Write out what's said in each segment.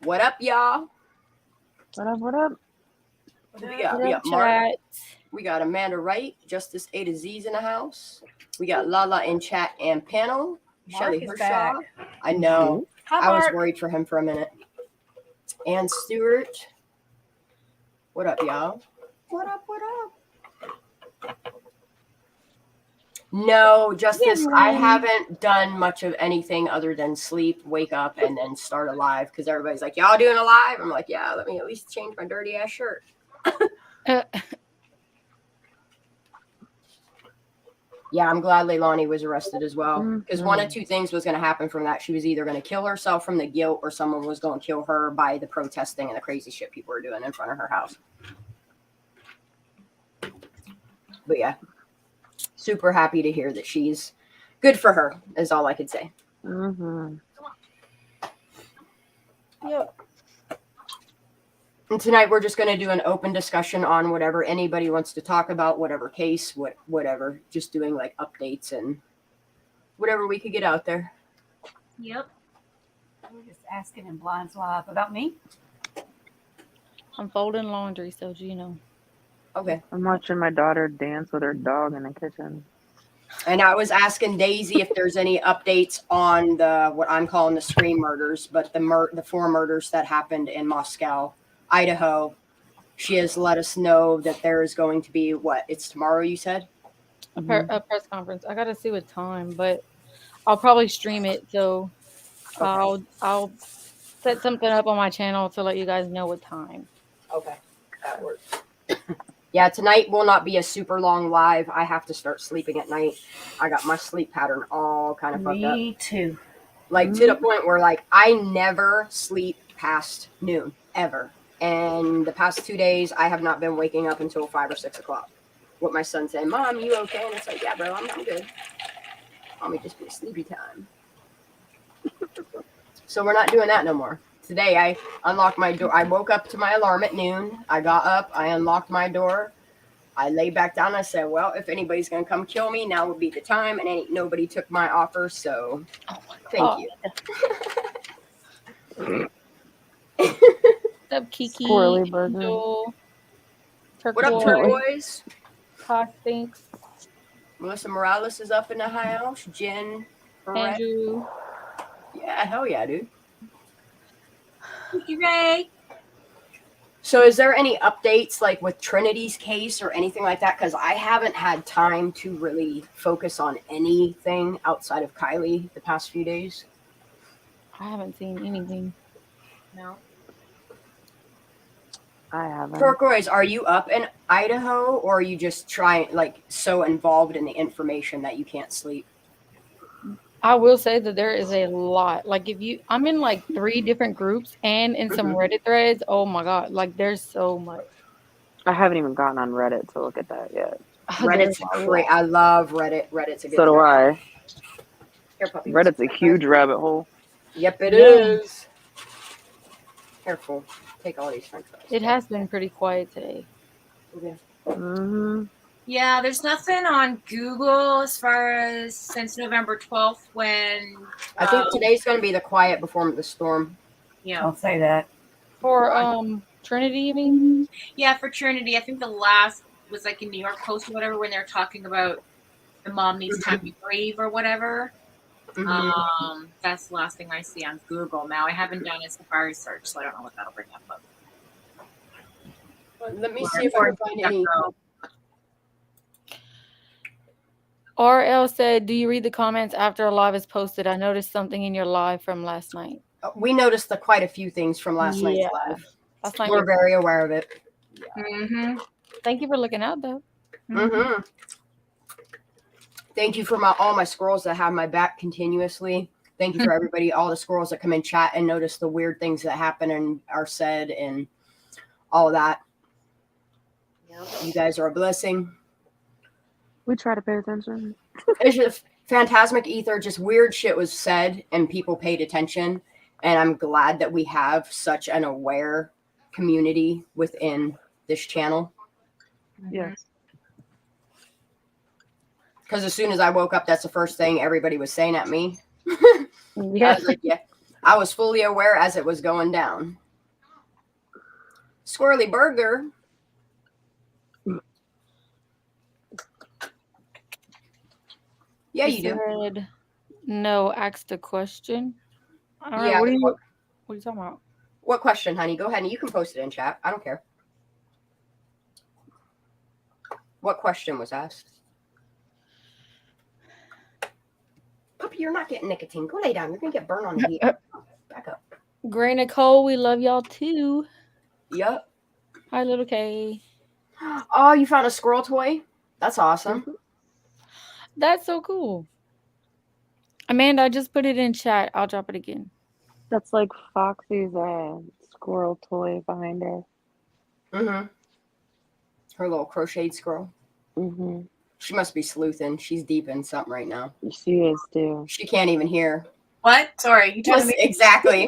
What up, y'all? What up? What up? We got Mark. We got Amanda Wright, Justice A to Z's in the house. We got Lala in chat and panel. Shelly Hershaw. I know. Hi, I was Mark. worried for him for a minute. And Stewart. What up, y'all? What up? What up? No, Justice, I haven't done much of anything other than sleep, wake up, and then start a live because everybody's like, y'all doing a live? I'm like, yeah, let me at least change my dirty ass shirt. Yeah, I'm glad Leilani was arrested as well because one of two things was going to happen from that. She was either going to kill herself from the guilt or someone was going to kill her by the protesting and the crazy shit people were doing in front of her house. But yeah, super happy to hear that she's good for her is all I could say. Yep. And tonight we're just going to do an open discussion on whatever anybody wants to talk about, whatever case, whatever. Just doing like updates and whatever we could get out there. Yep. We're just asking in Blind's Live about me. I'm folding laundry, so you know. Okay. I'm watching my daughter dance with her dog in the kitchen. And I was asking Daisy if there's any updates on the what I'm calling the screen murders, but the 4 murders that happened in Moscow, Idaho. She has let us know that there is going to be it's tomorrow, you said? A press conference. I gotta see what time, but I'll probably stream it, so okay. I'll set something up on my channel to let you guys know what time. Okay, that works. Yeah, tonight will not be a super long live. I have to start sleeping at night. I got my sleep pattern all kind of fucked up. Me too. Like to the point where like I never sleep past noon ever. And the past 2 days, I have not been waking up until 5 or 6 o'clock. What my son said, Mom, you okay? And it's like, yeah, bro, I'm good. Mommy just be sleepy time. So we're not doing that no more. Today, I unlocked my door. I woke up to my alarm at noon. I got up. I unlocked my door. I lay back down. I said, well, if anybody's going to come kill me, now would be the time. And nobody took my offer, so thank you. What's up, Kiki? Squirrely burger. What up, turquoise? Hot stinks. Melissa Morales is up in the house. Jen. Andrew. Yeah, hell yeah, dude. Thank you, Ray. So is there any updates like with Trinity's case or anything like that? Because I haven't had time to really focus on anything outside of Kylie the past few days. I haven't seen anything. No. I haven't. Turquoise, are you up in Idaho or are you just so involved in the information that you can't sleep? I will say that there is a lot. Like I'm in like 3 different groups and in some Reddit threads. Oh my God. Like there's so much. I haven't even gotten on Reddit to look at that yet. Reddit's great. I love Reddit. Reddit's a good So do I. Here, puppy, Reddit's a huge rabbit hole. Yep, it is. Careful. Take all these french fries. It has been pretty quiet today. Okay. Yeah, there's nothing on Google as far as since November 12th when... I think today's going to be the quiet before the storm. Yeah. I'll say that. For Trinity, you mean? Yeah, for Trinity. I think the last was like in New York Post or whatever when they're talking about the mom needs time to grieve or whatever. That's the last thing I see on Google. Now, I haven't done a Safari search, so I don't know what that'll bring up. But let me see if I can find any... RL said, do you read the comments after a live is posted? I noticed something in your live from last night. We noticed quite a few things from last night's live. We're very aware of it. Yeah. Thank you for looking out, though. Thank you for all my squirrels that have my back continuously. Thank you for everybody, all the squirrels that come in chat and notice the weird things that happen and are said and all of that. Yep. You guys are a blessing. We try to pay attention. It's just Phantasmic Ether, just weird shit was said and people paid attention. And I'm glad that we have such an aware community within this channel. Yes. Because as soon as I woke up, that's the first thing everybody was saying at me. Yeah. I was like, yeah. I was fully aware as it was going down. Squirrely Burger. Yeah, you do. Said, no, asked a question. I don't know. Yeah. What are you talking about? What question, honey? Go ahead and you can post it in chat. I don't care. What question was asked? Puppy, you're not getting nicotine. Go lay down. You're going to get burned on the heat. Back up. Gray Nicole, we love y'all too. Yep. Hi, little K. Oh, you found a squirrel toy? That's awesome. That's so cool. Amanda, I just put it in chat. I'll drop it again. That's like Foxy's squirrel toy behind her. Mm-hmm. Her little crocheted squirrel. Mm-hmm. She must be sleuthing. She's deep in something right now. She is too. She can't even hear. What? Sorry, you told me. Exactly.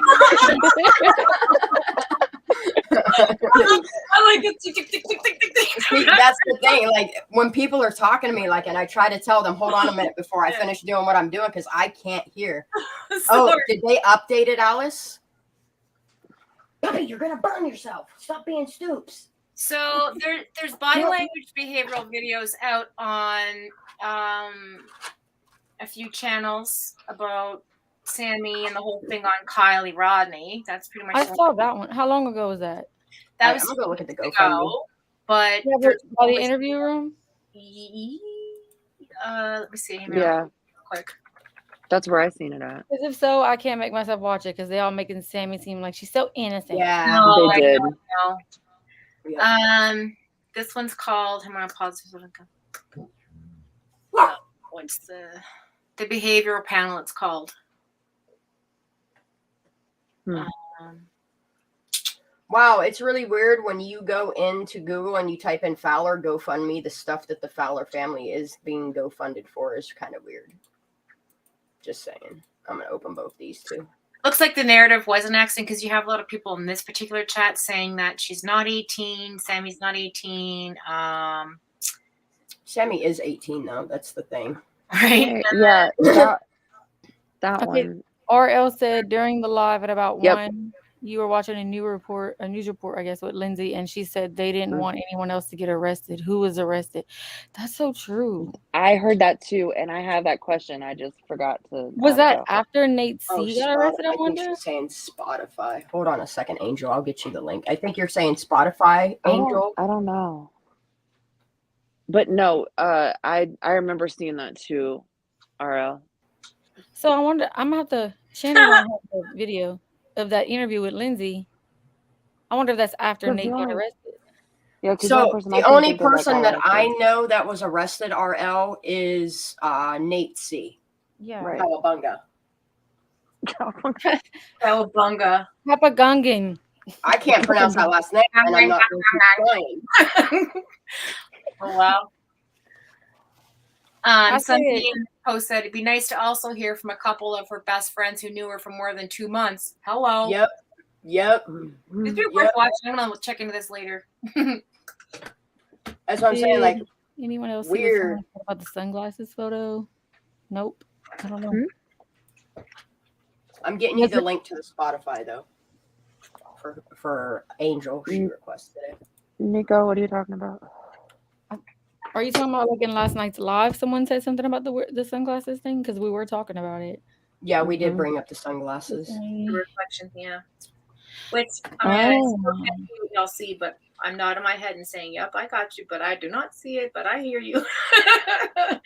I like it. Tick, tick, tick, tick, tick, tick, tick. See, that's the thing. Like when people are talking to me, like, and I try to tell them, hold on a minute before I finish doing what I'm doing because I can't hear. Oh, Sorry. did they update it, Alice? Puppy, you're gonna burn yourself. Stop being stoops. So there's body language behavioral videos out on a few channels about Sammy and the whole thing on Kylie Rodney. That's pretty much. I saw that one. How long ago was that? That was I'm gonna go look at the GoFundMe. but Yeah, there's by the always- interview room? let me see. Yeah, Quick. that's where I seen it at. Because if so, I can't make myself watch it because they all making Sammy seem like she's so innocent. Yeah. No, They I did. don't know. Yeah. This one's called. I'm gonna pause. What's the behavioral panel? It's called. Hmm. Wow, it's really weird when you go into Google and you type in Fowler GoFundMe, the stuff that the Fowler family is being GoFunded for is kind of weird. Just saying. I'm going to open both these two. Looks like the narrative was an accident because you have a lot of people in this particular chat saying that she's not 18, Sammy's not 18. Sammy is 18, though. That's the thing. Right? Yeah, that Okay. one. RL said during the live at about Yep. 1, you were watching a news report, I guess, with Lindsay, and she said they didn't want anyone else to get arrested. Who was arrested? That's so true. I heard that too, and I have that question. I just forgot to. Was that ask after Nate C got arrested? I I think wonder. she's saying Spotify. Hold on a second, Angel. I'll get you the link. I think you're saying Spotify, Angel. I don't know. But no, I remember seeing that too, RL. So I wonder. I'm gonna have to. Shannon gonna have the video of that interview with Lindsay. I wonder if that's after Because Nate got arrested. Yeah, 'cause So person I the can only think of person that got I arrested. know that was arrested, RL, is Nate C. Yeah. Right. Cowabunga. Cowabunga. Papa Gungan. I can't pronounce that last name, and I'm not going to try. Oh, wow. I Something posted, it'd be nice to also hear from a couple of her best friends who knew her for more than 2 months. Hello. Yep. It's be worth watching. I'm going to check into this later. That's what I'm saying. Like, anyone else see weird. what's about the sunglasses photo? Nope. I don't know. I'm getting you the link to the Spotify, though, for Angel. She requested it. Nico, what are you talking about? Are you talking about like in last night's live? Someone said something about the sunglasses thing because we were talking about it. Yeah, we did bring up the sunglasses. The reflection, yeah. Which, I mean, y'all see, but I'm nodding my head and saying, yep, I got you, but I do not see it, but I hear you.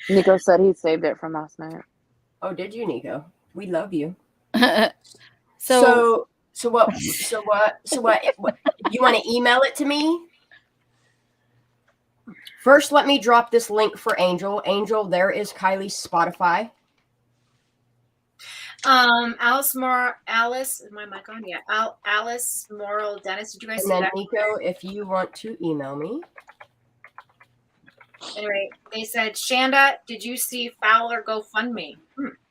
Nico said he saved it from last night. Oh, did you, Nico? We love you. So what? You want to email it to me? First, let me drop this link for Angel. Angel, there is Kylie's Spotify. Alice, is my mic on? Yeah. Alice Morrill Dennis. Did you guys And see then that? Nico, if you want to email me. Anyway, they said, Shanda, did you see Fowler GoFundMe?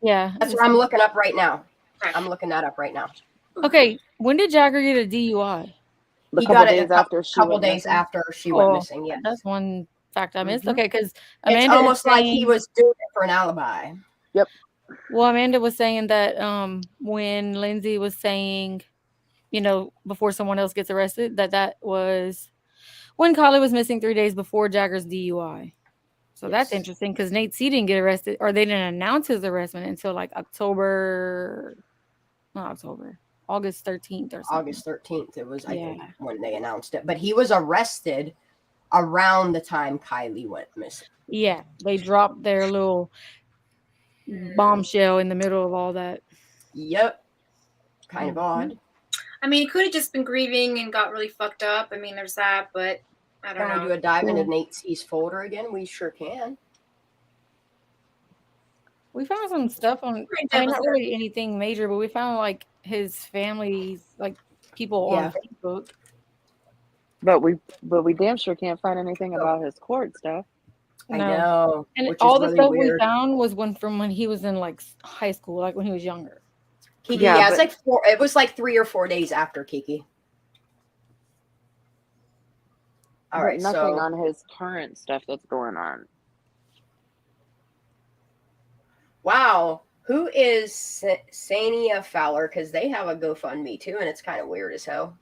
yeah, That's what I'm looking up right now. Okay. I'm looking that up right now. okay. When did Jagger get a DUI? He got it a couple days after she went missing. Yeah, that's one fact I missed. Okay, because it's almost like he was doing it for an alibi. Yep. Well, Amanda was saying that when Lindsay was saying, before someone else gets arrested, that was when Kylie was missing 3 days before Jagger's DUI. So that's Yes. interesting because Nate C didn't get arrested, or they didn't announce his arrestment until like August 13th or something. August 13th. It was, I Yeah. think, when they announced it. But he was arrested around the time Kylie went missing. Yeah, they dropped their little bombshell in the middle of all that. Yep. Kind of odd. I mean, he could have just been grieving and got really fucked up. I mean, there's that, but I don't Can we know. do a dive into Nate C's folder again? We sure can. We found some stuff on, I mean, not really anything major, but we found like his family's, like people on Facebook. But we damn sure can't find anything about his court stuff. I know. And which all is the really stuff weird. we found was from when he was in like high school, like when he was younger. Kiki, yeah, it's like it was like 3 or 4 days after Kiki. All right, nothing on his current stuff that's going on. Wow. Who is Sania Fowler? Because they have a GoFundMe too, and it's kind of weird as hell.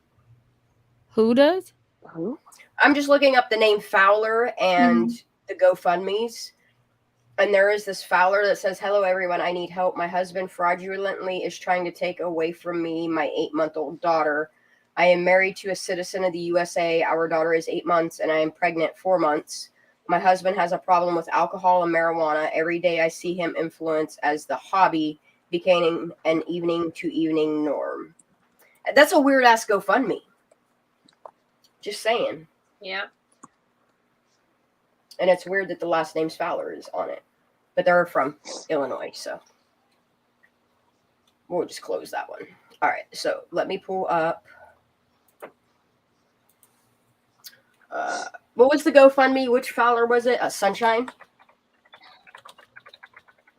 Who does? Who? I'm just looking up the name Fowler and the GoFundMes. And there is this Fowler that says, "Hello, everyone. I need help. My husband fraudulently is trying to take away from me my 8-month-old daughter. I am married to a citizen of the USA. Our daughter is 8 months, and I am pregnant 4 months. My husband has a problem with alcohol and marijuana. Every day I see him influence as the hobby became an evening to evening norm." That's a weird ass GoFundMe. Just saying. Yeah. And it's weird that the last name's Fowler is on it. But they're from Illinois, so we'll just close that one. All right, so let me pull up. What was the GoFundMe? Which Fowler was it? Sunshine?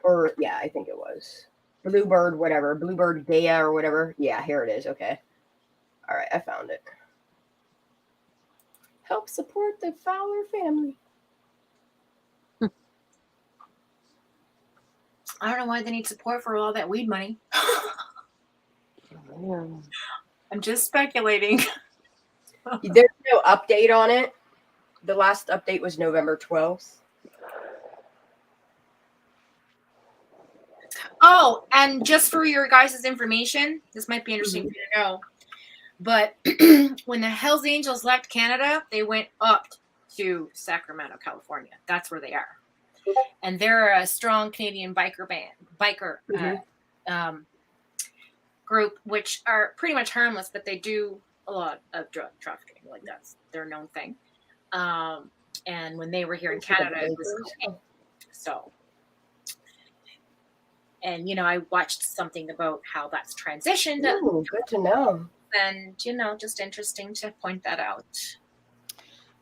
Or, yeah, I think it was. Bluebird, whatever. Bluebird Dea or whatever. Yeah, here it is. Okay. All right, I found it. Help support the Fowler family. I don't know why they need support for all that weed money. I'm just speculating. There's no update on it. The last update was November 12th. Oh, and just for your guys' information, this might be interesting for you to know, but when the Hells Angels left Canada, they went up to Sacramento, California. That's where they are. And they're a strong Canadian biker group, which are pretty much harmless, but they do a lot of drug trafficking. Like that's their known thing. And when they were here in Canada, it was cocaine. So, and I watched something about how that's transitioned. Ooh, good to know. And just interesting to point that out.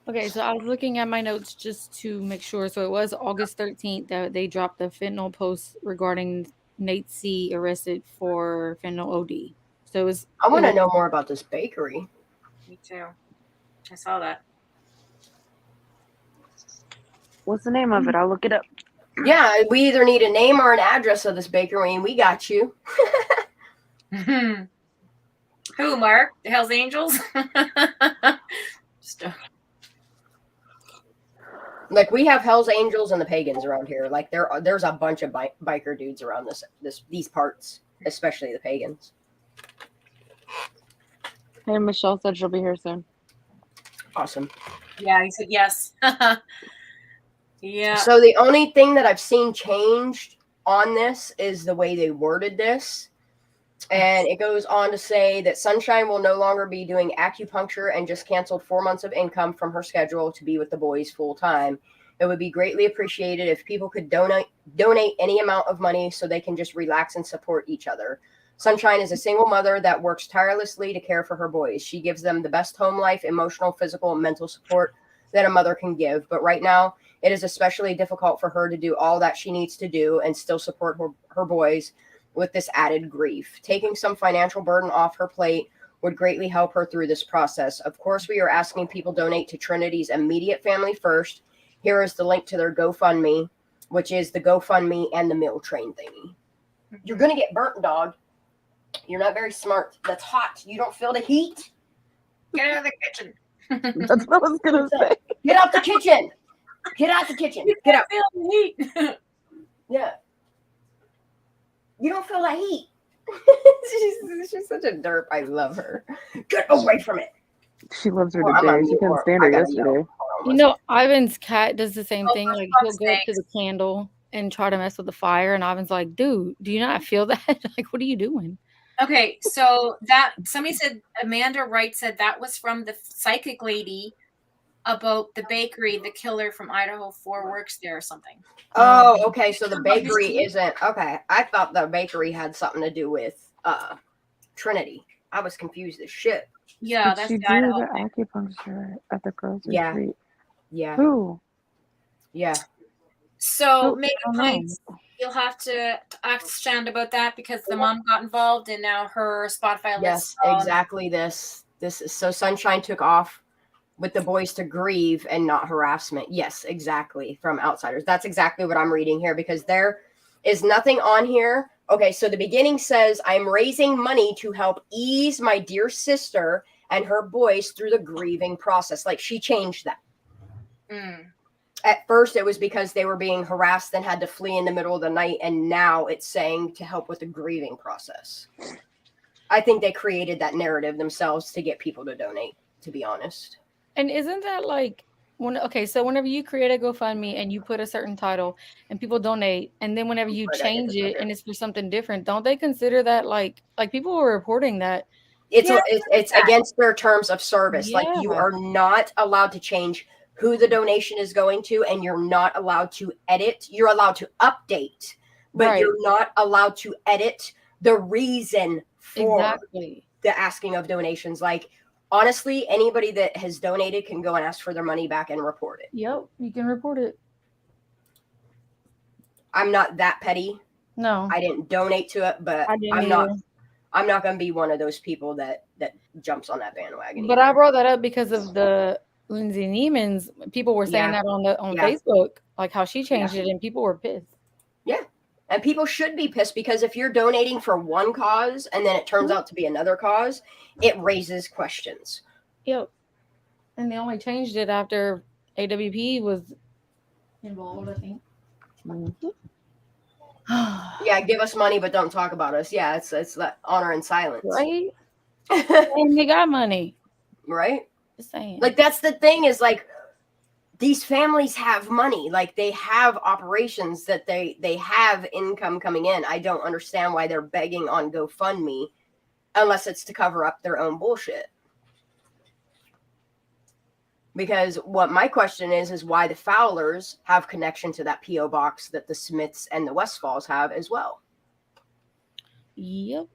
Okay, so I was looking at my notes just to make sure. So it was August 13th that they dropped the fentanyl post regarding Nate C arrested for fentanyl OD. So it was. I want to know more about this bakery. Me too. I saw that. What's the name of it? I'll look it up. Yeah, we either need a name or an address of this bakery, and we got you. Who, Mark? The Hells Angels? Like, we have Hells Angels and the Pagans around here. Like, there's a bunch of biker dudes around these parts, especially the Pagans. Hey, Michelle said she'll be here soon. Awesome. Yeah, he said yes. Yeah. So the only thing that I've seen changed on this is the way they worded this. And it goes on to say that Sunshine will no longer be doing acupuncture and just canceled 4 months of income from her schedule to be with the boys full time. It would be greatly appreciated if people could donate any amount of money so they can just relax and support each other. Sunshine is a single mother that works tirelessly to care for her boys. She gives them the best home life, emotional, physical, and mental support that a mother can give. But right now, it is especially difficult for her to do all that she needs to do and still support her boys with this added grief. Taking some financial burden off her plate would greatly help her through this process. Of course, we are asking people donate to Trinity's immediate family first. Here is the link to their GoFundMe, which is the GoFundMe and the meal train thingy. You're going to get burnt, dog. You're not very smart. That's hot. You don't feel the heat? Get out of the kitchen. That's what I was gonna say. Get out the kitchen. Get out the kitchen. Get out. Feel the heat. Yeah. You don't feel that heat. she's such a derp. I love her. Get away from it. She loves her Well, to I'm on days. You mute, couldn't or stand I her gotta yesterday. yell. Hold on You one know, second. Ivan's cat does the same Oh, thing. for Like fuck's he'll go up to sakes. the candle and try to mess with the fire, and Ivan's like, "Dude, do you not feel that? Like, what are you doing?" Okay, so that somebody said Amanda Wright said that was from the psychic lady about the bakery. The killer from Idaho 4 works there or something. Oh, okay. So the bakery isn't okay. I thought the bakery had something to do with Trinity. I was confused as shit. Yeah, Did that's she the do Idaho the thing. acupuncture at the grocery Yeah. street? Yeah. Who? Yeah. So Who? Megan I don't know. Pinks, you'll have to understand about that because the mom got involved and now her Spotify Yes, list. exactly this. This is so Sunshine took off with the boys to grieve and not harassment. Yes, exactly. From outsiders. That's exactly what I'm reading here because there is nothing on here. Okay, so the beginning says, I'm raising money to help ease my dear sister and her boys through the grieving process. Like she changed that. At first, it was because they were being harassed and had to flee in the middle of the night. And now it's saying to help with the grieving process. I think they created that narrative themselves to get people to donate, to be honest. And isn't that like so whenever you create a GoFundMe and you put a certain title and people donate, and then whenever you Right, I get change this it and it's for something different, don't they consider that like people were reporting that? It's Yeah, it's against their terms of service. Like you Yeah. are not allowed to change who the donation is going to, and you're not allowed to edit. You're allowed to update, but Right. you're not allowed to edit the reason for Exactly. the asking of donations. Like honestly, anybody that has donated can go and ask for their money back and report it. Yep, you can report it. I'm not that petty. No, I didn't donate to it, but I didn't I'm either. not going to be one of those people that jumps on that bandwagon. But either. I brought that up because of the Lindsay Neiman's. People were saying Yeah. that on Yeah. Facebook, like how she changed it, and people were pissed. Yeah. And people should be pissed because if you're donating for one cause and then it turns out to be another cause, it raises questions. Yep. And they only changed it after AWP was involved, I think. Yeah, give us money, but don't talk about us. Yeah, it's that honor and silence. Right? And they got money. Right? Just saying. Like that's the thing is like these families have money. Like they have operations that they have income coming in. I don't understand why they're begging on GoFundMe unless it's to cover up their own bullshit. Because what my question is why the Fowlers have connection to that P.O. box that the Smiths and the Westfalls have as well. Yep.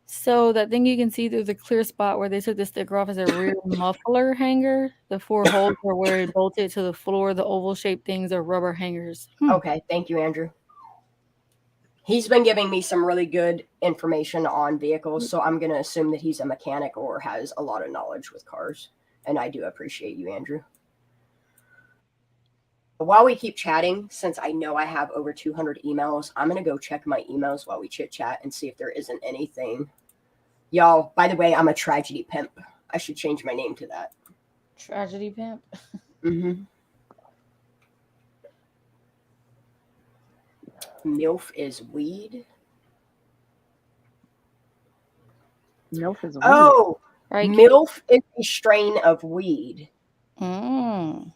So that thing you can see through the clear spot where they took the sticker off is a rear muffler hanger. The 4 holes are where it bolted to the floor. The oval-shaped things are rubber hangers. Okay, thank you, Andrew. He's been giving me some really good information on vehicles, so I'm going to assume that he's a mechanic or has a lot of knowledge with cars. And I do appreciate you, Andrew. While we keep chatting, since I know I have over 200 emails, I'm going to go check my emails while we chit-chat and see if there isn't anything. Y'all, by the way, I'm a tragedy pimp. I should change my name to that. Tragedy pimp. Mm-hmm. MILF is weed. MILF is a weed. Oh, Right. MILF is a strain of weed. Mm.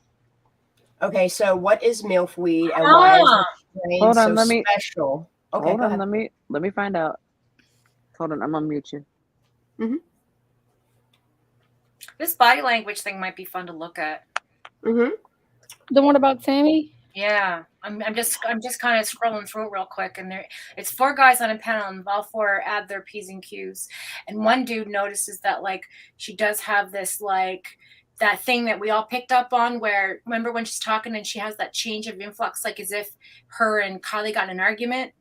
Okay, so what is MILF weed and why is it strain Hold on, so let me- special? Okay, Hold go on, ahead. let me find out. Hold on, I'm gonna mute you. This body language thing might be fun to look at. Mm-hmm. The one about Tammy? Yeah, I'm just kind of scrolling through it real quick, and it's 4 guys on a panel, and all 4 add their P's and Q's, and one dude notices that like she does have this like that thing that we all picked up on where remember when she's talking and she has that change of influx, like as if her and Kylie got in an argument,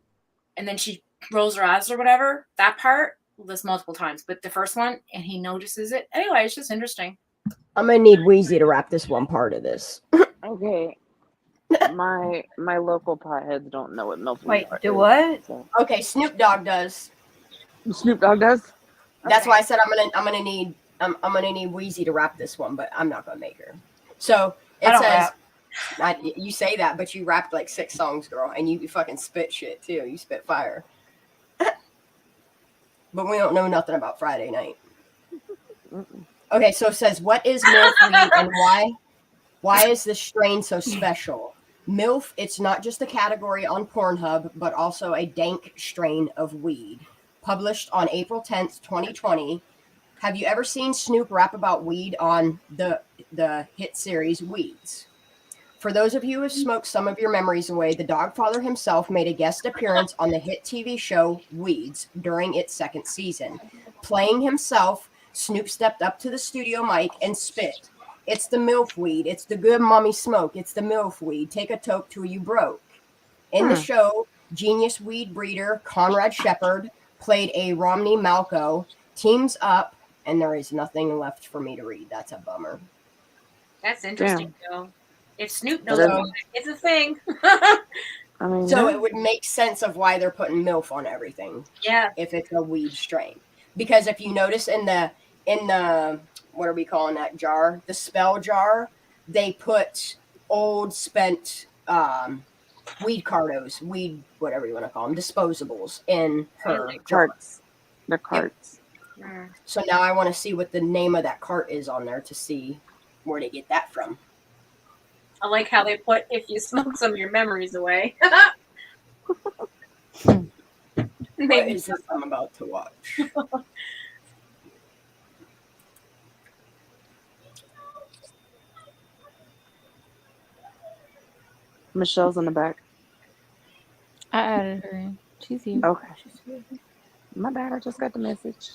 and then she rolls her eyes or whatever. That part, this multiple times, but the first one, and he notices it. Anyway, it's just interesting. I'm gonna need Wheezy to wrap this one part of this. Okay. My local potheads don't know what milk Wait, is. do what? So. Okay, Snoop Dogg does. Snoop Dogg does. That's why I said I'm gonna need Wheezy to rap this one, but I'm not gonna make her. So I it don't says, rap. you say that, but you rapped like 6 songs, girl, and you fucking spit shit too. You spit fire. But we don't know nothing about Friday night. Mm-mm. Okay, so it says, what is MILF weed and why? Why is this strain so special? MILF, it's not just a category on Pornhub, but also a dank strain of weed. Published on April 10th, 2020. Have you ever seen Snoop rap about weed on the hit series Weeds? For those of you who have smoked some of your memories away, the Dogfather himself made a guest appearance on the hit TV show Weeds during its 2nd season. Playing himself, Snoop stepped up to the studio mic and spit. It's the MILF weed. It's the good mommy smoke. It's the MILF weed. Take a toke till you broke. In the show, genius weed breeder Conrad Shepard played a Romney Malco, teams up, and there is nothing left for me to read. That's a bummer. That's interesting, though. If Snoop knows So- about it, it's a thing. I mean, So yeah. it would make sense of why they're putting MILF on everything Yeah. if it's a weed strain. Because if you notice in the what are we calling that jar? The spell jar, they put old spent weed cartos, weed whatever you want to call them, disposables in her jar. Carts. The carts. Mm. So now I want to see what the name of that cart is on there to see where to get that from. I like how they put if you smoke some of your memories away. What Maybe is this I'm about to watch? Michelle's in the back. I added her in. She's here. Okay. My bad. I just got the message.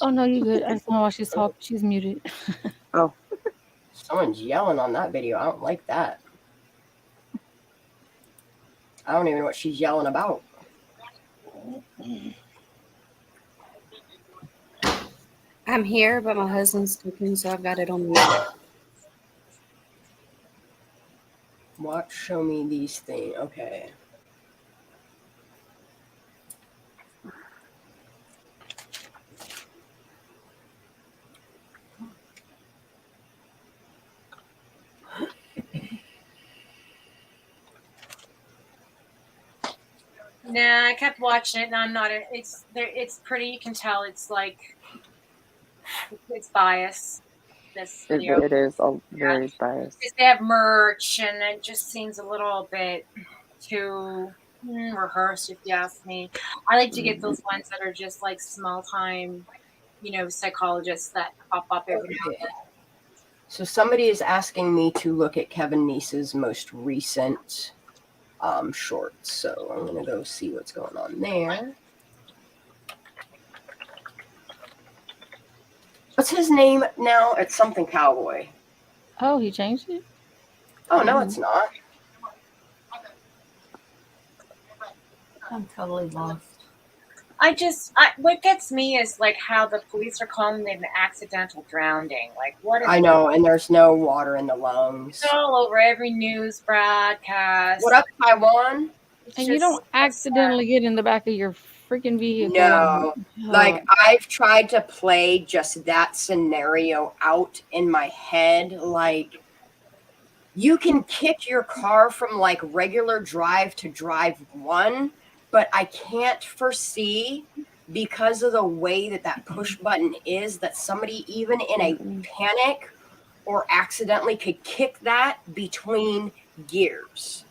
Oh no, you good. I just don't know why she's talking. She's muted. Someone's yelling on that video. I don't like that. I don't even know what she's yelling about. I'm here, but my husband's cooking, so I've got it on mute. Watch, show me these things. Okay. Nah, I kept watching it, and I'm not. It's there. It's pretty. You can tell. It's like it's bias. This video. It is a very biased. They have merch, and it just seems a little bit too rehearsed, if you ask me. I like to get those ones that are just like small time, psychologists that pop up every now and then. So somebody is asking me to look at Kevin Neese's most recent shorts. So I'm going to go see what's going on there. What's his name now? It's something cowboy. Oh, he changed it? Oh, no, it's not. I'm totally lost. What gets me is like how the police are calling it an accidental drowning. Like, what is I know, and there's no water in the lungs. It's all over every news broadcast. What up, Taiwan? It's And you just don't so accidentally get in the back of your freaking vehicle. No. Oh. Like, I've tried to play just that scenario out in my head. Like, you can kick your car from like regular drive to drive 1, but I can't foresee, because of the way that push button is, that somebody even in a panic or accidentally could kick that between gears.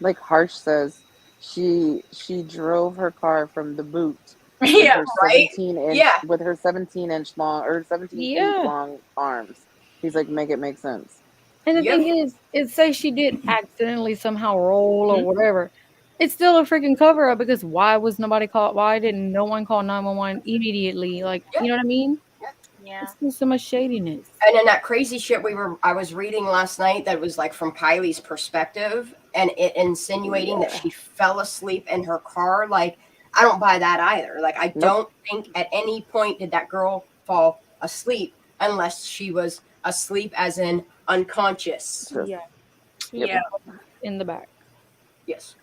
Like Harsh says, she drove her car from the boot. Yeah, her right? 17-inch, Yeah. with her 17-inch long or 17 feet long arms. He's like, make it make sense. And the Yep. thing is, it say she did accidentally somehow roll or whatever. It's still a freaking cover up, because why was nobody called? Why didn't no one call 911 immediately? Like, you know what I mean? yeah. It's just so much shadiness. And then that crazy shit I was reading last night that was like from Kylie's perspective, and it insinuating that she fell asleep in her car. Like, I don't buy that either. Like, I don't think at any point did that girl fall asleep, unless she was asleep as in unconscious. Sure. Yeah. Yep. Yeah. in the back. Yes.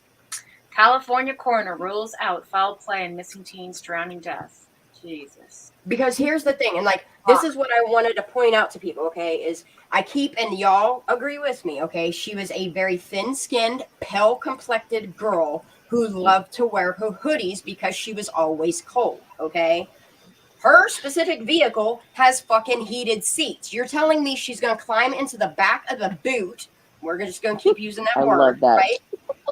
California coroner rules out foul play and missing teens drowning death. Jesus. Because here's the thing, and like this is what I wanted to point out to people, okay, is I keep, and y'all agree with me, okay, she was a very thin-skinned, pale-complected girl who loved to wear her hoodies because she was always cold, okay? Her specific vehicle has fucking heated seats. You're telling me she's going to climb into the back of the boot? We're just going to keep using that I word, love that. right?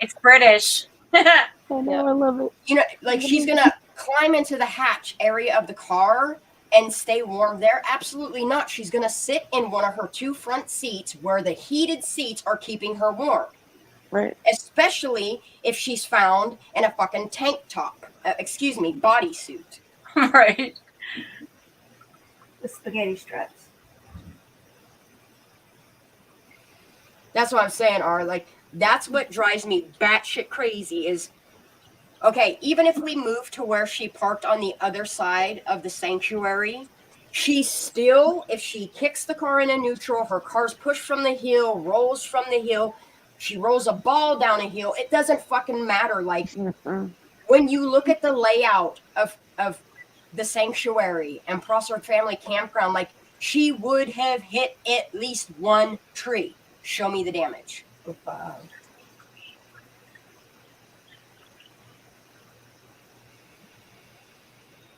It's British. I know, I love it. You know, like she's gonna climb into the hatch area of the car and stay warm there? Absolutely not. She's gonna sit in one of her two front seats where the heated seats are keeping her warm. Right. Especially if she's found in a fucking tank top. Bodysuit. Right. The spaghetti straps. That's what I'm saying, like, that's what drives me batshit crazy is, okay, even if we move to where she parked on the other side of the sanctuary, she still, if she kicks the car in a neutral, her car's pushed from the hill, rolls from the hill, she rolls a ball down a hill, it doesn't fucking matter. Like, when you look at the layout of the sanctuary and Prosser Family Campground, like, she would have hit at least one tree. Show me the damage.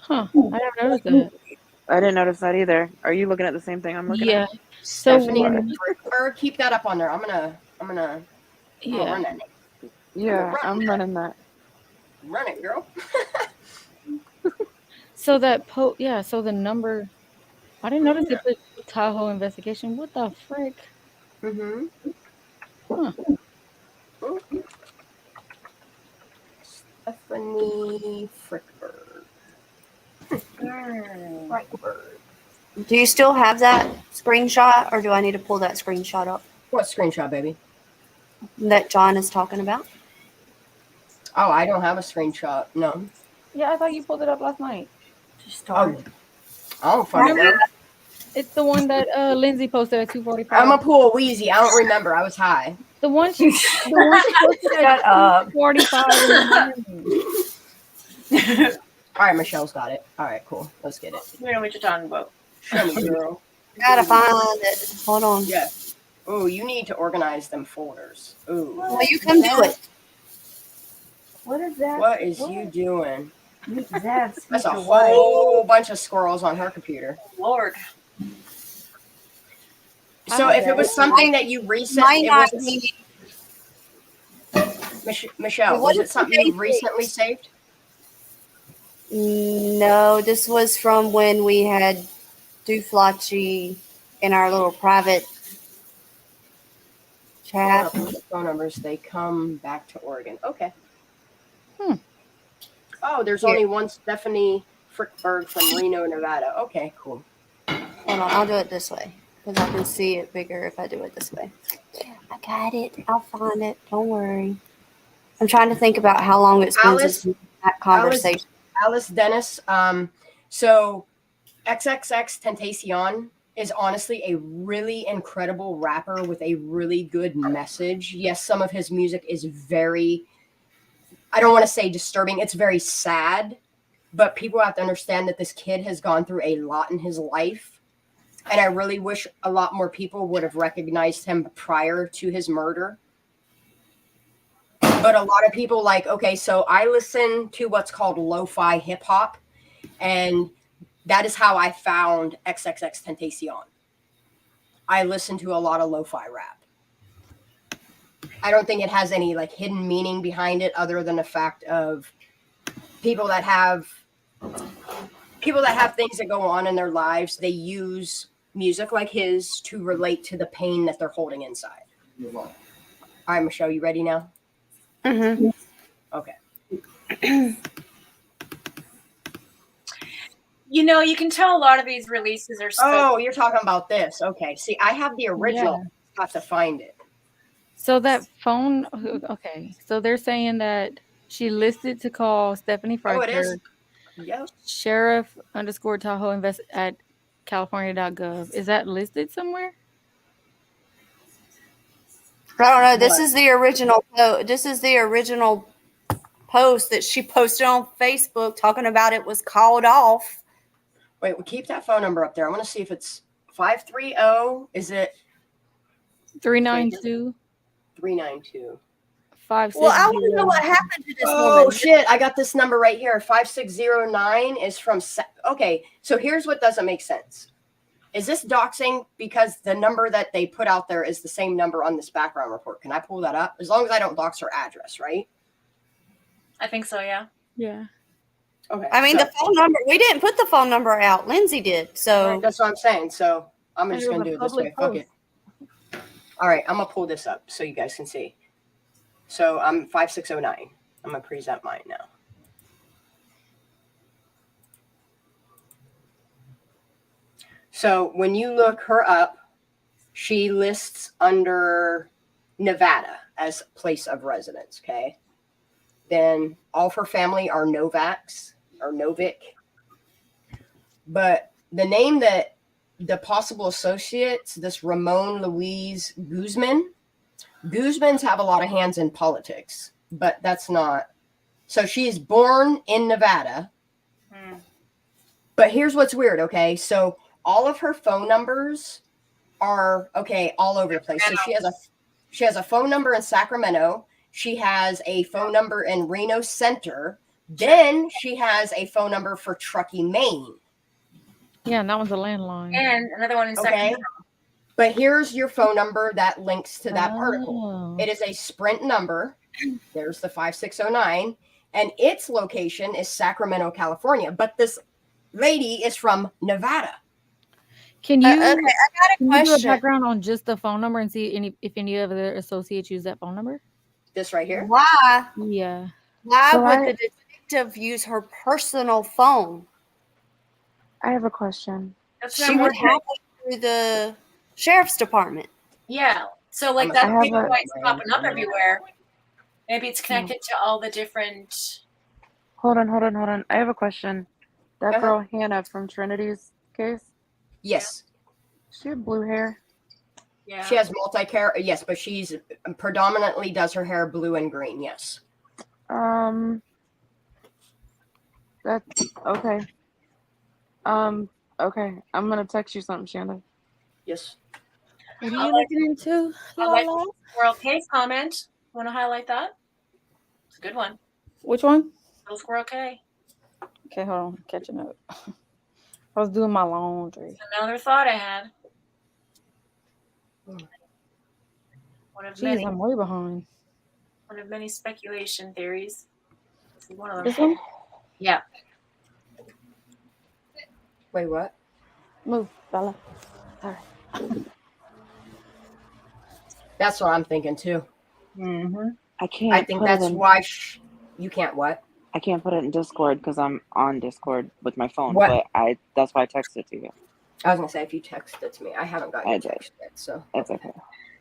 Huh. I never noticed that. I didn't notice that either. Are you looking at the same thing I'm looking Yeah. at? So Stephanie when, Frickberg, keep that up on there. I'm gonna yeah. run that name. Yeah, I'm running that. Run it, girl. So that so the number, I didn't notice it put Tahoe investigation. What the frick? Mm-hmm. Huh. Stephanie Frickberg. Do you still have that screenshot, or do I need to pull that screenshot up What screenshot, baby? that John is talking about? Oh, I don't have a screenshot. No. Yeah, I thought you pulled it up last night. Oh, I don't fucking know. It's the one that Lindsay posted at 2:45. I'm a pull Wheezy. I don't remember. I was high. The one she posted Shut up. 45 in the morning. All right, Michelle's got it. All right, cool. Let's get it. We know what you're talking about. Show me, girl. Gotta find it. Hold on. Yeah. Oh, you need to organize them folders. Ooh. Well, you come do it. What is that? What is you doing? That's a whole bunch of squirrels on her computer. Lord. So if it was something that you recently, Might not be. Michelle, was it something you recently saved? No, this was from when we had Duflachi in our little private chat. Phone numbers. They come back to Oregon. Okay. Oh, there's Here. only one Stephanie Frickberg from Reno, Nevada. Okay, cool. Hold on, I'll do it this way because I can see it bigger if I do it this way. I got it. I'll find it. Don't worry. I'm trying to think about how long it's been since we had that conversation. Alice Dennis. So XXX Tentacion is honestly a really incredible rapper with a really good message. Yes, some of his music is very, I don't want to say disturbing. It's very sad, but people have to understand that this kid has gone through a lot in his life. And I really wish a lot more people would have recognized him prior to his murder. But a lot of people okay, so I listen to what's called lo-fi hip hop, and that is how I found XXX Tentacion. I listen to a lot of lo-fi rap. I don't think it has any hidden meaning behind it other than the fact of people that have things that go on in their lives, they use music like his to relate to the pain that they're holding inside. All right, Michelle, you ready now? Mm-hmm. Okay. You know, you can tell a lot of these releases are Oh, you're talking about this. Okay. See, I have the original. I have to find it. So that phone, okay. So they're saying that she listed to call Stephanie Frickberg. Oh, it is. Yep. Sheriff _ Tahoe invest at California.gov. Is that listed somewhere? I don't know. This What? is the original. This is the original post that she posted on Facebook talking about it was called off. Wait, we'll keep that phone number up there. I want to see if it's 530. Is it 392 392? 560. Well, I want to know what happened to this Oh woman. shit! I got this number right here. 5609 is from. Okay, so here's what doesn't make sense. Is this doxing because the number that they put out there is the same number on this background report? Can I pull that up? As long as I don't dox her address, right? I think so, yeah. Yeah. Okay. I mean, so, the phone number. We didn't put the phone number out. Lindsay did. So that's what I'm saying. So I'm And just it was gonna a do it this way. public Fuck it. All right, I'm gonna pull this up so you guys can see. So I'm 5609. I'm gonna present mine now. So when you look her up, she lists under Nevada as place of residence. Okay. Then all of her family are Novax or Novik. But the name that the possible associates, this Ramon Luis Guzman, Guzmans have a lot of hands in politics, but that's not. So she is born in Nevada. But here's what's weird, okay? So all of her phone numbers are all over the place. So she has a phone number in Sacramento. She has a phone number in Reno Center. Then she has a phone number for Truckee, Maine. Yeah, and that one's a landline. And another one in Okay. Sacramento. But here's your phone number that links to that article. Oh. It is a Sprint number. There's the 5609. And its location is Sacramento, California. But this lady is from Nevada. Can you, okay, I got a can you do a question. background on just the phone number and see if any of the associates use that phone number? This right here. Why? Yeah. Why So would the detective use her personal phone? I have a question. That's She what I'm would wondering. have it through the sheriff's department. Yeah. So like I'm that's I maybe have a- why it's popping up everywhere. Maybe it's connected to all the different. Hold on. I have a question. That Uh-huh. girl Hannah from Trinity's case, Yes. she had blue hair. Yeah. She has multi-care. Yes, but she's predominantly does her hair blue and green. Yes. That's okay. Okay. I'm gonna text you something, Shanda. Yes. What are I you like- looking into? I like Lala? the Squirrel K comment. Want to highlight that? It's a good one. Which one? Little Squirrel K. Okay, hold on. Catching up. I was doing my laundry. Another thought I had. One of Jeez, many. I'm way behind. One of many speculation theories. This is one of them. This one? Yeah. Wait, what? Move, Bella. That's what I'm thinking too. Mm-hmm. I can't. I think put that's it in, why you can't what? I can't put it in Discord because I'm on Discord with my phone. What? But that's why I texted it to you. I was gonna say if you texted it to me, I haven't got I your did. text yet. So It's okay.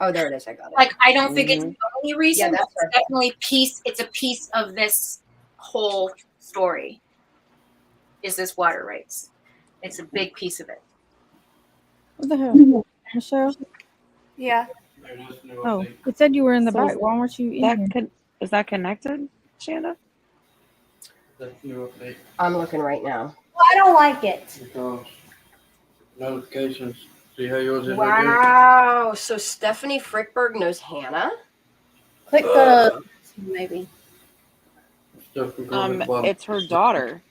oh, there it is. I got it. Like I don't think it's Mhm. the only reason, Yeah, but that's it's right. definitely it's a piece of this whole story. Is this water rights? It's a big piece of it. What the hell? Michelle? Yeah. Oh, it said you were in the So back. Why weren't you in That here? is that connected, Shanda? That's new update I'm looking right now. Well, I don't like it. because notifications. See how yours is right Wow. So Stephanie Frickberg knows Hannah. Click the maybe. there? Stuff we're going at the bottom. It's her daughter.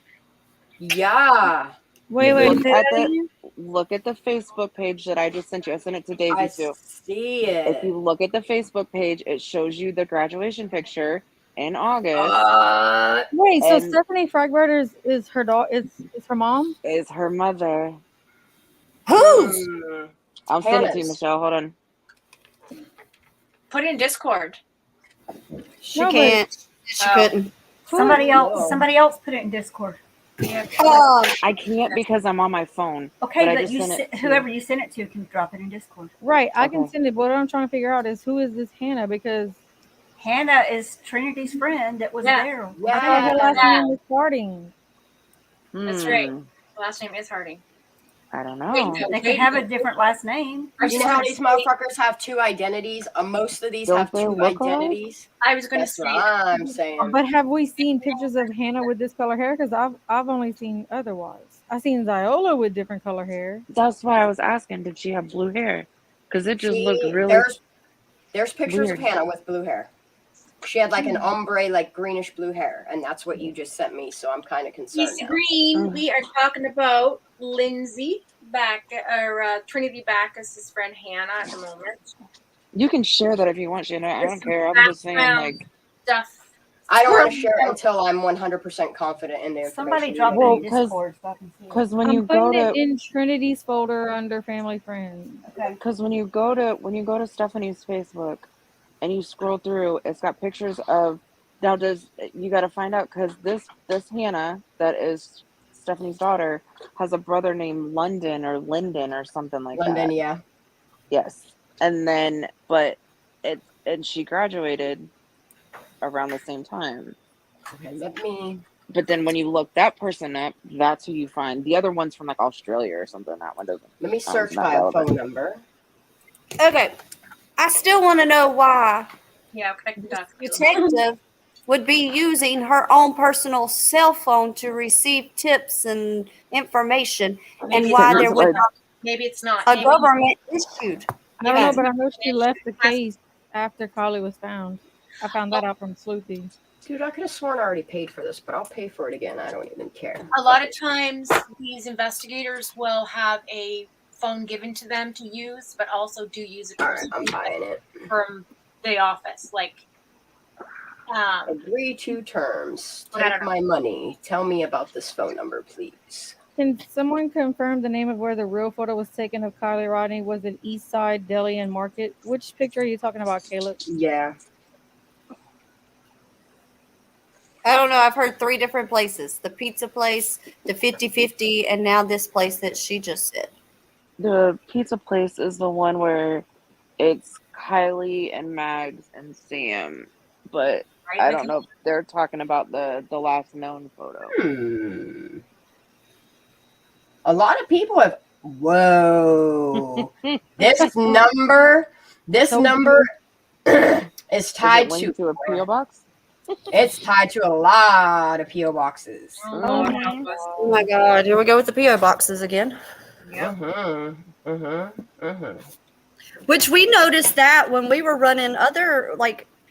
Yeah. Wait, Look say at that the again? look at the Facebook page that I just sent you. I sent it to Daisy I too. see If it. you look at the Facebook page, it shows you the graduation picture in August. Wait, so And- Stephanie Fragbert is her daughter? Is her mom? Is her mother. Who's? I'll send it to you, Hannah's. Michelle. Hold on. Put it in Discord. She No, but- can't. She Oh. couldn't. Somebody Whoa. else. Somebody else put it in Discord. Yeah. I can't because I'm on my phone. Okay, But I but just you sent it to- whoever you send it to can drop it in Discord. Right, I can Okay. send it. But what I'm trying to figure out is who is this Hannah? Because Hannah is Trinity's friend that was Yeah. there. I thought her Yeah. last Yeah. name was Harding. That's right. Hmm. The last name is Harding. I don't Wait, know. no. They could have a different last name. You know how these motherfuckers have two identities? Most of these Don't have they two look alike? identities. I was going to That's say what I'm saying. But have we seen pictures of Hannah with this color hair? Because I've only seen otherwise. I seen Ziola with different color hair. That's why I was asking, did she have blue hair? Because it just looked She really there's pictures of weird. Hannah with blue hair. She had like an ombre, like greenish blue hair, and that's what you just sent me. So I'm kind of concerned Lisa now. Green, we are talking about Lindsay Trinity Backus's friend Hannah at the moment. You can share that if you want, Shannon. I don't care. I'm just saying, Background stuff. I don't want to share it until I'm 100% confident in the information. Somebody drop it Well, in Discord so I can see it. because when I'm you go putting it to, in Trinity's folder under family friends. Okay. because when you go to Stephanie's Facebook, and you scroll through, it's got pictures of. Now, you got to find out because this Hannah that is Stephanie's daughter has a brother named London or Lyndon or something like London, that. yeah. Yes, and she graduated around the same time. Okay, let me. But then when you look that person up, that's who you find. The other one's from like Australia or something. That one doesn't. Let me That search one's not by a relevant. phone number. Okay. I still want to know why Yeah, connect the dots. detective would be using her own personal cell phone to receive tips and information, and Maybe why it's there not. would not Maybe it's not. a Maybe government issued. I don't know, Yeah. but I know she left the case after Carly was found. I found that out from Sloopy. Dude, I could have sworn I already paid for this, but I'll pay for it again. I don't even care. A lot of times these investigators will have a phone given to them to use, but also do use it All right, I'm buying it. from the office. Like, Agree to terms. But I don't Take know. my money. Tell me about this phone number, please. Can someone confirm the name of where the real photo was taken of Kylie Rodney? Was it East Side Deli and Market? Which picture are you talking about, Caleb? Yeah. I don't know. I've heard 3 different places: the pizza place, the 50-50, and now this place that she just said. The pizza place is the one where it's Kylie and Mags and Sam, but right? I don't know if they're talking about the last known photo. A lot of people have. Whoa. This number is Is tied it linked to. to a PO box? It's tied to a lot of PO boxes. Oh my God! Here we go with the PO boxes again. Which we noticed that when we were running other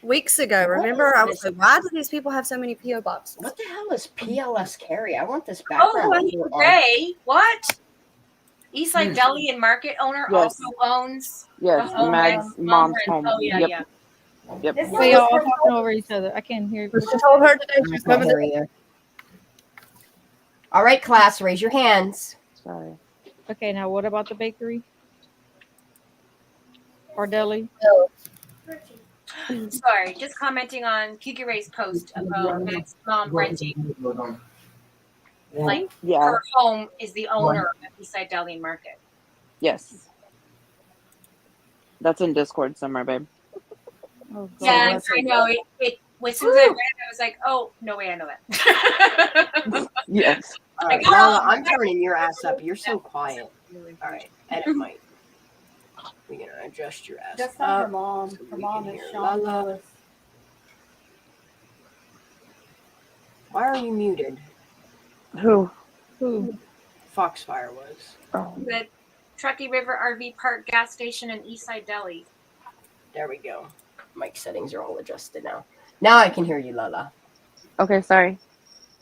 weeks ago. Remember, I was like, "Why do these people have so many PO boxes?" What the hell is PLS carry? I want this Oh, background. and number on. today, what? Eastside Deli and Market owner Yes. also owns Yes, the home Mags' and mom's brand. home. Oh yeah, Yep. yeah. Yep. This Wait, is y'all all for talking over each other. I can't hear. I told her today I she's can't coming. hear you. All right, class, raise your hands. Sorry. Okay, now what about the bakery? Or deli? Sorry, just commenting on Kiki Ray's post about Meg's mom renting. Like Yeah. her home is the owner of Eastside Deli and Market. Yes. That's in Discord somewhere, babe. Oh, God. Yes, I know. It as soon as I read it, I was like, oh no way, I know that. Yes. All right, Lala, I'm turning your ass up. You're so quiet. All right, edit mic. We're gonna adjust your ass That's not her up. mom. so Her we mom can is hear Sean Lala. Lewis. Why are you muted? Who? Foxfire was. Oh. The Truckee River RV Park gas station and Eastside Deli. There we go. Mic settings are all adjusted now. Now I can hear you, Lala. Okay, sorry.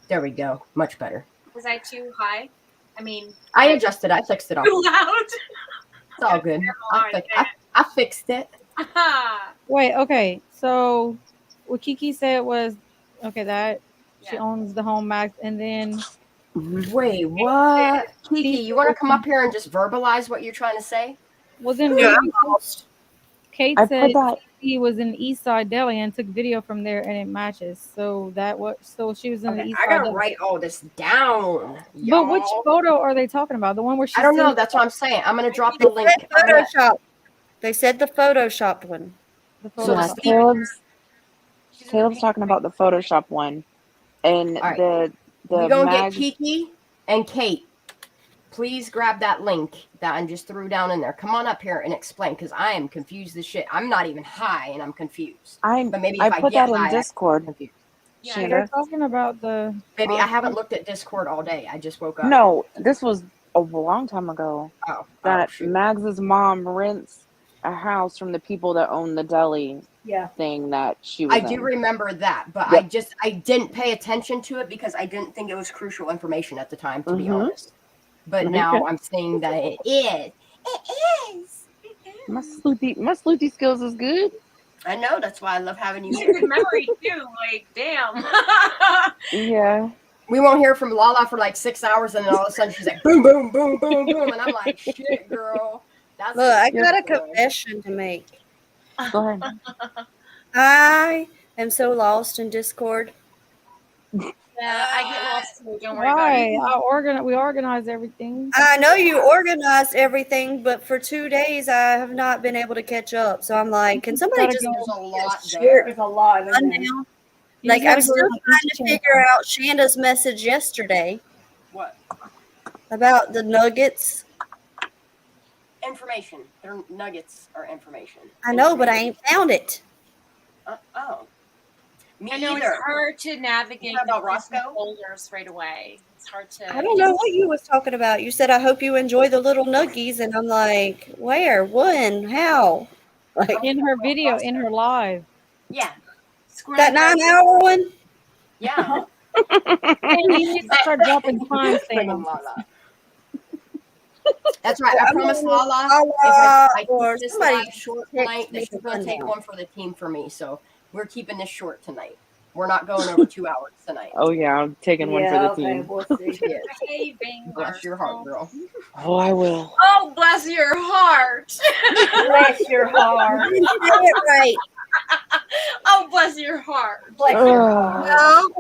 There we go. Much better. Was I too high? I mean, I adjusted. I fixed it all. too loud. It's all good. I fixed it. Wait, okay. So what Kiki said was, okay, that she Yeah. owns the home max, and then Wait, what? Kiki, you want to come up here and just verbalize what you're trying to say? was in Kate I said put that. he was in East Side Deli and took video from there, and it matches. So she was in the Okay, East I Side gotta Deli. write all this down. But which y'all. photo are they talking about? The one where she's I don't know. sitting- That's what I'm saying. I'm gonna drop the link. Photoshop. They said the photoshopped one. the So photo. Yeah, She's in the Caleb's pink talking about the Photoshop one, and All right. the We're gonna get Mags. Kiki and Kate. please grab that link that I just threw down in there. Come on up here and explain, because I am confused as shit. I'm not even high and I'm confused. But maybe if I put get that in high, I'm Discord. confused. Yeah, They're Shanda. talking about the. Baby, I haven't looked at Discord all day. I just woke up. No, this was a long time ago. Oh, That shoot. Mags's mom rents a house from the people that own the deli thing that she was I do in. remember that, but Yep. I didn't pay attention to it because I didn't think it was crucial information at the time, to be honest. But now I'm seeing that it is. It is. My sleuthie skills is good. I know, that's why I love having you You have here. good memory too. Like, damn. Yeah. We won't hear from Lala for like 6 hours, and then all of a sudden she's like, boom, boom, boom, boom, boom. And I'm like, shit, girl. That's Look, I got a girl. confession to make. Go ahead. I am so lost in Discord. Yeah, I get lost too. Don't worry about Why? it. We organize everything. I know you organized everything, but for 2 days I have not been able to catch up. So I'm like, can somebody Gotta just go. There's a lot share there. There's a lot in there. rundown? You Like, just gotta I'm still go to trying each to channel. figure out Shanda's message yesterday What? about the nuggets. Information. Their nuggets are information. I know, but I ain't found it. Oh. Me I know either. it's hard to navigate What about the different Roscoe? folders right away. It's hard to. I don't know what you was talking about. You said, I hope you enjoy the little nuggies. And I'm like, where? When? How? Like, In her video, in her live. Yeah. that 9-hour one? Yeah. And you need to start dropping Friggin' timestamps. Lala. That's right. I I'm promise gonna- Lala, Lala, if I or keep this somebody live short text tonight, me that she's the going to take rundown. one for the team for me. So we're keeping this short tonight. We're not going over 2 hours tonight. Oh yeah, I'm taking one for the team. We'll see. Yes. Behaving Bless your heart, girl. Oh, I will. Oh, bless your heart. Bless your heart. I didn't say it right. Oh, bless your heart. Bless your heart.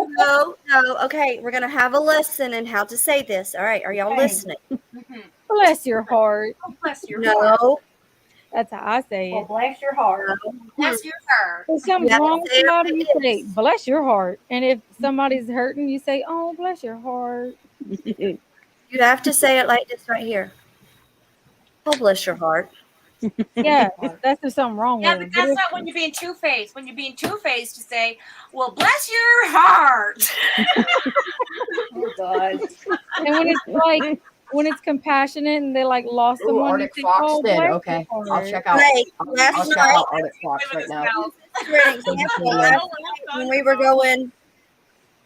No. Okay, we're gonna have a lesson in how to say this. All right, are y'all Okay. listening? Mhm. Bless your heart. Oh, bless your heart. No. That's how I say Well, it. bless your heart. Bless your heart. If something's Yeah, wrong with there somebody, it you say, is. bless your heart. And if somebody's hurting, you say, oh, bless your heart. You have to say it like this right here. Oh, bless your heart. Yeah, that's if something wrong Yeah, with but it. that's not when you're being two-faced. When you're being two-faced, to say, well, bless your heart. Oh, God. And when it's like, when it's compassionate and they like lost Ooh, someone, Arctic you say, Fox oh, did. bless Okay. your I'll heart. check out. Like, I'll last check night, out Arctic Fox With right his now. mouth. for an example, when we were going,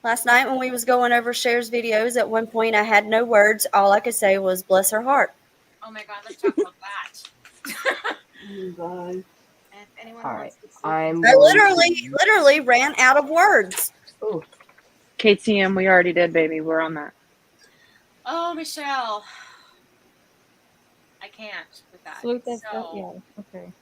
last night when we was going over Cher's videos, at one point I had no words. All I could say was, bless her heart. Oh, my God. Let's talk about that. Oh, God. If anyone All wants to see I'm I going literally ran out of words. Ooh. KTM, we already did, baby. We're on that. Oh, Michelle. I can't with that. Salute that So, stuff. Yeah, okay.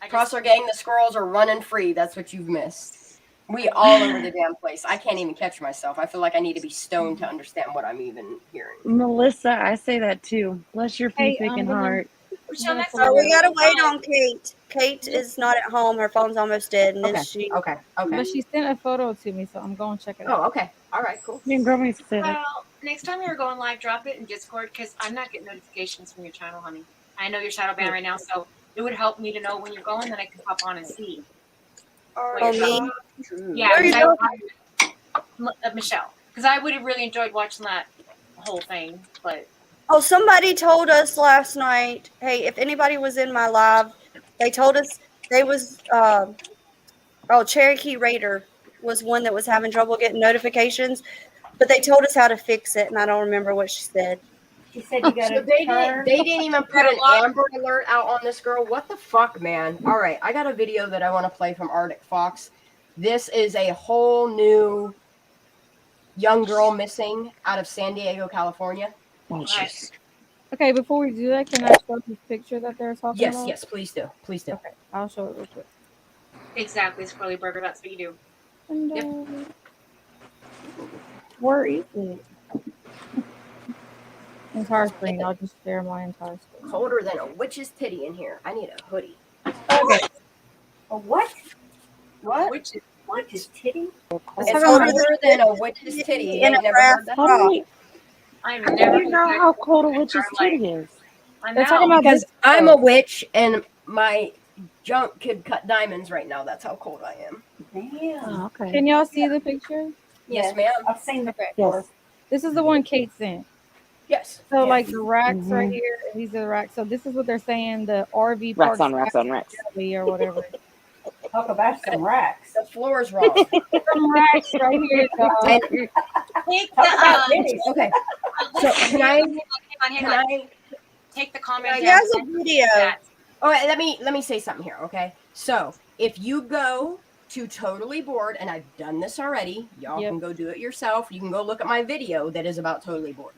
I just- Cross our gang, the squirrels are running free. That's what you've missed. We all over the damn place. I can't even catch myself. I feel like I need to be stoned to understand what I'm even hearing. Melissa, I say that too. Bless your Hey, pea-picking gonna- heart. Michelle, next So time we we're gotta going wait live, on Kate. Kate is not at home. Her phone's almost dead, and then Okay. Okay. Okay. But she sent a photo to me, so I'm going to check it out. Oh, okay. All right. Cool. Me and Grandma used to say that. Well, next time you're going live, drop it in Discord because I'm not getting notifications from your channel, honey. I know you're shadow banned right now, so it would help me to know when you're going, then I can pop on and see. what Oh, you're me? doing. Yeah, Where are you 'cause Michelle, because I would have really enjoyed watching that whole thing, but Oh, somebody told us last night, hey, if anybody was in my live, they told us they was, Cherokee Raider was one that was having trouble getting notifications, but they told us how to fix it, and I don't remember what she said. She said you got So to they turn. didn't even put an Amber Alert out on this girl. What the fuck, man? All right, I got a video that I want to play from Arctic Fox. This is a whole new young girl missing out of San Diego, California. Oh, jeez. Okay, before we do that, can I show this picture that they're talking Yes, about? yes, please do. Please do. Okay, I'll show it real quick. exactly, Squirrely Burger, that's what you do. And, Yep. Where is it? Entire screen. I'll just share my entire screen. Colder than a witch's titty in here. I need a hoodie. Okay. A what? What? Which is What is titty? It's colder colder than a witch's titty. You in ain't a never heard that? How do we? I've How do never you know how cold a witch's titty is? I They're talking know. about Because this. I'm a witch and my junk could cut diamonds right now. That's how cold I am. Damn. Oh, okay. Can y'all see the picture? Yes, ma'am. I've seen the Okay. before. This is the one Kate sent. Yes. So Yeah. like the racks right Mhm. here, and these are the racks. So this is what they're saying. The RV Racks park on racks on racks. or whatever. Talk about some racks. The floor's wrong. Some racks right here, dog. And, Take Talk about the titties. okay. So listen, can I? hang on. Can I? Take the comment He down. has a video. That. All right. Let me say something here. Okay. So if you go to Totally Bored, and I've done this already, y'all Yep. can go do it yourself. You can go look at my video that is about Totally Bored.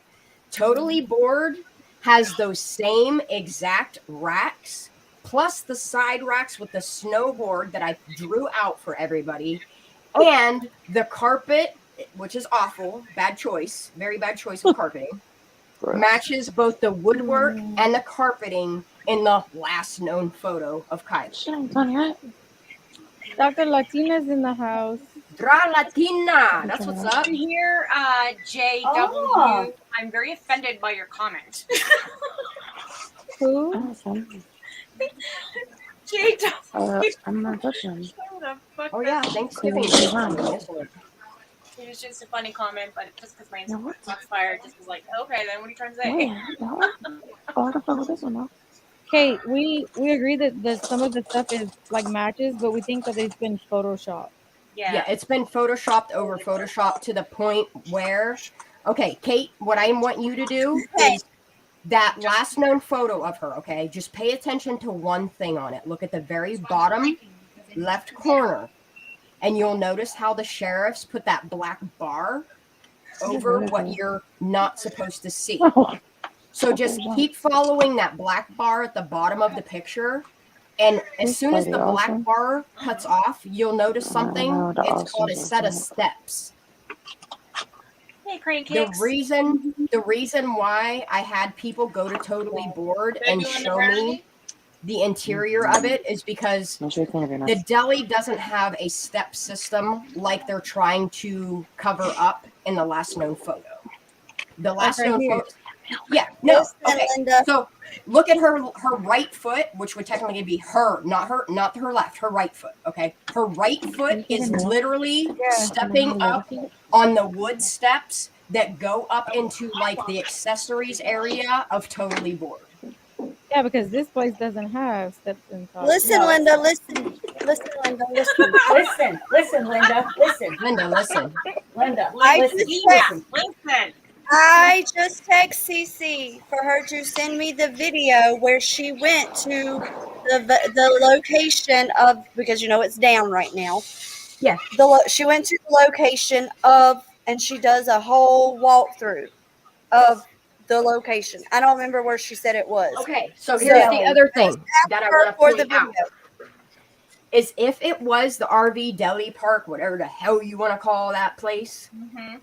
Totally Bored has those same exact racks, plus the side racks with the snowboard that I drew out for everybody, and the carpet, which is awful, bad choice, very bad choice of carpeting, Gross. matches both the woodwork and the carpeting in the last known photo of Kylie. Shit ain't done yet. Dr. Latina's in the house. Dra Latina, that's what's up. Here, JW, Oh. I'm very offended by your comment. Who? Awesome. JW. I'm not touching. What the fuck? Oh yeah, Thanksgiving. It was just a funny comment, but just because my No, what? box fired, just was like, okay, then what are you trying to say? Wait, what? Oh, the fuck with this one, though? Kate, we agree that some of the stuff is like matches, but we think that it's been photoshopped. Yeah, it's been photoshopped over photoshopped to the point where, okay, Kate, what I want you to do is that last known photo of her, okay, just pay attention to one thing on it. Look at the very bottom left corner, and you'll notice how the sheriffs put that black bar over what you're not supposed to see. So just keep following that black bar at the bottom of the picture. And as soon as the black bar cuts off, you'll notice something. It's called a set of steps. Hey, Crane The Cakes. reason why I had people go to Totally Bored and show me the interior of it is because the deli doesn't have a step system like they're trying to cover up in the last known photo. The last known photo. Yeah, no. Listen, Okay. Linda. So look at her right foot, which would technically be her, not her left, her right foot. Okay. Her right foot is literally stepping up on the wood steps that go up into like the accessories area of Totally Bored. Yeah, because this place doesn't have steps inside. Listen, No. Linda. Listen, Linda. Listen. Listen, Linda. Listen. Linda, listen. Linda, I listen. just Listen. Listen. I just text Cece for her to send me the video where she went to the location of, because you know it's down right now. Yeah. She went to the location of, and she does a whole walkthrough of the location. I don't remember where she said it was. Okay, so here's the other thing that I want to For the point out. video. Is if it was the RV deli park, whatever the hell you want to call that place,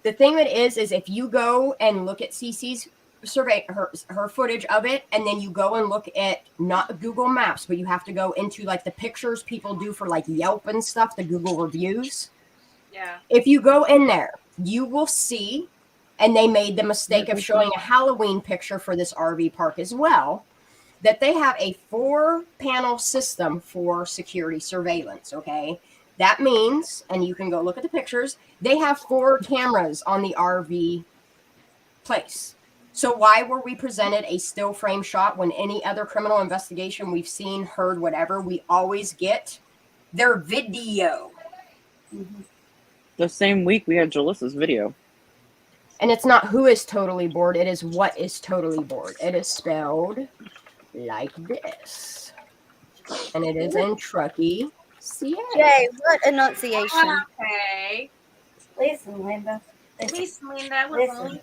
the thing that is if you go and look at Cece's survey, her footage of it, and then you go and look at not Google Maps, but you have to go into like the pictures people do for like Yelp and stuff, the Google reviews. Yeah. If you go in there, you will see, and they made the mistake of showing a Halloween picture for this RV park as well, that they have a 4-panel system for security surveillance, okay? That means, and you can go look at the pictures, they have 4 cameras on the RV place. So why were we presented a still frame shot when any other criminal investigation we've seen, heard, whatever, we always get their video? The same week we had Jalissa's video. And it's not who is totally bored, it is what is totally bored. It is spelled like this. And it is in Truckee, CA. Jay, what enunciation? Okay. Listen, Linda. Listen, Linda. Listen.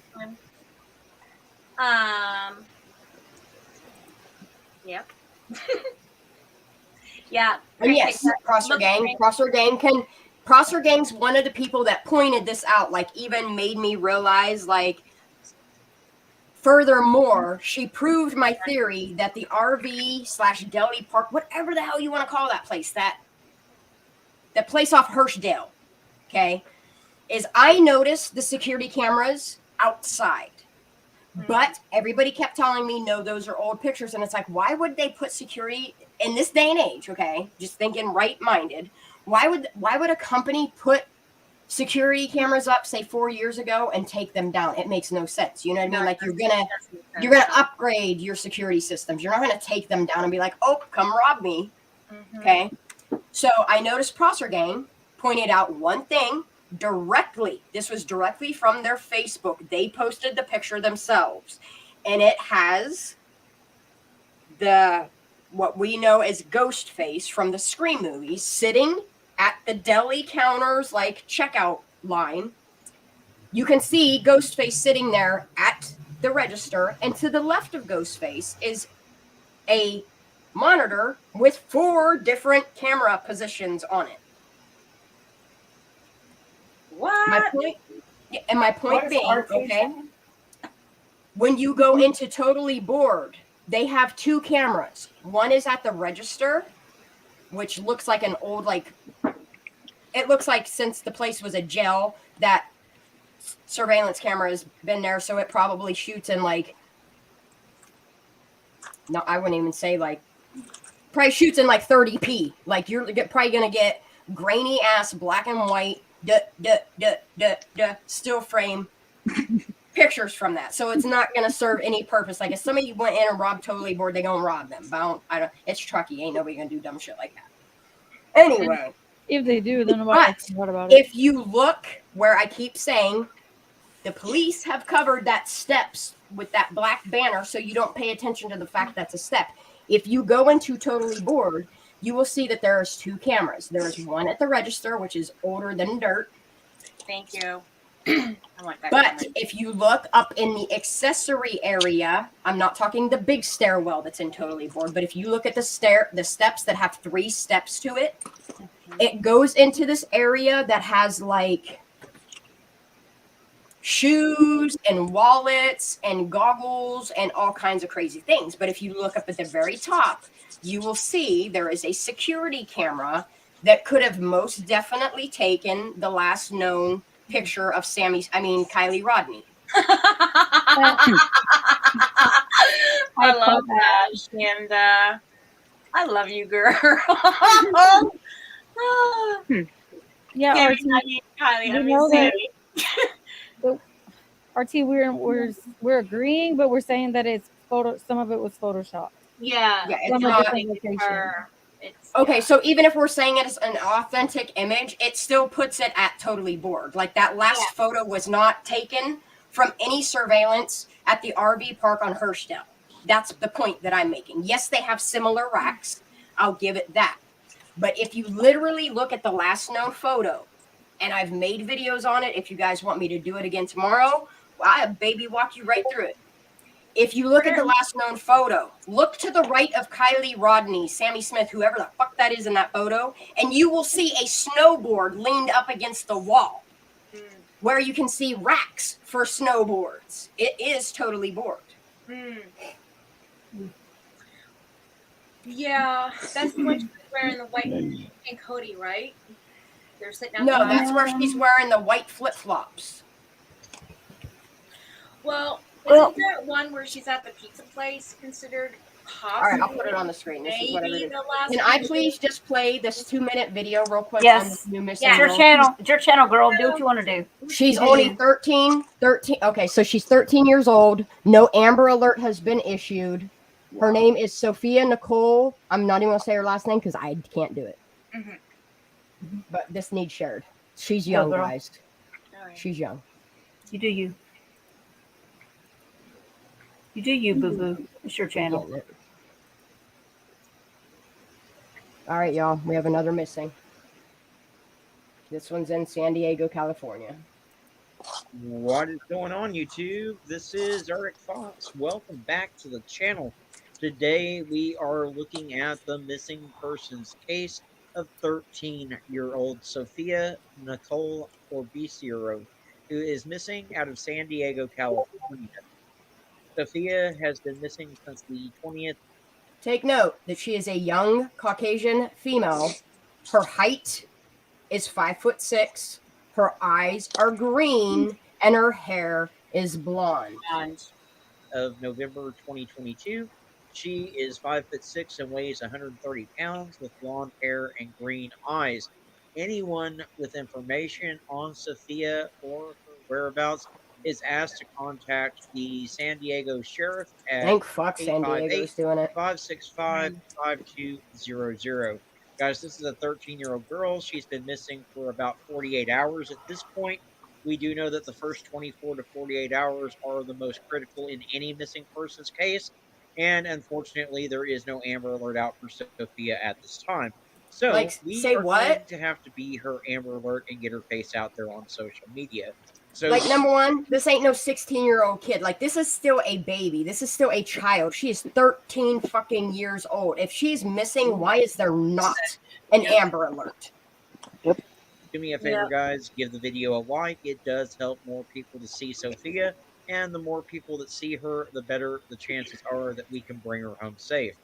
Yep. Yeah. And yes, Prosser Gang's one of the people that pointed this out, like even made me realize, like, furthermore, she proved my theory that the RV/deli park, whatever the hell you want to call that place, that place off Hirschdale, okay, is I noticed the security cameras outside. But everybody kept telling me, no, those are old pictures. And it's like, why would they put security in this day and age? Okay, just thinking right-minded. Why would a company put security cameras up, say 4 years ago, and take them down? It makes no sense. You know what I mean? No, Like it you're gonna upgrade your security systems. You're not gonna take them down and be like, oh, come rob me. Okay. So I noticed Prosser Gang pointed out one thing directly. This was directly from their Facebook. They posted the picture themselves, and it has what we know as Ghostface from the Scream movies sitting at the deli counters, like checkout line. You can see Ghostface sitting there at the register, and to the left of Ghostface is a monitor with 4 different camera positions on it. What? My point being, Archie okay, saying? when you go into Totally Bored, they have 2 cameras. One is at the register, which looks like an old, like, it looks like since the place was a jail, that surveillance camera has been there, so it probably shoots in, like, no, I wouldn't even say, like, probably shoots in, like, 30p. Like, you're probably going to get grainy-ass black and white, still frame pictures from that. So it's not going to serve any purpose. Like, if somebody went in and robbed Totally Bored, they're going to rob them. But I don't, it's Truckee. Ain't nobody going to do dumb shit like that. Anyway. If they do, then nobody But else what about it? if you look where I keep saying the police have covered that steps with that black banner, so you don't pay attention to the fact that's a step. If you go into Totally Bored, you will see that there's 2 cameras. There's one at the register, which is older than dirt. Thank you. I want that But camera. if you look up in the accessory area, I'm not talking the big stairwell that's in Totally Bored, but if you look at the steps that have 3 steps to it, it goes into this area that has like shoes and wallets and goggles and all kinds of crazy things. But if you look up at the very top, you will see there is a security camera that could have most definitely taken the last known picture of Kylie Rodney. I love that, Shanda. I love you, girl. Yeah, Sammy, RT, Kylie, you I mean, know that- Sammy. RT, we're agreeing, but we're saying that it's some of it was photoshopped. Yeah, Yeah, it's it's not not- like it's her. It's, Okay, yeah. so even if we're saying it's an authentic image, it still puts it at Totally Bored. Like that last photo was not taken from any surveillance at the RV park on Hirschdale. That's the point that I'm making. Yes, they have similar racks. I'll give it that. But if you literally look at the last known photo, and I've made videos on it, if you guys want me to do it again tomorrow, I baby walk you right through it. If you look at the last known photo, look to the right of Kylie Rodney, Sammy Smith, whoever the fuck that is in that photo, and you will see a snowboard leaned up against the wall where you can see racks for snowboards. It is Totally Bored. Yeah, that's when she's wearing the white and hoodie, right? They're sitting out No, there. that's where she's wearing the white flip-flops. Well, Well- isn't that one where she's at the pizza place considered possibly? All right, I'll put it on the screen. This is whatever it Maybe is. the last Can I picture? please just play this 2-minute video real quick Yes. on this new missing It's your girl? channel. It's your channel, girl. Do what you want to do. She's only 13. Okay, so she's 13 years old. No Amber Alert has been issued. Her name is Sophia Nicole. I'm not even going to say her last name because I can't do it. But this needs shared. She's young, girl. guys. All right. She's young. You do you. You do you, boo boo. It's your channel. Getting it. All right, y'all. We have another missing. This one's in San Diego, California. What is going on, YouTube? This is Eric Fox. Welcome back to the channel. Today we are looking at the missing persons case of 13-year-old Sophia Nicole Orbiciero, who is missing out of San Diego, California. Sophia has been missing since the 20th. Take note that she is a young Caucasian female. Her height is 5'6". Her eyes are green, and her hair is blonde. And of November 2022. She is 5'6" and weighs 130 pounds with blonde hair and green eyes. Anyone with information on Sophia or her whereabouts is asked to contact the San Diego Sheriff at Thank fuck San 858 Diego's doing it. 565 5200. Guys, this is a 13-year-old girl. She's been missing for about 48 hours at this point. We do know that the first 24 to 48 hours are the most critical in any missing persons case. And unfortunately, there is no Amber Alert out for Sophia at this time. So Like, we say are what? going to have to be her Amber Alert and get her face out there on social media. So, Like, number one, this ain't no 16-year-old kid. Like, this is still a baby. This is still a child. She is 13 fucking years old. If she's missing, why is there not an Amber Alert? do me a favor, guys. Give the video a like. It does help more people to see Sophia. And the more people that see her, the better the chances are that we can bring her home safe.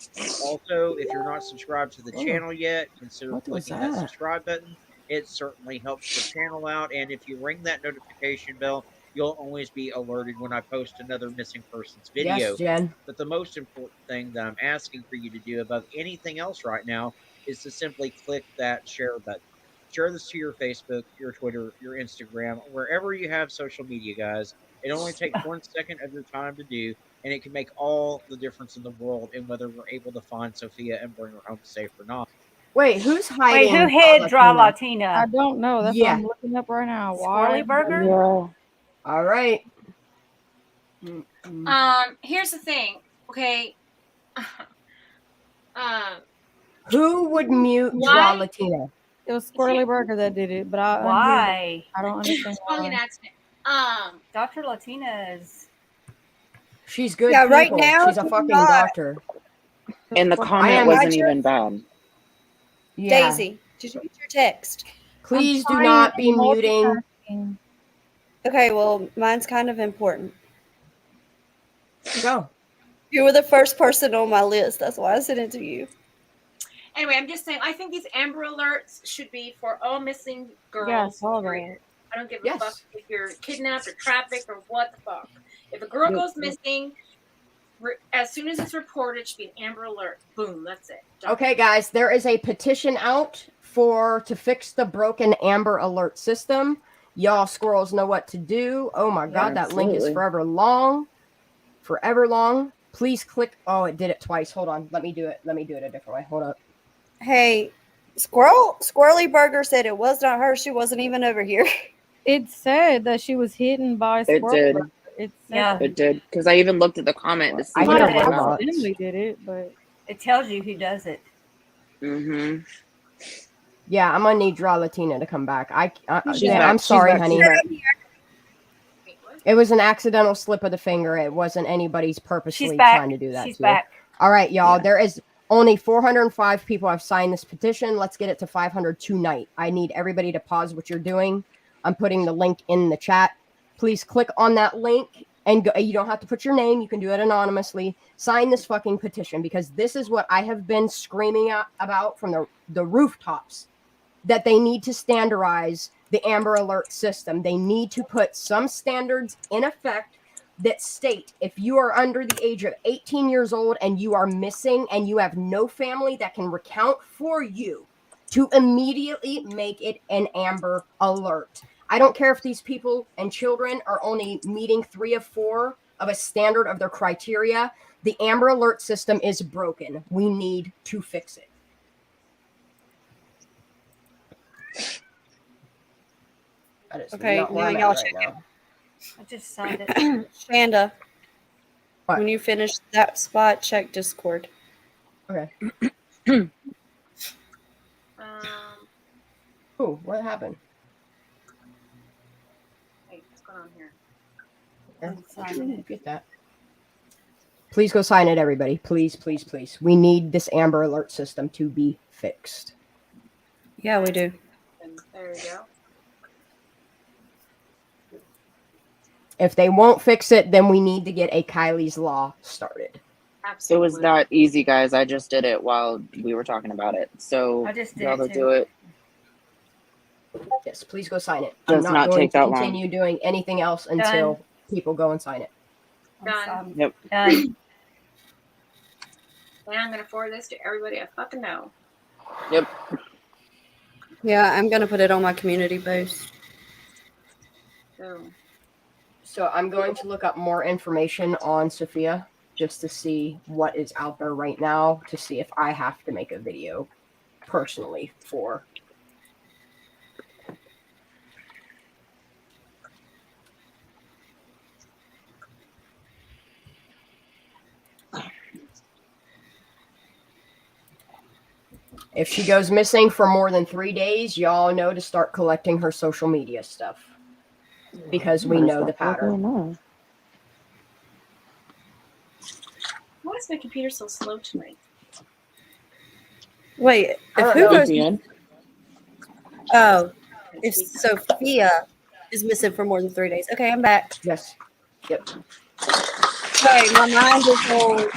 Also, if you're not subscribed to the channel yet, consider What was clicking that that? subscribe button. It certainly helps the channel out. And if you ring that notification bell, you'll always be alerted when I post another missing persons video. Yes, Jen. But the most important thing that I'm asking for you to do above anything else right now is to simply click that share button. Share this to your Facebook, your Twitter, your Instagram, wherever you have social media, guys. It only takes 1 second of your time to do, and it can make all the difference in the world in whether we're able to find Sophia and bring her home safe or not. Wait, who's Wait, hiding? who hid Draw I Latina? don't know. That's Yeah. what I'm looking up right now. Why? Squirrely Burger? Yeah. All right. Here's the thing. Okay. Who would mute Draw Latina? It was Squirrely Burger that did it, but I unmuted it. Why? I don't understand It's probably an why. accident. Dr. Latina is. She's good. Yeah, right people. now, She's a she's fucking not. doctor. And the I comment am- wasn't even bad. Yeah. Daisy, did you get your text? Please do I'm not be trying muting. multitasking. Okay, well, mine's kind of important. Go. You were the first person on my list. That's why I sent it to you. Anyway, I'm just saying, I think these Amber Alerts should be for all missing girls. Yeah, I saw that. period. I don't give a Yes. fuck if you're kidnapped or trafficked or what the fuck. If a girl goes missing, as soon as it's reported, it should be an Amber Alert. Boom, that's it. Done. Okay, guys, there is a petition out to fix the broken Amber Alert system. Y'all squirrels know what to do. Oh my god, that link is absolutely. forever long. Forever long. Please click. Oh, it did it twice. Hold on. Let me do it. Let me do it a different way. Hold up. Hey, Squirrely Burger said it was not her. She wasn't even over here. It said that she was hidden by It Squirrely did. Burger. It said Yeah. that. It did. Because I even looked at the comment to see I what hit it a was robot. about. Emily did it, but It tells you who does it. Mm-hmm. Yeah, I'm gonna need Draw Latina to come back. She's yeah, back. I'm She's sorry, back. honey. Wait, what? It was an accidental slip of the finger. It wasn't anybody's purposely She's back. trying to do that She's to you. back. All right, y'all. Yeah. There is only 405 people have signed this petition. Let's get it to 500 tonight. I need everybody to pause what you're doing. I'm putting the link in the chat. Please click on that link and go. You don't have to put your name. You can do it anonymously. Sign this fucking petition because this is what I have been screaming about from the rooftops, that they need to standardize the Amber Alert system. They need to put some standards in effect that state if you are under the age of 18 years old and you are missing and you have no family that can recount for you, to immediately make it an Amber Alert. I don't care if these people and children are only meeting 3 of 4 of a standard of their criteria. The Amber Alert system is broken. We need to fix it. That is Okay, not where now I'm at y'all right check now. I just signed it. Shanda, What? when you finish that spot, check Discord. Okay. Ooh, what happened? Wait, what's going on here? Get that. Please go sign it, everybody. Please, please, please. We need this Amber Alert system to be fixed. Yeah, we do. And there you go. If they won't fix it, then we need to get a Kylie's Law started. It Absolutely. was that easy, guys. I just did it while we were talking about it. So I just did y'all it to too. do it. Yes, please go sign it. Does I'm not not going take to that long. continue doing anything else until people go and sign it. Done. Yep. Done. And I'm gonna forward this to everybody I fucking know. Yep. Yeah, I'm gonna put it on my community post. Boom. So I'm going to look up more information on Sophia just to see what is out there right now to see if I have to make a video personally for. If she goes missing for more than 3 days, y'all know to start collecting her social media stuff because we know the pattern. Why is my computer so slow tonight? Wait, I if don't who know. goes? VPN. Oh, if Sophia is missing for more than 3 days. Okay, I'm back. Yes. Yep. Sorry, my mind is on.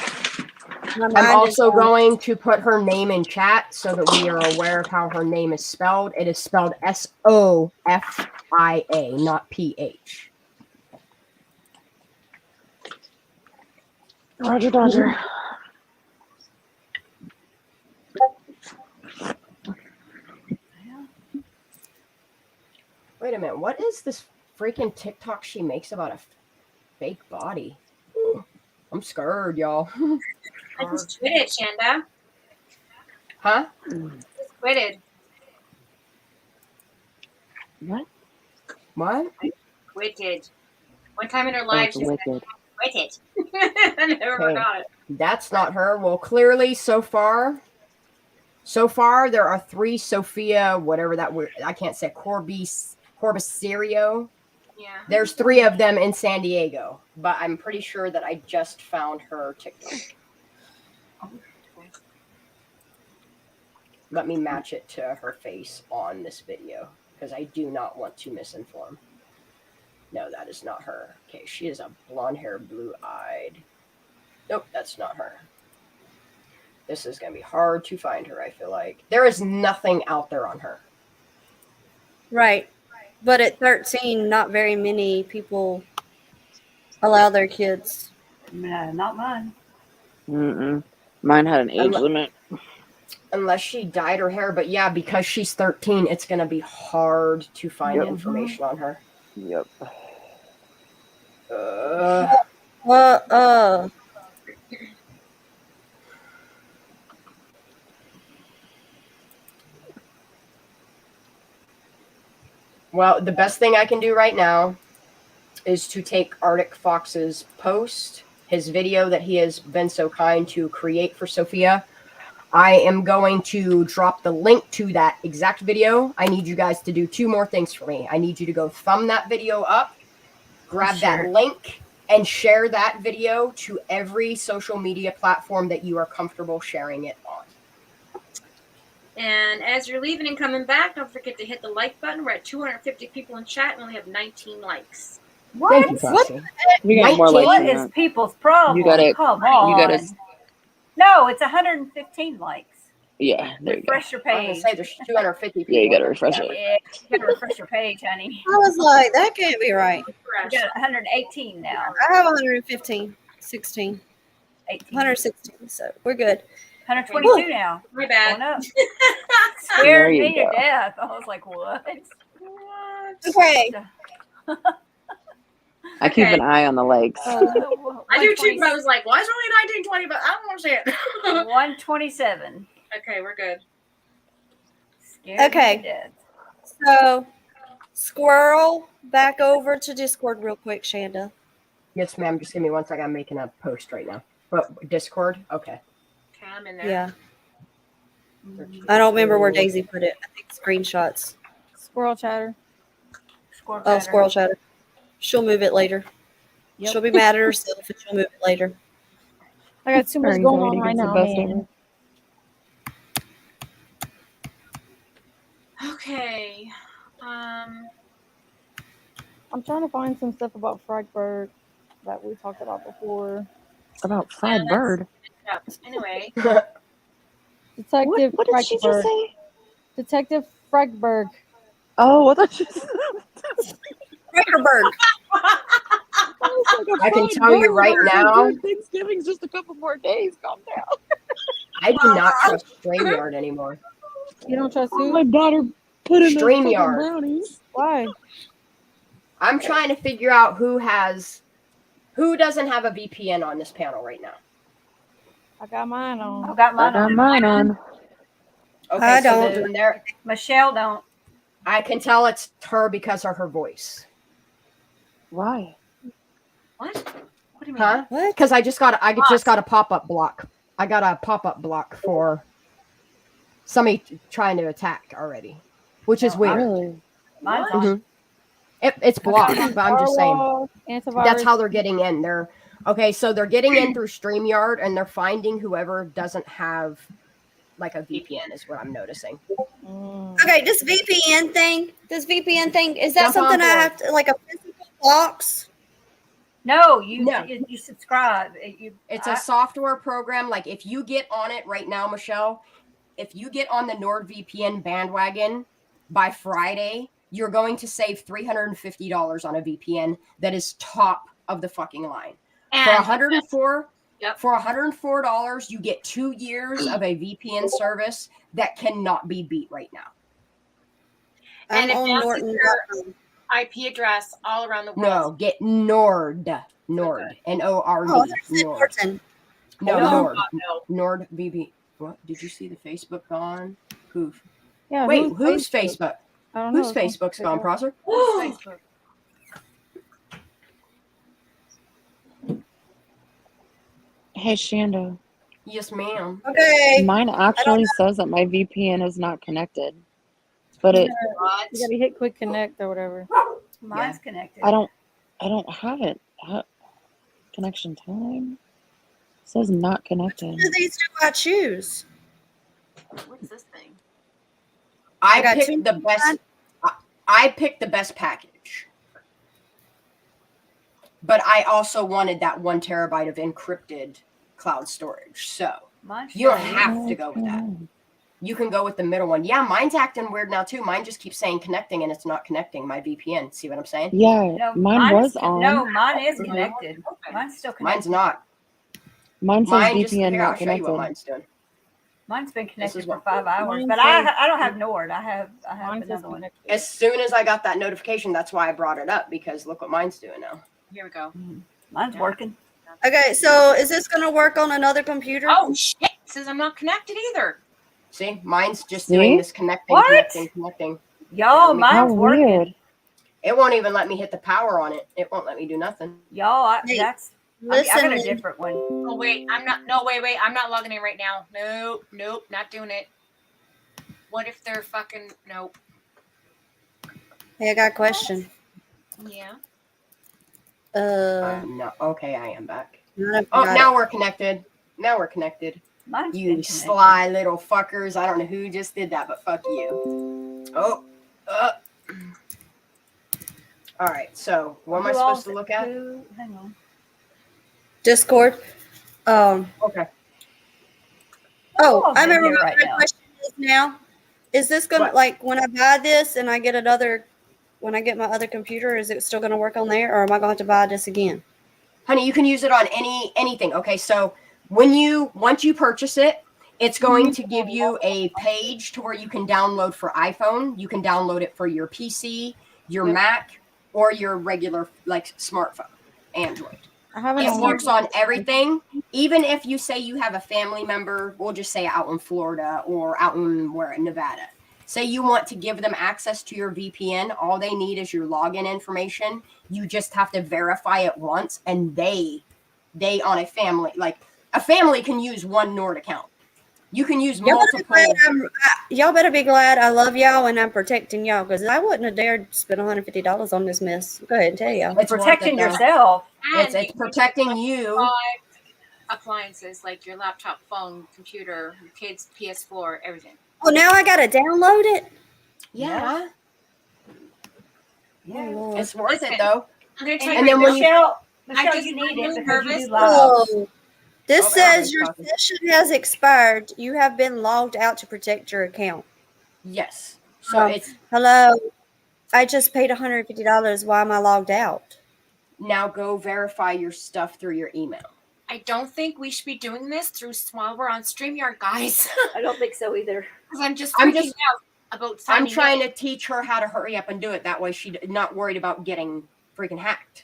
My mind I'm also is on. going to put her name in chat so that we are aware of how her name is spelled. It is spelled Sofia, not PH. Roger, Dodger. Wait a minute. What is this freaking TikTok she makes about a fake body? I'm scared, y'all. I just quitted, Shanda. Huh? Just quitted. What? What? Quitted. One time in her Oh, life, it's she said, wicked. quit it. I never Okay. forgot it. That's not her. Well, clearly, so far, there are 3 Sophia, whatever that word, I can't say, Corbicerio. Yeah. There's 3 of them in San Diego, but I'm pretty sure that I just found her TikTok. Let me match it to her face on this video because I do not want to misinform. No, that is not her. Okay, she is a blonde hair, blue-eyed. Nope, that's not her. This is going to be hard to find her, I feel like. There is nothing out there on her. Right. But at 13, not very many people allow their kids. No, not mine. Mm-mm. Mine had an age limit. Unless she dyed her hair, but yeah, because she's 13, it's going to be hard to find information on her. Yep. Well, the best thing I can do right now is to take Arctic Fox's post, his video that he has been so kind to create for Sophia. I am going to drop the link to that exact video. I need you guys to do 2 more things for me. I need you to go thumb that video up, grab that link, and share that video to every social media platform that you are comfortable sharing it on. And as you're leaving and coming back, don't forget to hit the like button. We're at 250 people in chat and we only have 19 likes. What? Thank you, What? Foxy. We got more likes What than is that. people's problem? You gotta- Come on. You gotta. No, it's 115 likes. Yeah, there you go. Refresh your I was going to page. say there's 250 people. Yeah, you gotta refresh it. Yeah, you gotta refresh your page, honey. I was like, that can't be right. We got 118 now. I have 115, 16, 18. 116, so we're good. 122 now. My Going bad. up. There Scared you me to go. death. I was like, what? Okay. I keep Okay. an eye on the legs. I do too, but I was like, why is it only 1920? But I don't want to say it. 127. Okay, we're good. Scared Okay. me to death. So, Squirrel, back over to Discord real quick, Shanda. Yes, ma'am. Just give me 1 second. I'm making a post right now. But Discord? Okay. Okay, I'm in there. Yeah. I don't remember where Daisy put it. I think screenshots. Squirrel chatter. Squirrel Oh, chatter. Squirrel Chatter. She'll move it later. Yep. She'll be mad at herself if she'll move it later. I got too much Her going on anxiety right gets the now, best of man. her. Okay. I'm trying to find some stuff about Fragberg that we talked about before. About fried bird. Anyway. Detective What did she just Fragberg. say? Detective Fragberg. Oh, I thought she said. Fragberg. I can tell you right now, Thanksgiving's just a couple more days. Calm down. I do not trust StreamYard anymore. You don't trust Oh, who? my daughter put in those fucking StreamYard. brownies. Why? I'm trying to figure out who doesn't have a VPN on this panel right now. I got mine on. I've got mine on. mine on. Okay, I so don't. then there, Michelle don't. I can tell it's her because of her voice. Why? What? What do you mean? Huh? What? Because I just got a pop-up block. I got a pop-up block for somebody trying to attack already, which is Oh, weird. Really? Mine's on. Mhm. It's blocked, but I'm just saying Antivirus. that's how they're getting in. They're getting in through StreamYard, and they're finding whoever doesn't have like a VPN is what I'm noticing. Mm. Okay, this VPN thing, is that Jump on something I board. have to, like a physical box? No, No. you subscribe. It's a software program. Like if you get on it right now, Michelle, if you get on the NordVPN bandwagon by Friday, you're going to save $350 on a VPN that is top of the fucking line. For And $104, Yep. for $104, you get 2 years of a VPN service that cannot be beat right now. And I'm it on bounces Norton. your IP address all around the No, world. get Nord. Okay. N-O-R-D. Oh, I thought you said Nord. Norton. No, No. Nord. No. NordVPN. What? Did you see the Facebook gone? Poof. Yeah. Wait, who's Facebook? I don't know. Whose Facebook's gone, Prosser? Facebook. Hey, Shanda. Yes, ma'am. Okay. Mine actually says that my VPN is not connected, but it. What? You gotta hit quick connect or whatever. Mine's connected. I don't have it. Connection time it says not connected. Which of these do I choose? What's this thing? I got picked two the best. I picked the best package, but I also wanted that 1 terabyte of encrypted cloud storage. So Mine's you don't showing. have to go with that. You can go with the middle one. Yeah, mine's acting weird now too. Mine just keeps saying connecting, and it's not connecting my VPN. See what I'm saying? Yeah, No, mine was is, on. No, mine is connected. Mine's still connected. Mine's not. Mine says Mine just VPN here. not I'll show you what connected. mine's doing. Mine's been connected is for what- 5 hours, Mine but says- I don't have Nord. I have Mine says another one. connected. As soon as I got that notification, that's why I brought it up, because look what mine's doing now. Here we go. Mine's working. Okay, so is this going to work on another computer? Oh shit! It says I'm not connected either. See, mine's just See? doing this connecting, What? connecting. Y'all, let me- mine's How working. weird. It won't even let me hit the power on it. It won't let me do nothing. Y'all, Hey, I Listen, got a different one. Oh wait, I'm not. No, wait. I'm not logging in right now. Nope, not doing it. What if they're fucking nope? hey, I got a question. Yeah. No, okay, I am back. Not Oh, about now it. we're connected. Now we're connected. Mine's been You connected. sly little fuckers. I don't know who just did that, but fuck you. Oh. All right, so what am I Who supposed else- to look at? Hang on. Discord. Okay. Oh, all's I in remember here what right my now? question is now. Is this going to, What? like, when I buy this and I get when I get my other computer, is it still going to work on there, or am I going to have to buy this again? Honey, you can use it on anything. Okay, so once you purchase it, it's going to give you a page to where you can download for iPhone. You can download it for your PC, your Mac, or your regular like smartphone, Android. I haven't. It works on everything. Even if you say you have a family member, we'll just say out in Florida or out in Nevada. Say you want to give them access to your VPN, all they need is your login information. You just have to verify it once, and they on a family can use one Nord account. You can use multiple. Y'all better be glad I love y'all and I'm protecting y'all, because I wouldn't have dared spend $150 on this mess. Go ahead and tell y'all. It's worth Protecting it, though. yourself. It's And protecting you. buy appliances like your laptop, phone, computer, your kids' PS4, everything. Oh, now I got to download it? Yeah, Oh, Lord. it's worth it Listen. though. I'm gonna tell And you then right when now, Michelle, just you need I'm it really because you nervous. do live. Oh, this Oh, says everybody's your talking. session has expired. You have been logged out to protect your account. Yes. So it's Hello. I just paid $150. Why am I logged out? Now go verify your stuff through your email. I don't think we should be doing this while we're on StreamYard, guys. I don't think so either. Because I'm just I'm freaking just- out about signing I'm trying in. to teach her how to hurry up and do it. That way she's not worried about getting freaking hacked.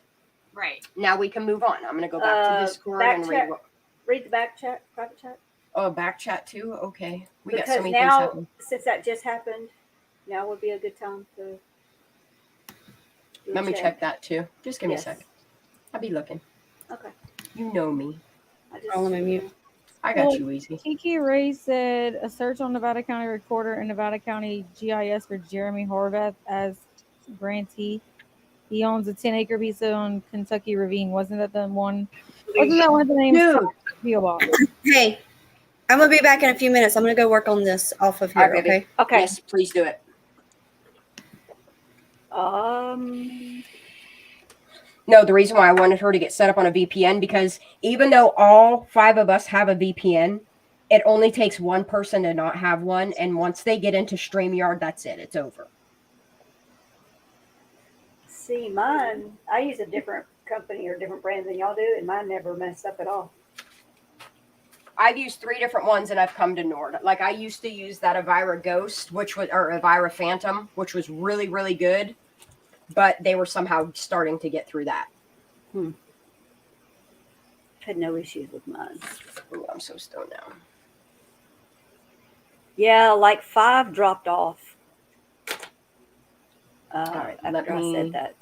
Right. Now we can move on. I'm going to go back to Discord and read what. Read the back chat, private chat. Oh, back chat too? Okay. We got so Because many things now, happening. since that just happened, now would be a good time to. do a Let me check that too. Just give me a Yes. second. I'll be looking. Okay. You know me. I just, Oh, let me mute. I got Well, you easy. Kiki Ray said a search on Nevada County Recorder and Nevada County GIS for Jeremy Horvath as grantee. He owns a 10-acre piece on Kentucky Ravine. Wasn't that the one? Wasn't that one of the names? Dude. PO Box? Hey, I'm gonna be back in a few minutes. I'm gonna go work on this off of here. All right, baby. Okay. Okay. Yes, please do it. No, the reason why I wanted her to get set up on a VPN, because even though all 5 of us have a VPN, it only takes one person to not have one. And once they get into StreamYard, that's it. It's over. See, mine, I use a different company or different brand than y'all do, and mine never messed up at all. I've used 3 different ones and I've come to Nord. Like I used to use that Avira Ghost, or Avira Phantom, which was really, really good. But they were somehow starting to get through that. Had no issues with mine. Ooh, I'm so stoned now. Yeah, like 5 dropped off. right, After let I me- said that.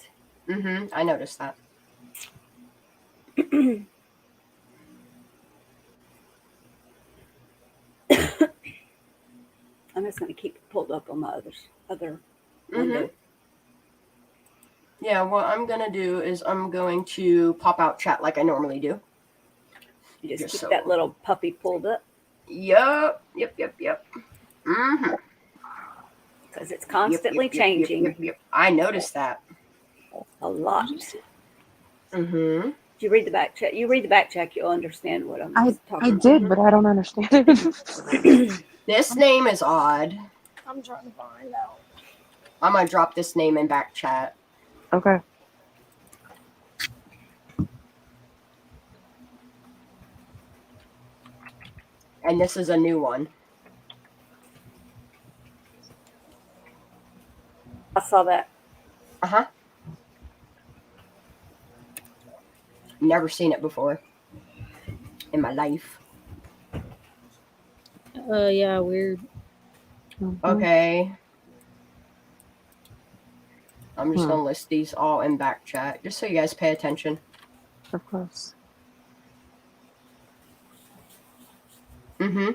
Mm-hmm. I noticed that. I'm just going to keep it pulled up on my other Mm-hmm. window. Yeah, what I'm going to do is I'm going to pop out chat like I normally do. You just Just keep so- that little puppy pulled up Yep. Mm-hmm. because it's constantly changing Yep. I noticed that. a lot. Mm-hmm. If you read the back check, you'll understand what I'm I talking about. did, but I don't understand it. This name is odd. I'm trying to find out. I'm going to drop this name in back chat. Okay. And this is a new one. I saw that. Uh-huh. Never seen it before in my life. Yeah, weird. Mhm. Okay. I'm just Hmm. going to list these all in back chat, just so you guys pay attention. Of course. Mm-hmm.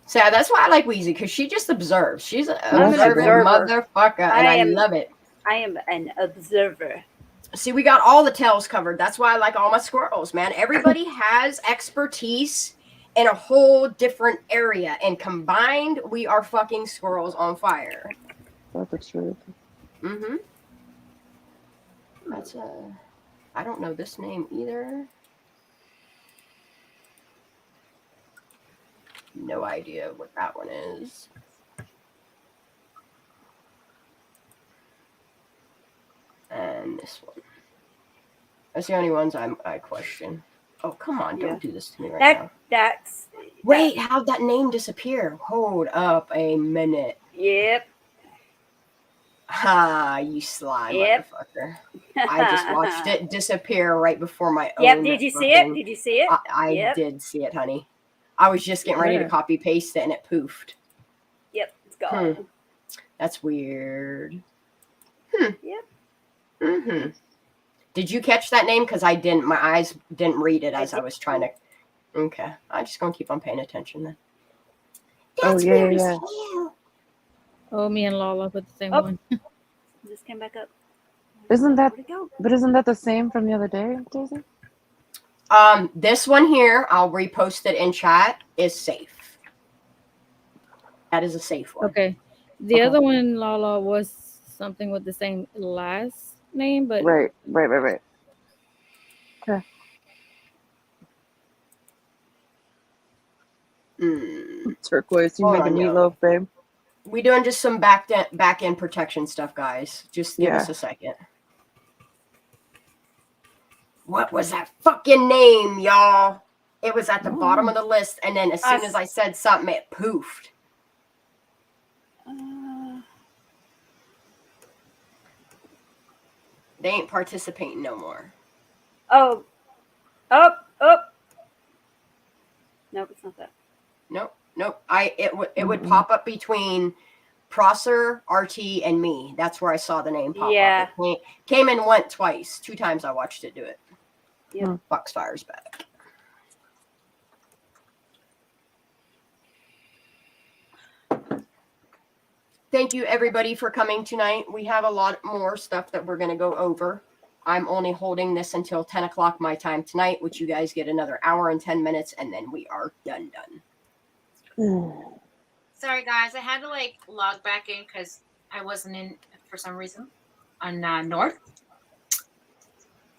So that's why I like Weezy, because she just observes. She's an I'm an observant observer. motherfucker, and I I am- love it. I am an observer. See, we got all the tails covered. That's why I like all my squirrels, man. Everybody has expertise in a whole different area, and combined, we are fucking squirrels on fire. That's the truth. Mm-hmm. That's I don't know this name either. No idea what that one is. And this one. That's the only ones I question. Oh, come on. Don't Yeah. do this to me right now. That's Wait, how'd that name disappear? Hold up a minute. Yep. Ha, you sly Yep. motherfucker. I just watched it disappear right before my own. Yep. Did you see it? fucking- Did you see it? I Yep. did see it, honey. I was just getting ready to Yeah. copy paste it and it poofed. Yep. It's gone. That's weird. Yep. Mm-hmm. Did you catch that name? Because I didn't. My eyes didn't read it as I was trying to. Okay. I'm just going to keep on paying attention then. Oh, yeah, weird as yeah. hell. Oh, me and Lala put the same Oh. one. Just came back up. Isn't that? Where'd it go? But isn't that the same from the other day, Daisy? This one here, I'll repost it in chat, is safe. That is a safe one. Okay. The Okay. other one, Lala, was something with the same last name, but Right. Okay. Turquoise, you Hold making on, yo. meatloaf, babe? We doing just some back end protection stuff, guys. Just give Yeah. us a second. What was that fucking name, y'all? It was at the bottom of the list, and then as soon as I said something, it poofed. They ain't participating no more. Oh. Nope, it's not that. Nope. It would pop up between Prosser, RT, and me. That's where I saw the name pop up. It came and went twice. 2 times I watched it do it. Yeah. Foxfire's back. Thank you, everybody, for coming tonight. We have a lot more stuff that we're going to go over. I'm only holding this until 10 o'clock my time tonight, which you guys get another hour and 10 minutes, and then we are done. Sorry, guys. I had to log back in because I wasn't in for some reason on North.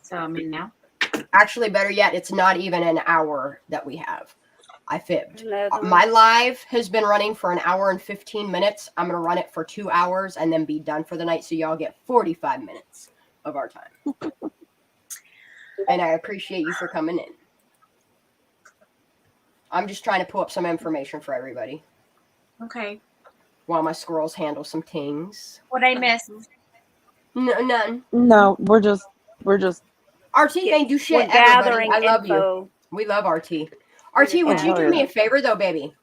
So I'm in now. Actually, better yet, it's not even an hour that we have. I fibbed. Another My one. live has been running for an hour and 15 minutes. I'm going to run it for 2 hours and then be done for the night. So y'all get 45 minutes of our time. And I appreciate you for coming in. I'm just trying to pull up some information for everybody Okay. while my squirrels handle some things. What I missed? No, none. No, we're just RT ain't do We're shit, everybody. gathering I love you. info. We love RT. RT, would you hell do me yeah. a favor, though, baby?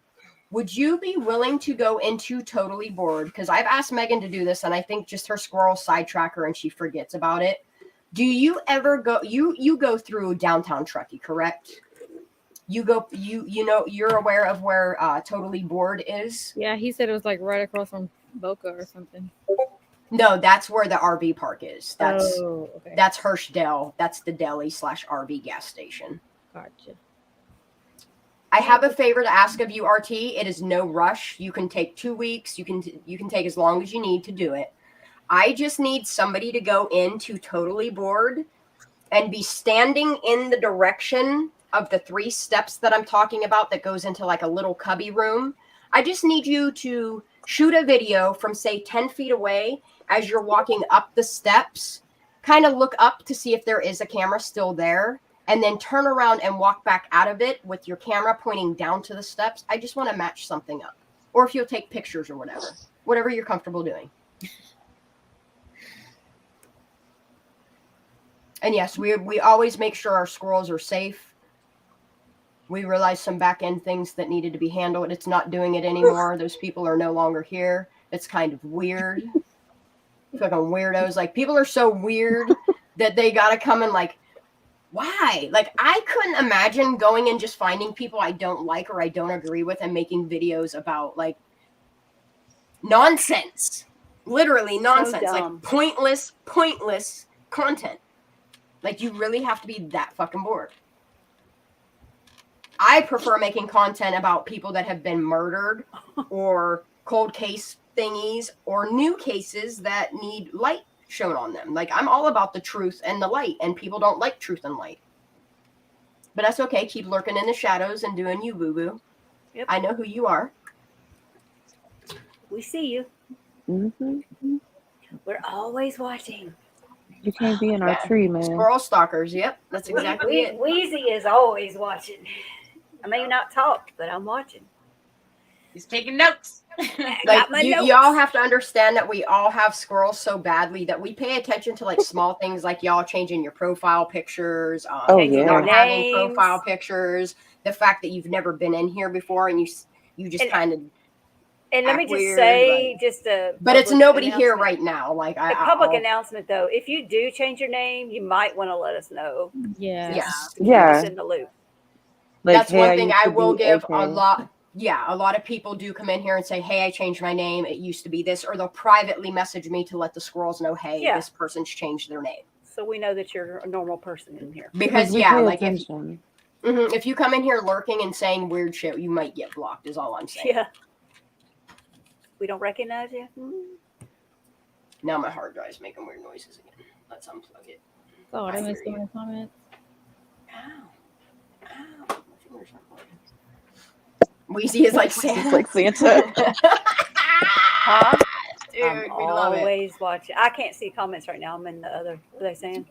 Would you be willing to go into Totally Bored? Because I've asked Megan to do this, and I think just her squirrel sidetrack her and she forgets about it. Do you ever go? You go through downtown Truckee, correct? You go. You're aware of where Totally Bored is. Yeah, he said it was like right across from Boca or something. No, that's where the RV park is. That's okay. that's Hirschdale. That's the deli / RV gas station. Gotcha. I have a favor to ask of you, RT. It is no rush. You can take 2 weeks. You can take as long as you need to do it. I just need somebody to go into Totally Bored and be standing in the direction of the 3 steps that I'm talking about that goes into like a little cubby room. I just need you to shoot a video from, say, 10 feet away as you're walking up the steps. Kind of look up to see if there is a camera still there. And then turn around and walk back out of it with your camera pointing down to the steps. I just want to match something up. Or if you'll take pictures or whatever you're comfortable doing. And yes, we always make sure our squirrels are safe. We realized some back end things that needed to be handled. It's not doing it anymore. Those people are no longer here. It's kind of weird. Fucking weirdos. Like, people are so weird that they got to come and why? I couldn't imagine going and just finding people I don't like or I don't agree with and making videos about nonsense. Literally nonsense. dumb. Pointless content. You really have to be that fucking bored. I prefer making content about people that have been murdered or cold case thingies or new cases that need light shown on them. I'm all about the truth and the light, and people don't like truth and light. But that's okay. Keep lurking in the shadows and doing you, boo-boo. Yep. I know who you are. We see you. Mm-hmm. We're always watching. You can't be in our tree, man. Squirrel stalkers. Yep, that's exactly it. Wheezy is always watching. I may not talk, but I'm watching. He's taking notes. Got my notes. Y'all have to understand that we all have squirrels so badly that we pay attention to small things like y'all changing your profile pictures, yeah. not having Names. profile pictures, the fact that you've never been in here before and you just kind of. And let me act just weird, say, just a. But it's public nobody here announcement. right now. A public announcement, though. If you do change your name, you might want to let us know. Yeah. Yes. Keep Yeah. us in the loop. That's hey, one thing used I to will be give AK. a lot. Yeah, a lot of people do come in here and say, hey, I changed my name. It used to be this. Or they'll privately message me to let the squirrels know, hey, Yeah. this person's changed their name. So we know that you're a normal person in here. Because, we yeah, pay like attention. if you come in here lurking and saying weird shit, you might get blocked, is all I'm saying. Yeah. We don't recognize you? Now my hard drive's making weird noises again. Let's unplug it. God, I missed so many comments. Ow. Ow. My fingers are bloody. Wheezy is like Santa. It's like Santa. Huh? Dude, I'm we love it. always watching. I can't see comments right now. I'm in the other. What are they saying?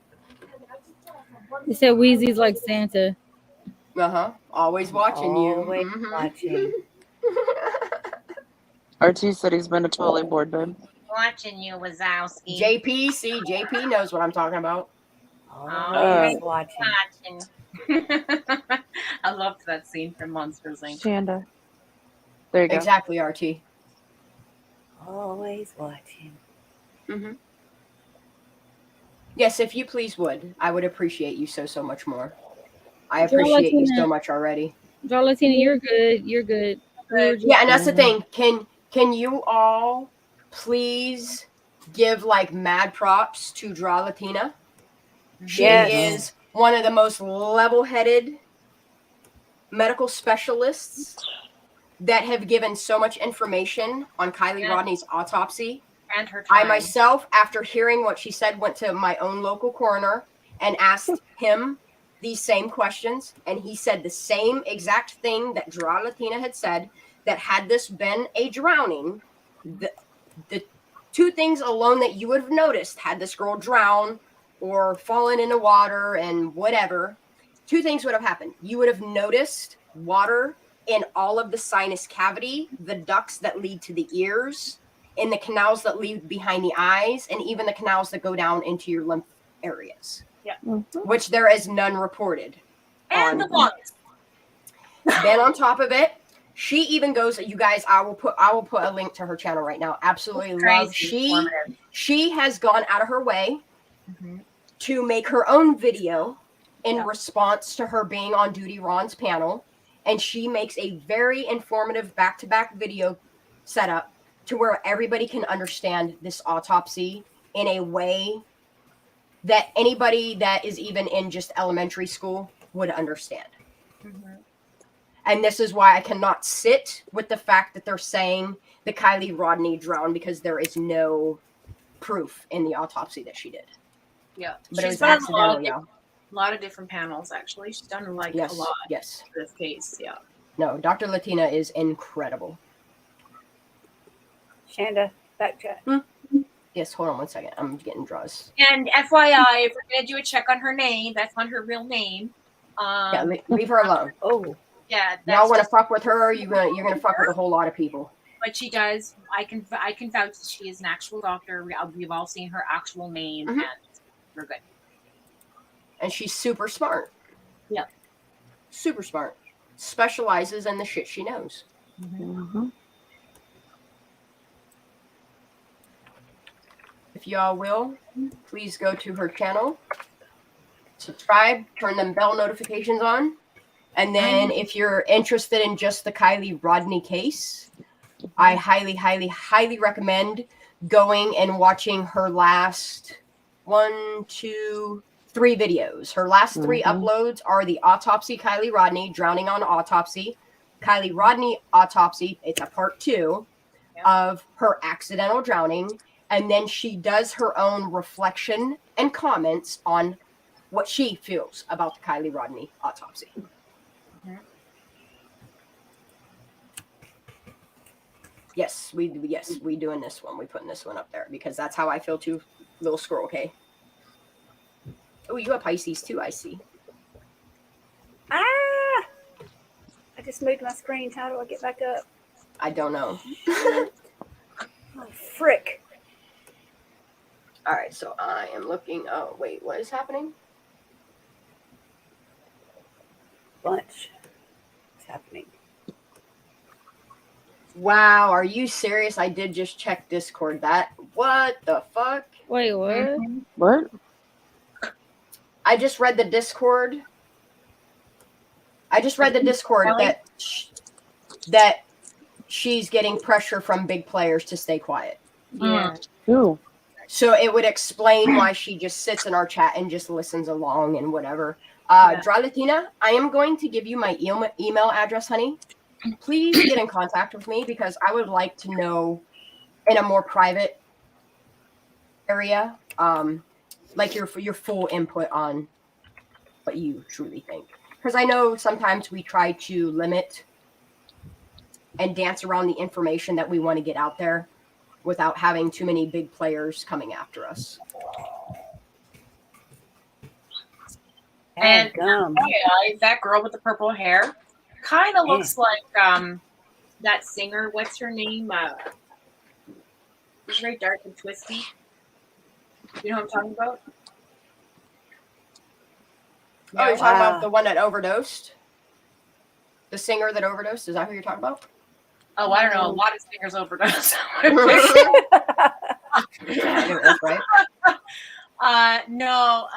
They said Wheezy's like Santa. Always watching you. Always watching. RT said he's been totally bored, babe. Watching you, Wazowski. JP knows what I'm talking about. Always watching. I loved that scene from Monsters Inc. Shanda. There you go. Exactly, RT. Always watching. Yes, if you please would, I would appreciate you so much more. I appreciate you so much already. Latina, you're good. You're good. Yeah, and that's the thing. Can you all please give like mad props to Draw Latina? She is one of the most level-headed medical specialists that have given so much information on Kylie Rodney's autopsy. And her time. I myself, after hearing what she said, went to my own local coroner and asked him these same questions, and he said the same exact thing that Draw Latina had said, that had this been a drowning, the two things alone that you would have noticed had this girl drown or fallen into water and whatever, two things would have happened. You would have noticed water in all of the sinus cavity, the ducts that lead to the ears, in the canals that lead behind the eyes, and even the canals that go down into your lymph areas. Yeah. Which there is none reported. And the lungs. Then on top of it, she even goes, you guys, I will put a link to her channel right now. Absolutely love. She has gone out of her way to make her own video in response to her being on Duty Ron's panel. And she makes a very informative back-to-back video setup to where everybody can understand this autopsy in a way that anybody that is even in just elementary school would understand. And this is why I cannot sit with the fact that they're saying that Kylie Rodney drowned, because there is no proof in the autopsy that she did. Yeah. But it She's was done accidental, a lot of different panels, actually. She's done a lot for this case, No, Dr. Latina is incredible. Shanda, back chat. Yes, hold on one second. I'm getting draws. And FYI, if we're going to do a check on her name, that's not her real name. Leave her alone. Oh. Yeah. Y'all want to fuck with her, or you're gonna fuck with a whole lot of people. But she does. I can vouch that she is an actual doctor. We've all seen her actual name, and we're good. And she's super smart. Yeah. Super smart. Specializes in the shit she knows. If y'all will, please go to her channel, subscribe, turn them bell notifications on. And then if you're interested in just the Kylie Rodney case, I highly, highly, highly recommend going and watching her last 1, 2, 3 videos. Her last 3 uploads are the autopsy Kylie Rodney, drowning on autopsy, Kylie Rodney autopsy. It's a part 2 of her accidental drowning. And then she does her own reflection and comments on what she feels about the Kylie Rodney autopsy. Yes, we doing this one. We putting this one up there because that's how I feel too, little squirrel. Okay. Oh, you have Pisces too. I see. I just moved my screen. How do I get back up? I don't know. Oh, frick. All right, so I am looking. Oh, wait, what is happening? Bunch. What's happening? Wow, are you serious? I did just check Discord. What the fuck? Wait, what? What? I just read the Discord. Really? that she's getting pressure from big players to stay quiet. Yeah. Who? So it would explain why she just sits in our chat and just listens along and whatever. Dra Latina, I am going to give you my email address, honey. Please get in contact with me because I would like to know in a more private area, like your full input on what you truly think. Because I know sometimes we try to limit and dance around the information that we want to get out there without having too many big players coming after us. And Gum. that girl with the purple hair kind of looks like that singer. What's her name? She's very dark and twisty. You know what I'm talking about? Oh, you're No? talking about the one that overdosed? The singer that overdosed? Is that who you're talking about? Oh, I don't know. A lot of singers overdose. That's right. No.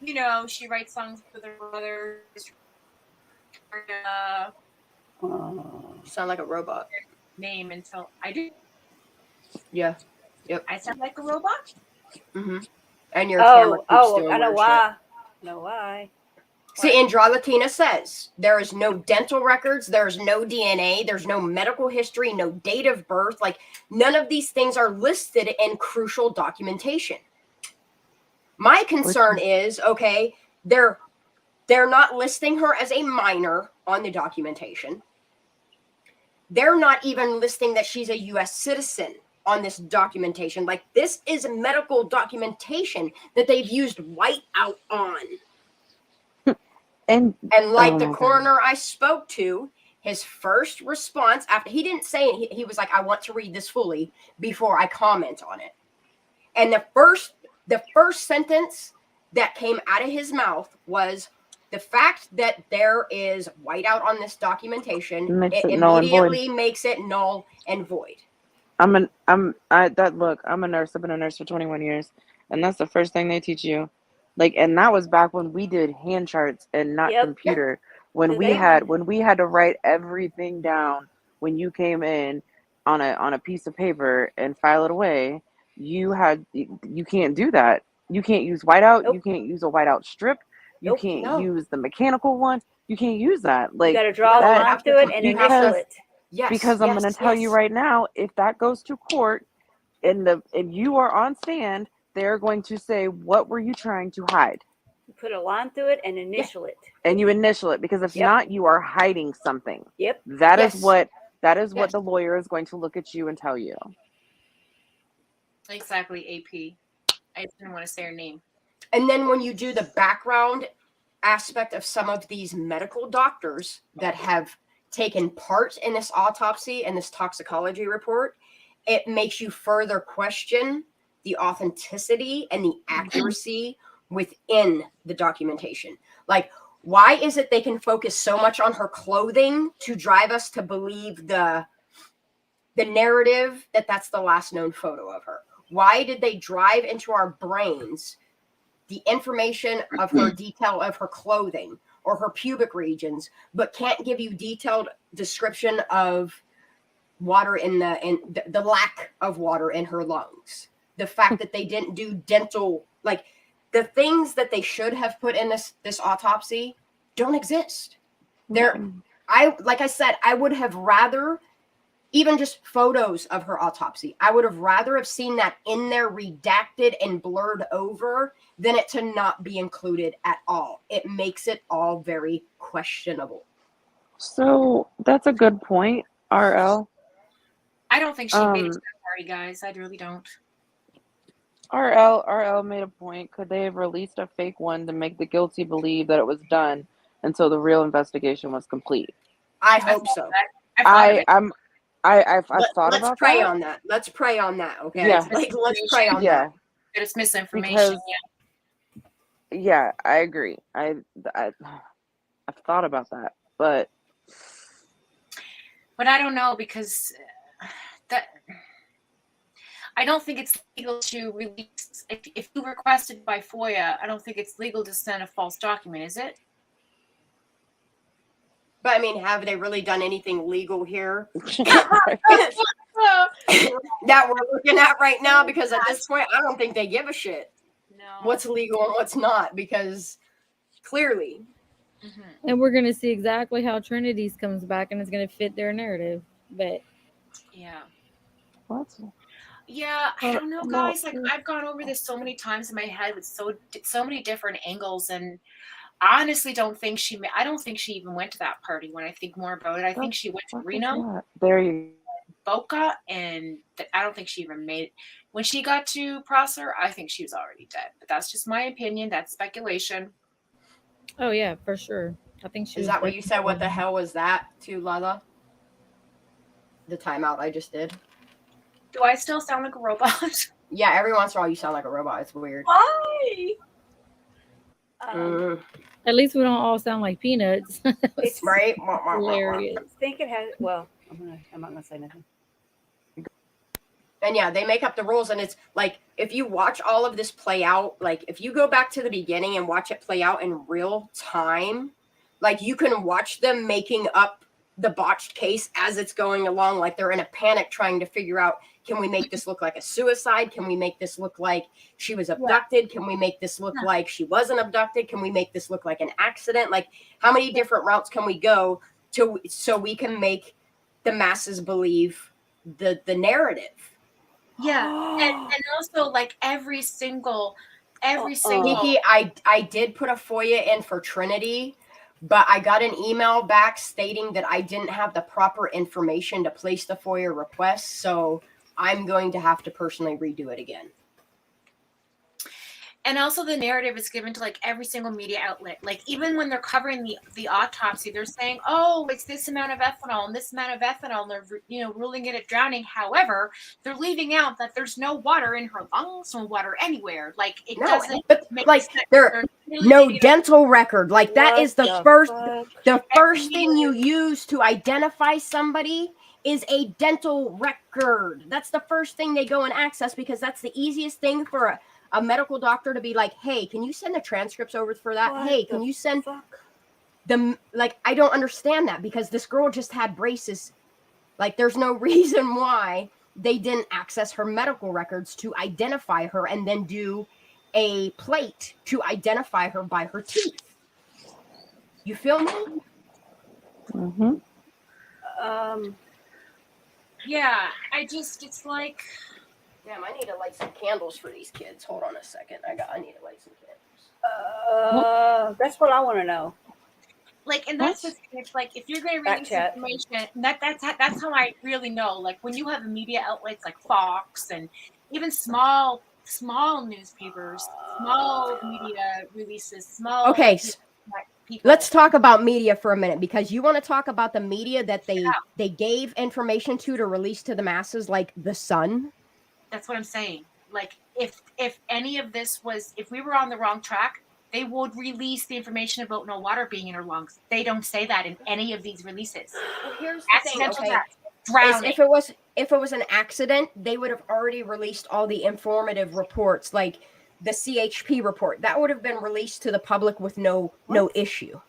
You know, she writes songs with her brother. Oh. You sound like a robot. Name until I do. Yeah. Yep. I sound like a robot. Mm-hmm. And your camera keeps doing I know weird why. No why. See, Andra Latina says there is no dental records, there's no DNA, there's no medical history, no date of birth. Like, none of these things are listed in crucial documentation. My concern is, okay, they're not listing her as a minor on the documentation. They're not even listing that she's a U.S. citizen on this documentation. Like, this is medical documentation that they've used whiteout on. And like oh the my coroner I spoke to, his first response after he didn't say it, he was like, I want to read this fully before I comment on it. And the first sentence that came out of his mouth was, the fact that there is whiteout on this documentation, Makes it it null and void. immediately makes it null and void. I'm a nurse. I've been a nurse for 21 years, and that's the first thing they teach you. Like, and that was back when we did hand charts and not Yep. computer. When we They- had to write everything down when you came in on a piece of paper and file it away, you can't do that. You can't use whiteout. Nope. You can't use a whiteout strip. You Nope. can't No. use the mechanical one. You can't use that. Like, You got to draw No, a you line have through it and you have initial to- it. Yes. because I'm yes, going to tell you yes. right now, if that goes to court and you are on stand, they're going to say, what were you trying to hide? You put a line through it and initial it. And you initial it, because if Yep. not, you are hiding something. Yep. That is Yes. what Yes. the lawyer is going to look at you and tell you. Exactly, AP. I just didn't want to say her name. And then when you do the background aspect of some of these medical doctors that have taken part in this autopsy and this toxicology report, it makes you further question the authenticity and the accuracy within the documentation. Like, why is it they can focus so much on her clothing to drive us to believe the narrative that that's the last known photo of her? Why did they drive into our brains the information of her detail of her clothing or her pubic regions, but can't give you detailed description of water in the lack of water in her lungs? The fact that they didn't do dental, like, the things that they should have put in this autopsy don't exist. Like I said, I would have rather, even just photos of her autopsy, I would have rather have seen that in there redacted and blurred over than it to not be included at all. It makes it all very questionable. So that's a good point, RL. I don't think she made it to that party, guys. I really don't. RL made a point. Could they have released a fake one to make the guilty believe that it was done until the real investigation was complete? I hope so. I've thought Let's about pray that. on that. Let's pray on that. Okay. Yeah. Like, let's pray on Yeah. that. It's misinformation. Yeah, I agree. I've thought about that, but I don't know, because that I don't think it's legal to release. If you requested by FOIA, I don't think it's legal to send a false document, is it? But I mean, have they really done anything legal here that we're looking at right now? Because at this point, I don't think they give a shit what's legal and what's not, because clearly. And we're going to see exactly how Trinity's comes back, and it's going to fit their narrative. But yeah. What? Yeah, I don't know, guys. Like, I've gone over this so many times in my head with so many different angles, and I honestly don't think I don't think she even went to that party. When I think more about it, I think she went to Reno, there you Boca, and I don't think she even made it. When she got to Prosser, I think she was already dead. But that's just my opinion. That's speculation. Oh yeah, for sure. I think she Is was that what you said? What the definitely- hell was that to Lala? The timeout I just did. Do I still sound like a robot? Yeah, every once in a while you sound like a robot. It's weird. Why? Mm, At least we don't all sound like peanuts. It's right? hilarious. I think it has. Well, I'm not gonna say nothing. And yeah, they make up the rules, and it's like if you watch all of this play out, like if you go back to the beginning and watch it play out in real time, like you can watch them making up the botched case as it's going along. Like they're in a panic trying to figure out, can we make this look like a suicide? Can we make this look like she was abducted? Can we make this look like she wasn't abducted? Can we make this look like an accident? Like how many different routes can we go to so we can make the masses believe the narrative? Yeah, and also like every single Kiki, I did put a FOIA in for Trinity, but I got an email back stating that I didn't have the proper information to place the FOIA request, so I'm going to have to personally redo it again. and also the narrative is given to like every single media outlet. Like even when they're covering the autopsy, they're saying, "Oh, it's this amount of ethanol and this amount of ethanol." And they're ruling it a drowning. However, they're leaving out that there's no water in her lungs, no water anywhere. Like it doesn't make like sense. there no dental record. Like that is the first thing you use to identify somebody is a dental record. That's the first thing they go and access because that's the easiest thing for a medical doctor to be like, hey, can you send the transcripts over for that? Hey, can you send them? Like, I don't understand that because this girl just had braces. Like, there's no reason why they didn't access her medical records to identify her and then do a plate to identify her by her teeth. You feel me? Mm-hmm. Yeah, it's like, damn, I need to light some candles for these kids. Hold on a second. I need to light some candles. That's what I want to know. like, and that's the thing. It's like if you're going to release information, that's how I really know. Like when you have media outlets like Fox and even small newspapers, small media releases, small. Okay, let's talk about media for a minute because you want to talk about the media that they gave information to release to the masses, like the Sun. That's what I'm saying. Like if any of this was, if we were on the wrong track, they would release the information about no water being in her lungs. They don't say that in any of these releases. Well, here's the thing, okay? Drowning. If it was an accident, they would have already released all the informative reports, like the CHP report. That would have been released to the public with no issue.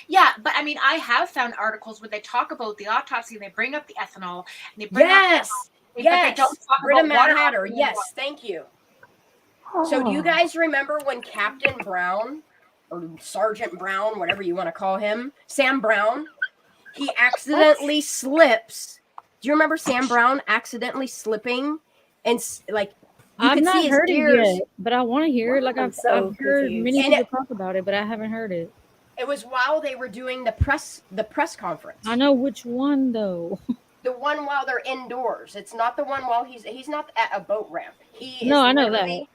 Yeah, but I mean, I have found articles where they talk about the autopsy and they bring up the ethanol and they bring up but they don't talk Rita about water. Hatter. Yes, thank you. So do you guys remember when Captain Brown or Sergeant Brown, whatever you want to call him, Sam Brown, he accidentally slips? Do you remember Sam Brown accidentally slipping and like you I've could not see his heard ears? it yet, but I want to hear it. Like I've heard many people talk about it, but I haven't heard it. It was while they were doing the press conference. I know which one though. The one while they're indoors. It's not the one while he's not at a boat ramp. I know that.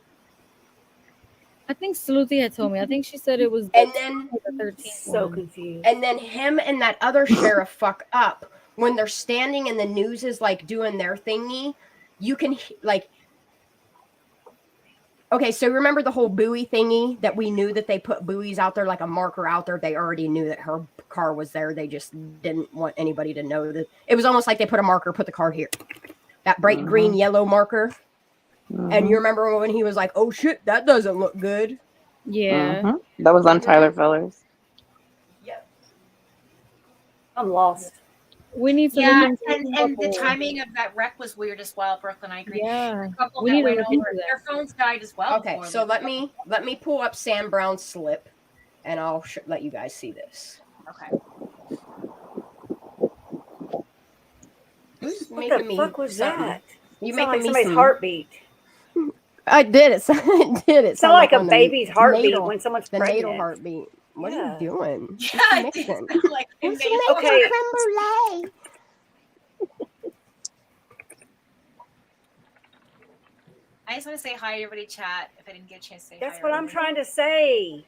I think Sleuthie had told me. I think she said it was and then the 13th so one. confused. And then him and that other sheriff fuck up when they're standing and the news is like doing their thingy. You can like. Okay, so remember the whole buoy thingy that we knew that they put buoys out there, like a marker out there. They already knew that her car was there. They just didn't want anybody to know that. It was almost like they put a marker, put the car here. That bright green, yellow marker. And you remember when he was like, oh shit, that doesn't look good. Yeah. That was on Tyler Fellers. Yep. I'm lost. We need some. Yeah, and the timing of that wreck was weird as well, Brooklyn. I agree. Yeah. The couple We that need to went look over, into that. their phones died as well. Okay, so let me pull up Sam Brown's slip, and I'll let you guys see this. Okay. What the fuck was that? You making like somebody's heartbeat. I did it. It did. It sounded like a on baby's heartbeat natal, when someone's the pregnant. natal heartbeat. What are you doing? Yeah, it did sound like a baby. Okay. Creme brulee. I just want to say hi to everybody chat if I didn't get a chance to say hi. That's what I'm trying to say.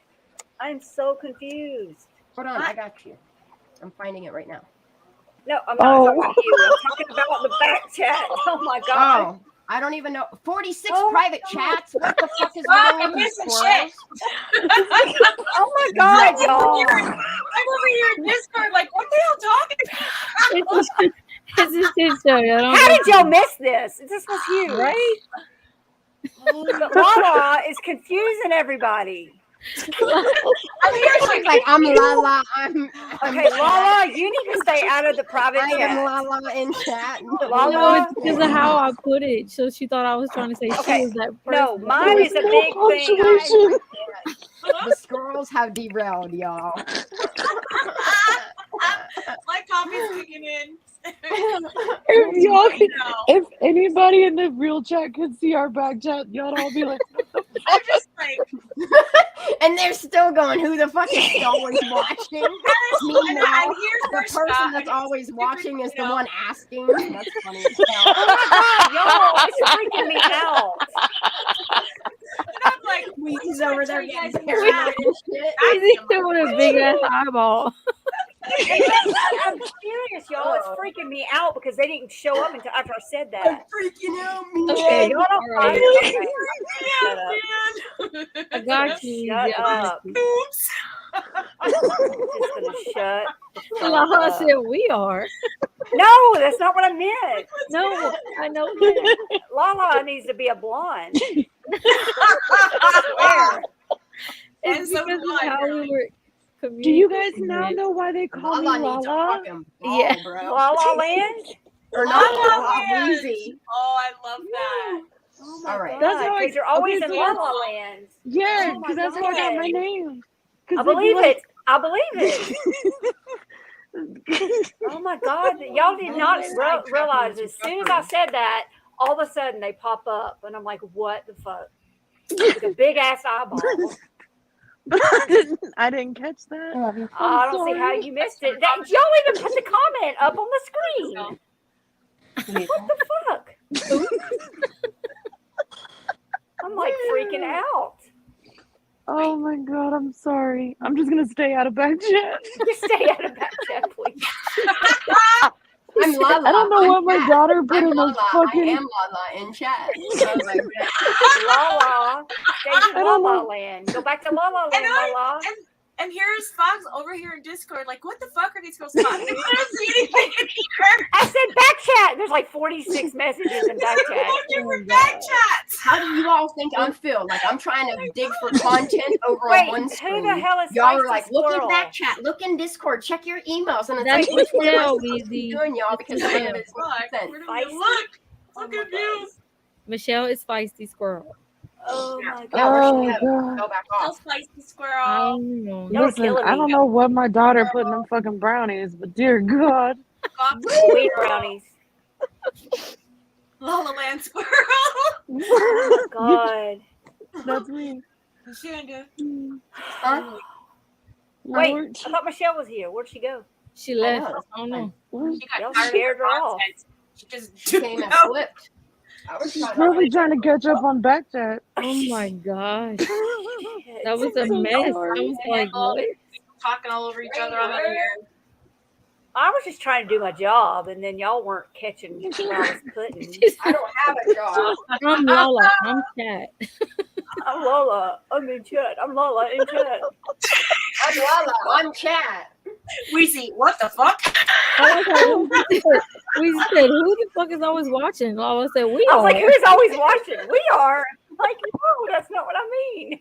I'm so confused. Hold on, I got you. I'm finding it right now. No, I'm not talking about you. I'm talking about the back chat. Oh my god. Oh, I don't even know. 46 Oh, private chats? What the fuck is wrong I'm with you, missing squirrels? Oh my god, y'all. I'm over here in Discord, like, what the hell talking about? It's a shit show. I don't How know. did y'all miss this? This was huge. Right? But Lala is confusing everybody. I'm here She's like, I'm Lala. Okay, Lala, you need to stay out of the private I am chat. Lala in chat. Lala? No, it's because of how I put it. So she thought I was trying to say Okay, she was that person. No, mine is a big thing. The squirrels have derailed, y'all. My coffee's kicking in. If anybody in the real chat could see our back chat, y'all all be like, I'm just like, And they're still going, who the fuck is always watching? Meanwhile, I'm here the first, person Scott. that's always watching is the one asking. That's funny as hell. Oh my god, y'all, it's freaking me out. And I'm like, He's over there you guys getting in paranoid and shit. He's doing a big ass eyeball. I'm serious, y'all. It's freaking me out because they didn't show up until after I said that. Freaking out, me. Okay, Y'all don't all right. Shut up. I got you. Shut Yeah, I got up. you. oops. I'm just gonna shut the fuck Lala up. said we are. No, that's not what I meant. No, I know that. Lala needs to be a blonde. I swear. And It's so because do of I, how we really. were do you guys communicating now it. know why they call me Lala needs a Lala? fucking ball, Yeah. bro. La La Land? Or not La La Lala, Land. Wheezy. Oh, I love that. Oh my All right. god. That's how I- Because you're always okay, in so La that's- La Land. Yeah, Oh my because that's how I got my God. name. I believe it. I believe it. Oh my god. Y'all did not realize as soon as I said that, all of a sudden they pop up. And I'm like, what the fuck? With a big ass eyeball. I didn't catch that. I don't see how you missed it. Y'all even put the comment up on the screen. What the fuck? I'm like freaking out. Oh my god, I'm sorry. I'm just gonna stay out of back chat. Just stay out of back chat, please. I'm Lala. I don't know what my daughter put I'm in Lala. those fucking. I am Lala in chat. I was like, La stay in I La don't La know. Land. Go back to La La Land, La. And here's Fox over here in Discord, like, what the fuck are these girls talking about? I don't see anything in here. I said back chat. There's like 46 messages in back chat. Different back chats. how do you all think I'm feel? Like I'm trying to dig for content over Wait, on one screen. who the hell is Y'all are Feisty like, look in Squirrel? back chat, look in Discord, check your emails, and it's That's like, which one am I Michelle, supposed to be Weezy. doing, y'all? That's Because none of Michelle. it's making sense. Where do Feisty? we look? Oh So my God. confused. Michelle is feisty squirrel. Oh my Yeah, where'd she Oh go? god. Go back So off. spicy I squirrel. don't know. Y'all are Listen, killing I don't me. know what my daughter put in them fucking brownies, but dear God. Fox Wheat brownies. Lola Land squirrel. Oh my God. That's me. Shanda. Huh? Wait, Lord. I thought Michelle was here. Where'd she go? She left. know. I don't know. She got Y'all tired scared of the her off. nonsense. She just Came and flipped. I was She's trying probably trying to catch up on back chat. Oh my gosh. Shit. That was I'm a so mess. I sorry. was like, what? talking all over each other. I'm out here. I was just trying to do my job, and then y'all weren't catching what I was putting. I don't have a job. I'm Lala. I'm Cat. I'm Lola. I'm in chat. I'm Lola in chat. I'm Lala. I'm chat. We see what the fuck? I was like, we said, who the fuck is always watching? Lala said, we I was are. like, who's always watching? We are. I'm like, no, that's not what I mean.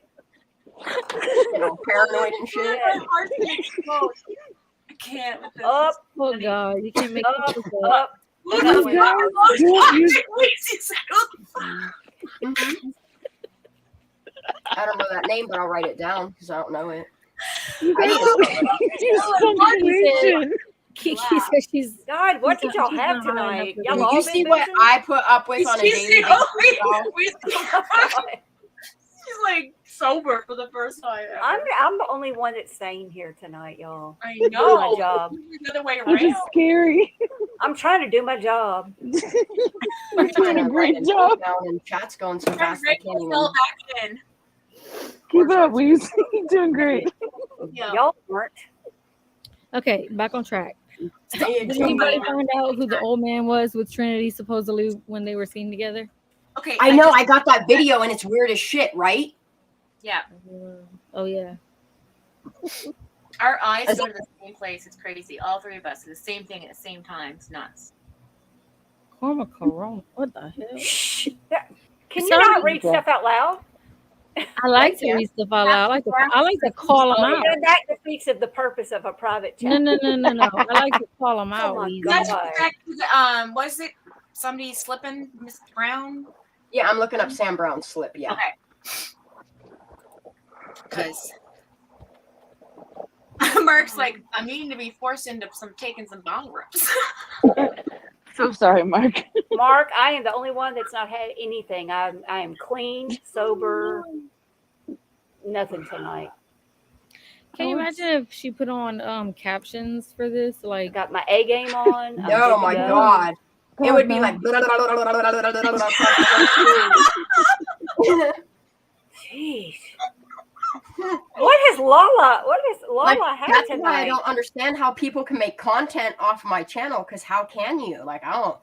You know, paranoid and shit. My heart's getting explode. I can't with this. Up, Oh God, you can't make up, this up. up. Look Oh at my the God. fuck. Mhm. I don't know that name, but I'll write it down because I don't know it. You I guys need to use punctuation. Kiki said she's. God, what did y'all She's have not high enough tonight? for Y'all this. all You been see what missing? I put up with on a daily basis, y'all? She's like sober for the first time ever. I'm the only one that's sane here tonight, y'all. I Doing know. my job. The other way Which is around. scary. I'm trying to do my job. You're doing a great job. Now and chat's going so I'm fast I ready can't to even. fill back in. Keep it up, Weezy. You're doing great. Yeah. Y'all weren't. Okay, back on track. Hey, Did anybody find out who the old man was with Trinity supposedly when they were seen together? Okay. I know. just- I got that video, and it's weird as shit, right? Yeah. Oh yeah. Our eyes go to the same place. It's crazy. All three of us do the same thing at the same time. It's nuts. Karma Corona. What the hell? Shh. Can you Sorry. not read stuff out loud? I like to read stuff out loud. I like to call them out. And that defeats of the purpose of a private chat. No. I like to call them out. my Weezy. God. That's correct. Was it somebody slipping, Miss Brown? Yeah, I'm looking up Sam Brown's slip. Yeah. Okay. Because Mark's like, I'm needing to be forced into taking some bong rips. So sorry, Mark. Mark, I am the only one that's not had anything. I am clean, sober, nothing tonight. Can you imagine if she put on captions for this? I Like, got my A game on. I'm No, good to my go. God. It would be no. like. Jeez. What has Lala? What has Like, Lala had that's why I tonight? don't understand how people can make content off my channel. Because how can you? Like, I don't.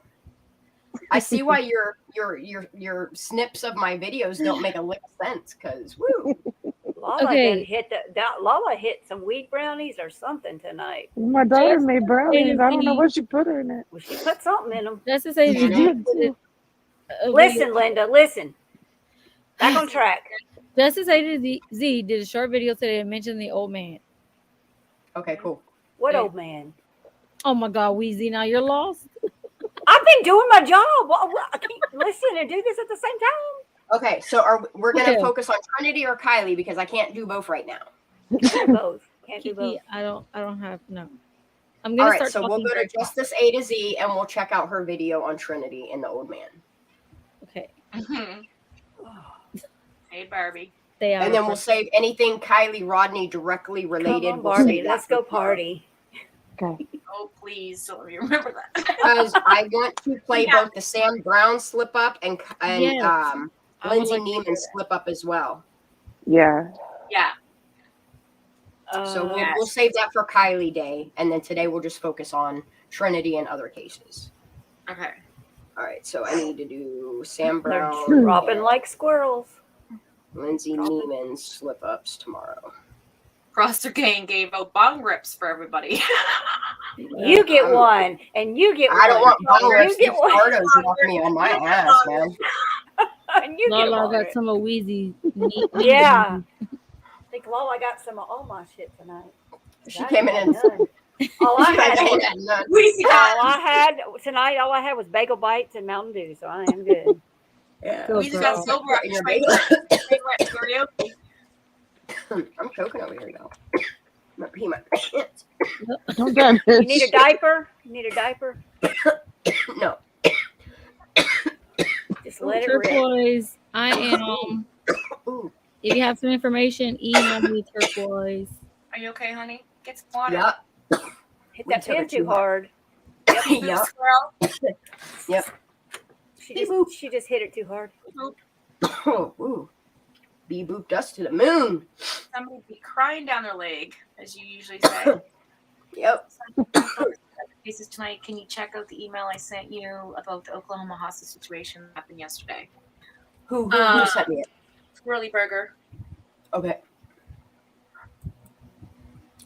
I see why your snips of my videos don't make a lick of sense. Because woo. Lala Okay. Lala hit some weed brownies or something tonight. My daughter made brownies. I don't know what she put in it. Well, she put something in them. that's to say, She did too. Listen, Linda, listen. Back on track. Justice A to Z did a short video today and mentioned the old man. Okay, cool. What Yeah. old man? Oh my God, Weezy, now you're lost. I've been doing my job. I can't listen and do this at the same time. Okay, so we're gonna Okay. focus on Trinity or Kylie because I can't do both right now. Can't do both. Can't do both. Kiki, I don't have no. I'm All gonna right, start. so we'll talking go to very Justice A to Z and we'll check out her video on Trinity and the old man. Okay, Hey, Barbie. they are. And then we'll save anything Kylie Rodney directly Come related. on, We'll Barbie. save that Let's for go tomorrow. party. Okay. Oh, please don't let me remember that. Because I want to play Yeah. both the Sam Brown slip up and Yes. I would Lindsay like to hear Neiman that. slip up as well. Yeah. Yeah. So we'll Yes. save that for Kylie Day, and then today we'll just focus on Trinity and other cases. Okay. All right, so I need to do Sam They're Brown, dropping and like squirrels. Lindsay dropping. Neiman's slip ups tomorrow. Croster Gang gave out bong rips for everybody. You get one, and you get one. I don't want bong You rips. get These one. Ardos knock me on my ass, man. And you get Lala one. got some of Weezy. Yeah. I think Lola got some of all my shit tonight. She I came ain't in had and none. All I She's like, had I ain't was, had none. all I had was bagel bites and Mountain Dew, so I am good. Yeah. Go We just got girl. sober at Your Trey bagel. karaoke. I'm choking over here, y'all. I'm gonna pee my pants. Don't that You bitch. need a diaper? You need a diaper? No. Just let it rip. Turquoise. I am. Ooh. If you have some information, email me Turquoise. Are you okay, honey? Get some water. Yup. Hit We that took pin it too too hard. Yup. Squirrel. Yep. She just hit it too hard. Oh, ooh. Bee booped us to the moon. Somebody be crying down their leg, as you usually say. Yep. Cases tonight. Can you check out the email I sent you about the Oklahoma hostage situation that happened yesterday? Who Uh, sent me it? Squirrely Burger. Okay.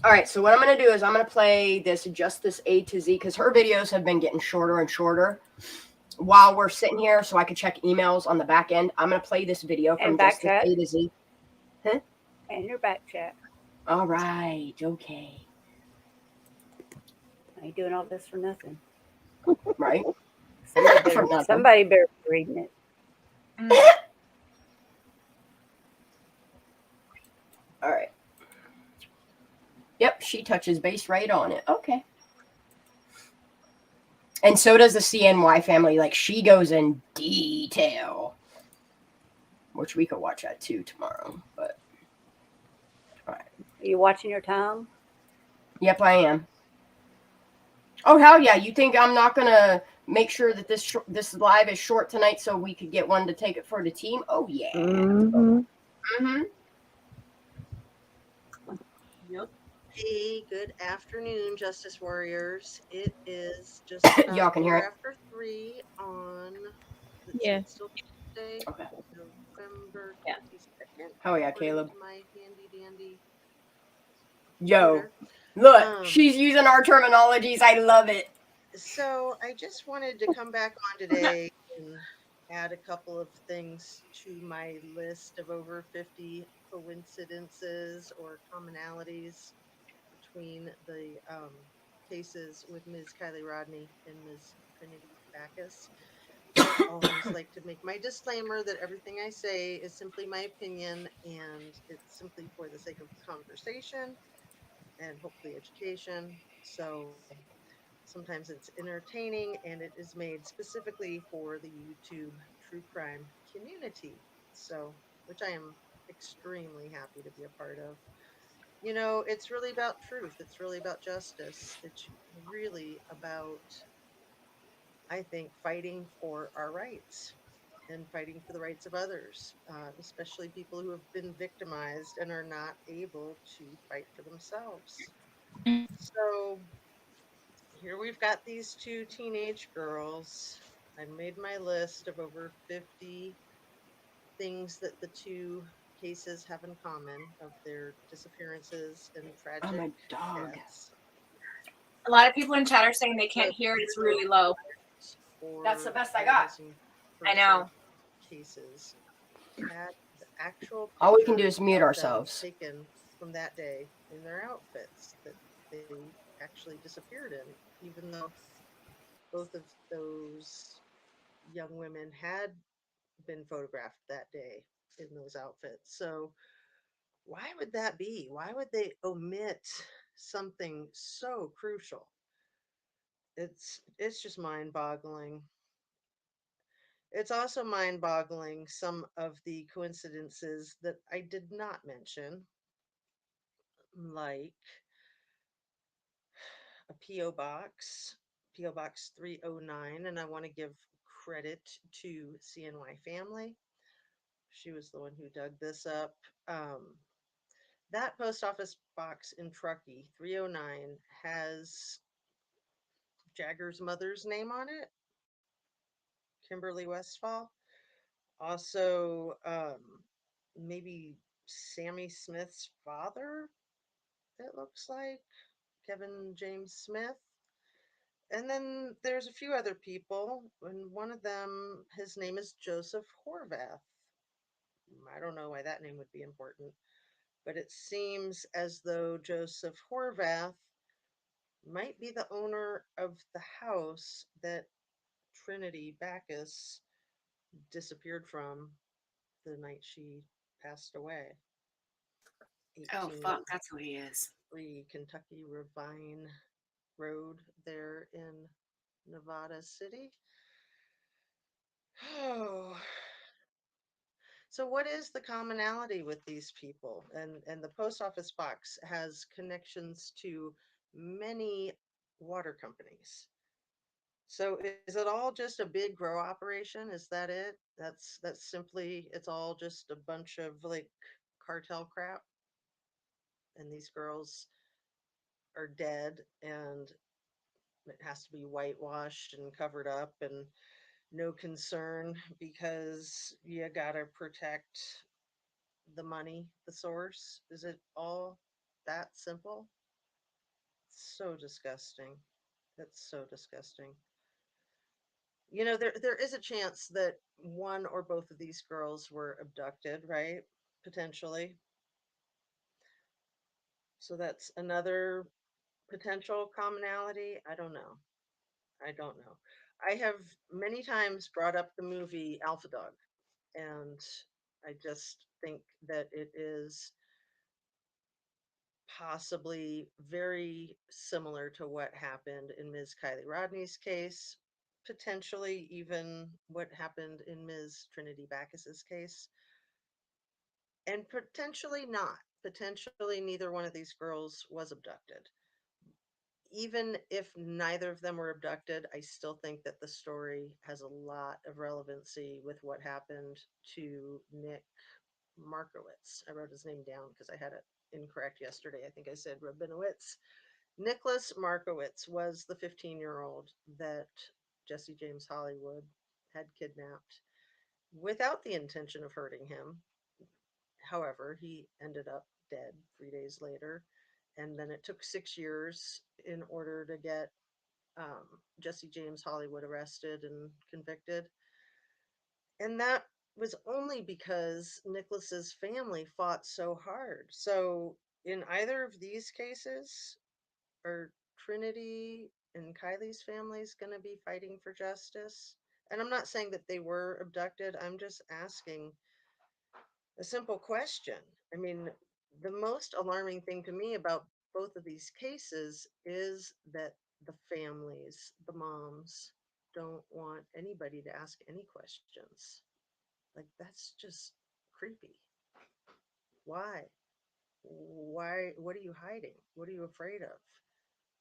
All right, so what I'm going to do is I'm going to play this Justice A to Z because her videos have been getting shorter and shorter while we're sitting here so I can check emails on the back end. I'm going to play this video from And back Justice chat. A to Z. And your back chat. All right, okay. I ain't doing all this for nothing. Right? Somebody For better, nothing. somebody better be reading it. All right. Yep, she touches base right on it. Okay. And so does the CNY family. Like, she goes in detail. Which we could watch that too tomorrow. But, all right. Are you watching your time? Yep, I am. Oh, hell yeah. You think I'm not going to make sure that this live is short tonight so we could get one to take it for the team? Oh, yeah. Mm-hmm. Mm-hmm. Hey, good afternoon, Justice Warriors. It is just about Y'all can hear quarter it. after 3 on, let's see, Yeah. it's still Tuesday, Okay. November Yeah. 22nd, Oh yeah, according Caleb. to my handy dandy Yo, computer. look, Um, she's using our terminologies. I love it. so I just wanted to come back on today and add a couple of things to my list of over 50 coincidences or commonalities between the cases with Ms. Kylie Rodney and Ms. Trinity Backus. I always like to make my disclaimer that everything I say is simply my opinion and it's simply for the sake of conversation and hopefully education. So sometimes it's entertaining and it is made specifically for the YouTube true crime community. So, which I am extremely happy to be a part of. You know, it's really about truth. It's really about justice. It's really about, I think, fighting for our rights and fighting for the rights of others, especially people who have been victimized and are not able to fight for themselves. So here we've got these two teenage girls. I made my list of over 50 things that the two cases have in common of their disappearances and Oh tragic my dog. deaths. A lot of people in chat are saying they can't The hear. It's really low. photographs That's the for best I the got. missing I person know. cases had the actual All we can do pictures is mute of them ourselves. taken from that day in their outfits that they actually disappeared in, even though both of those young women had been photographed that day in those outfits. So, why would that be? Why would they omit something so crucial? It's just mind-boggling. It's also mind-boggling some of the coincidences that I did not mention, like a PO Box 309, and I want to give credit to CNY Family. She was the one who dug this up. Um, that post office box in Truckee, 309, has Jagger's mother's name on it, Kimberly Westfall. Also, maybe Sammy Smith's father, it looks like, Kevin James Smith. And then there's a few other people, and one of them, his name is Joseph Horvath. I don't know why that name would be important, but it seems as though Joseph Horvath might be the owner of the house that Trinity Backus disappeared from the night she passed away. Oh fuck, that's who he is. 1803 Kentucky Ravine Road there in Nevada City. Oh, so what is the commonality with these people? And the post office box has connections to many water companies. So is it all just a big grow operation? Is that it? That's simply it's all just a bunch of like cartel crap and these girls are dead and it has to be whitewashed and covered up and no concern because you got to protect the money, the source. Is it all that simple? So disgusting. That's so disgusting. You know, there is a chance that one or both of these girls were abducted, right? Potentially. So that's another potential commonality. I don't know. I don't know. I have many times brought up the movie Alpha Dog, and I just think that it is possibly very similar to what happened in Ms. Kylie Rodney's case, potentially even what happened in Ms. Trinity Backus's case, and potentially not. Potentially neither one of these girls was abducted. Even if neither of them were abducted, I still think that the story has a lot of relevancy with what happened to Nick Markowitz. I wrote his name down because I had it incorrect yesterday. I think I said Rabinowitz. Nicholas Markowitz was the 15-year-old that Jesse James Hollywood had kidnapped without the intention of hurting him. However, he ended up dead 3 days later. And then it took 6 years in order to get Jesse James Hollywood arrested and convicted. And that was only because Nicholas's family fought so hard. So in either of these cases, are Trinity and Kylie's families going to be fighting for justice? And I'm not saying that they were abducted. I'm just asking a simple question. I mean, the most alarming thing to me about both of these cases is that the families, the moms, don't want anybody to ask any questions. Like, that's just creepy. Why? Why? What are you hiding? What are you afraid of?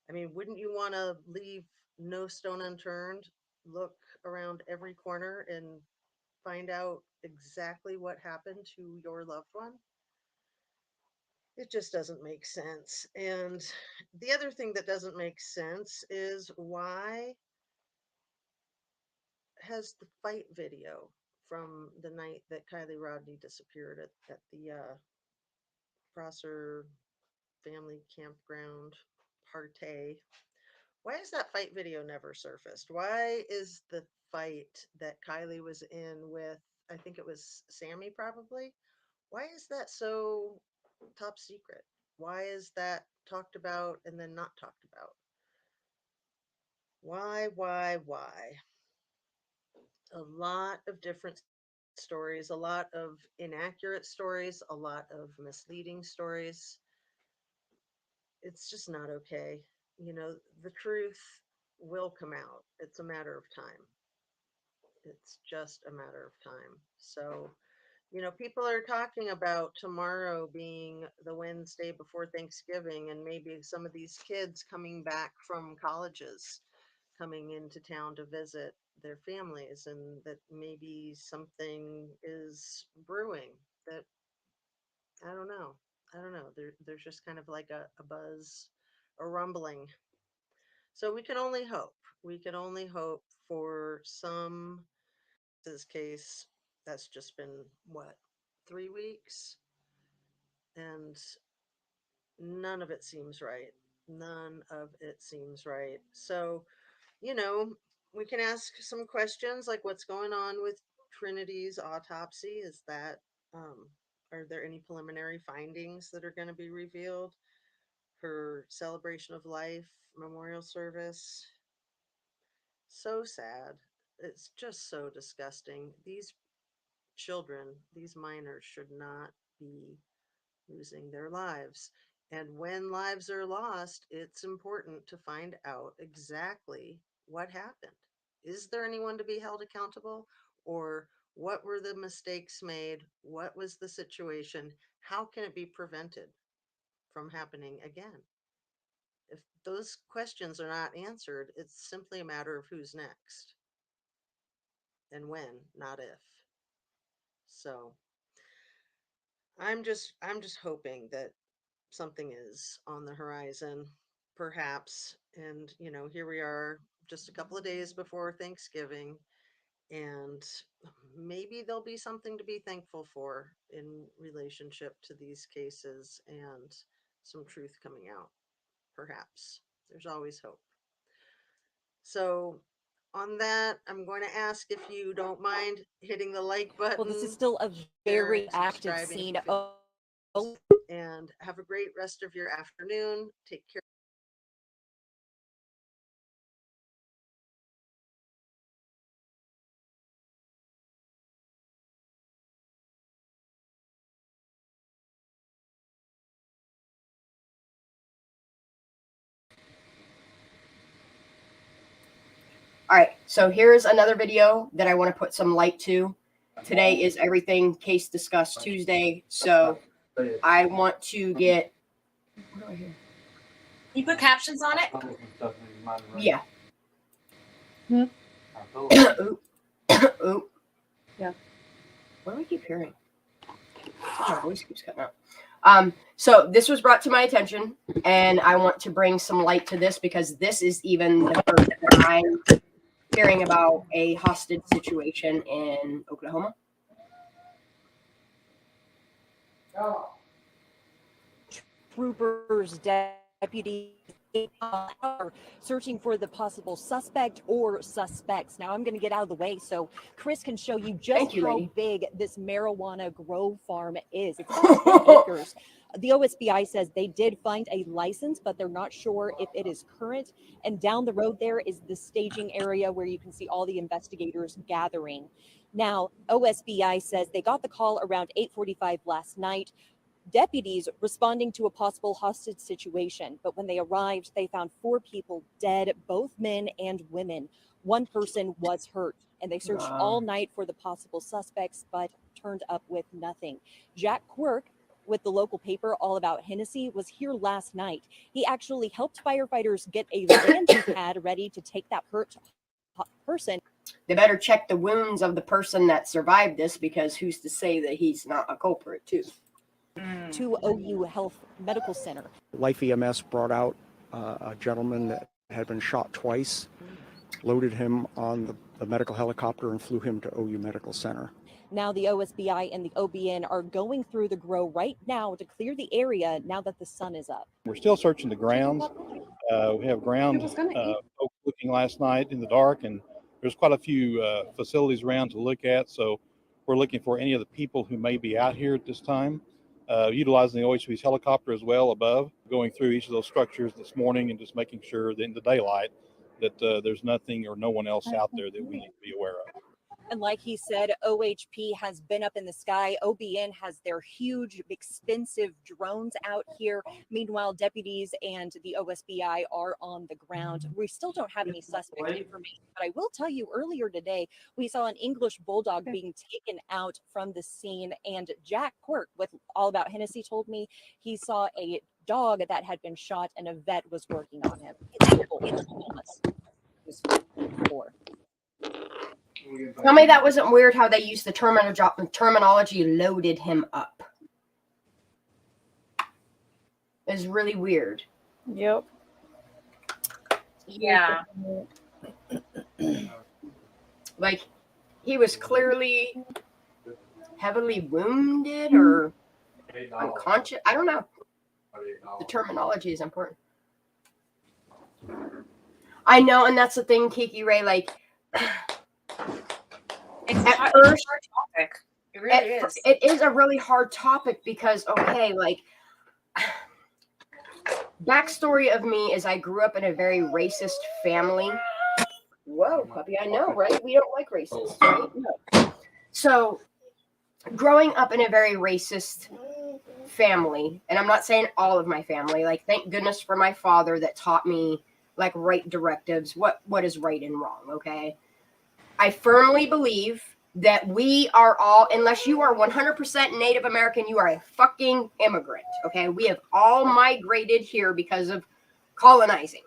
I mean, wouldn't you want to leave no stone unturned, look around every corner and find out exactly what happened to your loved one? It just doesn't make sense. And the other thing that doesn't make sense is why has the fight video from the night that Kylie Rodney disappeared at the Prosser family campground party, why is that fight video never surfaced? Why is the fight that Kylie was in with, I think it was Sammy probably, why is that so top secret? Why is that talked about and then not talked about? Why? A lot of different stories, a lot of inaccurate stories, a lot of misleading stories. It's just not okay. You know, the truth will come out. It's a matter of time. It's just a matter of time. So, you know, people are talking about tomorrow being the Wednesday before Thanksgiving, and maybe some of these kids coming back from colleges coming into town to visit their families, and that maybe something is brewing that I don't know. I don't know. There's just kind of like a buzz, a rumbling. So we can only hope. We can only hope for some. This case that's just been what, 3 weeks, and none of it seems right. None of it seems right. So, you know, we can ask some questions like what's going on with Trinity's autopsy. Is that um, are there any preliminary findings that are going to be revealed? Her celebration of life memorial service. So sad. It's just so disgusting. These children, these minors, should not be losing their lives. And when lives are lost, it's important to find out exactly what happened. Is there anyone to be held accountable? Or what were the mistakes made? What was the situation? How can it be prevented from happening again? If those questions are not answered, it's simply a matter of who's next and when, not if. So I'm just hoping that something is on the horizon, perhaps. And you know, here we are just a couple of days before Thanksgiving, and maybe there'll be something to be thankful for in relationship to these cases and some truth coming out. Perhaps there's always hope. So on that, I'm going to ask if you don't mind hitting the like button. Well, this is still a very active scene. And have a great rest of your afternoon. Take care. All right, so here's another video that I want to put some light to. Today is Everything Case Discussed Tuesday, so I want to get. What do I hear? You put captions on it? Yeah. Oop. Oop. Yeah. What do I keep hearing? My voice keeps cutting out. So this was brought to my attention, and I want to bring some light to this because this is even the first that I'm hearing about a hostage situation in Oklahoma. Troopers, deputies are searching for the possible suspect or suspects. Now I'm going to get out of the way so Chris can show you just Thank you, how lady. big this marijuana grow farm is. It's about 10 acres. The OSBI says they did find a license, but they're not sure if it is current. And down the road there is the staging area where you can see all the investigators gathering. Now, OSBI says they got the call around 8:45 last night. Deputies responding to a possible hostage situation, but when they arrived, they found 4 people dead, both men and women. One person was hurt, and they searched all night for the possible suspects, but turned up with nothing. Jack Quirk, with the local paper All About Hennessy, was here last night. He actually helped firefighters get a landing pad ready to take that hurt person. They better check the wounds of the person that survived this, because who's to say that he's not a culprit too? To OU Health Medical Center. Life EMS brought out a gentleman that had been shot twice, loaded him on the medical helicopter and flew him to OU Medical Center. Now the OSBI and the OBN are going through the grow right now to clear the area now that the sun is up. We're still searching the grounds. We have ground folks looking last night in the dark, and there's quite a few facilities around to look at. So we're looking for any of the people who may be out here at this time. Utilizing the OHB's helicopter as well above, going through each of those structures this morning and just making sure that in the daylight that there's nothing or no one else out there that we need to be aware of. And like he said, OHP has been up in the sky. OBN has their huge, expensive drones out here. Meanwhile, deputies and the OSBI are on the ground. We still don't have any suspect information, but I will tell you earlier today, we saw an English bulldog being taken out from the scene. And Jack Quirk with All About Hennessy told me he saw a dog that had been shot and a vet was working on him. It's Tell me that wasn't weird how they used the terminology loaded him up. It's really weird. Yep. Yeah. Like, he was clearly heavily wounded or unconscious. I don't know. The terminology is important. I know, and that's the thing, Kiki Ray, like, At first, hard topic. It really is. It is a really hard topic because, okay, like, backstory of me is I grew up in a very racist family. Whoa, puppy, I know, right? We don't like racists, right? No. So, growing up in a very racist family, and I'm not saying all of my family, like, thank goodness for my father that taught me, like, right directives, what is right and wrong, okay? I firmly believe that we are all, unless you are 100% Native American, you are a fucking immigrant, okay? We have all migrated here because of colonizing.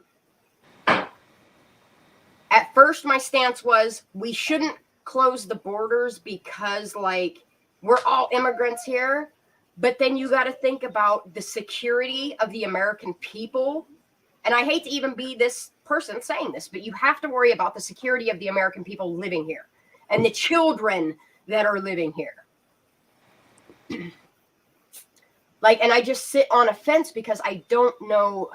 At first, my stance was we shouldn't close the borders because, like, we're all immigrants here. But then you got to think about the security of the American people. And I hate to even be this person saying this, but you have to worry about the security of the American people living here and the children that are living here. Like, and I just sit on a fence because I don't know.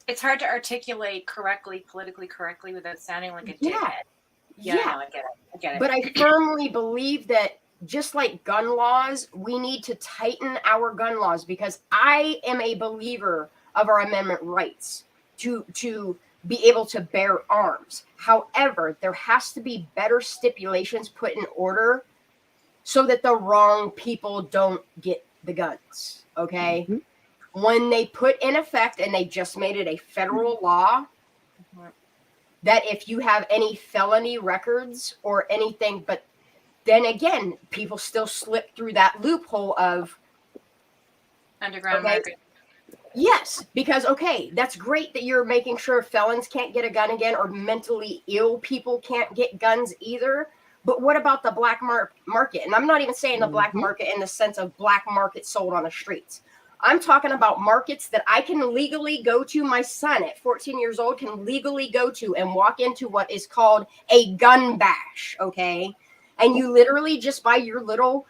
It's hard to articulate correctly, politically correctly, without sounding like a dickhead. Yeah. No, I get it. But I firmly believe that just like gun laws, we need to tighten our gun laws because I am a believer of our amendment rights to be able to bear arms. However, there has to be better stipulations put in order so that the wrong people don't get the guns, okay? Mm-hmm. When they put in effect, and they just made it a federal law, that if you have any felony records or anything, but then again, people still slip through that loophole of underground market. Yes, because, okay, that's great that you're making sure felons can't get a gun again or mentally ill people can't get guns either. But what about the black market? And I'm not even saying the black market in the sense of black market sold on the streets. I'm talking about markets that I can legally go to. My son at 14 years old can legally go to and walk into what is called a gun bash, okay? And you literally just buy your little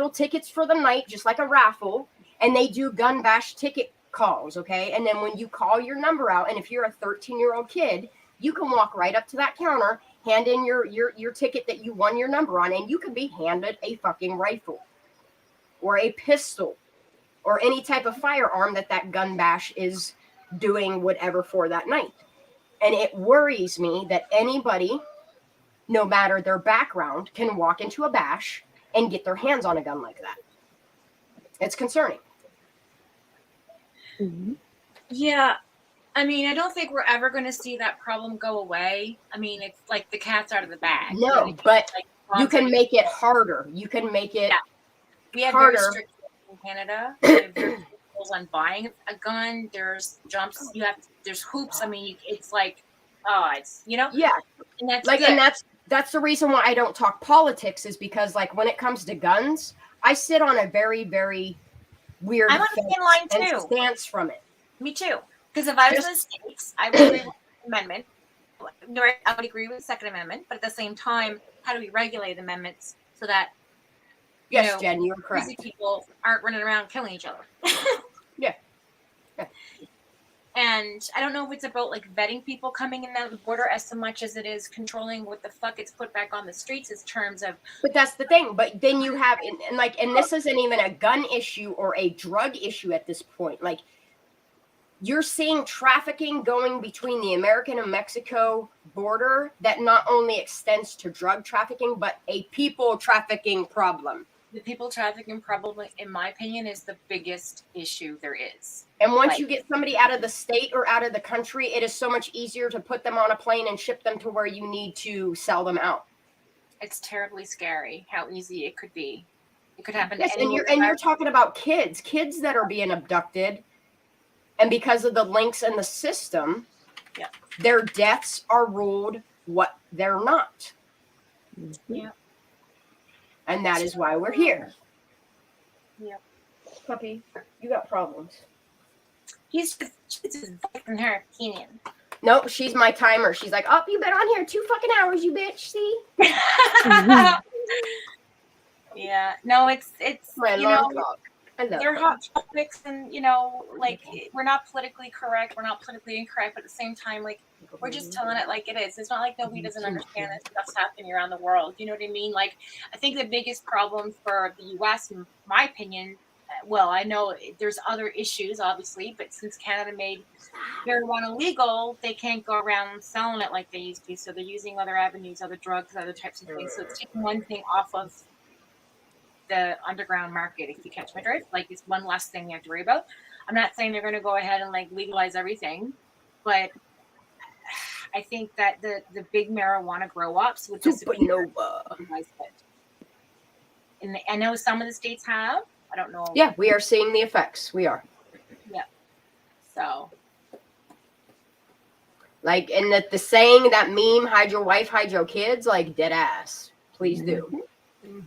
tickets for the night, just like a raffle, and they do gun bash ticket calls, okay? And then when you call your number out, and if you're a 13-year-old kid, you can walk right up to that counter, hand in your ticket that you won your number on, and you could be handed a fucking rifle or a pistol or any type of firearm that gun bash is doing whatever for that night. And it worries me that anybody, no matter their background, can walk into a bash and get their hands on a gun like that. It's concerning. Yeah. I mean, I don't think we're ever going to see that problem go away. I mean, it's like the cat's out of the bag. No, but you can make it harder. You can make it we have harder. Very strict rules in Canada. We have very strict rules on buying a gun. There's jumps. There's hoops. I mean, it's like, it's, you know? Yeah. And that's like, good. and that's the reason why I don't talk politics, is because, like, when it comes to guns, I sit on a very, very weird I'm on the same line too. Stance from it. Me too. Because if I was in the States, I would agree with the amendment. I would agree with the Second Amendment, but at the same time, how do we regulate amendments so that Jen, you're correct. Crazy people aren't running around killing each other. Yeah. And I don't know if it's about like vetting people coming in the border as so much as it is controlling what the fuck gets put back on the streets in terms of. But that's the thing. But then you have, and this isn't even a gun issue or a drug issue at this point. Like, you're seeing trafficking going between the American and Mexico border that not only extends to drug trafficking, but a people trafficking problem. The people trafficking problem, in my opinion, is the biggest issue there is. And once you get somebody out of the state or out of the country, it is so much easier to put them on a plane and ship them to where you need to sell them out. It's terribly scary how easy it could be. It could happen yes, to anyone. And you're talking about kids that are being abducted, and because of the links in the system, their deaths are ruled what they're not. Yeah. And that is why we're here. Yep. Puppy, you got problems. She's just fucking her opinion. Nope, she's my timer. She's like, oh, you've been on here 2 fucking hours, you bitch, see? Yeah. No, it's my alarm clock. They're hot topics, and like, we're not politically correct, we're not politically incorrect, but at the same time, like, we're just telling it like it is. It's not like nobody doesn't understand that stuff's happening around the world. You know what I mean? Like, I think the biggest problem for the U.S., in my opinion, well, I know there's other issues, obviously, but since Canada made marijuana legal, they can't go around selling it like they used to. So they're using other avenues, other drugs, other types of things. So it's taking one thing off of the underground market, if you catch my drift. Like, it's one less thing you have to worry about. I'm not saying they're going to go ahead and like legalize everything, but I think that the big marijuana grow-ups would disappear. And I know some of the states have. I don't know. Yeah, we are seeing the effects. We are. Yeah. So. Like, and the saying, that meme, hide your wife, hide your kids, like, dead ass. Please do.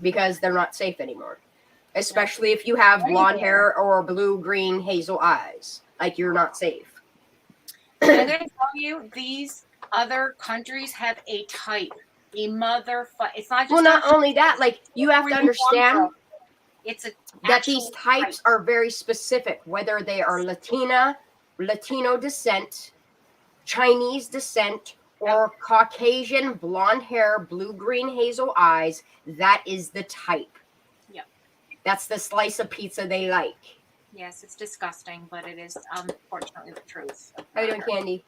Because they're not safe anymore. Especially if you have blonde hair or blue, green, hazel eyes. Like, you're not safe. And I'm going to tell you, these other countries have a type. A motherfucker. It's not just. Well, not only that, like, you have to understand it's that these types are very specific, whether they are Latino descent, Chinese descent, or Caucasian, blonde hair, blue, green, hazel eyes. That is the type. Yep. That's the slice of pizza they like. Yes, it's disgusting, but it is unfortunately the truth. How you doing, Candy?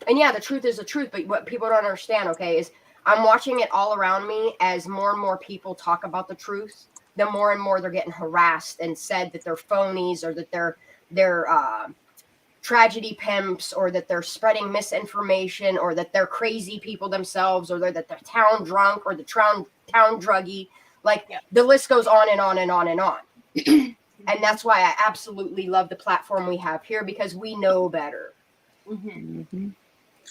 And yeah, the truth is the truth, but what people don't understand, okay, is I'm watching it all around me as more and more people talk about the truth. The more and more they're getting harassed and said that they're phonies, or that they're tragedy pimps, or that they're spreading misinformation, or that they're crazy people themselves, or that they're town drunk, or the town druggie. Like, the list goes on and on and on and on. And that's why I absolutely love the platform we have here, because we know better.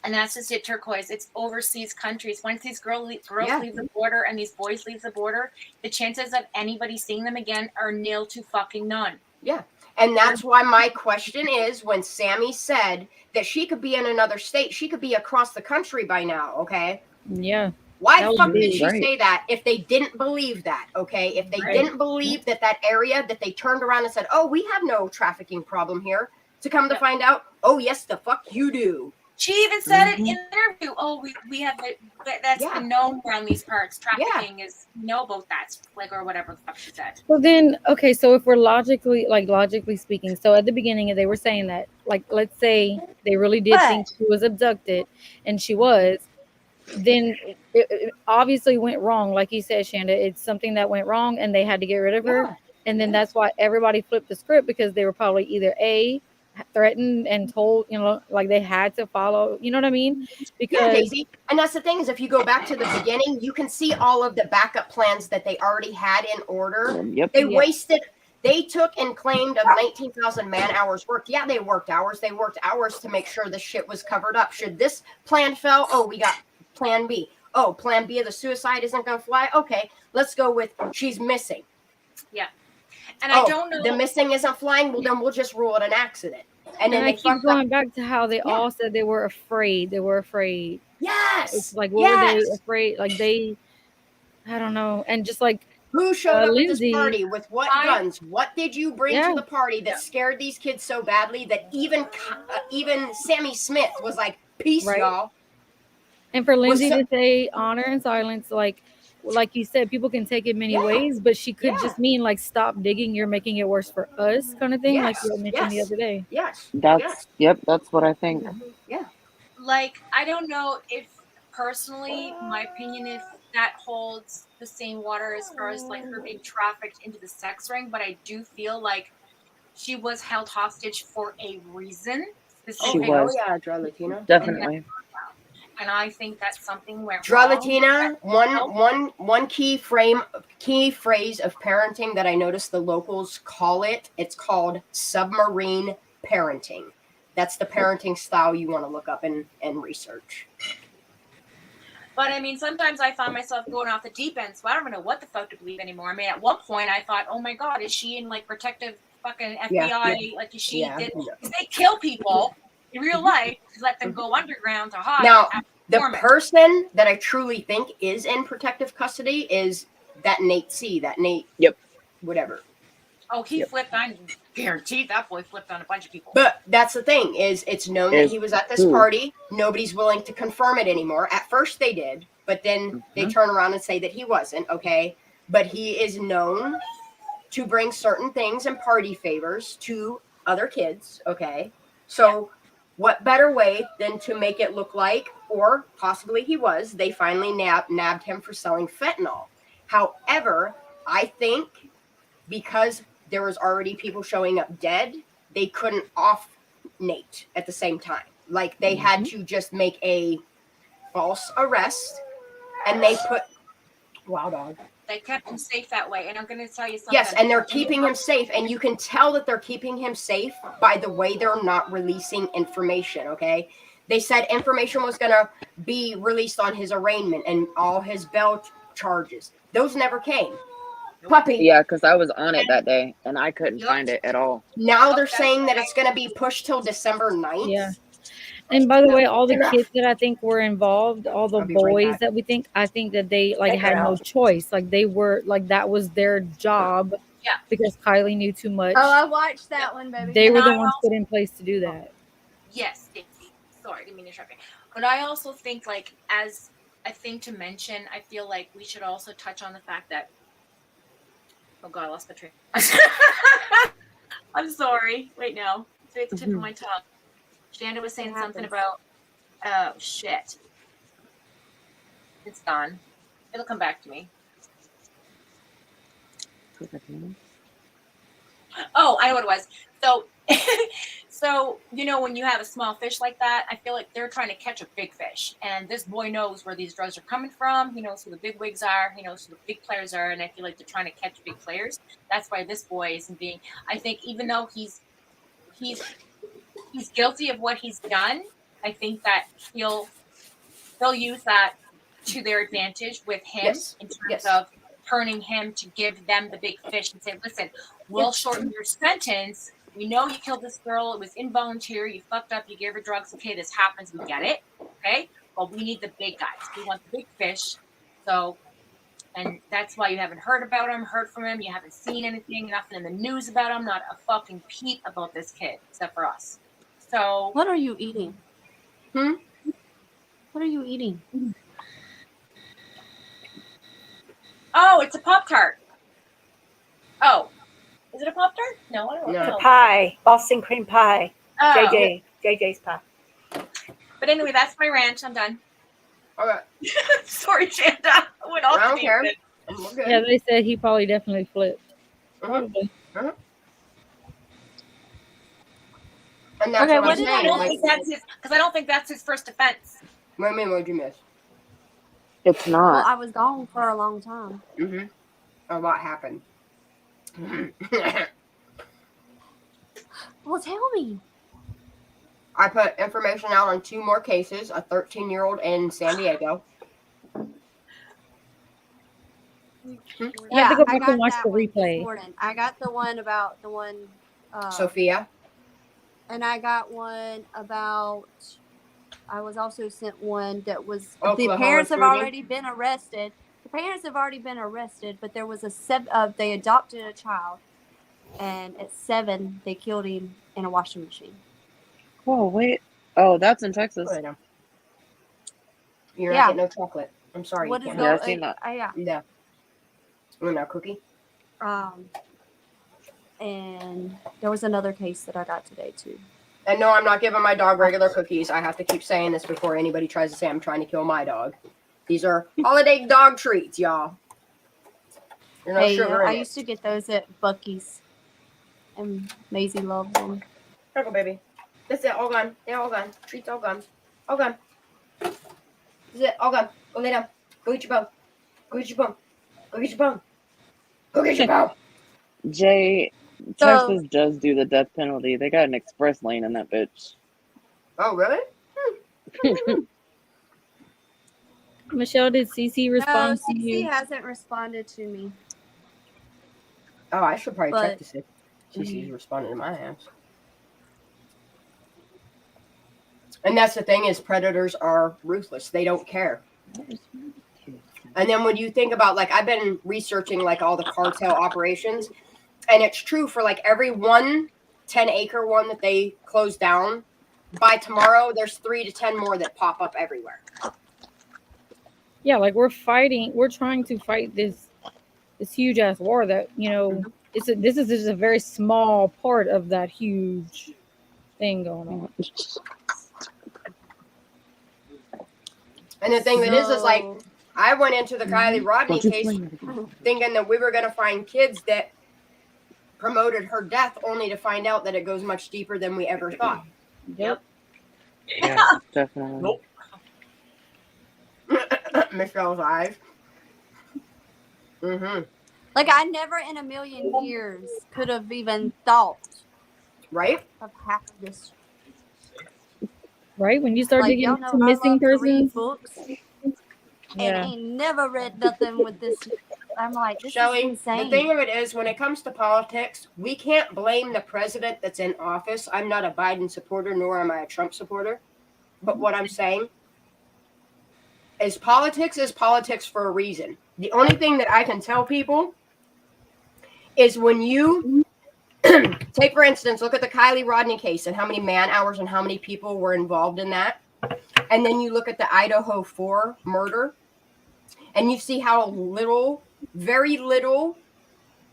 And that's just it, turquoise. It's overseas countries. Once these girls leave Yeah. the border and these boys leave the border, the chances of anybody seeing them again are nil to fucking none. Yeah. And that's why my question is, when Sammy said that she could be in another state, she could be across the country by now, okay? Yeah. Why That the was fuck did big. she Right. say that if they didn't believe that, okay? If they Right. didn't believe that area, that they turned around and said, oh, we have no trafficking problem here, to come to find out, oh, yes, the fuck you do. She even said it Mhm. in the interview. Oh, we have it. That's Yeah. been known around these parts. Trafficking is know about that, like, or whatever the fuck she said. Well, then, okay, so if we're logically speaking, so at the beginning they were saying that, like, let's say they really did think But she was abducted, and she was, then it obviously went wrong. Like you said, Shanda, it's something that went wrong, and they had to get rid of her. Yeah. And then that's why everybody flipped the script, because they were probably either threatened and told, like they had to follow. You know what I mean? Yeah, Because Daisy. And that's the thing, is if you go back to the beginning, you can see all of the backup plans that they already had in order. Yep. They Yeah. wasted, they took and claimed of 19,000 man hours worked. Yeah, they worked hours. They worked hours to make sure the shit was covered up. Should this plan fail, oh, we got plan B. Oh, plan B of the suicide isn't going to fly. Okay, let's go with she's missing. Yeah. And Oh, I don't know. the missing isn't flying. Well, then we'll just rule it an accident. And then I they keep fucked going up. back to how they Yeah. all said they were afraid. They were afraid. Yes. It's like, what were they Yes. afraid? Like I don't know. And just like Who showed up at this Lindsay, party with what guns? What did you bring Yeah. to the party that scared these kids so badly that even Sammy Smith was like, "Peace, Right. y'all." and for Lindsay so- to say honor and silence, like you said, people can take it many Yeah. ways, but she could Yeah. just mean like, stop digging, you're making it worse for us, kind of thing, like Yes. you had mentioned the Yes. other day. Yes. That's Yes. yep. That's what I think. Yeah. Like, I don't know if personally, my opinion, if that holds the same water as far as like her being trafficked into the sex ring, but I do feel like she was held hostage for a reason. She Specific, was Oh yeah, Dry Latina. definitely. and I think that something went Dry wrong. Latina. One key phrase of parenting that I noticed the locals call it. It's called submarine parenting. That's the parenting style you want to look up and research. But I mean, sometimes I find myself going off the deep end, so I don't even know what the fuck to believe anymore. I mean, at one point I thought, oh my god, is she in like protective fucking FBI? Yeah. Like, is she Yeah. did? Because they kill people in real life to let them go underground to hide. Now, and the perform it. person that I truly think is in protective custody is that Nate C. That Nate. Yep. Whatever. Oh, he flipped on. Guaranteed that boy flipped on a bunch of people. But that's the thing, is it's known that he was at this Who? party. Nobody's willing to confirm it anymore. At first they did, but then they turn around and say that he wasn't, okay? But he is known to bring certain things and party favors to other kids, okay? So what better way than to make it look like, or possibly he was, they finally nabbed him for selling fentanyl. However, I think because there was already people showing up dead, they couldn't off Nate at the same time. Like, they had to just make a false arrest, and they put wow dog. They kept him safe that way, and I'm going to tell you something. Yes, and they're keeping him safe, and you can tell that they're keeping him safe by the way they're not releasing information, okay? They said information was going to be released on his arraignment and all his bail charges. Those never came. Puppy. Yeah, because I was on it that day and I couldn't find it at all. Now they're saying that it's going to be pushed till December 9th. Yeah. And by the way, all the Enough. kids that I think were involved, all the I'll be right boys back. that we think, I think that they like Take her had no out. choice. Like they were like, that was their job. Yeah. Because Kylie knew too much. Oh, I watched that one, baby. They were And the I ones also- put in place to do that. Yes, Stacy. Sorry, didn't mean to interrupt you. But I also think, like, as a thing to mention, I feel like we should also touch on the fact that. Oh God, I lost my train. I'm sorry. Wait, no. It's the tip of my tongue. Shanda was saying something about. Oh shit. It's gone. It'll come back to me. Oh, I know what it was. So, so you know, when you have a small fish like that, I feel like they're trying to catch a big fish. And this boy knows where these drugs are coming from. He knows who the big wigs are. He knows who the big players are. And I feel like they're trying to catch big players. That's why this boy isn't being. I think even though he's guilty of what he's done, I think that they'll use that to their advantage with him Yes. in terms Yes. of turning him to give them the big fish and say, listen, we'll shorten your sentence. We know you killed this girl. It was involuntary. You fucked up. You gave her drugs. Okay, this happens. We get it. Okay. But we need the big guys. We want the big fish. So, and that's why you haven't heard about him, heard from him. You haven't seen anything, nothing in the news about him, not a fucking peep about this kid, except for us. So. What are you eating? Hmm? What are you eating? Oh, it's a Pop-Tart. Oh, is it a Pop-Tart? No, I don't know. Pie, Boston cream pie. Oh. JJ's pie. But anyway, that's my rant. I'm done. Okay. Sorry, Shanda. I went off I don't the care. deep We're good. Yeah, they said he probably definitely flipped. Probably. And that's what I'm end. I saying. don't Like, think that's his, because I don't think that's his first offense. what did you miss? It's Well, not. I was gone for a long time. Mm-hmm. A lot happened. Well, tell me. I put information out on 2 more cases, a 13-year-old in San Diego. I have to go I back got and watch that the one this replay. morning. I got the one about the one. Sophia. And I got one about. I was also sent one that was. The Oklahoma parents have shooting. already been arrested. The parents have already been arrested, but there was they adopted a child, and at 7 they killed him in a washing machine. Oh wait. Oh, that's in Texas. Oh, I know. You're Yeah. not getting no chocolate. I'm sorry. What you is can't. Yeah, going? I seen that. Yeah. Yeah. You want a cookie? And there was another case that I got today too. And no, I'm not giving my dog regular cookies. I have to keep saying this before anybody tries to say I'm trying to kill my dog. These are holiday dog treats, y'all. There's no Hey, sugar I in it. used to get those at Buc-ee's, and Maisie loved them. Here go, baby. That's it. All gone. They're all gone. Treats all gone. All gone. That's it. All gone. Go lay down. Go eat your bone. Go eat your bone. Go get your bone. Go get your bone. Jay, So- Texas does do the death penalty. They got an express lane in that bitch. Oh, really? Michelle, did CC No, respond to CC you? hasn't responded to me. Oh, I should probably check But- to see if CC's responded to my ass. And that's the thing is predators are ruthless. They don't care. And then when you think about, like, I've been researching, like, all the cartel operations, and it's true for, like, every 1 10-acre one that they close down, by tomorrow, there's 3 to 10 more that pop up everywhere. Yeah, like we're trying to fight this huge ass war that, this is just a very small part of that huge thing going on. And the thing that is like, So- I went into the Kylie Rodney case thinking that we were going to find kids that promoted her death, only to find out that it goes much deeper than we ever thought. Yep. Yeah, definitely. Nope. Michelle's eyes. Mm-hmm. Like, I never in a million years could have even thought Right? of half of this. Right? When you start Like, digging y'all know into I missing love to read persons. books, and Yeah. ain't never read nothing with this. I'm like, this Shelley, is insane. the thing of it is, when it comes to politics, we can't blame the president that's in office. I'm not a Biden supporter, nor am I a Trump supporter. But what I'm saying is politics for a reason. The only thing that I can tell people is when you take, for instance, look at the Kylie Rodney case and how many man hours and how many people were involved in that. And then you look at the Idaho 4 murder and you see how little, very little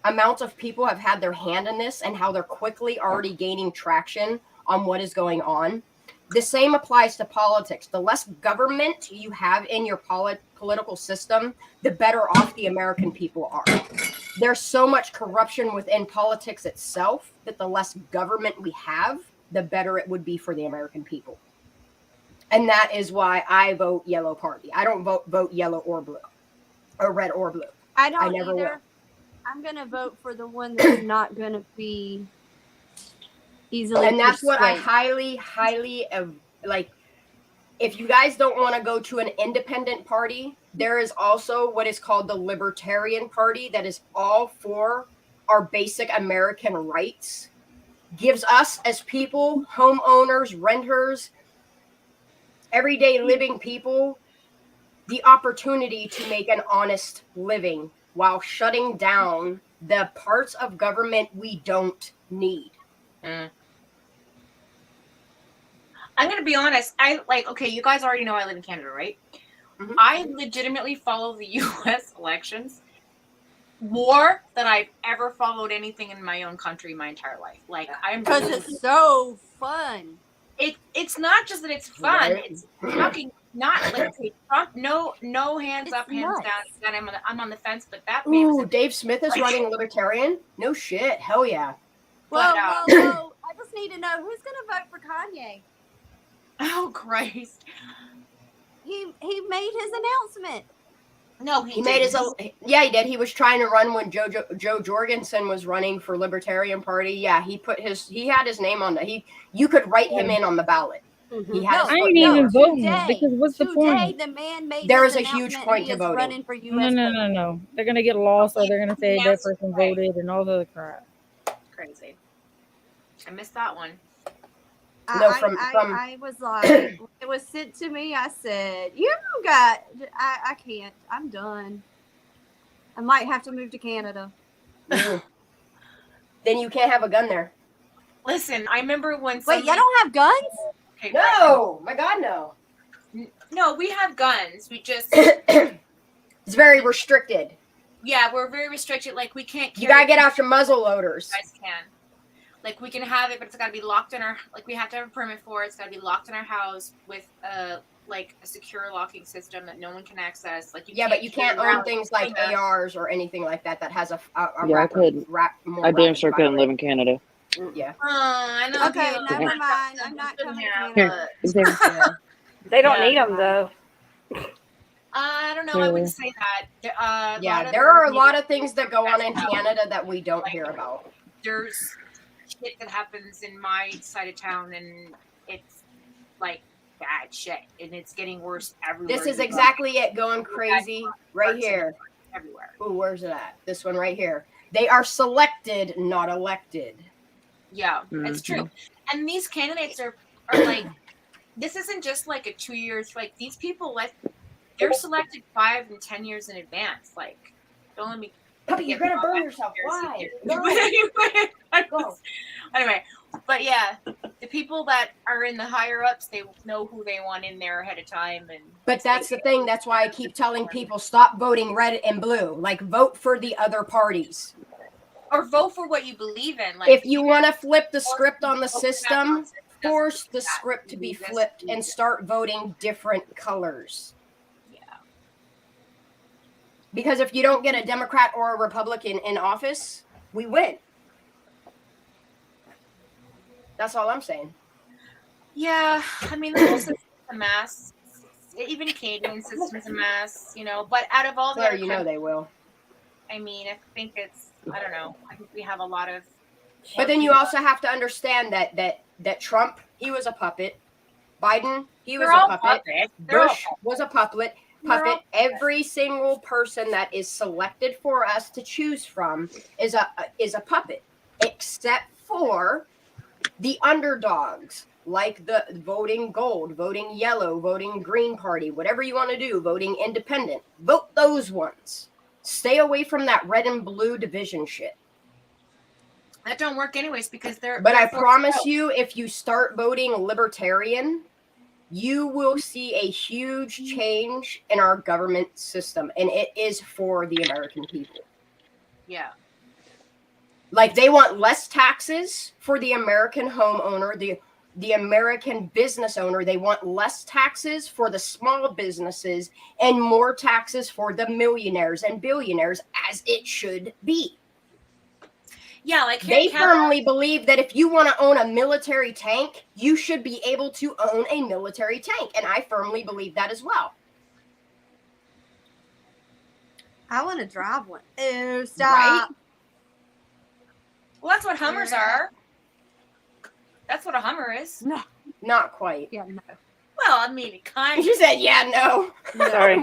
amounts of people have had their hand in this and how they're quickly already gaining traction on what is going on. The same applies to politics. The less government you have in your political system, the better off the American people are. There's so much corruption within politics itself that the less government we have, the better it would be for the American people. And that is why I vote yellow party. I don't vote yellow or blue, or red or blue. I don't never either. will. I'm gonna vote for the one that's not gonna be easily. And that's what I persuaded. highly, if you guys don't want to go to an independent party, there is also what is called the Libertarian Party that is all for our basic American rights, gives us as people, homeowners, renters, everyday living people, the opportunity to make an honest living while shutting down the parts of government we don't need. I'm gonna be honest. Okay, you guys already know I live in Canada, right? Mhm. I legitimately follow the U.S. elections more than I've ever followed anything in my own country my entire life. Like, I'm Because really, it's so fun. it's not just that it's fun. Right. It's fucking not like, okay, Trump. No hands It's up, hands nuts. down. I'm on the fence, but that man was Ooh, Dave Smith is running Libertarian? No shit. Hell yeah. Whoa, But, whoa! I just need to know who's gonna vote for Kanye. oh Christ. He made his announcement. No, He made his own. Yeah, he did. He was trying to run when Joe Jorgensen was running for Libertarian Party. Yeah, he had his name on the. You could write him in on the ballot. He had his I foot ain't in even there. voting because what's the Today, point? the man made There his is a huge announcement point he to is voting. running for No, U.S. no. They're gonna get lost, or they're gonna say that person voted and all the other crap. Crazy. I missed that one. No, I was like, it was sent to me. I said, I can't. I'm done. I might have to move to Canada. Then you can't have a gun there. Listen, I remember when. Wait, y'all don't have guns? Okay, no, my God, no. No, we have guns. We just. It's very restricted. Yeah, we're very restricted. Like, we can't. You gotta get out your muzzle loaders. You guys can. Like, we can have it, but it's gotta be locked in our. Like, we have to have a permit for it. It's gotta be locked in our house with a secure locking system that no one can access. Like, but you can't own things like ARs or anything like that has a I could. I damn sure couldn't live in Canada. Yeah. I know. Okay, people- never mind. I'm not coming to Here, Canada. They don't need them though. I don't know. I wouldn't say that. There are a lot of things that go on in Canada that we don't hear about. There's shit that happens in my side of town, and it's like bad shit, and it's getting worse everywhere. This is exactly it going crazy right here. Everywhere. Ooh, where's it at? This one right here. They are selected, not elected. Yeah, it's true. And these candidates are like, this isn't just like a 2 years. Like, these people, they're selected 5 and 10 years in advance. Like, don't let me. Puppy, you're gonna burn yourself. Why? Go. Anyway, but yeah, the people that are in the higher ups, they know who they want in there ahead of time. But that's the thing. That's why I keep telling people, stop voting red and blue. Like, vote for the other parties. Or vote for what you believe in. Like, if you want to flip the script on the system, force the script to be flipped and start voting different colors. Yeah. Because if you don't get a Democrat or a Republican in office, we win. That's all I'm saying. Yeah, I mean, the whole system's a mess. Even Canadian system's a mess, But out of all the Claire, other you know they will. I mean, I think I don't know. I think we have a lot of. But then you also have to understand that Trump, he was a puppet. Biden, he was a puppet. Bush was a puppet. Every single person that is selected for us to choose from is a puppet, except for the underdogs, like the voting gold, voting yellow, voting green party, whatever you want to do, voting independent. Vote those ones. Stay away from that red and blue division shit. That don't work anyways because they're. But I promise you, if you start voting libertarian, you will see a huge change in our government system, and it is for the American people. Yeah. Like, they want less taxes for the American homeowner, the American business owner. They want less taxes for the small businesses and more taxes for the millionaires and billionaires, as it should be. Yeah, like they firmly believe that if you want to own a military tank, you should be able to own a military tank. And I firmly believe that as well. I want to drive one. Ew, stop. Right? Well, that's what Hummers are. That's what a Hummer is. No. Not quite. Yeah, no. Well, I mean, it kind She of. said, "Yeah, no." Sorry.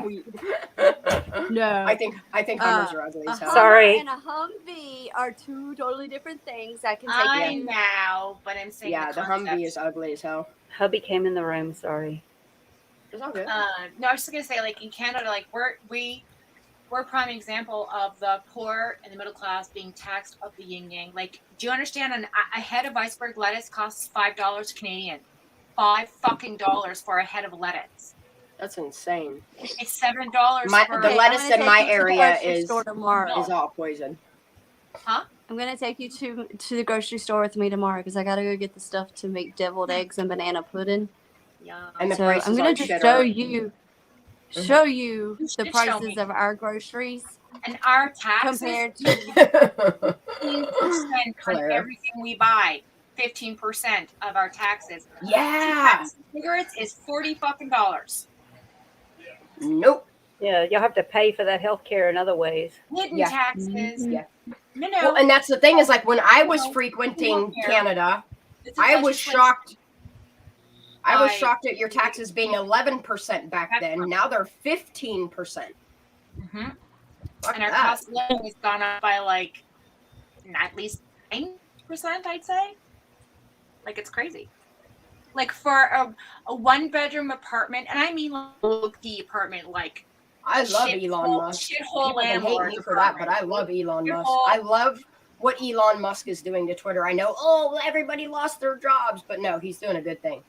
No. I think Hummers are ugly A as hell. Hummer Sorry. and a Humvee are two totally different things. I can take I you. know, but I'm saying Yeah, the the concept. Humvee is ugly as hell. Hubby came in the room. Sorry. It's all good. No, I was just gonna say, like in Canada, like we're a prime example of the poor and the middle class being taxed of the yin yang. Like, do you understand? A head of iceberg lettuce costs $5 Canadian. $5 for a head of lettuce. That's insane. It's $7 for The lettuce in my area is tomorrow. all poison. Huh? I'm gonna take you to the grocery store with me tomorrow because I gotta go get the stuff to make deviled eggs and banana pudding. Yeah. And the So prices I'm gonna are just shit show up. you the should show prices me. of our groceries And our taxes compared to 15% on Claire. everything we buy. 15% of our taxes. Yeah. Cigarettes is $40 Nope. Yeah, you'll have to pay for that health care in other ways. hidden Yeah. taxes. Yeah. No. Well, and that's the thing is like when I was No, we frequenting don't care. Canada, This is I was legislation. shocked. I was I- shocked at your taxes being 11% back then. Now they're 15%. Mm-hmm. Fuck And our that. cost of living has gone up by like at least 9%, I'd say. Like it's crazy. Like for a one-bedroom apartment, and I mean like the apartment, like I love Elon Musk. shithole People can hate landlord me for that, but I love Elon Musk. I love what Elon Musk is doing to Twitter. I know, everybody lost their jobs, but no, he's doing a good thing.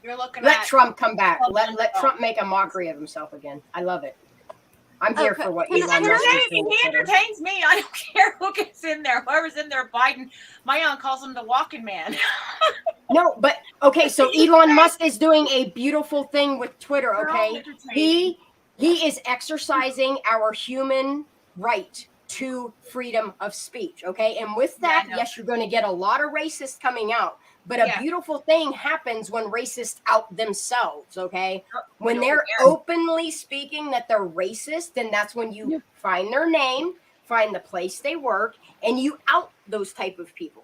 You're looking Let at Trump come back. Let Trump make a mockery of himself again. I love it. I'm here for what Elon Musk is doing to he Twitter. entertains me. I don't care who gets in there. Whoever's in there, Biden. My aunt calls him the walking man. No, but okay, so Elon Musk is doing a beautiful thing with Twitter, okay? He is exercising our human right to freedom of speech, okay? And with that, yes, you're going to get a lot of racists coming out, but a beautiful thing happens when racists out themselves, okay? When they're openly speaking that they're racist, then that's when you find their name, find the place they work, and you out those type of people.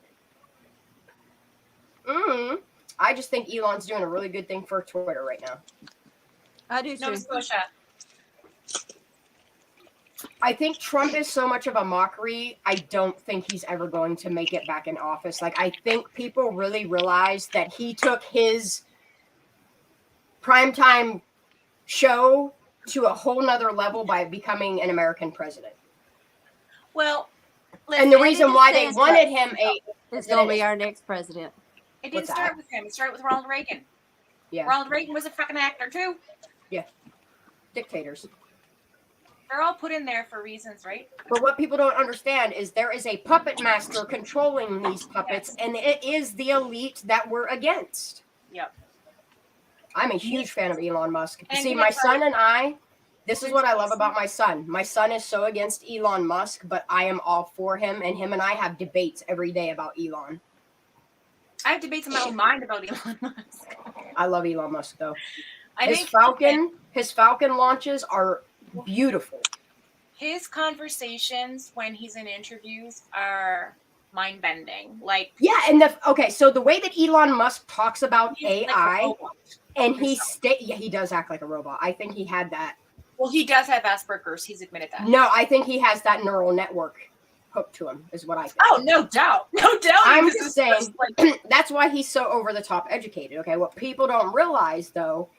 I just think Elon's doing a really good thing for Twitter right now. I do Nova too. Scotia. I think Trump is so much of a mockery. I don't think he's ever going to make it back in office. Like, I think people really realize that he took his primetime show to a whole nother level by becoming an American president. Well, and the reason why they wanted him is going to be our next president. It didn't start with him. It started with Ronald Reagan. Yeah. Ronald Reagan was a fucking actor too. Yeah. Dictators. They're all put in there for reasons, right? But what people don't understand is there is a puppet master controlling these puppets, and it is the elite that we're against. Yep. I'm a huge fan of Elon Musk. And See, my son and I, this is what I love about my son. My son is so against Elon Musk, but I am all for him, and him and I have debates every day about Elon. I have debates in my own mind about Elon Musk. I love Elon Musk, though. His Falcon launches are beautiful. His conversations when he's in interviews are mind-bending. Like, yeah, and so the way that Elon Musk talks about AI, and he does act like a robot. I think he had that. Well, he does have Asperger's. He's admitted that. No, I think he has that neural network hooked to him, is what I think. Oh, no doubt. No doubt. I'm just saying, that's why he's so over-the-top educated, okay? What people don't realize, though,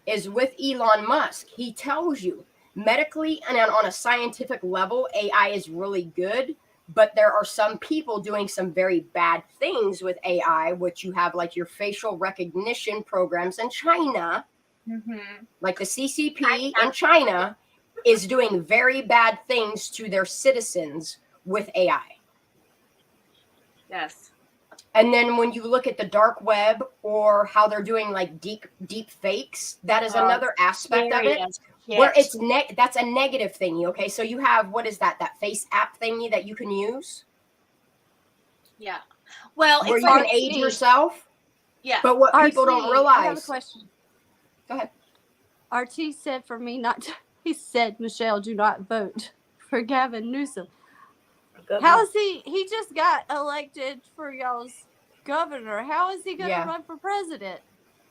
is with Elon Musk, he tells you, medically and on a scientific level, AI is really good, but there are some people doing some very bad things with AI, which you have like your facial recognition programs in China, like the CCP in China is doing very bad things to their citizens with AI. Yes. And then when you look at the dark web or how they're doing like deep fakes, that is another aspect of it. Yes. Where it's that's a negative thingy, okay? So you have, what is that face app thingy that you can use? Yeah. Well, where it's you can age yourself? Yeah. But what people don't realize. I have a question. Go ahead. RT said for me not to, he said, Michelle, do not vote for Gavin Newsom. How is he just got elected for y'all's governor. How is he going to run for president?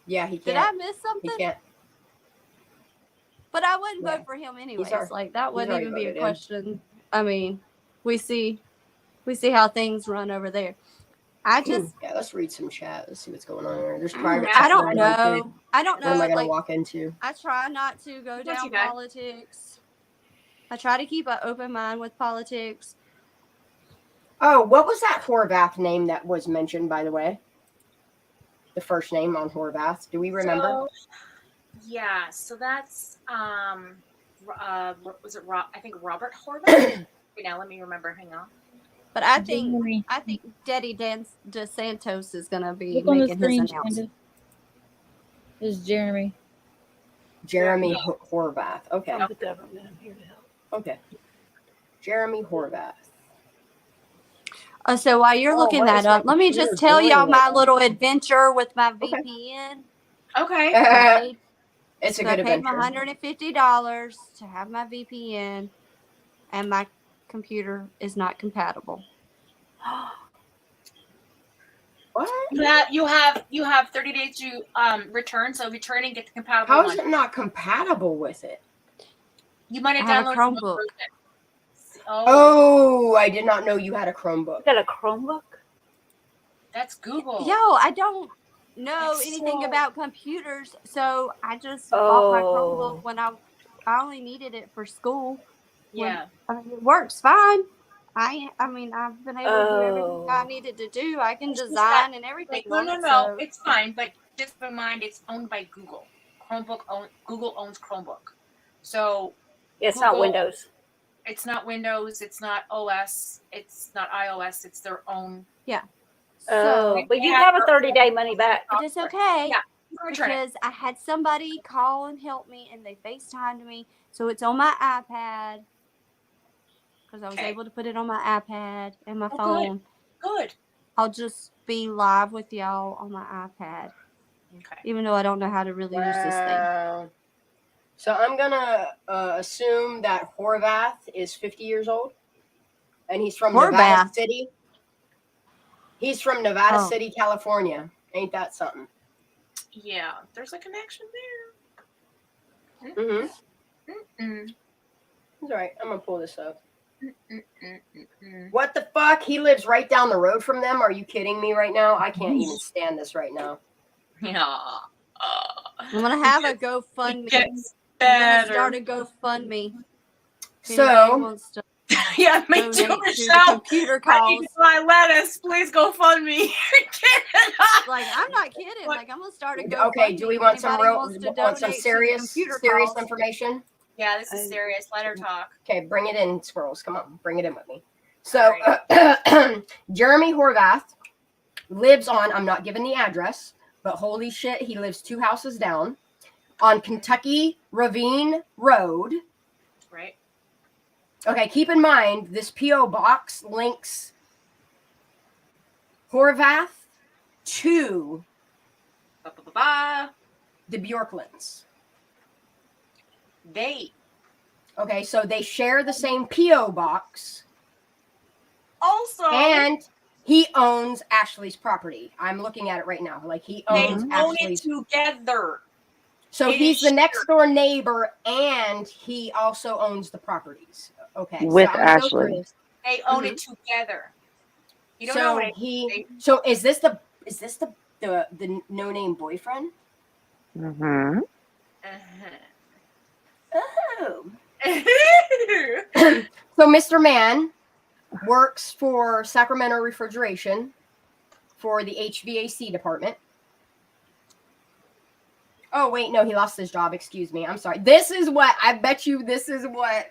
Yeah, he can't. Did I miss He something? can't. But I wouldn't Yeah. vote for him anyways. already- Like that he's wouldn't already even be a voted in. question. I mean, we see how things run over there. I just Yeah, let's read some chat. Let's see what's going on here. There's private I chat don't going on, too. know. I don't What am know. I going to Like walk into? I try not to go Not down too bad. politics. I try to keep an open mind with politics. Oh, what was that Horvath name that was mentioned, by the way? The first name on Horvath. Do we remember? So, yeah, so that's was it Rob? I think Robert Horvath. Now let me remember. Hang on. But I Jeremy. think Daddy Dan DeSantos is gonna be Look on the making his screen, announcement. Shanda. It's Jeremy. Jeremy Horvath. Okay. From the government, I'm here to help. Okay. Jeremy Horvath. So while you're looking what that is my up, let me computer just tell doing y'all right my now? little adventure with my Okay. VPN. Okay. I paid, It's a so I good paid my adventure. $150 to have my VPN, and my computer is not compatible. What? You have 30 days to return. So return and get the compatible How is one. it not compatible with it? You might have I have a downloaded Chromebook. Oh, I did not know you had a Chromebook. You got a Chromebook? That's Google. Yo, I don't know That's anything so- about computers, so I just bought my Oh. Chromebook when I only needed it for school. Yeah. I mean, it works fine. I mean, I've been able to do everything I Oh. needed to do. I can It's just design that- and everything No, on no, it. no. So It's fine, but just keep in mind it's owned by Google. Google owns Chromebook. So It's not Google- Windows. it's not Windows, it's not OS, it's not iOS, it's their own. Oh, so but you have a 30-day money back. it is okay. Yeah, you can return it. Because I had somebody call and help me, and they FaceTimed me, so it's on my iPad. Because I was Okay. able to put it on my iPad and my Oh, phone. Good. I'll just be live with y'all on my iPad, Okay. even though I don't know how to really use this thing. Wow. So I'm gonna assume that Horvath is 50 years old, and he's from Nevada Horvath? City. He's from Nevada Oh. City, California. Ain't that something? Yeah, there's a connection there. Mm-hmm. That's all right. I'm gonna pull this up. Mm-mm. What the fuck? He lives right down the road from them. Are you kidding me right now? I can't even stand this right now. Yeah. I'm gonna have a GoFundMe. Gets I'm gonna better. start a GoFundMe. If So- anybody wants to Yeah, me donate too, to the Michelle. computer I need calls. to buy lettuce. Please go fund me. Like, I'm not kidding. Like, I'm gonna start a GoFundMe. Okay, do we want if some anybody real, wants to want some donate to the serious computer calls. information? Yeah, this is serious. Let her talk. Okay, bring it in, squirrels. Come on, bring it in with me. So, Jeremy Horvath lives on, I'm not giving the address, but holy shit, he lives 2 houses down on Kentucky Ravine Road. Right. Okay, keep in mind, this P.O. box links Horvath to the Bjorklands. Okay, so they share the same P.O. box. Also, And he owns Ashley's property. I'm looking at it right now. Like, he they owns own it Ashley's. together. So It he's is the next door neighbor, and he also owns the properties. Okay, With so I'm gonna go Ashley. through this. They own it together. You don't know So what so is this the no name boyfriend? Mm-hmm. Oh. So Mr. Man works for Sacramento Refrigeration for the HVAC department. Oh, wait, no, he lost his job. Excuse me. I'm sorry. This is what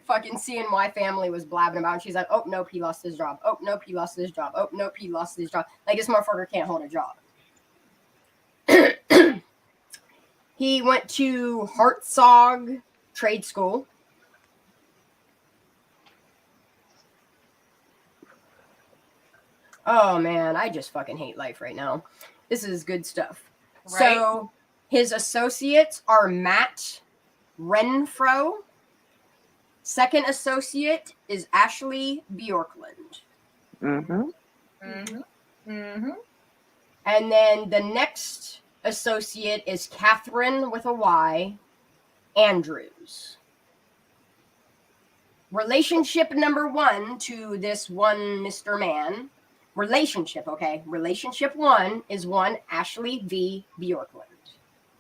fucking CNY family was blabbing about. And she's like, oh, nope, he lost his job. Oh, nope, he lost his job. Oh, nope, he lost his job. Like, this motherfucker can't hold a job. He went to Hartsog Trade School. Oh, man, I just fucking hate life right now. This is good stuff. Right? So his associates are Matt Renfro. Second associate is Ashley Bjorkland. Mm-hmm. Mm-hmm. Mm-hmm. And then the next associate is Catherine with a Y Andrews. Relationship number 1 to this one Mr. Man. Relationship, okay? Relationship 1 is one Ashley V. Bjorklund.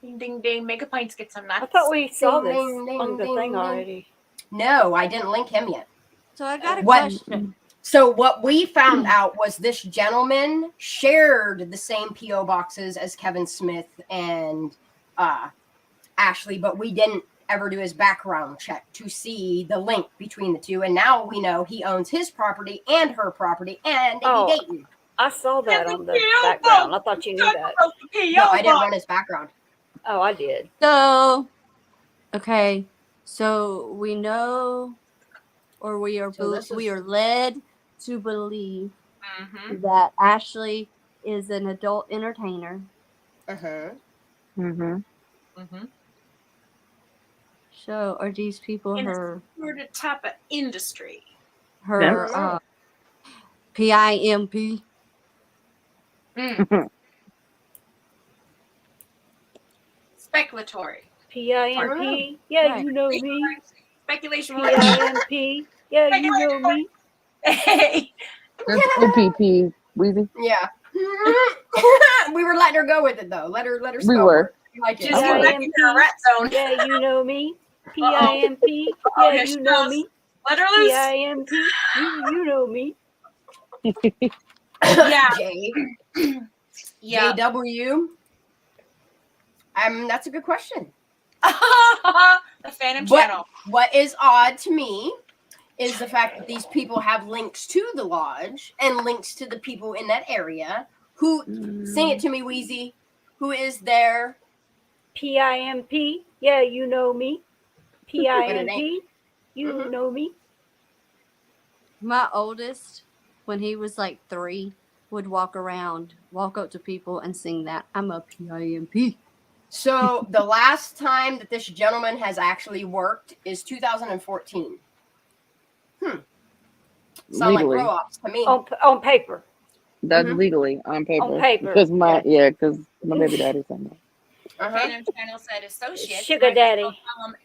Ding, ding, ding. Mega Pints get some nuts. I thought we saw Ding, this ding, ding, on the ding, thing ding. already. No, I didn't link him yet. So I got a What- question. So what we found out was this gentleman shared the same P.O. boxes as Kevin Smith and Ashley, but we didn't ever do his background check to see the link between the two. And now we know he owns his property and her property, and they Oh. be dating. I saw that on the background. I thought you knew that. No, I didn't run his background. Oh, I did. So, okay. So we know, or we are led to believe that Ashley is an adult entertainer. So are these people In her a certain type of industry. PIMP? Speculatory. PIMP. Yeah, Right. you know me. Speculation. PIMP. Yeah, you know me. Hey. That's OPP, Weezy. Yeah. We were letting her go with it though. Let her We spell were. it. I like it. Just go back into the rat zone. Yeah, you know me. Uh-oh. PIMP. Uh-oh, Yeah, here she you know goes. me. Let her loose. PIMP. You know me. Yeah. J. Yeah. JW. That's a good question. The Phantom Channel. What is odd to me is the fact that these people have links to the lodge and links to the people in that area who sing it to me, Wheezy. Who is there? PIMP. Yeah, you know me. But it PIMP. ain't. You know me. My oldest, when he was like 3, would walk up to people and sing that. I'm a PIMP. So the last time that this gentleman has actually worked is 2014. Sound like Legally. grow-ups to me. On paper. That's legally on paper. On paper. Because my baby daddy said that. Phantom Channel said associate. Sugar daddy. Tell them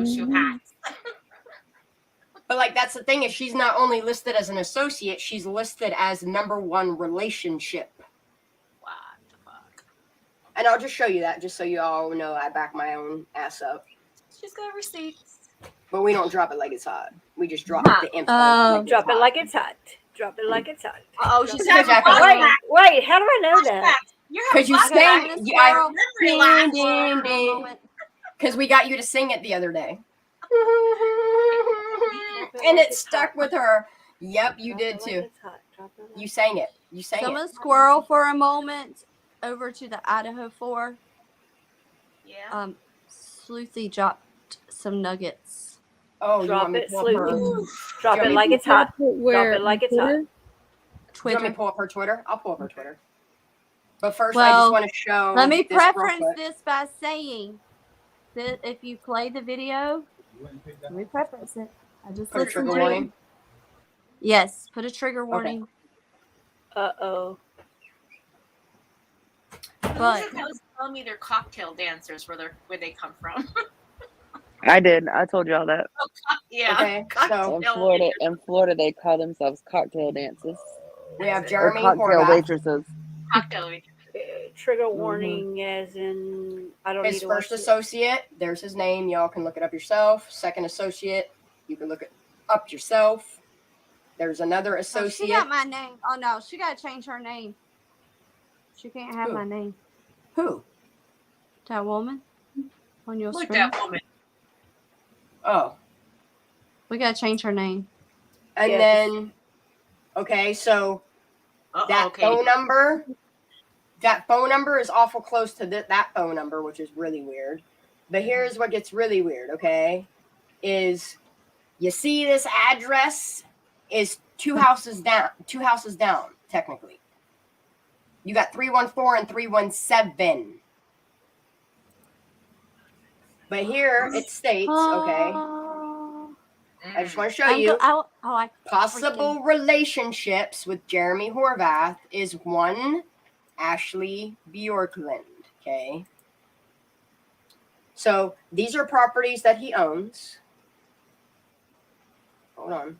sociopaths. But like that's the thing is she's not only listed as an associate, she's listed as #1 relationship. What the fuck? And I'll just show you that just so you all know I back my own ass up. She's got receipts. But we don't drop it like it's hot. We just drop the info. Like Drop it like it's hot. Drop it like it's hot. Oh, Drop she's it- having Wait, how do I know that? Because you sang, Relax. ding, ding. Because we got you to sing it the other day. And it stuck with her. Yep, you did too. You sang it. You sang Some it. of Squirrel for a moment over to the Idaho 4. Yeah. Sleuthy dropped some nuggets. Oh, Drop you want me it, to pull up her? Sleuthy. Drop You want it me like to it's hot. Where? Drop it like it's hot. Do you want me Twitter. to pull up her Twitter? I'll pull up her Twitter. But first, I Well, just want to show. Let me this real preference quick. this by saying that if you play the video, let me preference it. I just Put a listened trigger to it. warning. Yes, put a trigger warning. Uh-oh. But Who's was telling me they're cocktail dancers where they come from? I did. I told y'all that. Yeah. Okay, so In Florida, they call themselves cocktail dancers. we have Or Jeremy cocktail Horvath. waitresses. Cocktail waitresses. Trigger warning as in I don't His need to first watch it. associate, there's his name. Y'all can look it up yourself. Second associate, you can look it up yourself. There's another oh, she associate. got my name. Oh no, she got to change her name. She can't have Who? my name. Who? That woman on your Look screen. that woman. Oh. We got to change her name. And Yes. then, okay, so that Okay. phone number, is awful close to that phone number, which is really weird. But here's what gets really weird, okay? Is you see this address is two houses down, technically. You got 314 and 317. But here it states, okay, I just want to show you. Possible relationships with Jeremy Horvath is one Ashley Bjorklund. Okay. So these are properties that he owns. Hold on.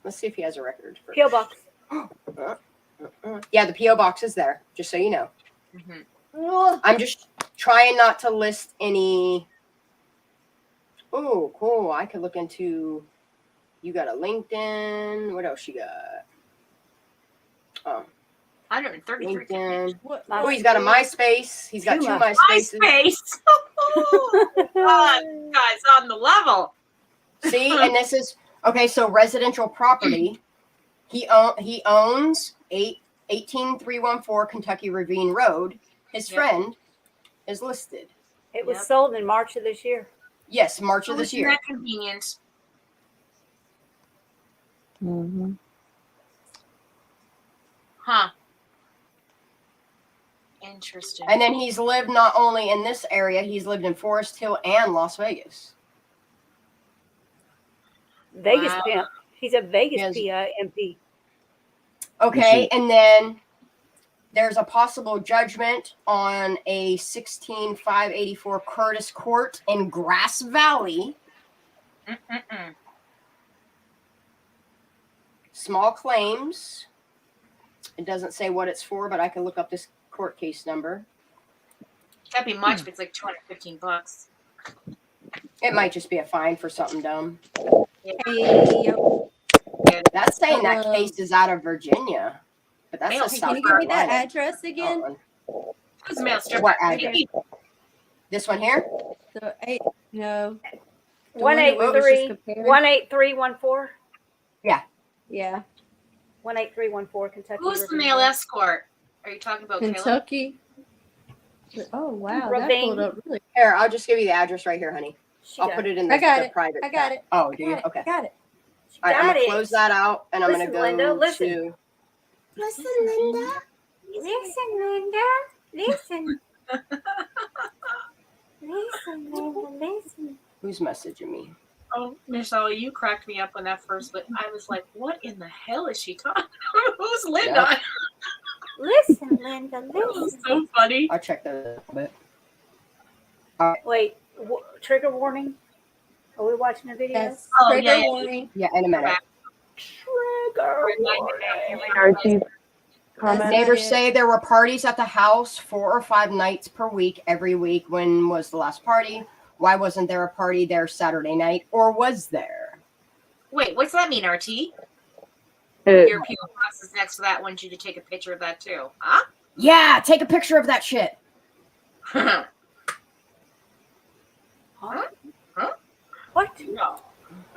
Let's see if he has a record. P.O. box. Yeah, the P.O. box is there, just so you know. Mm-hmm. I'm just trying not to list any. Oh, cool. I could look into. You got a LinkedIn. What else you got? Oh, 133. LinkedIn. What? Oh, he's got a MySpace. He's got two MySpaces. MySpace. God, guys on the level. See, and this is okay. So residential property. He owns 18314 Kentucky Ravine Road. His friend is listed. It was sold in March of this year. Yes, March of this Isn't year. that convenient? Mm-hmm. Huh. Interesting. And then he's lived not only in this area, he's lived in Forest Hill and Las Vegas. Vegas pimp. He's a Vegas MP. Okay, and then there's a possible judgment on a 16584 Curtis Court in Grass Valley. Small claims. It doesn't say what it's for, but I can look up this court case number. Can't be much, but it's like $215. It might just be a fine for something dumb. Hey, That's saying that case is out of Virginia. But that's Hey, a South can you give me that Carolina. address again? Who's mail strip? What address? This one here? The 8, no. The 18314. Yeah. Yeah. 18314 Kentucky. Who's the Ravine mail Road. escort? Are you talking about Kentucky. Oh wow, that pulled up really. Here, I'll just give you the address right here, honey. I'll put it in the, I got the it. private. I got chat. it. Oh, do you? Okay. Got it. All right, I'm got gonna it. close that out, and I'm Listen, gonna go Linda, listen. to. Listen, Linda. Listen, Linda. Listen. Listen, Linda. Listen. Who's messaging me? Oh, Michelle, you cracked me up when that first, but I was like, what in the hell is she talking? Who's Linda? Yep. Listen, Linda. That was Listen. so funny. I'll check that a little bit. Wait, trigger warning. Are we watching a video? Yes. Oh, Trigger yeah. warning. Yeah, in a minute. Trigger Archie's comment. Neighbors say there were parties at the house 4 or 5 nights per week, every week. When was the last party? Why wasn't there a party there Saturday night? Or was there? Wait, what's that mean, RT? It- Your P.O. box is next to that. I want you to take a picture of that too. Huh? Yeah, take a picture of that shit. Huh? What? No.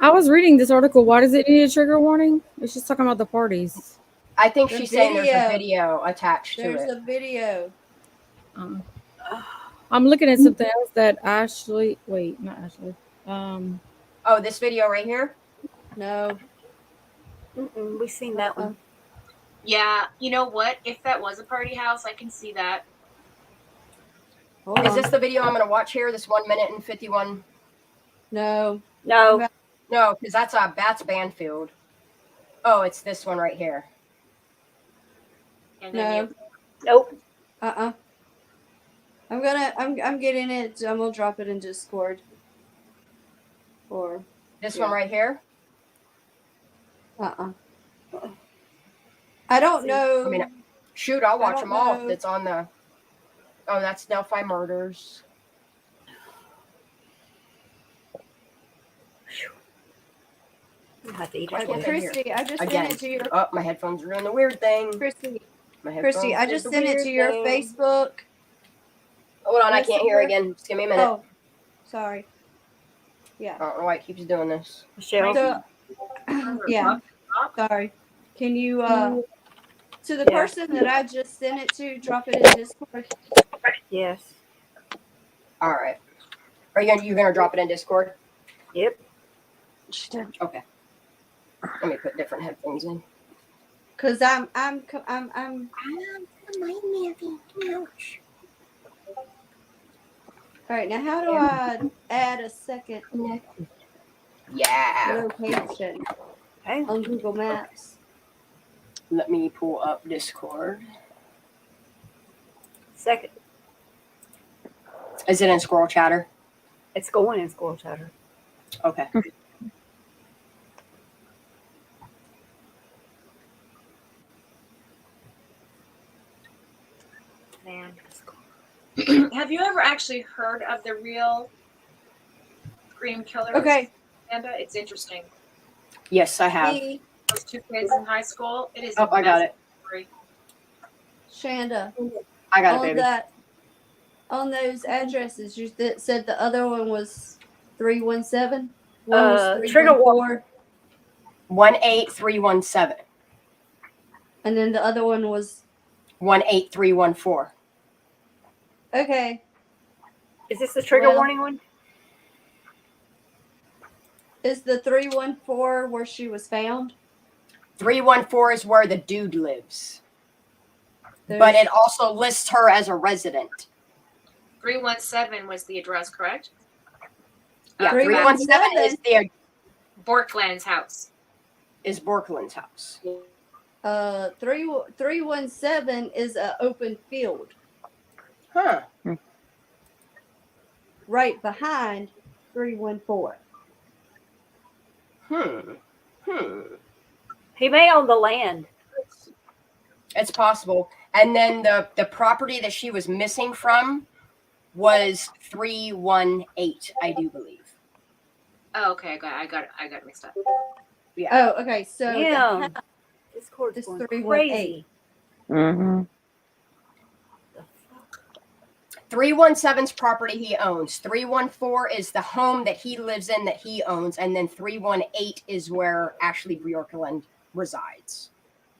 I was reading this article. Why does it need a trigger warning? It's just talking about the parties. I think The she's saying there's a video. video attached to There's it. a video. I'm looking at something else that Ashley. Wait, not Ashley. Oh, this video right here? No. We've seen that one. Yeah, you know what? If that was a party house, I can see that. Hold Is on. this the video I'm going to watch here? This 1 minute and 51? No. No. No, because that's Banfield. Oh, it's this one right here. And then No. Nope. I'm getting it. I'm gonna drop it in Discord. Or This one right here? I don't know. I mean, shoot, I'll watch don't them all if know. it's on the. Oh, that's Delphi Murders. I have to eat Right it. here. Christy, I just Again. sent it to your Oh, my headphones are doing the weird thing. Christy. My headphones Christy, I did just the sent it weird to your thing. Facebook. Hold on, I can't hear Messenger. again. Just give me a minute. Oh, sorry. Yeah. I don't know why it keeps doing this. Michelle. So, yeah. Sorry. Can you to the Yeah. person that I just sent it to, drop it in Discord? Yes. All right. Are you gonna drop it in Discord? Yep. Okay. Let me put different headphones in. Cause I'm all right. Now, how do I add a second Yeah. location Okay. on Google Maps? Let me pull up Discord. Second. Is it in Squirrel Chatter? It's going in Squirrel Chatter. Okay. Man. Have you ever actually heard of the real Scream Killers? Okay. Amanda, it's interesting. Yes, I have. Those two kids in high school. It is. Oh, I got it. Story. Shanda, I got it, on baby. on those addresses, you said the other one was 317. One was Trigger 314, 18317. and then the other one was 18314. okay. Is this the trigger warning one? Is the 314 where she was found? 314 is where the dude lives. But it also lists her as a resident. 317 was the address, correct? Yeah, 317 is the Borkland's house. Is Borkland's house. 317 is an open field. Huh. Right behind 314. He may own the land. It's possible. And then the property that she was missing from was 318, I do believe. Oh, okay. I got it mixed up. Yeah. Oh, okay. So Damn. This court's going 318. Mm-hmm. 317's property he owns. 314 is the home that he lives in that he owns. And then 318 is where Ashley Bjorkland resides.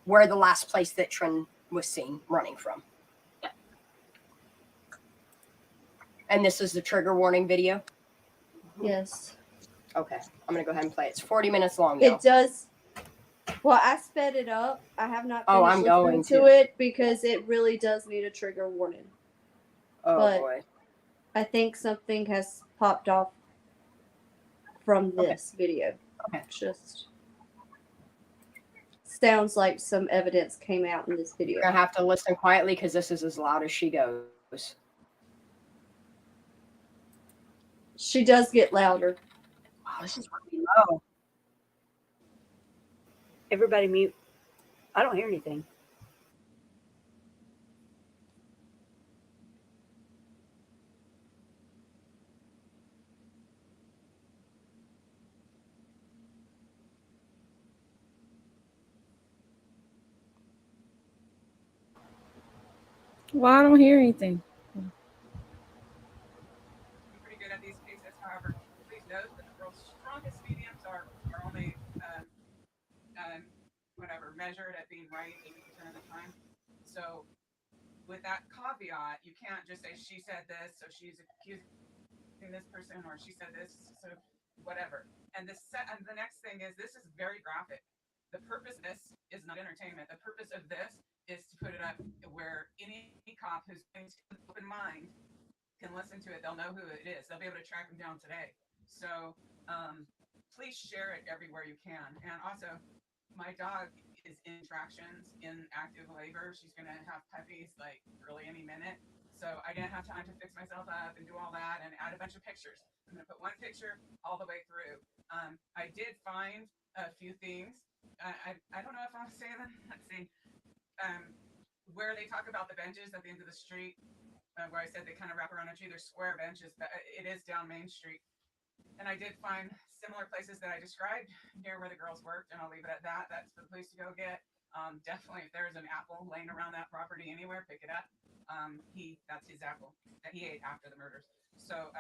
Where the last place that Trin was seen running from. Yeah. And this is the trigger warning video? Yes. Okay. I'm going to go ahead and play it. It's 40 minutes long, It does. Well, I sped it up. I have not finished I'm going listening to it because it really does need a trigger warning. Oh, but boy. I think something has popped off from this video. Okay. Just sounds like some evidence came out in this video. You're going to have to listen quietly because this is as loud as she goes. She does get louder. Wow, this is really low. Everybody mute. I don't hear anything. Well, I don't hear anything. I'm pretty good at these cases. However, please note that the world's strongest mediums are only whatever measured at being right 80% of the time. So with that caveat, you can't just say she said this, so she's accusing this person, or she said this, so whatever. And the next thing is, this is very graphic. The purpose of this is not entertainment. The purpose of this is to put it up where any cop who's going to an open mind can listen to it. They'll know who it is. They'll be able to track them down today. So please share it everywhere you can. And also, my dog is in tractions in active labor. She's going to have puppies like really any minute. So I didn't have time to fix myself up and do all that and add a bunch of pictures. I'm going to put one picture all the way through. I did find a few things. I don't know if I'll say them. Let's see. Where they talk about the benches at the end of the street, where I said they kind of wrap around a tree. They're square benches, but it is down Main Street. And I did find similar places that I described near where the girls worked, and I'll leave it at that. That's the place to go get. Definitely, if there's an apple laying around that property anywhere, pick it up. That's his apple that he ate after the murders. So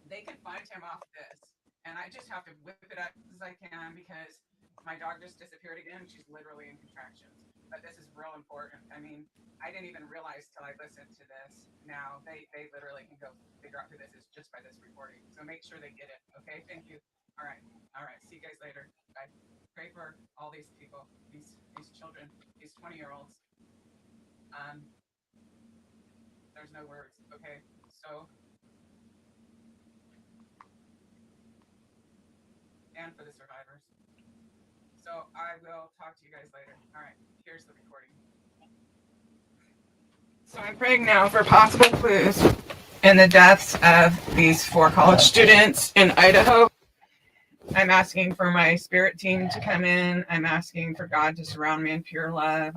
they can find him off this, and I just have to whip it up as I can because my dog just disappeared again. She's literally in contractions. But this is real important. I mean, I didn't even realize till I listened to this. Now they literally can go figure out who this is just by this recording. So make sure they get it. Okay, thank you. All right. See you guys later. Bye. Pray for all these people, these children, these 20-year-olds. There's no words. Okay, so and for the survivors. So I will talk to you guys later. All right, here's the recording. So I'm praying now for possible clues in the deaths of these 4 college students in Idaho. I'm asking for my spirit team to come in. I'm asking for God to surround me in pure love.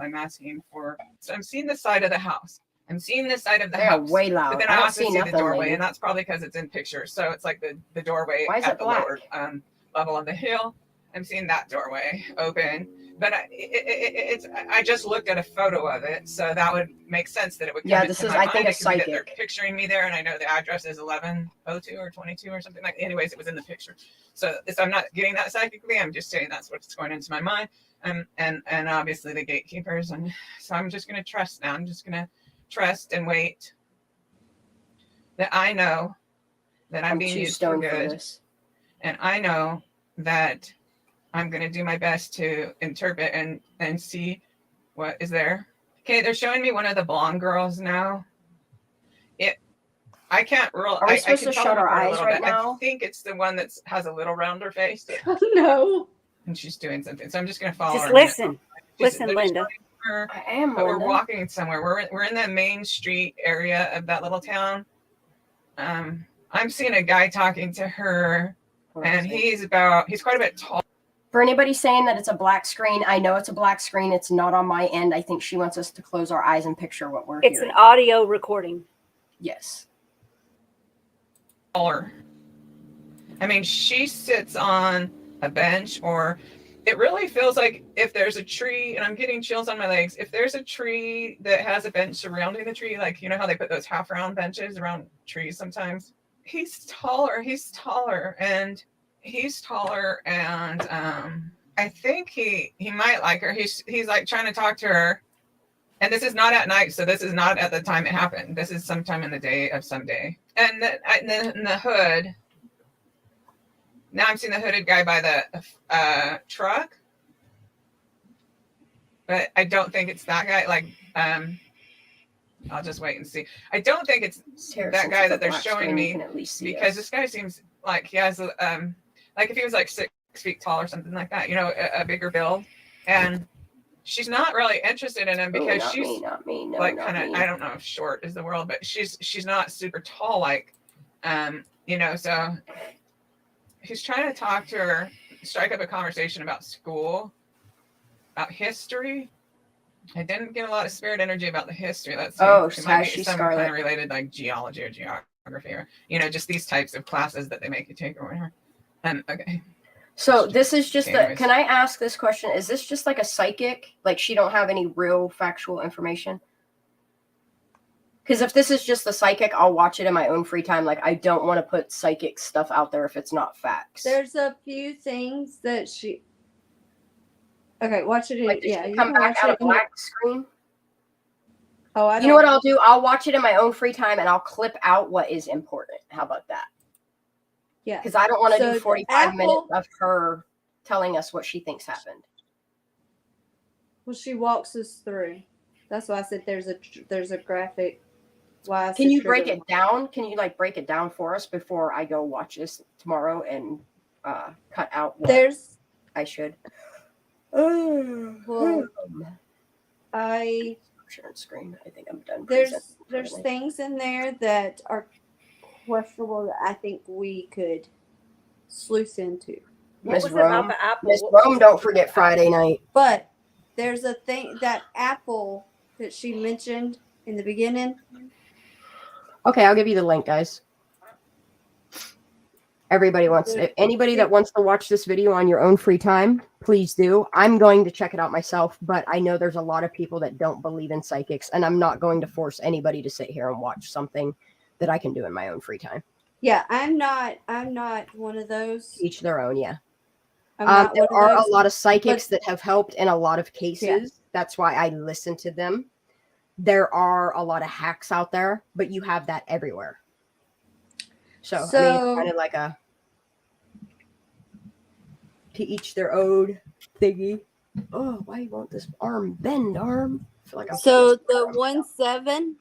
So I'm seeing the side of the house. I'm seeing this side of the They're house. way loud. But then I I don't also see see the nothing, doorway, lady. and that's probably because it's in pictures. So it's like the doorway Why is at it the black? lower level of the hill. I'm seeing that doorway open. But I just looked at a photo of it, so that would make sense that it would come Yeah, into this is, my I mind. think, a It could be that they're psychic. picturing me there, and I know the address is 1102 or 22 or something like. Anyways, it was in the picture. So I'm not getting that psychically. I'm just saying that's what's going into my mind. And obviously the gatekeepers. And so I'm just going to trust now. I'm just going to trust and wait that I know that I'm being too used for stoned for good. this. And I know that I'm going to do my best to interpret and see what is there. Okay, they're showing me one of the blonde girls now. I can't roll. Are we I supposed can to tell shut them our apart a eyes little right bit. now? I think it's the one that has a little rounder face. No. And she's doing something. So I'm just going to follow Just her. listen. Listen, they're just Linda. showing her, I am, but we're Linda. walking somewhere. We're in the main street area of that little town. I'm seeing a guy talking to her, and he's quite a bit tall. For anybody saying that it's a black screen, I know it's a black screen. It's not on my end. I think she wants us to close our eyes and picture what we're It's hearing. an audio recording. Yes. Taller. I mean, she sits on a bench, or it really feels like if there's a tree, and I'm getting chills on my legs, if there's a tree that has a bench surrounding the tree, like, you know how they put those half round benches around trees sometimes? He's taller, and I think he might like her. He's like trying to talk to her. And this is not at night, so this is not at the time it happened. This is sometime in the day of some day. And then the hood. Now I'm seeing the hooded guy by the truck, but I don't think it's that guy. Like, I'll just wait and see. I don't think it's that guy that they're showing me, because this guy seems like he has like if he was like 6 feet tall or something like that, you know, a bigger build. And she's not really interested in him because she's not me. No, like not kind of, me. I don't know if short is the word, but she's not super tall, like, you know, so he's trying to talk to her, strike up a conversation about school, about history. I didn't get a lot of spirit energy about the history. Let's see. It might be some kind of related, like geology or geography, or, you know, just these types of classes that they make you take or whatever. Okay. So this is just Anyways. can I ask this question? Is this just like a psychic? Like she don't have any real factual information? Because if this is just the psychic, I'll watch it in my own free time. Like I don't want to put psychic stuff out there if it's not facts. There's a few things that she. Okay, watch it. Like, Yeah, you you come can back watch out it of black screen. Oh, I don't. You know what I'll do? I'll watch it in my own free time and I'll clip out what is important. How about that? Yeah. Because I don't want to So do the 45 minutes apple- of her telling us what she thinks happened. Well, she walks us through. That's why I said there's a graphic. Why I Can said you break trigger it down? Can you like break it down for us before I go watch this tomorrow and cut out what There's I should? well, share screen. I think I'm done. there's things in there that are questionable that I think we could sluice into. Miss Rome, Miss Rome, don't forget Friday night. But there's a thing, that apple that she mentioned in the beginning. Okay, I'll give you the link, guys. Everybody wants anybody that wants to watch this video on your own free time, please do. I'm going to check it out myself, but I know there's a lot of people that don't believe in psychics, and I'm not going to force anybody to sit here and watch something that I can do in my own free time. Yeah, I'm not one of those. Each their own, yeah. There are a lot of psychics that have helped in a lot of cases. Yeah. That's why I listen to them. There are a lot of hacks out there, but you have that everywhere. So I mean, it's kind of like a to each their own thingy. Oh, why won't this arm bend, arm? I feel like so the 17.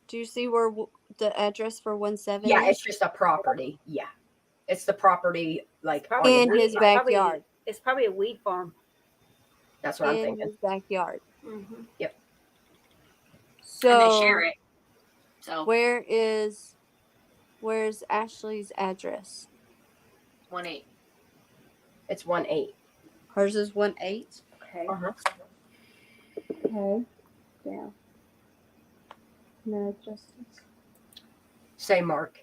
Do you see where the address for 17? Yeah, it's just a property. Yeah, it's the property like in his backyard. It's probably a weed farm. That's what I'm thinking. In his backyard. Mm-hmm. Yep. and they So share it. So where's Ashley's address? 1-8. It's 1-8. Hers is 1-8. Okay. Uh-huh. Okay. Yeah. No justice. Say Mark.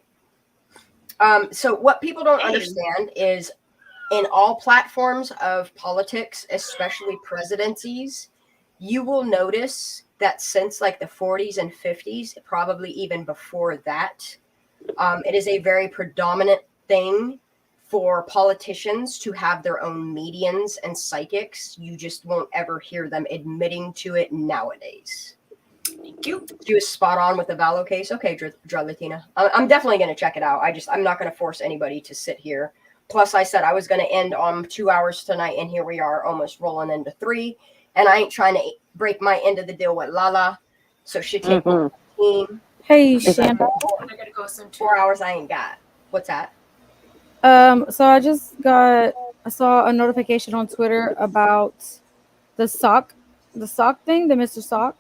So what people don't understand is in all platforms of politics, especially presidencies, you will notice that since like the 40s and 50s, probably even before that, it is a very predominant thing for politicians to have their own mediums and psychics. You just won't ever hear them admitting to it nowadays. Thank you. She was spot on with the Valo case. Okay, Latina. I'm definitely going to check it out. I'm not going to force anybody to sit here. Plus, I said I was going to end on 2 hours tonight, and here we are almost rolling into 3. And I ain't trying to break my end of the deal with Lala. So she take the team. Hey, Shannon. Shannon. I gotta go soon too. 4 hours I ain't got. What's that? So I saw a notification on Twitter about the sock thing, the Mr. Sock.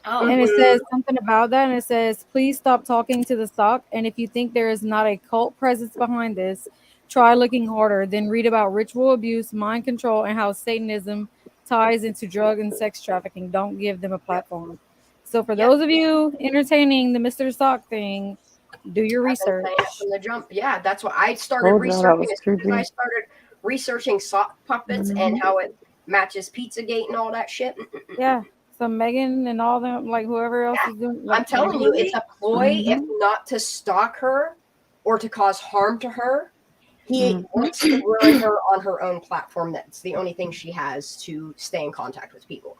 Oh. And it says something about that, and it says, please stop talking to the sock. And if you think there is not a cult presence behind this, try looking harder. Then read about ritual abuse, mind control, and how Satanism ties into drug and sex trafficking. Don't give them a platform. So for those of you entertaining the Mr. Sock thing, do your research. I've been saying it from the jump. Yeah, that's what I started Oh, God, that researching was as soon as I creepy. started researching sock puppets and how it matches Pizzagate and all that shit. Yeah. So Megan and all them, like whoever else is doing. Like, I'm telling you, it's a ploy, if Mhm. not to stalk her or to cause harm to her. He wants to ruin her on her own platform. That's the only thing she has to stay in contact with people.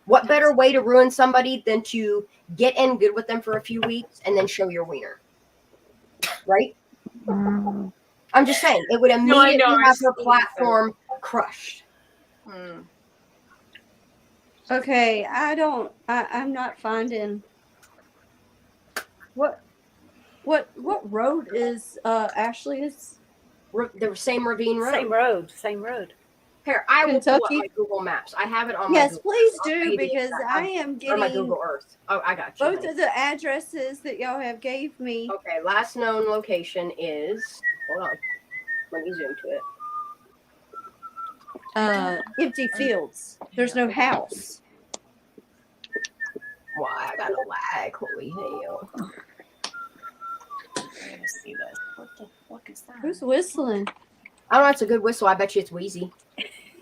What better way to ruin somebody than to get in good with them for a few weeks and then show your wiener? Right? I'm just saying, it would immediately have her platform crushed. Okay, I'm not finding what road is Ashley's? The same ravine road. Same road. Here, I will pull up Kentucky? my Google Maps. I have it on my Yes, Google please I'll tell do, you the because exact- I am or my getting Google Earth. Oh, I got you. both honey. of the addresses that y'all have gave me. Okay, last known location is. Hold on. Let me zoom to it. Empty fields. There's no house. Why? I got a lag. Holy hell. I gotta see this. What the fuck is that? Who's whistling? I don't know. It's a good whistle. I bet you it's Wheezy.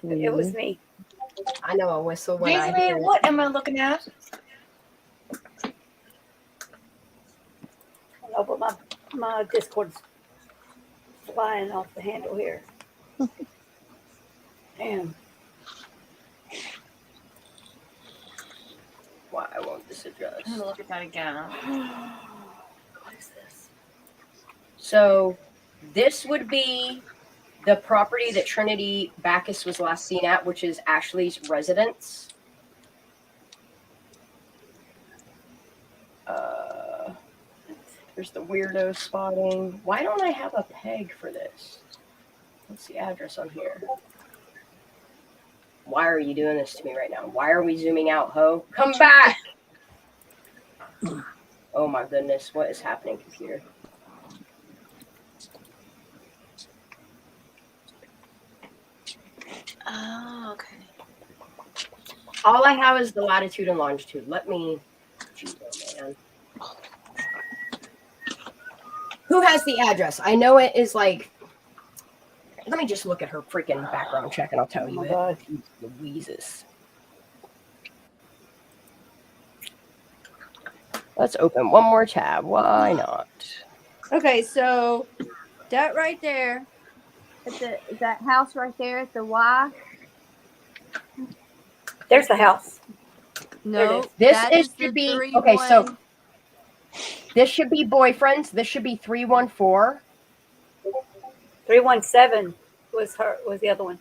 It was me. I know a whistle when I Desiree, hear it. what am I looking at? No, but my Discord's flying off the handle here. Damn. Why won't this adjust? I'm gonna look at that again. What is this? So, this would be the property that Trinity Bacchus was last seen at, which is Ashley's residence. There's the weirdo spotting. Why don't I have a peg for this? What's the address on here? Why are you doing this to me right now? Why are we zooming out, ho? Come back! Oh my goodness, what is happening, computer? Oh, okay. All I have is the latitude and longitude. Let me... Gee, oh man. Who has the address? I know it is like... Let me just look at her freaking background check and I'll tell you it. Jeez Louises. Let's open one more tab. Why not? Okay, so that right there, at that house right there at the Y. There's the house. No, This that is the should be 3-1. okay. So this should be boyfriends. This should be 314. 317 was the other one.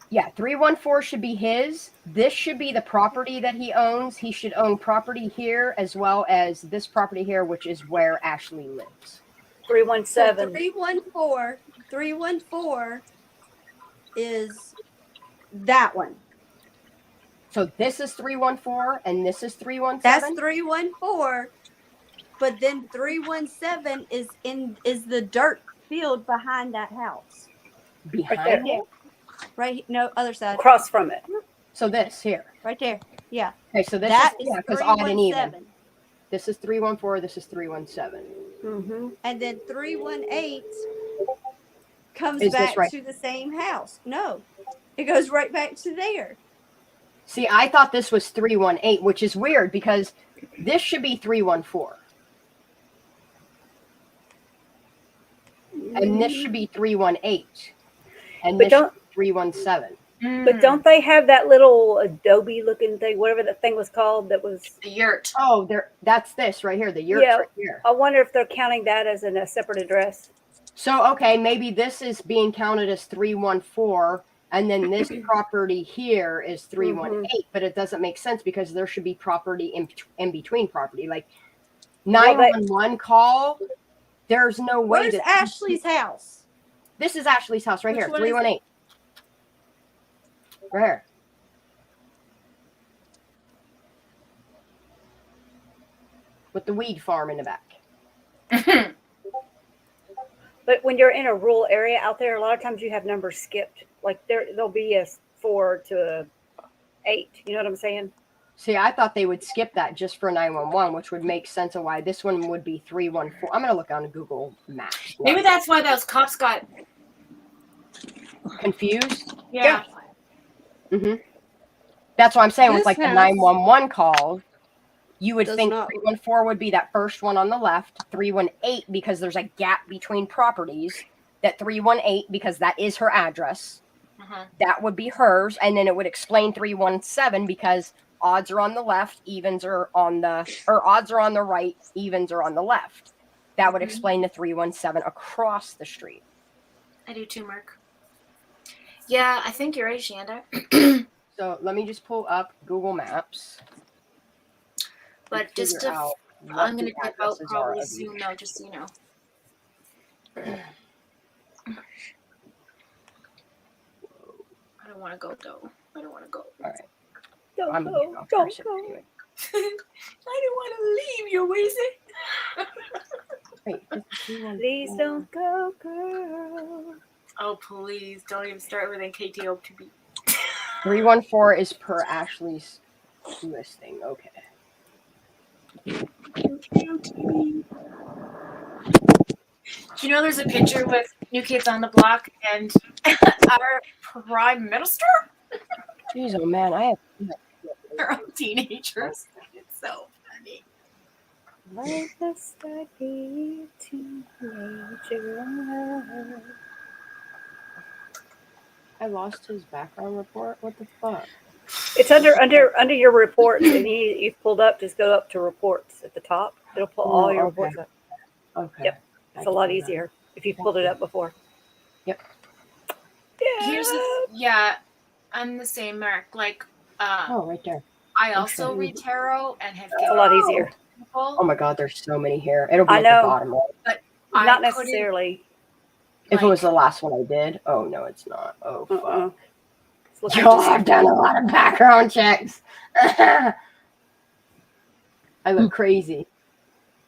Yeah, 314 should be his. This should be the property that he owns. He should own property here as well as this property here, which is where Ashley lives. 317. 314 is that one. So this is 314 and this is 317. That's 314. But then 317 is the dirt field behind that house. Behind there. it? Right, no, other side. Across from it. So this here. Right there. Yeah. Okay, so this That is is yeah, because odd and even. 317. This is 314. This is 317. Mm-hmm. And then 318 comes Is this back right? to the same house. No, it goes right back to there. See, I thought this was 318, which is weird because this should be 314. And this should be 318. And But this don't- should be 317. But don't they have that little Adobe looking thing, whatever that thing was called, that was The yurt. Oh, that's this right here. The yurt's Yeah. right here. I wonder if they're counting that as a separate address. So, okay, maybe this is being counted as 314, and then this property here is 318, but it doesn't make sense because there should be property in between property. Like 911 call, there's no way Where's that Ashley's house? This is Ashley's house right Which here, one is it? 318. Right here. With the weed farm in the back. But when you're in a rural area out there, a lot of times you have numbers skipped. Like there'll be a 4 to a 8. You know what I'm saying? See, I thought they would skip that just for 911, which would make sense of why this one would be 314. I'm going to look on Google Maps. Maybe that's why those cops got confused. Yeah. Mm-hmm. That's what I'm saying with This like the house 911 call. You would does think not- 314 would be that first one on the left, 318 because there's a gap between properties, that 318 because that is her address. That would be hers, and then it would explain 317 because odds are on the left, evens are on the, or odds are on the right, evens are on the left. That would explain the 317 across the street. I do too, Mark. Yeah, I think you're right, Shanda. So let me just pull up Google Maps. But just figure to, out what I'm going the to type out addresses are probably of soon, each. though, just so you know. I don't want to go, though. I don't want to go. All right. Don't I'm go. off Don't track go. anyway. I don't want to leave you, Weezy. Wait, Please don't go, girl. Oh, please. Don't even start with KTO to be. 314 is per Ashley's listing. Okay. You know, there's a picture with New Kids on the Block and our prime minister? Jeez, oh man, I have. Our own teenagers. It's so funny. Like the study teenager. I lost his background report. What the fuck? It's under your reports, and you've pulled up. Just go up to reports at the top. It'll pull all your okay. reports up. Okay. Yep, it's a lot easier if you've pulled it up before. Yep. Here's the, I'm the same, Mark. Like, Oh, right there. I also read tarot and have It's a lot easier. Oh my god, there's so many here. It'll be I at know. the bottom right. But Not I couldn't- necessarily. If it was the last one I did. Oh no, it's not. Oh fuck. It's Y'all have done a lot of background checks. I look crazy.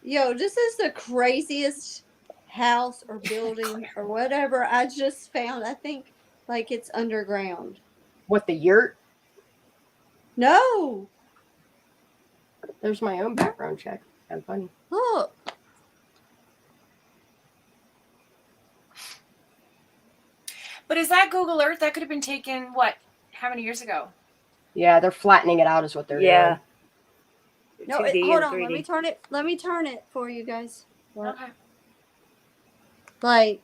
Yo, this is the craziest house or building or whatever I just found. I think like it's underground. What, the yurt? No. There's my own background check. Kind of funny. Look. But is that Google Earth? That could have been taken, what, how many years ago? Yeah, they're flattening it out is what they're Yeah. doing. No, 2D hold and on. 3D. Let me turn it for you guys. Okay. Like,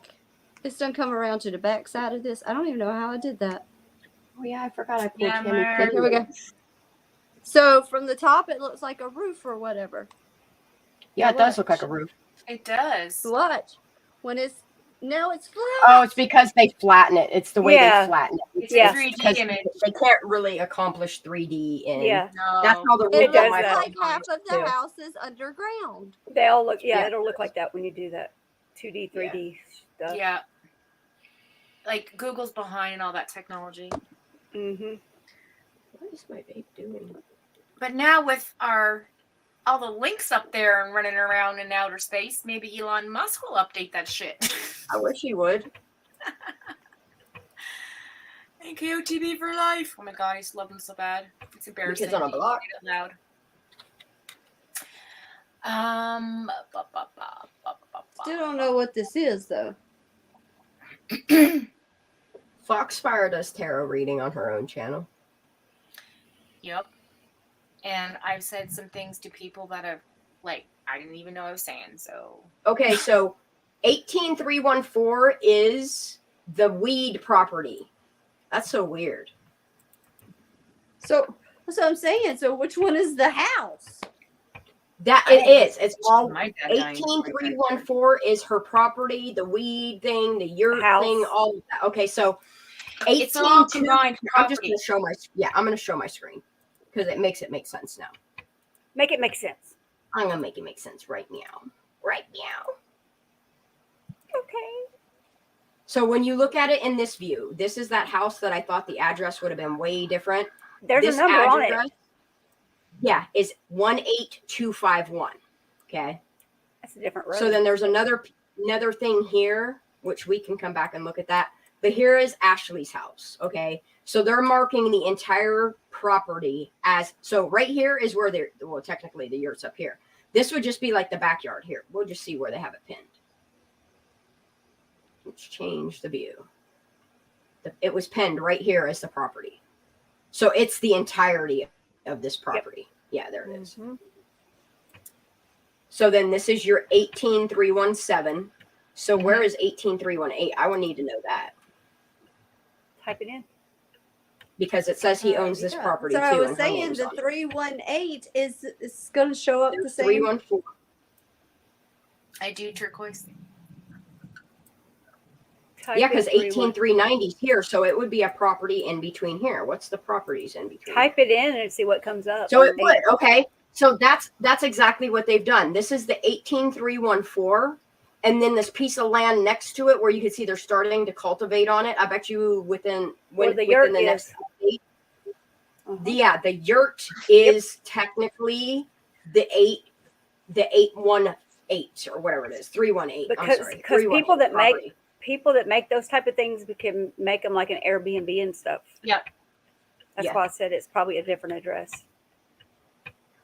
it's done come around to the back side of this. I don't even know how I did that. Oh yeah, I forgot I pulled Yeah, Tammy Mark. Clinton. Here we go. So from the top, it looks like a roof or whatever. Yeah, it does look like a roof. It does. Watch. When it's now it's flat. Oh, it's because they flatten it. It's the way Yeah. they flatten it. It's Yeah. a 3D Because image. they can't really accomplish 3D in. Yeah. No. That's how the It roof does of my looks that. like phone half of the too. house is underground. They all look. Yeah, Yeah. it'll look like that when you do that 2D, 3D stuff. Yeah. Like Google's behind all that technology. Mm-hmm. What is my vape doing? But now with all the links up there and running around in outer space, maybe Elon Musk will update that shit. I wish he would. And KOTB for life. Oh my god, I used to love him so bad. It's embarrassing. Because on a block. Say it out loud. Still don't know what this is though. Foxfire does tarot reading on her own channel. Yep. And I've said some things to people that have, like, I didn't even know I was saying, so. Okay, so 18314 is the weed property. That's so weird. So that's what I'm saying. So which one is the house? That it is. It's all My dad dying. 18314 is her property, the weed thing, the yurt House. thing, all of that. Okay, so It's all 182. combined I'm just property. gonna show I'm gonna show my screen because it makes sense now. Make it make sense. I'm gonna make it make sense right now. Right now. Okay. So when you look at it in this view, this is that house that I thought the address would have been way different. There's This a number on address, it. yeah, is 18251. Okay. That's a different road. So then there's another thing here, which we can come back and look at that. But here is Ashley's house. Okay. So they're marking the entire property as, so right here is where well, technically the yurt's up here. This would just be like the backyard here. We'll just see where they have it pinned. Let's change the view. It was pinned right here as the property. So it's the entirety of this property. Yep. Yeah, there it is. Mm-hmm. So then this is your 18317. So where is 18318? I would need to know that. Type it in. Because it says he owns this property So too. I was and her saying name's the on it. 318 is going to show up the same. 314. I do turquoise. Yeah, because 18390 is here, so it would be a property in between here. What's the properties in between? Type it in and see what comes up. So it would, okay. So that's exactly what they've done. This is the 18314, and then this piece of land next to it where you can see they're starting to cultivate on it. I bet you within yurt the next is. update. Yeah, the yurt is technically the 818 or whatever it is, 318. Because 318 people that property. make those type of things, we can make them like an Airbnb and stuff. Yep. That's Yeah. why I said it's probably a different address.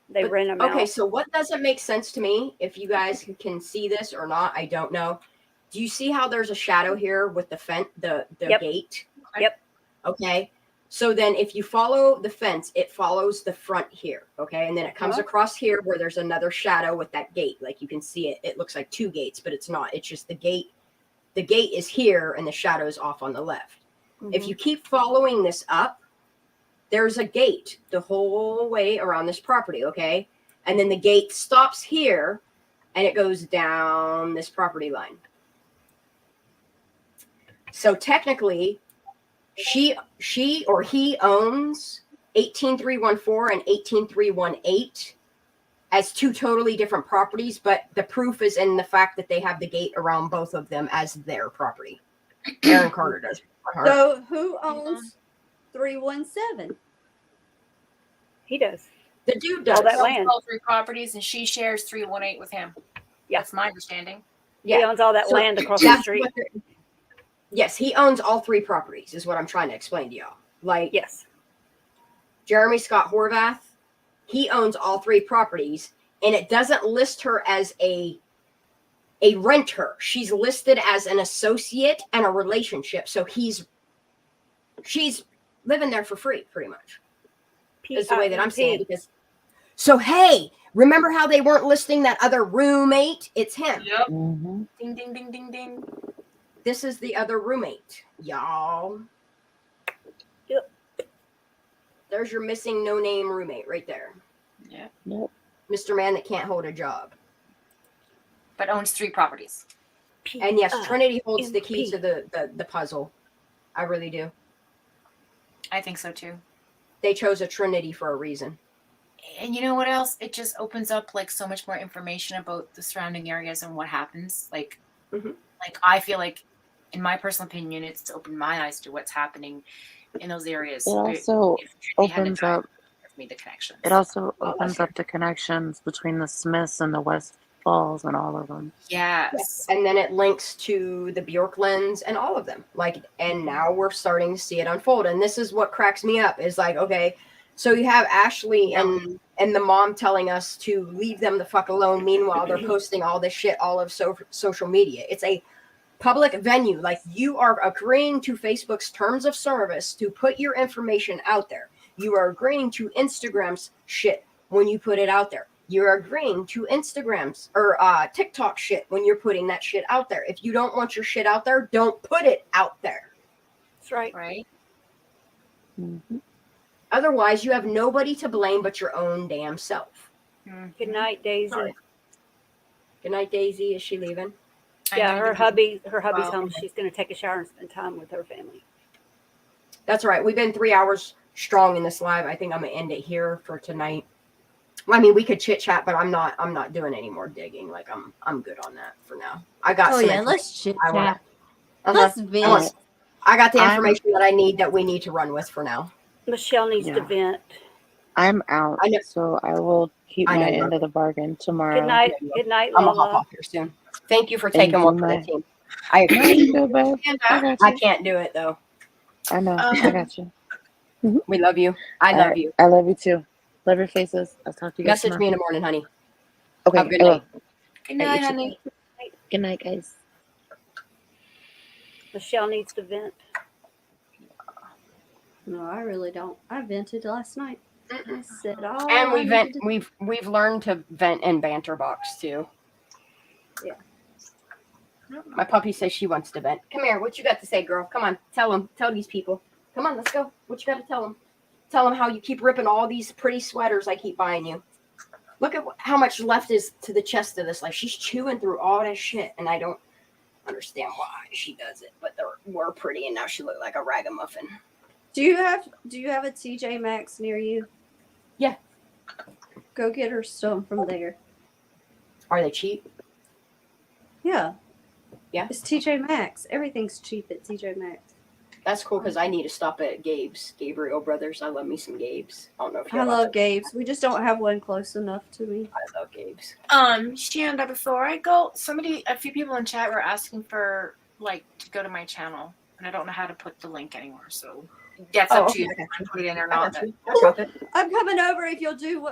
They rent them Okay, out. so what doesn't make sense to me, if you guys can see this or not, I don't know. Do you see how there's a shadow here with the fence, the Yep. gate? Yep. Okay. So then if you follow the fence, it follows the front here. Okay. And then it comes across here where there's another shadow with that gate. Like you can see it. It looks like two gates, but it's not. It's just the gate. The gate is here and the shadow is off on the left. If you keep following this up, there's a gate the whole way around this property, okay? And then the gate stops here and it goes down this property line. So technically, she or he owns 18314 and 18318 as two totally different properties, but the proof is in the fact that they have the gate around both of them as their property. Aaron Carter does. So who owns 317? He does. The dude does. All that He owns land. all three properties, and she shares 318 with him. Yeah. That's my understanding. He owns all that So land across the that's street. what yes, he owns all three properties, is what I'm trying to explain to y'all. Like, Yes. Jeremy Scott Horvath, he owns all three properties, and it doesn't list her as a renter. She's listed as an associate and a relationship. So she's living there for free, pretty much. Is the way that I'm saying it. Because so hey, remember how they weren't listing that other roommate? It's him. Yep. Mm-hmm. Ding, ding, ding, ding, ding. This is the other roommate, y'all. Yep. There's your missing no-name roommate right there. Yeah. Yep. Mr. Man that can't hold a job. But owns three properties. And yes, Trinity holds the key to the puzzle. I really do. I think so too. They chose a Trinity for a reason. And you know what else? It just opens up like so much more information about the surrounding areas and what happens. Like, like I feel like, in my personal opinion, it's opened my eyes to what's happening in those areas. It also opens up. Made the connections. It also opens up the connections between the Smiths and the West Falls and all of them. Yes. And then it links to the Bjorklunds and all of them. Like, and now we're starting to see it unfold. And this is what cracks me up is like, okay, so you have Ashley and the mom telling us to leave them the fuck alone. Meanwhile, they're posting all this shit all of social media. It's a public venue. Like, you are agreeing to Facebook's terms of service to put your information out there. You are agreeing to Instagram's shit when you put it out there. You're agreeing to Instagram's or TikTok shit when you're putting that shit out there. If you don't want your shit out there, don't put it out there. That's right. Right. Mm-hmm. Otherwise, you have nobody to blame but your own damn self. Mm-hmm. Good night, Daisy. Sorry. Good night, Daisy. Is she leaving? Yeah, her hubby's home. She's going to take a shower and spend time with her family. That's right. We've been 3 hours strong in this live. I think I'm gonna end it here for tonight. Well, I mean, we could chit chat, but I'm not doing any more digging. Like, I'm good on that for now. I got. Let's chit chat. Let's vent. I got the information that I need that we need to run with for now. Michelle needs to vent. I'm out, so I will keep my end of the bargain tomorrow. Good night. Good night, I'm gonna Lola. hop off here soon. Thank you for taking one for the team. I can't do it though. I know. I got you. We love you. I love you. I love you too. Love your faces. I'll talk to you guys Message me in the morning, honey. Okay. Have a good night. Good night, honey. Good night, guys. Michelle needs to vent. No, I really don't. I vented last night. I said, "Oh." And we vent. We've learned to vent in banter box too. Yeah. My puppy says she wants to vent. Come here. What you got to say, girl? Come on. Tell them. Tell these people. Come on. Let's go. What you got to tell them? Tell them how you keep ripping all these pretty sweaters I keep buying you. Look at how much left is to the chest of this life. She's chewing through all this shit, and I don't understand why she does it. But they were pretty, and now she look like a ragamuffin. Do you have a TJ Maxx near you? Yeah. Go get her some from there. Are they cheap? Yeah. Yeah. It's TJ Maxx. Everything's cheap at TJ Maxx. That's cool because I need to stop at Gabe's. Gabriel Brothers. I love me some Gabe's. I don't know if you I love Gabe's. We just don't have one close enough to me. I love Gabe's. Shanda, before I go, a few people in chat were asking for to go to my channel, and I don't know how to put the link anymore. So that's up to you. Okay. I put it in or not. I'm coming over if you'll do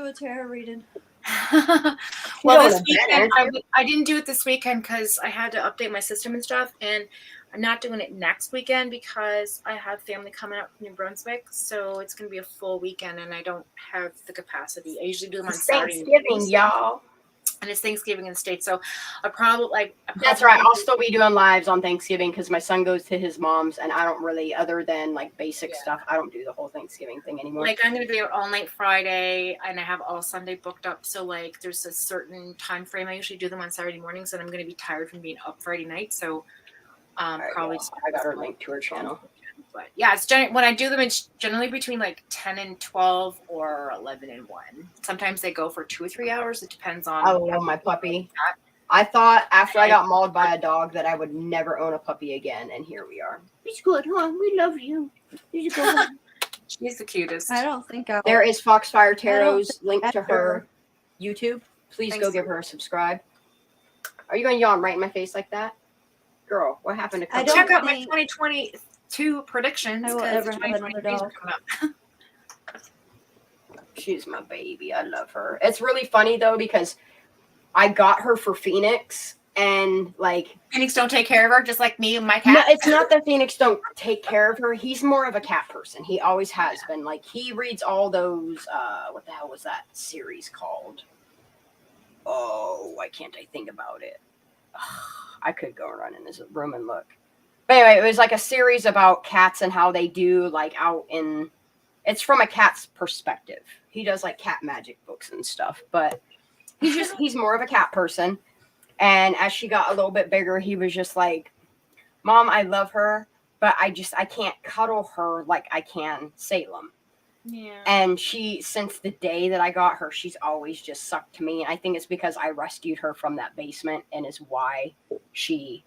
a tarot reading. Well, this weekend I didn't do it this weekend because I had to update my system and stuff, and I'm not doing it next weekend because I have family coming up from New Brunswick, so it's going to be a full weekend, and I don't have the capacity. I usually do them on Saturday. Thanksgiving, y'all. And it's Thanksgiving in the States, so I probably That's right. I'll still be doing lives on Thanksgiving because my son goes to his mom's, and I don't really, other than basic stuff, I don't do the whole Thanksgiving thing anymore. I'm going to be out all night Friday, and I have all Sunday booked up. So there's a certain time frame. I usually do them on Saturday mornings, and I'm going to be tired from being up Friday night. So probably I got her link to her channel. But yeah, it's when I do them, it's generally between 10 and 12 or 11 and 1. Sometimes they go for 2 or 3 hours. It depends on. I love my puppy. I thought after I got mauled by a dog that I would never own a puppy again, and here we are. He's good, huh? We love you. He's good. She's the cutest. I don't think I. There is Foxfire Tarot's link to her YouTube. Please go give her a subscribe. Are you going to yawn right in my face like that? Girl, what happened to check out my 2022 predictions? I will ever have another dog. She's my baby. I love her. It's really funny though because I got her for Phoenix, and Phoenix don't take care of her, just like me and my cat. No, it's not that Phoenix don't take care of her. He's more of a cat person. He always has been. He reads all those. What the hell was that series called? Oh, why can't I think about it? I could go run in this room and look. But anyway, it was a series about cats and how they do out in. It's from a cat's perspective. He does cat magic books and stuff, but he's more of a cat person. And as she got a little bit bigger, he was just like, Mom, I love her, but I can't cuddle her like I can Salem. Yeah. And since the day that I got her, she's always just sucked to me. I think it's because I rescued her from that basement and is why she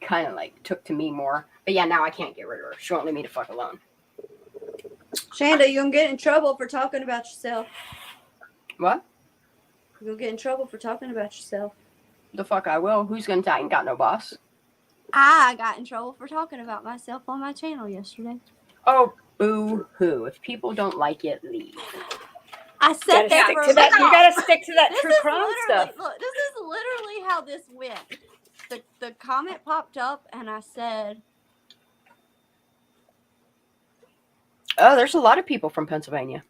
kind of like took to me more. But yeah, now I can't get rid of her. She won't leave me to fuck alone. Shanda, you're gonna get in trouble for talking about yourself. What? You'll get in trouble for talking about yourself. The fuck I will. Who's gonna tell? I ain't got no boss. I got in trouble for talking about myself on my channel yesterday. Oh, boo hoo. If people don't like it, leave. I said that Stick for to that. You gotta stick to that This true is crime literally- stuff. Look, this is literally how this went. The comment popped up, and I said, Oh, there's a lot of people from Pennsylvania.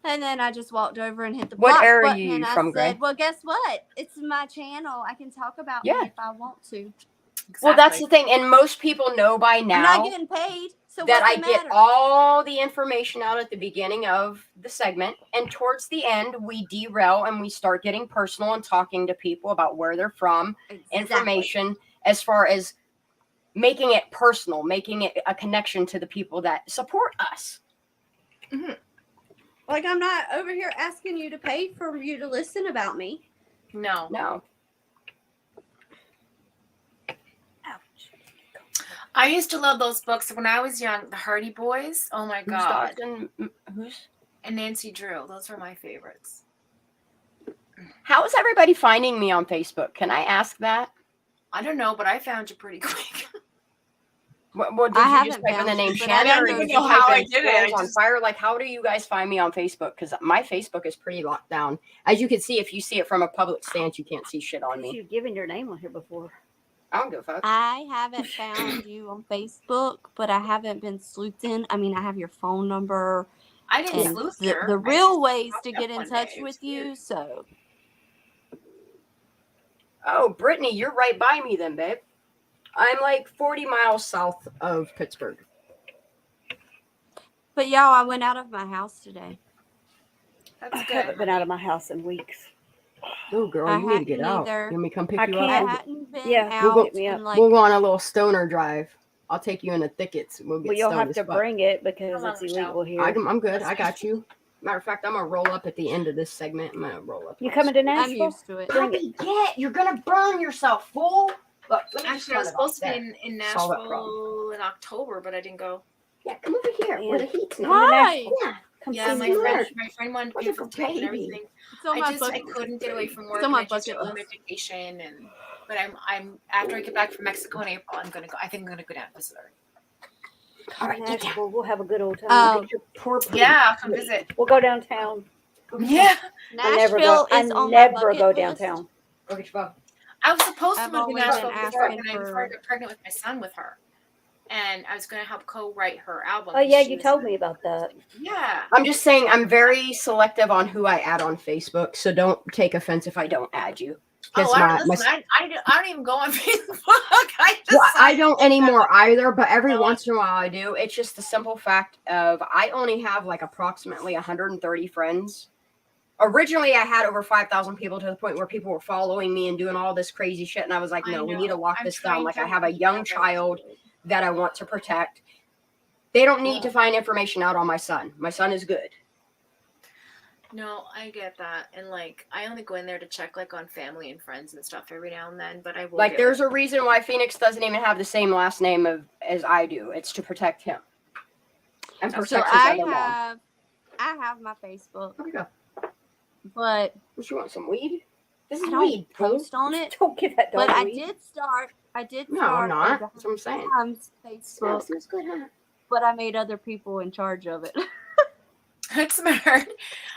and then I just walked over and hit the What block area button, you and I from, said, Gray? well, guess what? It's my channel. I can talk about Yeah. me if I want to. Well, that's the thing, and most people know by I'm now not getting paid, so that I what's the get matter? all the information out at the beginning of the segment, and towards the end, we derail and we start getting personal and talking to people about where they're from, information, as far as making it personal, making it a connection to the people that support us. Mm-hmm. Like, I'm not over here asking you to pay for you to listen about me. No. No. I used to love those books when I was young. The Hardy Boys. Oh my God. Who's? And Nancy Drew. Those were my favorites. How is everybody finding me on Facebook? Can I ask that? I don't know, but I found you pretty quick. What did I you just haven't type in the found name you, but Shannon, I or don't did know you how type I in did it. Squirrels I on just- Fire? Like, how do you guys find me on Facebook? Because my Facebook is pretty locked down. As you can see, if you see it from a public stance, you can't see shit on me. You've given your name on here before. I don't give a fuck. I haven't found you on Facebook, but I haven't been sleuthing. I mean, I have your phone number. I didn't And sleuth the her. I real just ways popped to up get in one touch day. It was with you, so. Oh, Brittany, you're right by me then, babe. I'm like 40 miles south of Pittsburgh. But y'all, I went out of my house today. That's I good. haven't been out of my house in weeks. Oh, girl, I you need to get hadn't out. either. You want me to come pick I you can't. I up? hadn't been Yeah, out we'll hit me up. in like We'll go on a little stoner drive. I'll take you in the thickets. We'll get Well, you'll stoned have as to fuck. bring it because Come on, it's illegal here. I'm good. I got you. Matter of fact, I'm gonna roll up at the end of this segment. I'm gonna roll up. You coming to I'm Nashville? used to it. Bring it. Yeah, you're gonna burn yourself, fool. Look, let me just Actually, I was turn it off supposed to be there. in Solve that problem. Nashville in October, but I didn't go. Yeah, come over here where the heat's not. Why? Yeah, come Yeah, see my me. friend wanted to pay Look for at the ticket and baby. everything. It's on my I bucket. couldn't get away from work. It's on And my I just bucket took my list. vacation, but I'm after I get back from Mexico in April, I'm gonna go. I think I'm gonna go down and visit her. All right, get down. Nashville. We'll have a good old time. Oh, Poor Yeah, I'll come visit. We'll go downtown. Yeah, I never Nashville go. I is on my never bucket go list. downtown. Go get your phone. I was supposed to I've move to always Nashville been before, asking before I for. got pregnant with my son with her, and I was gonna help co-write her album. Oh yeah, you told me about that. Yeah. I'm just saying I'm very selective on who I add on Facebook, so don't take offense if I don't add you. Oh, I don't even go on Facebook. I don't anymore either, but every once in a while I do. It's just the simple fact of I only have like approximately 130 friends. Originally, I had over 5,000 people to the point where people were following me and doing all this crazy shit. And I was like, no, we need to lock this down. Like, I have a young child that I want to protect. They don't need to find information out on my son. My son is good. No, I get that. And like I only go in there to check like on family and friends and stuff every now and then, but I will Like, there's a reason why Phoenix doesn't even have the same last name as I do. It's to protect him. And protect So his I other mom. have my Facebook, Here we go. but What, you want some weed? This is I don't weed. fool. post on it. Don't give that dog But I weed. did start. I did No, start I'm not. a That's what I'm saying. Times Facebook, Smells good, huh? but I made other people in charge of it It's smart.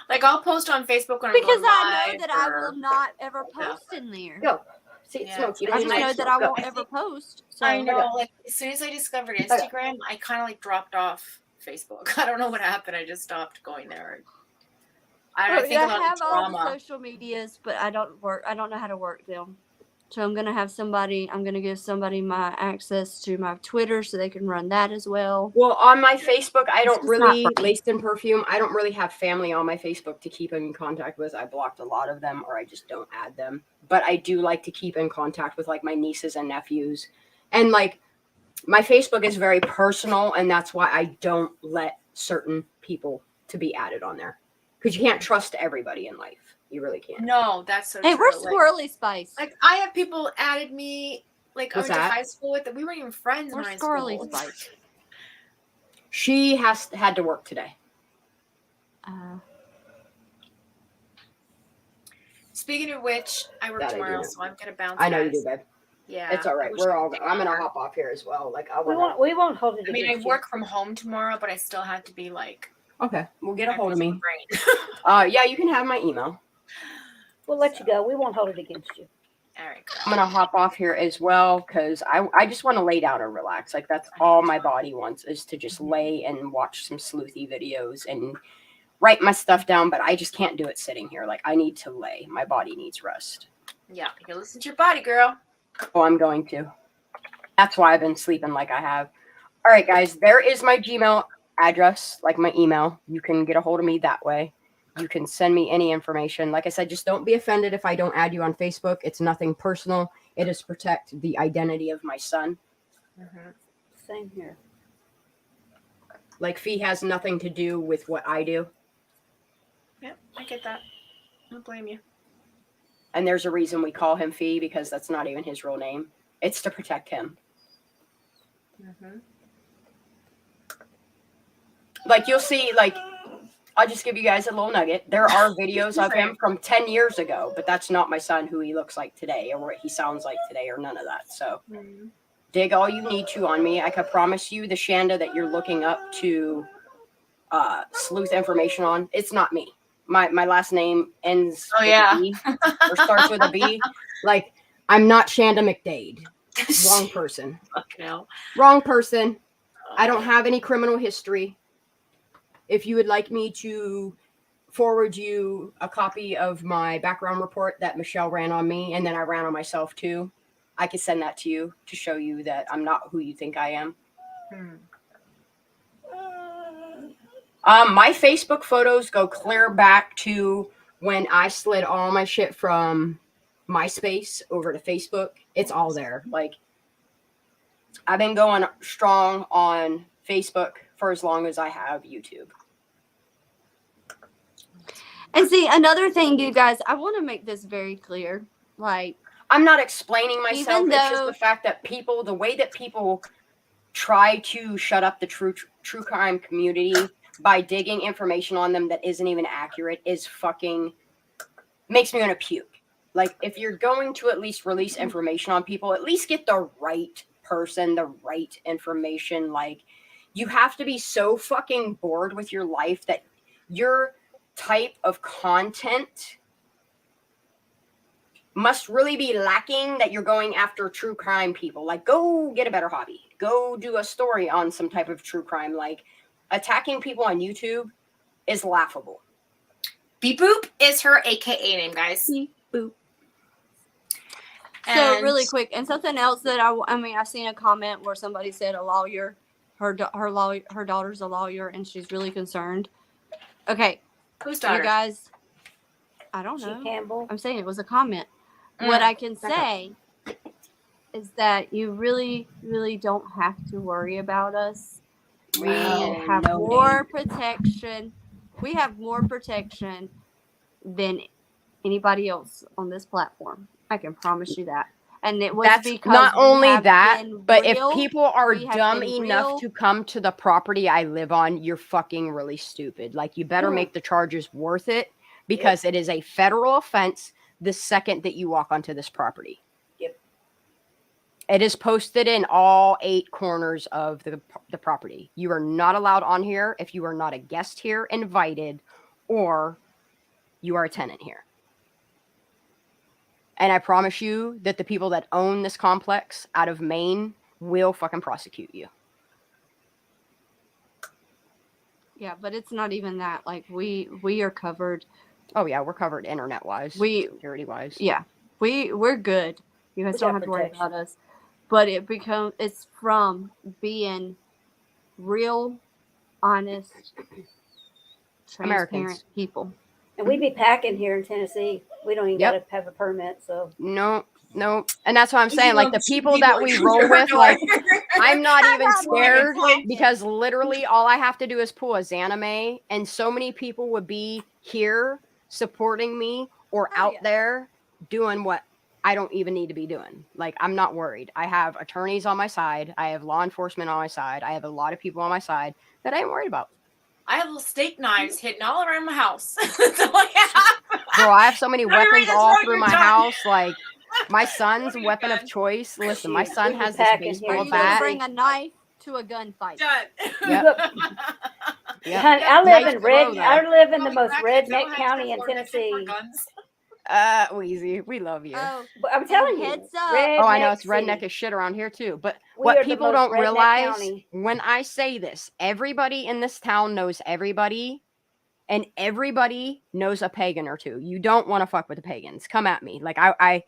Like I'll post on Facebook when because I'm going I know live that I or- will not ever post in there. Go. See, Yeah. smoke. You I don't just even know like that smoke. I Go. won't ever post. So I know. Like as soon as I discovered Instagram, I kind of like dropped off Facebook. I don't know what happened. I just stopped going there. I think I about have the all the drama. social medias, but I don't know how to work them. So I'm gonna give somebody my access to my Twitter so they can run that as well. Well, on my Facebook, I It's don't just really, not for me. laced in perfume, I don't really have family on my Facebook to keep in contact with. I blocked a lot of them or I just don't add them. But I do like to keep in contact with like my nieces and nephews. And like my Facebook is very personal, and that's why I don't let certain people to be added on there. Because you can't trust everybody in life. You really can't. No, that's so Hey, true. where's Like, Squirrely Spice? like I have people added me. Like I What's went to that? high school with them. We weren't even friends in Where's high Squirrely school. Spice? She had to work today. Speaking of which, I work That I do tomorrow, know. so I'm gonna bounce. I know you guys. do, babe. Yeah, It's all I right. wish We're I all. could I'm gonna longer. hop off here as well. Like I We want. won't hold it I mean, I against you. work from home tomorrow, but I still have to be like. Okay, we'll get a hold of me. Brain. Yeah, you can have my email. We'll let you go. We won't hold it against you. All right. I'm gonna hop off here as well because I just want to lay down and relax. Like that's all my body wants is to just lay and watch some sleuthy videos and write my stuff down. But I just can't do it sitting here. Like I need to lay. My body needs rest. Yeah, you listen to your body, girl. Oh, I'm going to. That's why I've been sleeping like I have. All right, guys. There is my Gmail address, like my email. You can get a hold of me that way. You can send me any information. Like I said, just don't be offended if I don't add you on Facebook. It's nothing personal. It is to protect the identity of my son. Same here. Like Fee has nothing to do with what I do. Yep, I get that. I don't blame you. And there's a reason we call him Fee because that's not even his real name. It's to protect him. Like you'll see, like I'll just give you guys a little nugget. There are videos of him from 10 years ago, but that's not my son who he looks like today or what he sounds like today or none of that. So dig all you need to on me. I can promise you the Shanda that you're looking up to sleuth information on, it's not me. My last name ends with a B or starts with a B. Like, I'm not Shanda McDade. Wrong person. No. Wrong person. I don't have any criminal history. If you would like me to forward you a copy of my background report that Michelle ran on me and then I ran on myself too, I could send that to you to show you that I'm not who you think I am. My Facebook photos go clear back to when I slid all my shit from MySpace over to Facebook. It's all there. Like, I've been going strong on Facebook for as long as I have YouTube. And see, another thing, you guys, I want to make this very clear. Like, I'm not explaining myself. Even It's just though- the fact that people, the way that people try to shut up the true crime community by digging information on them that isn't even accurate is fucking makes me want to puke. Like, if you're going to at least release information on people, at least get the right person, the right information. Like, you have to be so fucking bored with your life that your type of content must really be lacking that you're going after true crime people. Like, go get a better hobby. Go do a story on some type of true crime. Like, attacking people on YouTube is laughable. Beep Boop is her AKA name, guys. Beep Boop. So And- really quick, and something else that I mean, I seen a comment where somebody said a lawyer, her daughter's a lawyer, and she's really concerned. Okay, Whose daughter? you guys, I don't She know. Campbell. I'm saying it was a comment. What I can Okay. say is that you really, really don't have to worry about us. We have no more protection. We have more protection than anybody else on this platform. I can promise you that. And it was That's because not we only have that, been but real, if people are we have dumb been enough real. to come to the property I live on, you're fucking really stupid. Like, you better make the charges worth it because it is a federal offense the second that you walk onto this property. Yep. It is posted in all 8 corners of the property. You are not allowed on here if you are not a guest here, invited, or you are a tenant here. And I promise you that the people that own this complex out of Maine will fucking prosecute you. Yeah, but it's not even that. Like, we are covered. Oh yeah, we're covered internet wise, security wise. Yeah, we're good. You guys We don't got have to worry protection. about us. But it's from being real, honest, transparent Americans. people. And we'd be packing here in Tennessee. We don't even Yep. got to have a permit. So No. And that's what I'm You saying. Like, know, the she people be that like, we "Shoot roll your with, door." like, I'm not even not more scared than because literally all I have to do is pull a Xaname and so many people would be here supporting me or out there doing what I don't even need to be doing. Like, I'm not worried. I have attorneys on my side. I have law enforcement on my side. I have a lot of people on my side that I ain't worried about. I have little steak knives hidden all around my house. That's all I have. Bro, I have so many weapons this all road, through you're my done. house. Like, my son's weapon of choice. Listen, my son we has can this pack in here. baseball Are you gonna bat. bring a knife to a gunfight? Done. Yep. Yep. Honey, I live Nice in throw, though. I live in the Well, most crackheads don't redneck have county in for Tennessee. guns. Wheezy, we love you. Oh, But I'm telling you, heads up. Oh, I know redneck it's redneck city. as shit around here too. But We what are the people most don't redneck realize county. when I say this, everybody in this town knows everybody, and everybody knows a pagan or two. You don't want to fuck with the pagans. Come at me. Like I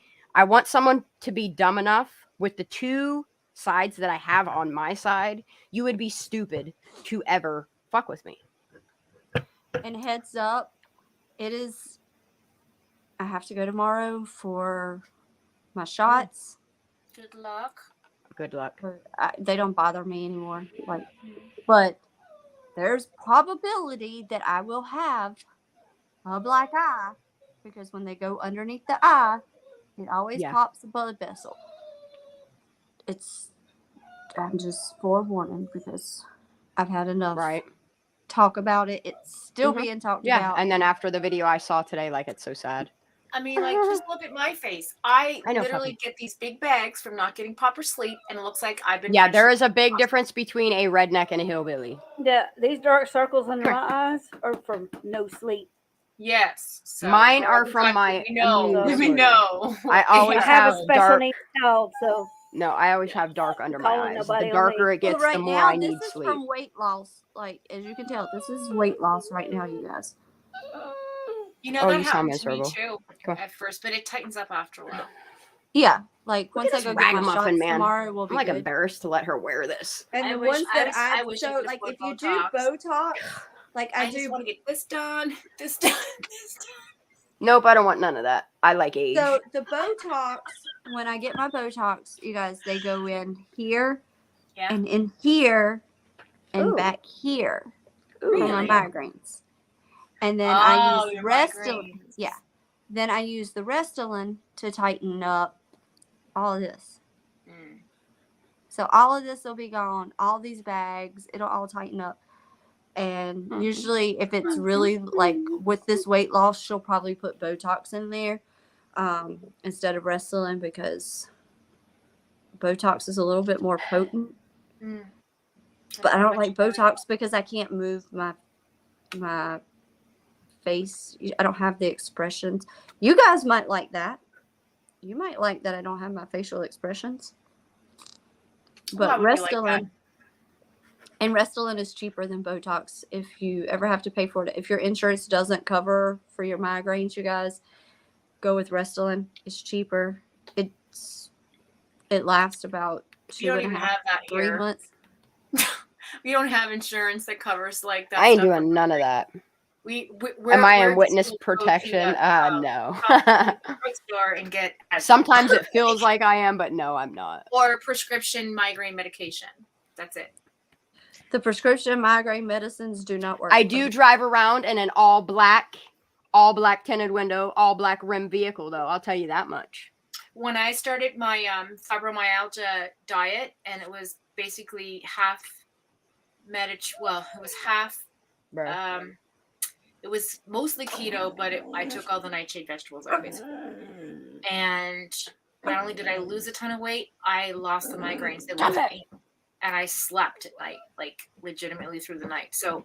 want someone to be dumb enough with the two sides that I have on my side. You would be stupid to ever fuck with me. And heads up, it is. I have to go tomorrow for my shots. Good luck. Good luck. They don't bother me anymore. Like, but there's probability that I will have a black eye because when they go underneath the eye, it always pops a blood vessel. I'm just forewarning because I've had enough talk about it. It's still being talked about. And then after the video I saw today, like, it's so sad. I mean, like, just look at my face. I know, literally fucking- get these big bags from not getting proper sleep, and it looks like I've been. Yeah, there is a big difference between a redneck and a hillbilly. These dark circles under my eyes are from no sleep. Yes. So, mine are from my we know. immune We disorder. know. I always I have a have special dark. needs child, so No, I always have dark under my calling eyes. nobody The on darker me. it gets, Well, right the more now, I need this is sleep. from weight loss. Like, as you can tell, this is weight loss right now, you guys. You know, Oh, that you sound happened to me miserable. too at first, but it tightens up after a while. Yeah, like Look once at I this go get my ragamuffin, shots man. tomorrow, we'll I'm be like good. embarrassed to let her wear this. And I the wish- ones that I wish it so was like for if you Botox. do Botox, like I just do. want to get this done, this done, this done. Nope, I don't want none of that. I like age. So the Botox, when I get my Botox, you guys, they go in here and in here and back here for my migraines. And then I use your Restylane. migraines. Yeah. Then I use the Restylane to tighten up all of this. So all of this will be gone. All these bags, it'll all tighten up. And usually if it's really like with this weight loss, she'll probably put Botox in there instead of Restylane because Botox is a little bit more potent. But I don't like Botox because I can't move my face. I don't have the expressions. You guys might like that. You might like that I don't have my facial expressions. But Restylane, and Restylane is cheaper than Botox if you ever have to pay for it. If your insurance doesn't cover for your migraines, you guys, go with Restylane. It's cheaper. It lasts about You don't even have that 3 here. months. We don't have insurance that covers like that. I ain't stuff. doing none of that. We're, Am I we're in witness just gonna go to protection? No. the drugstore and get Sometimes it feels like I am, but no, I'm not. or prescription migraine medication. That's it. The prescription migraine medicines do not work. I do drive around in an all black tinted window, all black rim vehicle, though. I'll tell you that much. When I started my fibromyalgia diet, and it was basically half it was half. It was mostly keto, but I took all the nightshade vegetables out basically. And not only did I lose a ton of weight, I lost the migraines. It was pain. And I slept at night, like legitimately through the night. So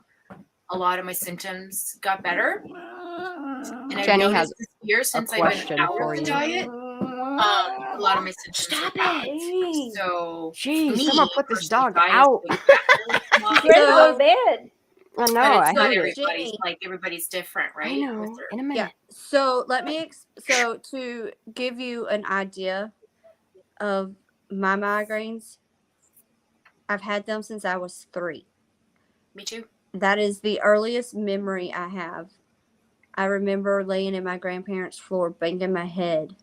a lot of my symptoms got better. And I've Jenny noticed has this year since a I've been question out for of the you. diet, a lot of my symptoms are back. So Jeez, me, someone put this personally, dog diet out. is not Ready to go to bed. I know, but I it's not hate it. everybody's like everybody's different, right? I know. In a minute. Yeah. So let me so to give you an idea of my migraines, I've had them since I was 3. Me too. That is the earliest memory I have. I remember laying in my grandparents' floor, banging my head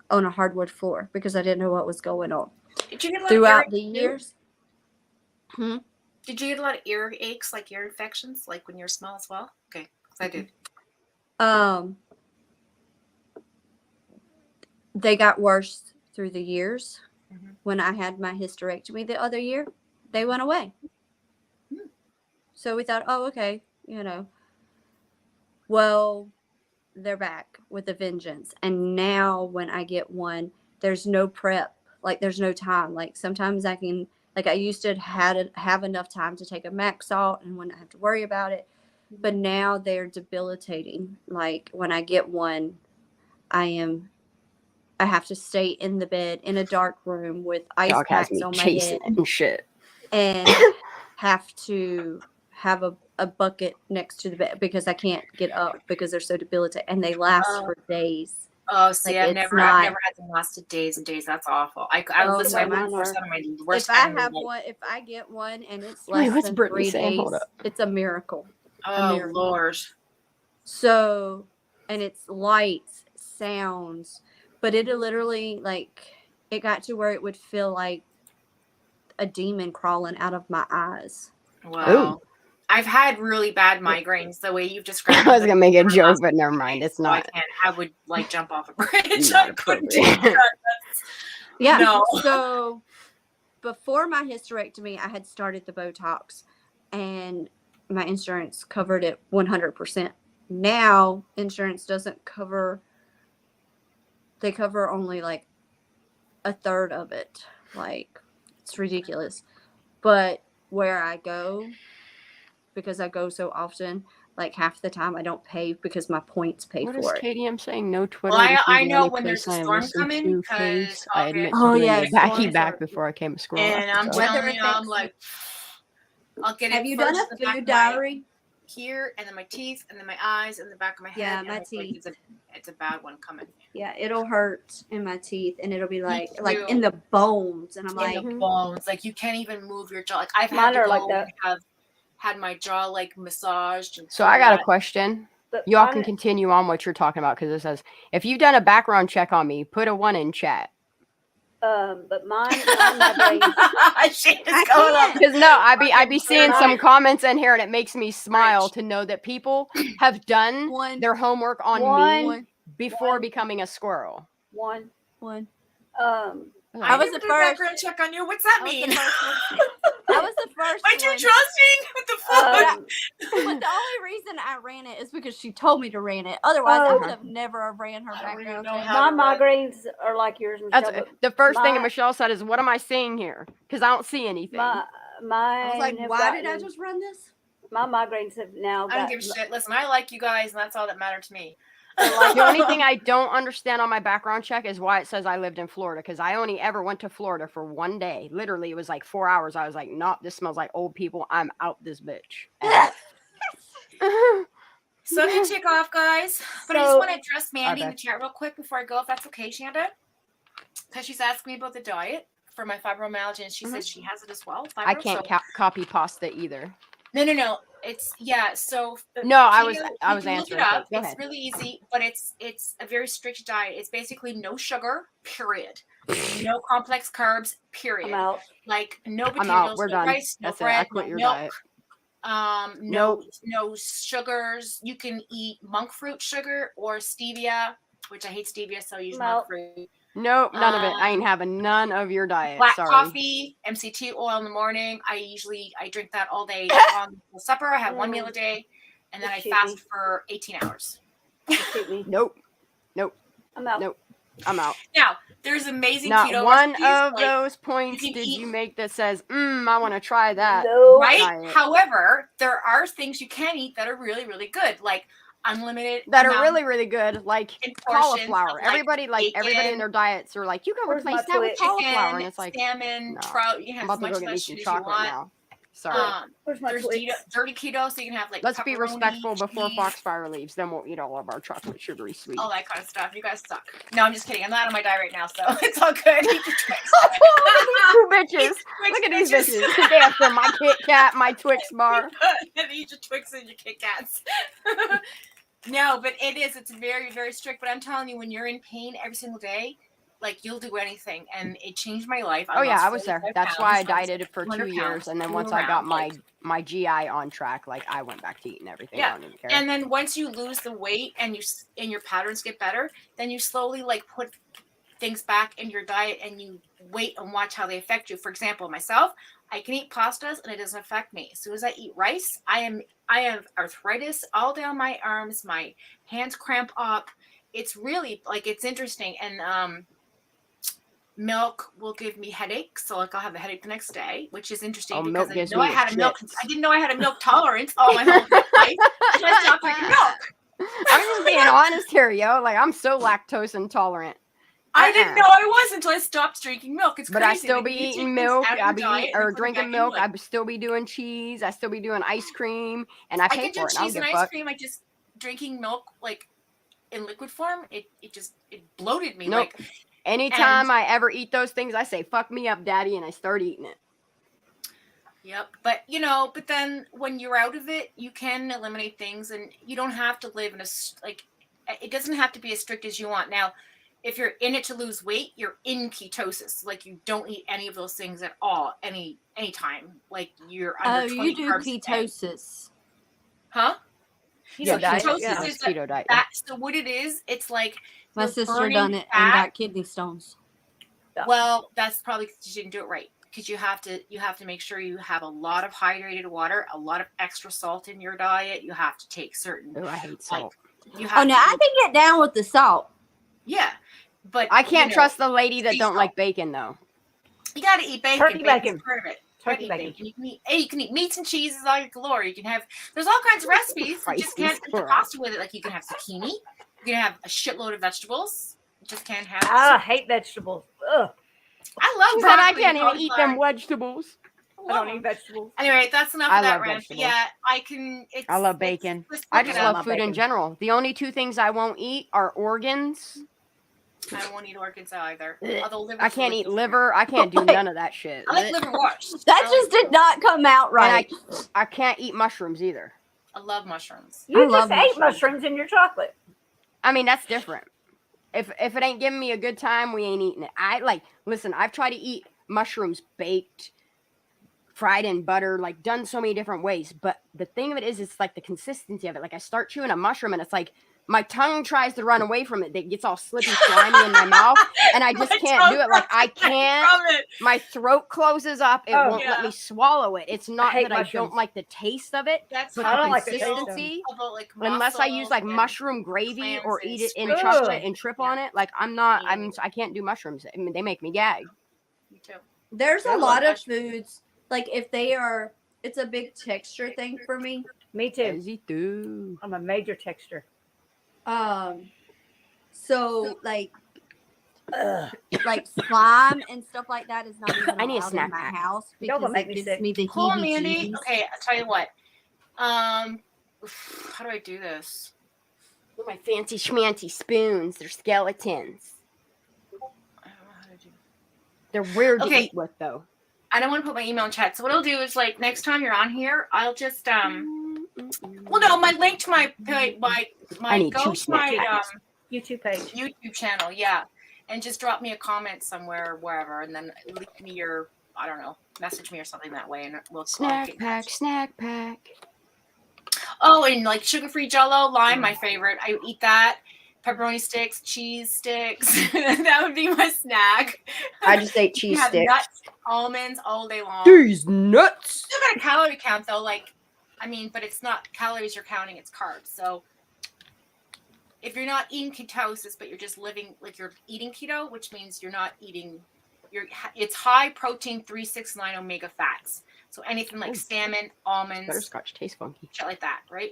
on a hardwood floor because I didn't know what was going on. Did you get a lot Throughout of the years? Did you get a lot of ear aches, like ear infections, like when you're small as well? Okay, 'cause I did. they got worse through the years. Mhm. When I had my hysterectomy the other year, they went away. So we thought, oh, okay, well, they're back with a vengeance. And now when I get one, there's no prep. Like, there's no time. Like, sometimes I used to have enough time to take a max salt and wouldn't have to worry about it. But now they're debilitating. Like, when I get one, I have to stay in the bed in a dark room with ice Dog has packs me on my chasing head it and shit. and have to have a bucket next to the bed because I can't get up because they're so debilitating and they last for days. Oh, see, Like, I've never had them lasted days and days. That's awful. I Oh, listen, no, I mine wouldn't force are. that on my worst If I enemy. have Like, one, if I get one and it's Wait, less what's than Brittany 3 saying? Hold days, up. it's a miracle. oh Lord. So, and it's lights, sounds, but it literally, like, it got to where it would feel like a demon crawling out of my eyes. Wow. I've had really bad migraines the way you've described. I was gonna make a joke, but never mind. It's So I not. can't. I would like jump off a bridge. Not I couldn't do that. Yeah. No. So before my hysterectomy, I had started the Botox and my insurance covered it 100%. Now insurance doesn't cover, they cover only like a third of it. Like, it's ridiculous. But where I go, because I go so often, like half the time I don't pay because my points pay What is for it. KDM saying? No Twitter. Well, This is I the know only when there's place a I have storm listened coming to because Case. I admit Oh, to doing yeah, a backy storms back are- before I came to Squirrel. and I'm episode. telling you, I'm like, I'll get it. Have you done first a in the back food of my- diary? here, and then my teeth, and then my eyes, and the back of my head. Yeah, and my I'm like, teeth. it's a bad one coming. Yeah, it'll hurt in my teeth and it'll be like too. in the bones, and I'm In like, the bones, like you can't even move your jaw. Like I've Mine had to are go like that. and have had my jaw like massaged. And So I got a that. question. But Y'all mine- can continue on what you're talking about because it says if you've done a background check on me, put a 1 in chat. But mine migraines. Shit is going on. Because no, I be seeing some comments in here and it makes me smile to know that people have done their homework on me before becoming a squirrel. One. I was the first background check on you. What's that mean? I was the first Aren't you one. trusting? What the fuck? But the only reason I ran it is because she told me to ran it. Otherwise, I would have never ran her background check. My migraines are like yours, Michelle. That's the first thing Michelle said is, "What am I seeing here?" Because I don't see anything. I was like, why did I just run this? My migraines have now. I don't give a shit. Listen, I like you guys, and that's all that mattered to me. The only thing I don't understand on my background check is why it says I lived in Florida, because I only ever went to Florida for 1 day. Literally, it was like 4 hours. I was like, "Nope, this smells like old people. I'm out this bitch." So you take off, guys. But I just want to address Mandy in the chat real quick before I go, if that's okay, Shanda. Because she's asking me about the diet for my fibromyalgia, and she says she has it as well. I can't copy pasta either. No. It's So no, I was you answering. Look it up. Go it's ahead. really easy, but it's a very strict diet. It's basically no sugar, period. No complex carbs, period. I'm out. Like no I'm potatoes, out. We're no done. rice, no That's bread, it. I quit no your milk. diet. No sugars. You can eat monk fruit sugar or stevia, which I hate stevia, so I use monk fruit. Nope, none of it. I ain't having none of your diet. Black Sorry. coffee, MCT oil in the morning. I drink that all day long for supper. I have one meal a day, and then I fast for 18 hours. Nope. I'm out. Nope. I'm out. Now, there's amazing Not keto one recipes, of like, those points did you make that says, I want to try that. right? diet. However, there are things you can eat that are really, really good, like unlimited That are amount really, really good, like in portions cauliflower. of, like, everybody in bacon. their diets are like, you can Where's replace my that with Twix? cauliflower, Chicken, and it's like, salmon, no. trout. You can I'm have about as to go much get me veg some as you chocolate want. now. Sorry. Where's my There's Twix? dirty keto, so you can have like Let's be pepperoni, respectful before cheese, Foxfire leaves. Then we'll eat all of our chocolate sugary sweets. all that kind of stuff. You guys suck. No, I'm just kidding. I'm not on my diet right now, so it's all good. Eat your Twix. Two bitches. Look at these bitches. They have my Kit Kat, my Twix bar. And eat your Twix and your Kit Kats. No, but it's very, very strict. But I'm telling you, when you're in pain every single day, like you'll do anything, and it changed my life. Oh yeah, I was there. 45 That's why I pounds. dieted for 2 100 years, pounds, and then flew once I got around, my GI on track, like I went back to eating everything. I yeah, don't even care. and then once you lose the weight and your patterns get better, then you slowly like put things back in your diet and you wait and watch how they affect you. For example, myself, I can eat pastas and it doesn't affect me. As soon as I eat rice, I have arthritis all down my arms, my hands cramp up. It's really like, it's interesting. And milk will give me headaches, so like I'll have a headache the next day, which is interesting because I didn't know I had a milk. I didn't know I had a milk tolerance all my whole life. So I stopped drinking milk. I'm just being honest here, yo. Like, I'm so lactose intolerant. I didn't know I was until I stopped drinking milk. It's but crazy. I still be eating milk. I be drinking milk. I I still be doing cheese. I still be doing ice cream, and I pay can do for it. cheese and ice cream. I just drinking milk like in liquid form. It bloated me. Nope. Like anytime I ever eat those things, I say "fuck me up, daddy," and I start eating it. Yep. But but then when you're out of it, you can eliminate things, and you don't have to live in a it doesn't have to be as strict as you want. Now, if you're in it to lose weight, you're in ketosis. Like, you don't eat any of those things at all, anytime. Like, you're under 20 you do carbs a day. ketosis. Huh? Yeah, ketosis is keto diet. So what it is, it's like My sister done it and got kidney stones. Well, that's probably because you didn't do it right. Because you have to make sure you have a lot of hydrated water, a lot of extra salt in your diet. You have to take certain. Oh, I hate salt. I can get down with the salt. Yeah, but I can't trust the lady that don't like bacon though. You got to eat bacon. Turkey bacon. Part of it. Turkey bacon. You can eat meats and cheeses all your galore. You can have. There's all kinds of recipes. You just can't eat the pasta with it. Like, you can have zucchini. You can have a shitload of vegetables. You just can't have. I hate vegetables. Ugh. I love broccoli. broccoli. I can't even eat them vegetables. I don't eat vegetables. Anyway, that's enough of that rant. Yeah, I can. I love bacon. I just love food in general. The only two things I won't eat are organs. I won't eat organs either. I can't eat liver. I can't do none of that shit. I like liverwurst. That just did not come out right. And I can't eat mushrooms either. I love mushrooms. You just ate mushrooms in your chocolate. I mean, that's different. If it ain't giving me a good time, we ain't eating it. Listen, I've tried to eat mushrooms baked, fried in butter, like done so many different ways. But the thing of it is, it's like the consistency of it. Like, I start chewing a mushroom and it's like my tongue tries to run away from it. It gets all slippy, slimy in my mouth, and I just can't do it. Like, I can't. My throat closes up. It won't let me swallow it. It's not that I don't like the taste of it, but the consistency. Unless I use like mushroom gravy or eat it in chocolate and trip on it, like I can't do mushrooms. I mean, they make me gag. Me too. There's a lot of foods, like if they are, it's a big texture thing for me. Me too. I'm a major texture. So like slime and stuff like that is not even I need a allowed snack in my pack. house Don't because make it me gives sick. me the Cool, Mandy. heebie-jeebies. Okay, I'll tell you what. How do I do this? With my fancy schmancy spoons. They're skeletons. I don't know how to do. They're weird to Okay. eat with though. I don't want to put my email in chat. So what I'll do is, like, next time you're on here, I'll just well, no, my link to my I need go two to snack my packs. YouTube page. YouTube channel, yeah, and just drop me a comment somewhere, wherever, and then leave me your, I don't know, message me or something that way, and we'll Snack pack. Oh, and like sugar-free Jell-O, lime, my favorite. I eat that. Pepperoni sticks, cheese sticks. That would be my snack. I just ate You cheese have sticks. nuts, almonds all day long. These nuts. Still got a calorie count though, like, I mean, but it's not calories you're counting, it's carbs. So if you're not eating ketosis, but you're just living like you're eating keto, which means you're not eating, it's high protein 369 omega fats. So anything like salmon, almonds, Butterscotch tastes funky. shit like that, right?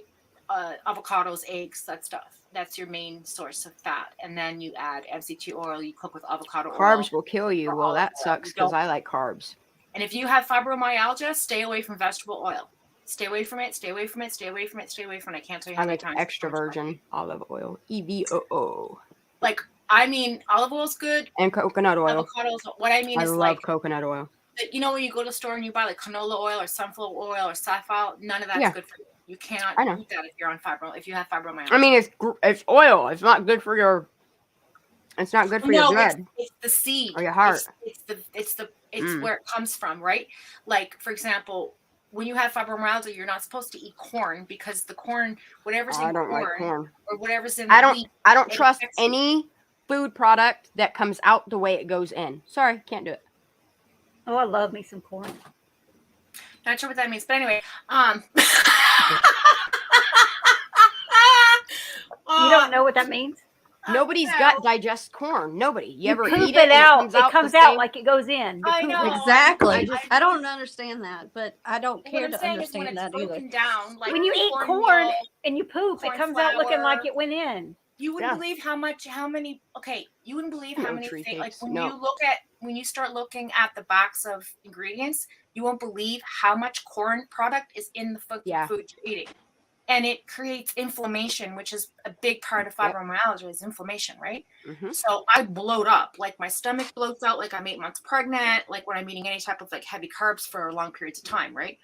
Avocados, eggs, that stuff. That's your main source of fat. And then you add MCT oil, you cook with avocado oil. Carbs will kill you. or Well, olive that oil. sucks You because don't- I like carbs. And if you have fibromyalgia, stay away from vegetable oil. Stay away from it. Stay away from it. Stay away from it. Stay away from it. I can't tell you how I many like times. extra virgin olive oil. EVOO. Like, I mean, olive oil's good. And coconut oil. Avocados. What I mean I is love like, coconut oil. you know, when you go to the store and you buy like canola oil or sunflower oil or safflower, none of that's good for you. You cannot I know. eat that if you're on if you have fibromyalgia. I mean, it's oil. It's not good for your. It's not good for your blood. It's the seed or your heart. It's where it comes from, right? Like, for example, when you have fibromyalgia, you're not supposed to eat corn because the corn, whatever's in I don't corn, like corn. or whatever's in I the don't. wheat, I don't it trust affects you. any food product that comes out the way it goes in. Sorry, can't do it. Oh, I love me some corn. Not sure what that means, but anyway, You don't know what that means? Nobody's gut digests corn. Nobody. You ever poop eat it and out. it comes comes the out same? like it goes in. You I poop know. it. Exactly. I I don't understand that, but I don't care what I'm to saying is when understand it's that either. broken down, like When you eat corn cornmeal, and you poop, it corn comes out looking like flour. it went in. You wouldn't believe how many. Okay, you wouldn't believe how No many tree things. Like cakes, when no. you start looking at the backs of ingredients, you won't believe how much corn product is in the food you're eating, and it creates inflammation, which is a big part of fibromyalgia. Is inflammation, right? Mm-hmm. So I bloat up, like my stomach bloats out, like I'm 8 months pregnant, like when I'm eating any type of like heavy carbs for long periods of time, right?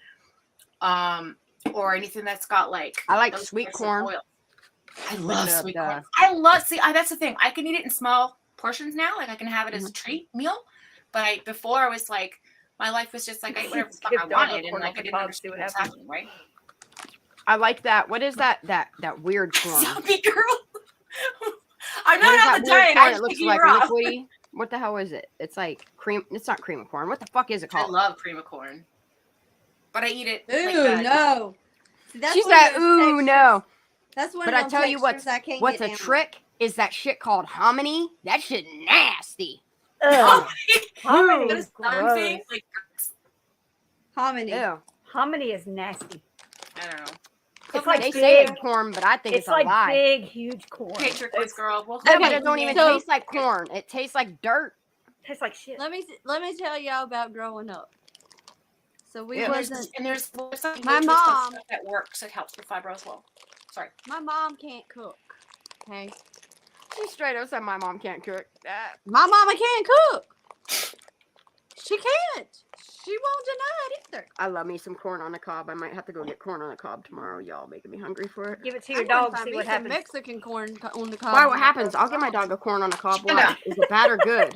Or anything that's got like I like those sweet types of corn. oil. I With love the- sweet the- corn. That's the thing. I can eat it in small portions now. Like I can have it as a treat meal. But before I was like, my life was just like I ate whatever the fuck I wanted, and like I didn't understand what was happening, right? I like that. What is that weird corn? Zombie girl. I'm What is not on that the weird diet. corn? I It just looks think like you're off. liquidy. What the hell is it? It's like cream. It's not cream of corn. What the fuck is it I called? love cream of corn, but I eat it. Ooh, like that. no. See, that's She one of said, those "Ooh, textures- no." That's one But of I them tell you textures I can't what's get a down with. trick is that shit called hominy. That shit nasty. Ugh. Hominy Hominy is is something gross. like Hominy. Ew. Hominy is nasty. I don't know. It's like They big, say it's corn, but I think it's a like lie. big, huge corn. Okay, turquoise girl. Well, No, Okay, but it don't even so- taste like corn. It tastes like dirt. Tastes like shit. Let me tell y'all about growing up. So we Yeah. wasn't. There's My mom- stuff that works. It helps with fibro as well. Sorry. My mom can't cook. Okay. She straight up said my mom can't cook. My mama can't cook. She can't. She won't deny it either. I love me some corn on the cob. I might have to go get corn on the cob tomorrow. Y'all making me hungry for it. Give it to I'm your gonna dog. find See me what some happens. Mexican corn on the cob. Why? What happens? I'll get my dog a corn on the cob. Why? Is it bad or good?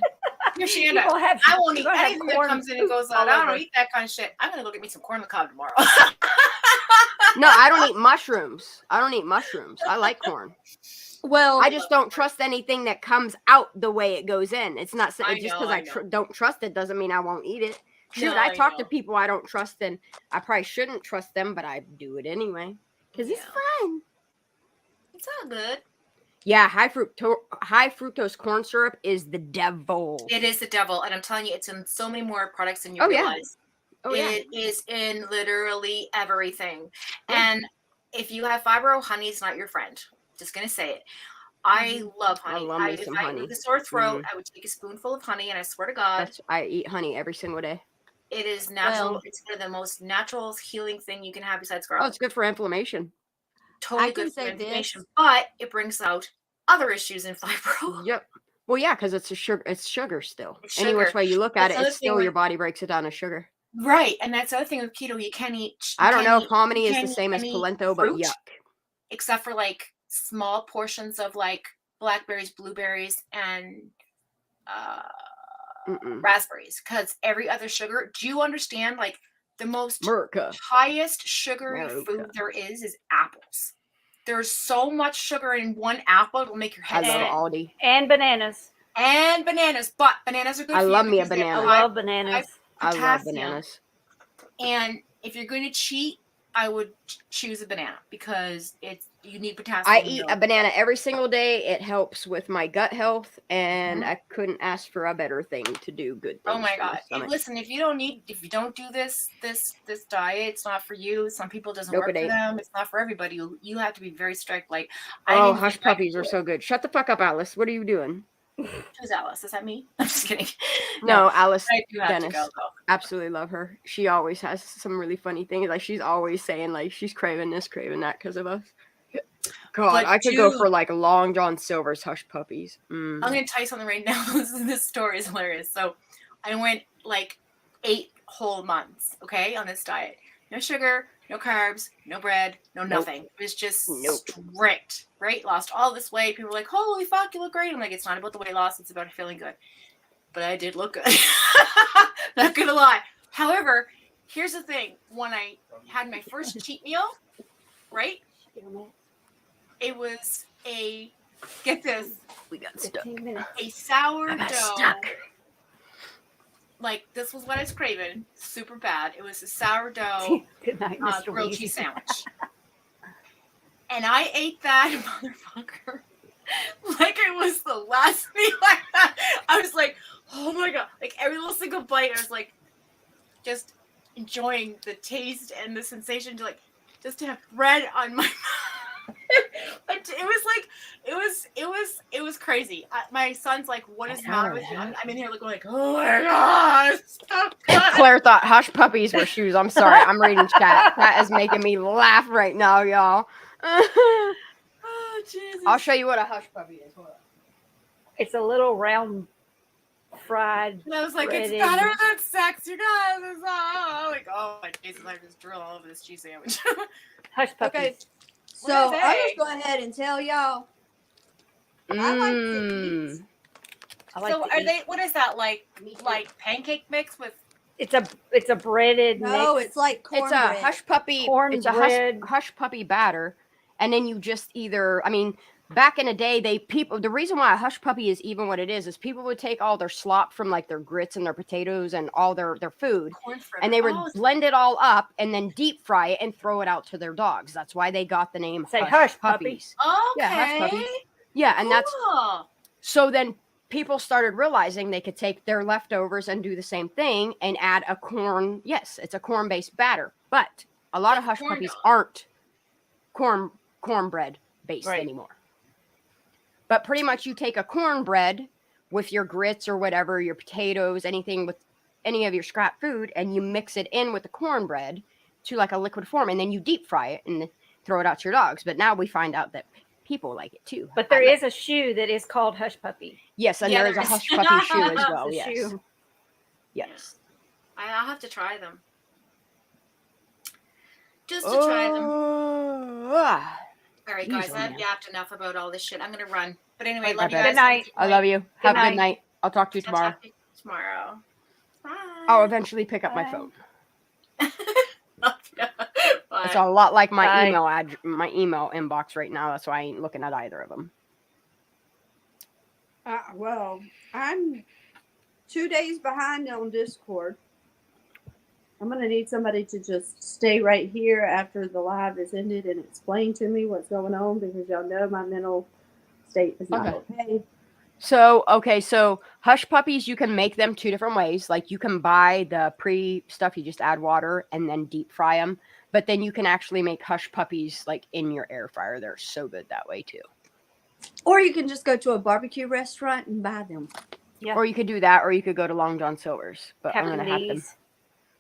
Here, You Shanda. gonna have- I won't you eat gonna have anything that corn comes in and goes all out. I over. don't eat that kind of shit. I'm gonna go get me some corn on the cob tomorrow. No, I don't eat mushrooms. I don't eat mushrooms. I like corn. Well, I just don't trust anything that comes out the way it goes in. It's not I just know, because I I know. don't trust it doesn't mean I won't eat it. Shoot, No, I I talk to know. people I don't trust, and I probably shouldn't trust them, but I do it anyway because it's fun. It's all good. Yeah, high fructose corn syrup is the devil. It is the devil, and I'm telling you, it's in so many more products than you Oh, yeah. realize. Oh, yeah. It is in literally everything. Yeah. And if you have fibro, honey is not your friend. Just gonna say it. I love honey. I love me if some I honey. with a sore throat, Mhm. I would take a spoonful of honey, and I swear to God, I eat honey every single day. it is natural. Well- It's one of the most natural healing thing you can have besides Oh, garlic. it's good for inflammation. Totally I can good for say inflammation, this. but it brings out other issues in fibro. Yep. Well, yeah, because it's sugar. It's sugar still. It's Any which sugar. way you look That's at it, another it's still thing your body breaks it down as sugar. Right, and that's the other thing with keto. You can't eat. I don't know if you hominy is can't the eat same as any polenta, but fruit, yuck. except for like small portions of like blackberries, blueberries, and Mm-mm. raspberries. Because every other sugar. Do you understand? Like the most America. highest sugary food there is apples. There's so much sugar in one apple; it'll make your I head love spin. Aldi. And bananas. And bananas, but bananas are good I for love you me a because they have banana. I high- love bananas. I love potassium. bananas. And if you're going to cheat, I would choose a banana because you need potassium. I in eat milk. a banana every single day. It helps with my gut health, and Mhm. I couldn't ask for a better thing to do good things. Oh my for my god! stomach. Listen, if you don't do this diet, it's not for you. Some people it doesn't Nope, work it for ain't. them. It's not for everybody. You have to be very strict. Like I Oh, didn't hush think I could puppies do are it. so good. Shut the fuck up, Alice. What are you doing? Who's Alice? Is that me? I'm just kidding. No, Alice I do have Dennis. to go though. Absolutely love her. She always has some really funny things. Like she's always saying like she's craving this, craving that because of us. God, But I could go dude- for like Long John Silver's hush puppies. Mm. I'm gonna tell you something right now. This story is hilarious. So I went like 8 whole months, okay, on this diet. No sugar, no carbs, no bread, no Nope. nothing. It was just Nope. strict, right? Lost all this weight. People were like, holy fuck, you look great. I'm like, it's not about the weight loss, it's about feeling good. But I did look good. Not gonna lie. However, here's the thing. When I had my first cheat meal, right? It was a Get this. We got stuck. 15 minutes. A sourdough. I got stuck. Like, this was what I was craving. Super bad. It was a sourdough Good night, Mr. grilled Weezy. cheese sandwich. And I ate that motherfucker like it was the last meal I had. I was like, oh my God. Like, every little single bite, I was like, just enjoying the taste and the sensation to, like, just to have bread on my mouth. But it was like, it was crazy. My son's like, what is the matter with you? I'm in here looking like, oh my God, it's so good. Claire thought hush puppies were shoes. I'm sorry. I'm reading chat. That is making me laugh right now, y'all. Oh, Jesus. I'll show you what a hush puppy is. Hold on. It's a little round fried. And I was like, breaded- it's better than sex, you guys. It's like, oh my Jesus, I just drill all over this cheese sandwich. Hush puppies. Okay, What so are I'll they? just go ahead and tell y'all. I like to eat. I like So to are eat. they? What is that like? Me too. Like pancake mix with? It's a breaded No, mix. it's like It's cornbread. a hush puppy. It's a Cornbread. hush puppy batter, and then you just either. I mean, back in the day, the reason why a hush puppy is even what it is people would take all their slop from like their grits and their potatoes and all their food, corn fritter. and they would Oh, blend it all up and then deep fry it and throw it out to their dogs. That's why they got the name Say hush puppy. puppies. okay. Yeah, hush puppies. Yeah, and that's Cool. so then people started realizing they could take their leftovers and do the same thing and add a corn. Yes, it's a corn-based batter, but a lot of hush corn puppies dog. aren't cornbread based Right. anymore. But pretty much you take a cornbread with your grits or whatever, your potatoes, anything with any of your scrap food, and you mix it in with the cornbread to like a liquid form, and then you deep fry it and throw it out to your dogs. But now we find out that people like it too. But there is a shoe that is called Hush Puppy. Yes, and Yeah, there is a there is. hush puppy shoe as well. It's a Yes. shoe. Yes. I'll have to try them. Just to try them. All right, guys, Easily, I've man. yapped enough about all this shit. I'm gonna run. But anyway, I love you bet. guys. Good night. I love you. Have a night. good night. I'll talk to you I'll tomorrow. talk to you tomorrow. Bye. I'll eventually pick up my Bye. phone. Bye. It's a lot like my Bye. my email inbox right now. That's why I ain't looking at either of them. Well, I'm 2 days behind on Discord. I'm going to need somebody to just stay right here after the live is ended and explain to me what's going on because y'all know my mental state is not okay. So hush puppies, you can make them two different ways. Like you can buy the pre stuff, you just add water and then deep fry them. But then you can actually make hush puppies like in your air fryer. They're so good that way too. Or you can just go to a barbecue restaurant and buy them. Yeah. Or you could do that, or you could go to Long John Silver's. But I'm Captain gonna have them. D's.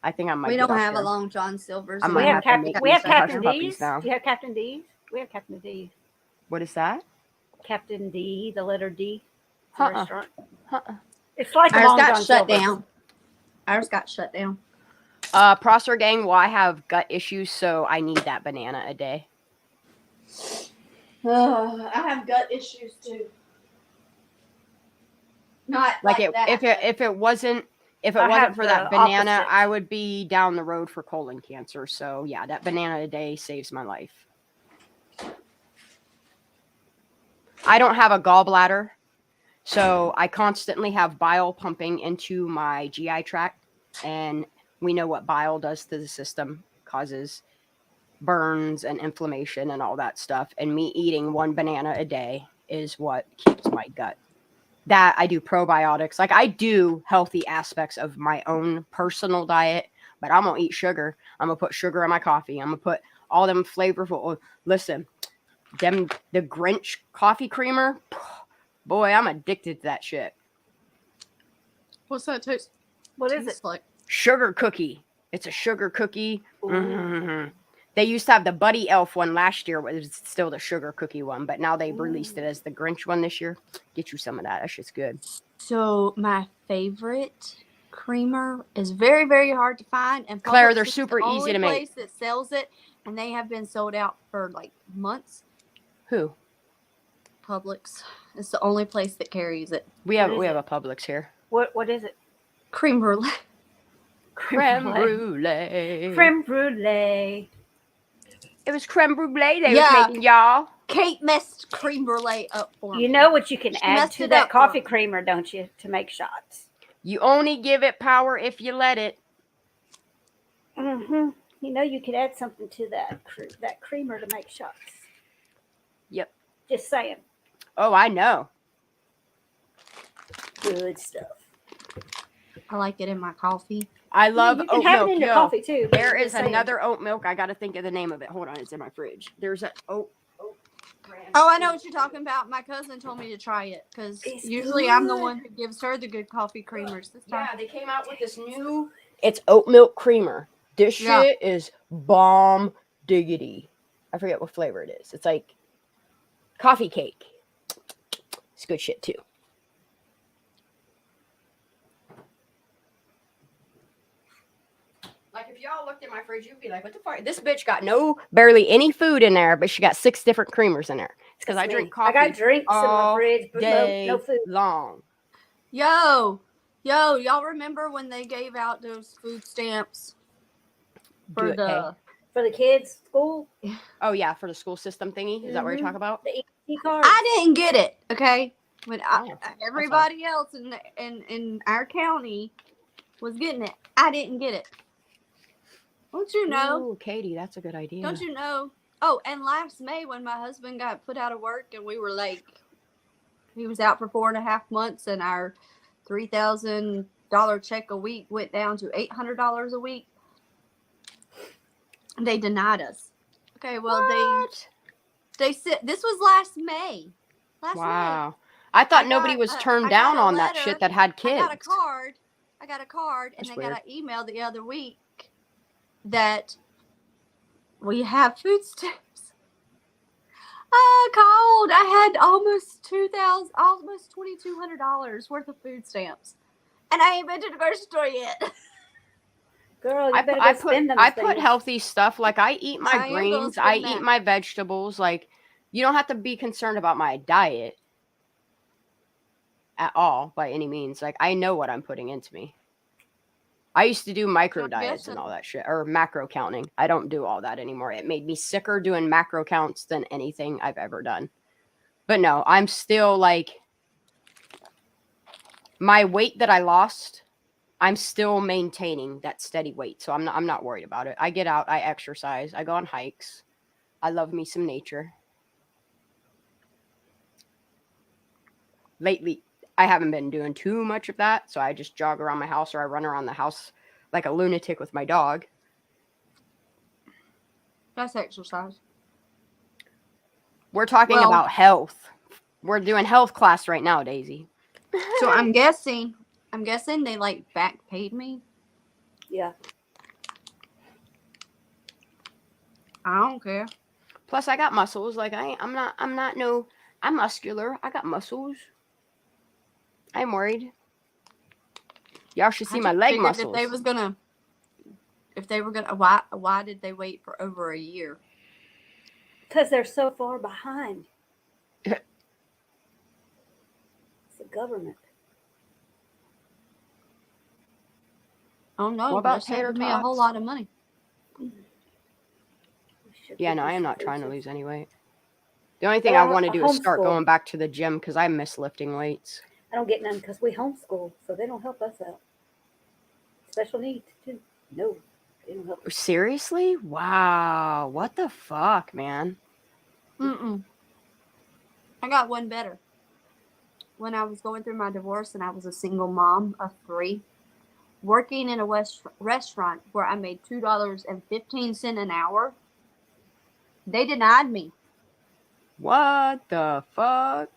I think I might. We get don't up have there. a Long John Silver's. I We might have have to Captain. make We have some hush Captain puppies D's. now. Do you have Captain D's? We have Captain D's. What is that? Captain D, the letter D. It's a Uh-uh. restaurant. Uh-uh. It's like a Ours Long got John shut Silver's. down. Ours got shut down. Prosser gang, well, I have gut issues, so I need that banana a day. I have gut issues too. Not Like that. if it wasn't I for have that the banana, opposite. I would be down the road for colon cancer. So yeah, that banana a day saves my life. I don't have a gallbladder, so I constantly have bile pumping into my GI tract, and we know what bile does to the system, causes burns and inflammation and all that stuff. And me eating one banana a day is what keeps my gut. That I do probiotics. Like I do healthy aspects of my own personal diet, but I'm gonna eat sugar. I'm gonna put sugar in my coffee. I'm gonna put all them flavorful. Listen, the Grinch coffee creamer. Boy, I'm addicted to that shit. What's that taste? What is it? Tastes like? Sugar cookie. It's a sugar cookie. Mhm. They used to have the Buddy Elf one last year. It was still the sugar cookie one, but now they've released it as the Grinch one this year. Get you some of that. That shit's good. So my favorite creamer is very, very hard to find. And Claire, Publix they're is super the easy only to make. place that sells it, and they have been sold out for like months. Who? Publix. It's the only place that carries it. We have a Publix here. What is it? Creme brulee. Creme brulee. Creme brulee. It was creme brulee they Yeah. was making, y'all. Kate messed creme brulee up for me. You know what you can She add messed to it that up for coffee me. creamer, don't you, to make shots? You only give it power if you let it. Mm-hmm. You know you could add something to that creamer to make shots. Yep. Just saying. Oh, I know. Good stuff. I like it in my coffee. I love you can oat have milk. it in your Yo, coffee too. but there I'm is just saying. another oat milk. I got to think of the name of it. Hold on, it's in my fridge. There's an oat brand. Oh, I know what you're talking about. My cousin told me to try it because It's usually I'm the good. one who gives her the good coffee creamers. This time, Yeah, they came out with this new. It's oat milk creamer. This Yeah. shit is bomb diggity. I forget what flavor it is. It's like coffee cake. It's good shit too. Like if y'all looked at my fridge, you'd be like, "What the fuck? This bitch got barely any food in there, but she got 6 different creamers in there." It's because I drink coffee. I got drinks in my all fridge, but day no food. long. yo, y'all remember when they gave out those food stamps Do it, Kay. For the kids' school? Oh yeah, for the school system thingy. Is that what you're talking about? The EBT cards? I didn't get it. Okay, when Oh, everybody else in our county was getting it, I didn't get it. Don't you know? Ooh, Katie, that's a good idea. Don't you know? Oh, and last May when my husband got put out of work and we were like, he was out for 4.5 months and our $3,000 check a week went down to $800 a week. They denied us. Okay, well they said this was last May. Wow. I thought nobody was turned down on that shit that had kids. I got a card, and That's I weird. got an email the other week that we have food stamps. I called. I had almost $2,200 worth of food stamps, and I ain't been to the grocery store yet. Girl, you better go spend them. I put healthy stuff. Like I eat my I am gonna greens. I spend eat that. my vegetables. Like you don't have to be concerned about my diet at all by any means. Like I know what I'm putting into me. I used to do micro diets and all that shit, or macro counting. I don't do all that anymore. It made me sicker doing macro counts than anything I've ever done. But no, I'm still like my weight that I lost, I'm still maintaining that steady weight. So I'm not worried about it. I get out, I exercise, I go on hikes. I love me some nature. Lately, I haven't been doing too much of that, so I just jog around my house or I run around the house like a lunatic with my dog. That's exercise. We're talking about health. We're doing health class right now, Daisy. So I'm guessing they like back paid me. Yeah. I don't care. Plus, I got muscles. Like I'm muscular. I got muscles. I'm worried. Y'all should see my leg muscles. If they were gonna, why did they wait for over a year? Because they're so far behind. It's the government. Oh no! What about they're saving tater me a whole tots? lot of money. Yeah, no, I am not trying to lose any weight. The only thing I want to do is start going back to the gym because I miss lifting weights. I don't get none because we homeschool, so they don't help us out. Special needs, too. No, they don't help us. Seriously? Wow. What the fuck, man? I got one better. When I was going through my divorce and I was a single mom of 3, working in a restaurant where I made $2.15 an hour, they denied me. What the fuck?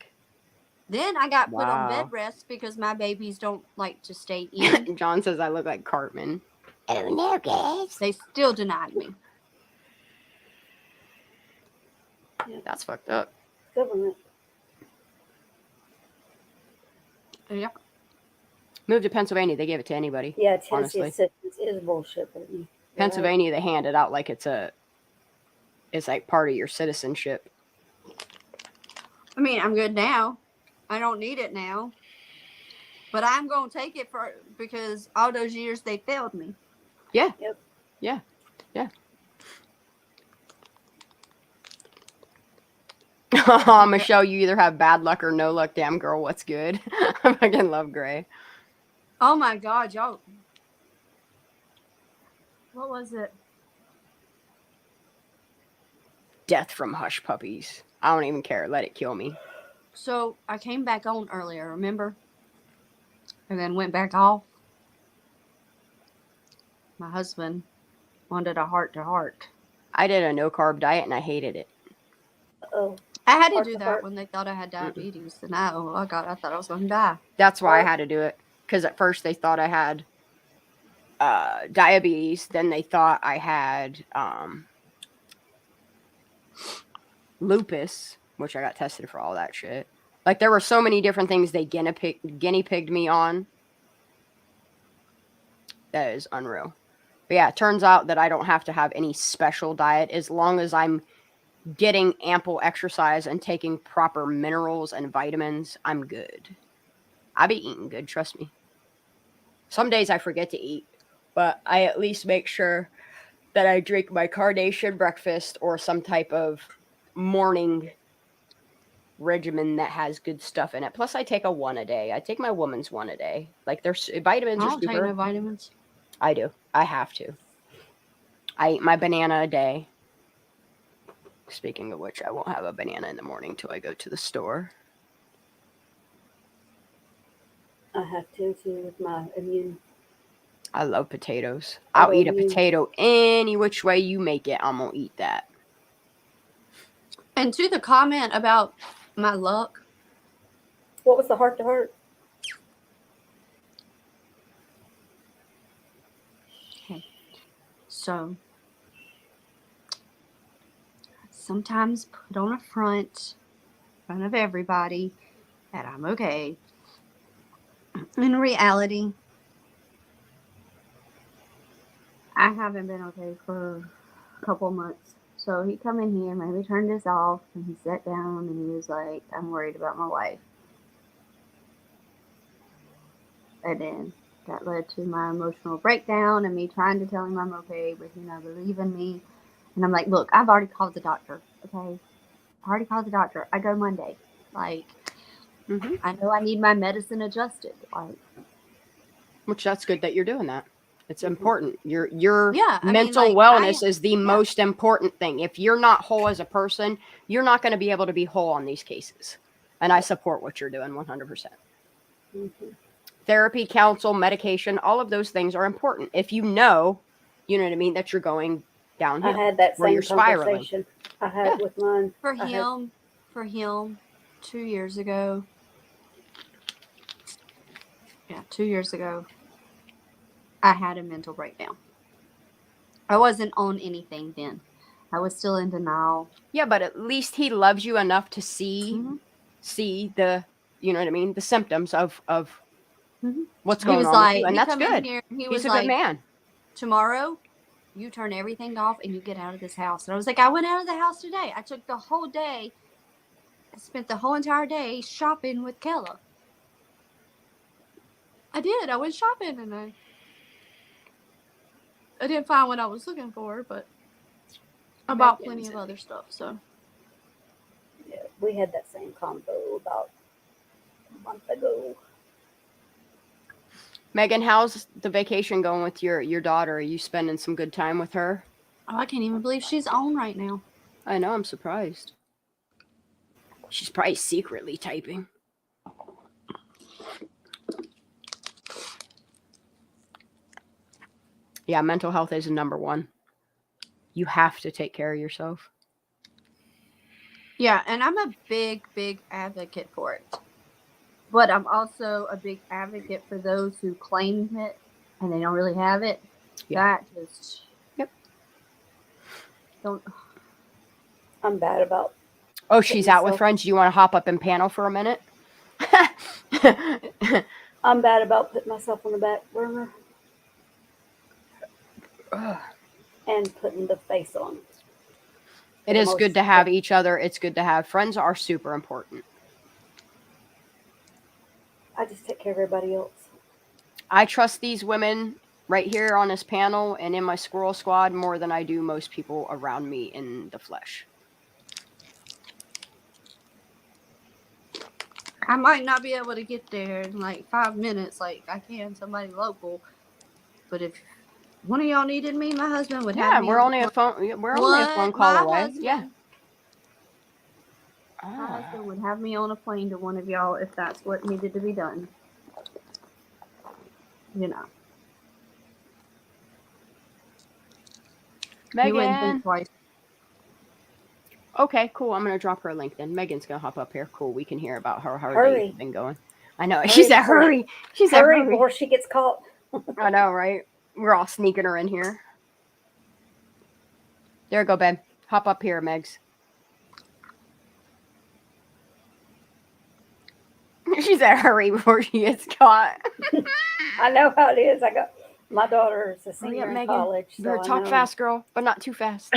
Then I got put on bed rest because my babies don't like to stay in. John says I look like Cartman. Oh no, guys. They still denied me. Yeah, that's fucked up. Government. Yeah. Moved to Pennsylvania, they gave it to anybody. Yeah, Tennessee honestly. assistance is bullshit. But Pennsylvania, they hand it out like it's like part of your citizenship. I mean, I'm good now. I don't need it now. But I'm going to take it because all those years they failed me. Yeah. Yep. Yeah. Yeah. Michelle, you either have bad luck or no luck. Damn girl, what's good? I fucking love Gray. Oh my God, y'all. What was it? Death from hush puppies. I don't even care. Let it kill me. So I came back on earlier, remember? And then went back off. My husband wanted a heart to heart. I did a no carb diet and I hated it. Oh, I had to Heart do to that heart. when they thought I had diabetes. And I thought I was going to die. That's why I had to do it. Because at first they thought I had diabetes. Then they thought I had lupus, which I got tested for all that shit. Like, there were so many different things they guinea pigged me on. That is unreal. But yeah, it turns out that I don't have to have any special diet as long as I'm getting ample exercise and taking proper minerals and vitamins. I'm good. I be eating good, trust me. Some days I forget to eat, but I at least make sure that I drink my carnation breakfast or some type of morning regimen that has good stuff in it. Plus, I take a one a day. I take my woman's one a day. Like, there's vitamins I are don't take super. no vitamins. I do. I have to. I eat my banana a day. Speaking of which, I won't have a banana in the morning till I go to the store. I have to too with my immune. I love potatoes. I'll eat a potato any which way you make it. I'm gonna eat that. And to the comment about my luck. What was the heart to heart? Okay. So sometimes put on a front in front of everybody that I'm okay. In reality, I haven't been okay for a couple months. So he come in here, maybe turned this off, and he sat down and he was like, I'm worried about my wife. And then that led to my emotional breakdown and me trying to tell him I'm okay, but he not believing me. And I'm like, look, I've already called the doctor, okay? I already called the doctor. I go Monday. Like, I know I need my medicine adjusted. Like, which that's good that you're doing that. It's important. Your yeah, I mean, mental like, wellness is the most important thing. If you're not whole as a person, you're not going to be able to be whole on these cases. And I support what you're doing 100%. Therapy, counsel, medication, all of those things are important. If you know what I mean, that you're going downhill. I had that where same you're spiraling. conversation. I had with mine. For him, 2 years ago. Yeah, 2 years ago, I had a mental breakdown. I wasn't on anything then. I was still in denial. Yeah, but at least he loves you enough to see the, you know what I mean, the symptoms of what's He going was on like, with you, and he that's come in good. here, he He's was a like, good man. tomorrow, you turn everything off and you get out of this house. And I was like, I went out of the house today. I took the whole day. I spent the whole entire day shopping with Kella. I did. I went shopping and I didn't find what I was looking for, but I bought plenty of other stuff. So Yeah, we had that same combo about a month ago. Megan, how's the vacation going with your daughter? Are you spending some good time with her? I can't even believe she's on right now. I know, I'm surprised. She's probably secretly typing. Yeah, mental health is number one. You have to take care of yourself. Yeah, and I'm a big, big advocate for it. But I'm also a big advocate for those who claim it and they don't really have it. Yeah. That just don't. I'm bad about. Oh, she's out with friends. Do you want to hop up and panel for a minute? I'm bad about putting myself on the back burner and putting the face on. It is good to have each other. It's good to have friends. Are super important. I just take care of everybody else. I trust these women right here on this panel and in my Squirrel Squad more than I do most people around me in the flesh. I might not be able to get there in like 5 minutes, like I can somebody local. But if one of y'all needed me, my husband would have Yeah, me. we're on only the a phone. We're only a phone What? call My away. husband. Yeah. My husband would have me on a plane to one of y'all if that's what needed to be done. You know. He wouldn't Megan. think twice. Okay, cool. I'm gonna drop her a link then. Megan's gonna hop up here. Cool. We can hear about how her Hurry. day's been going. I know. Hurry She said, before- "Hurry." She said, Hurry "Hurry." before she gets caught. I know, right? We're all sneaking her in here. There you go, babe. Hop up here, Megs. She said, "Hurry before she gets caught." I know how it is. I got my daughter is a Hurry senior up, in Megan. college. You So better I talk know. fast, girl, but not too fast.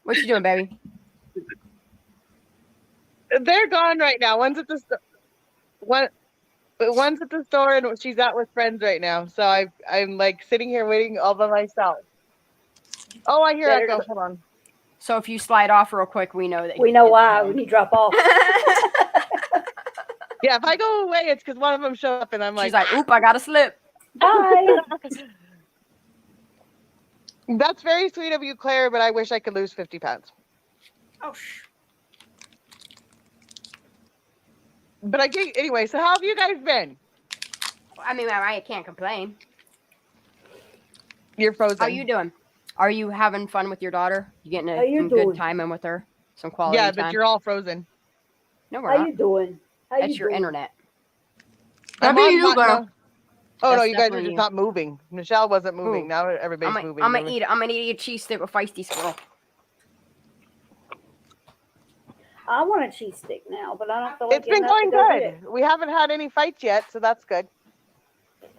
What you doing, baby? They're gone right now. One's at the one's at the store, and she's out with friends right now. So I'm like sitting here waiting all by myself. Oh, I hear Better Echo. go- Hold on. So if you slide off real quick, we know that We know why when you drop off. Yeah, if I go away, it's because one of them showed up, and I'm She's like, "Oop, I gotta slip." Bye. That's very sweet of you, Claire, but I wish I could lose 50 pounds. Oh, But I can't anyway. So how have you guys been? I mean, I can't complain. You're frozen. How you doing? Are you having fun with your daughter? You getting How you some doing? good time in with her? Some quality Yeah, time? but you're all frozen. No, we're How not. you doing? How That's you your doing? internet. I'm That'd be on you, hot girl. now. Oh no, That's you guys are definitely just you. not moving. Michelle wasn't moving. Ooh. Now everybody's moving. I'm gonna eat it. I'm gonna eat a cheese stick with feisty squirrel. I want a cheese stick now, but I don't feel like It's been getting up to going go get it. good. We haven't had any fights yet, so that's good.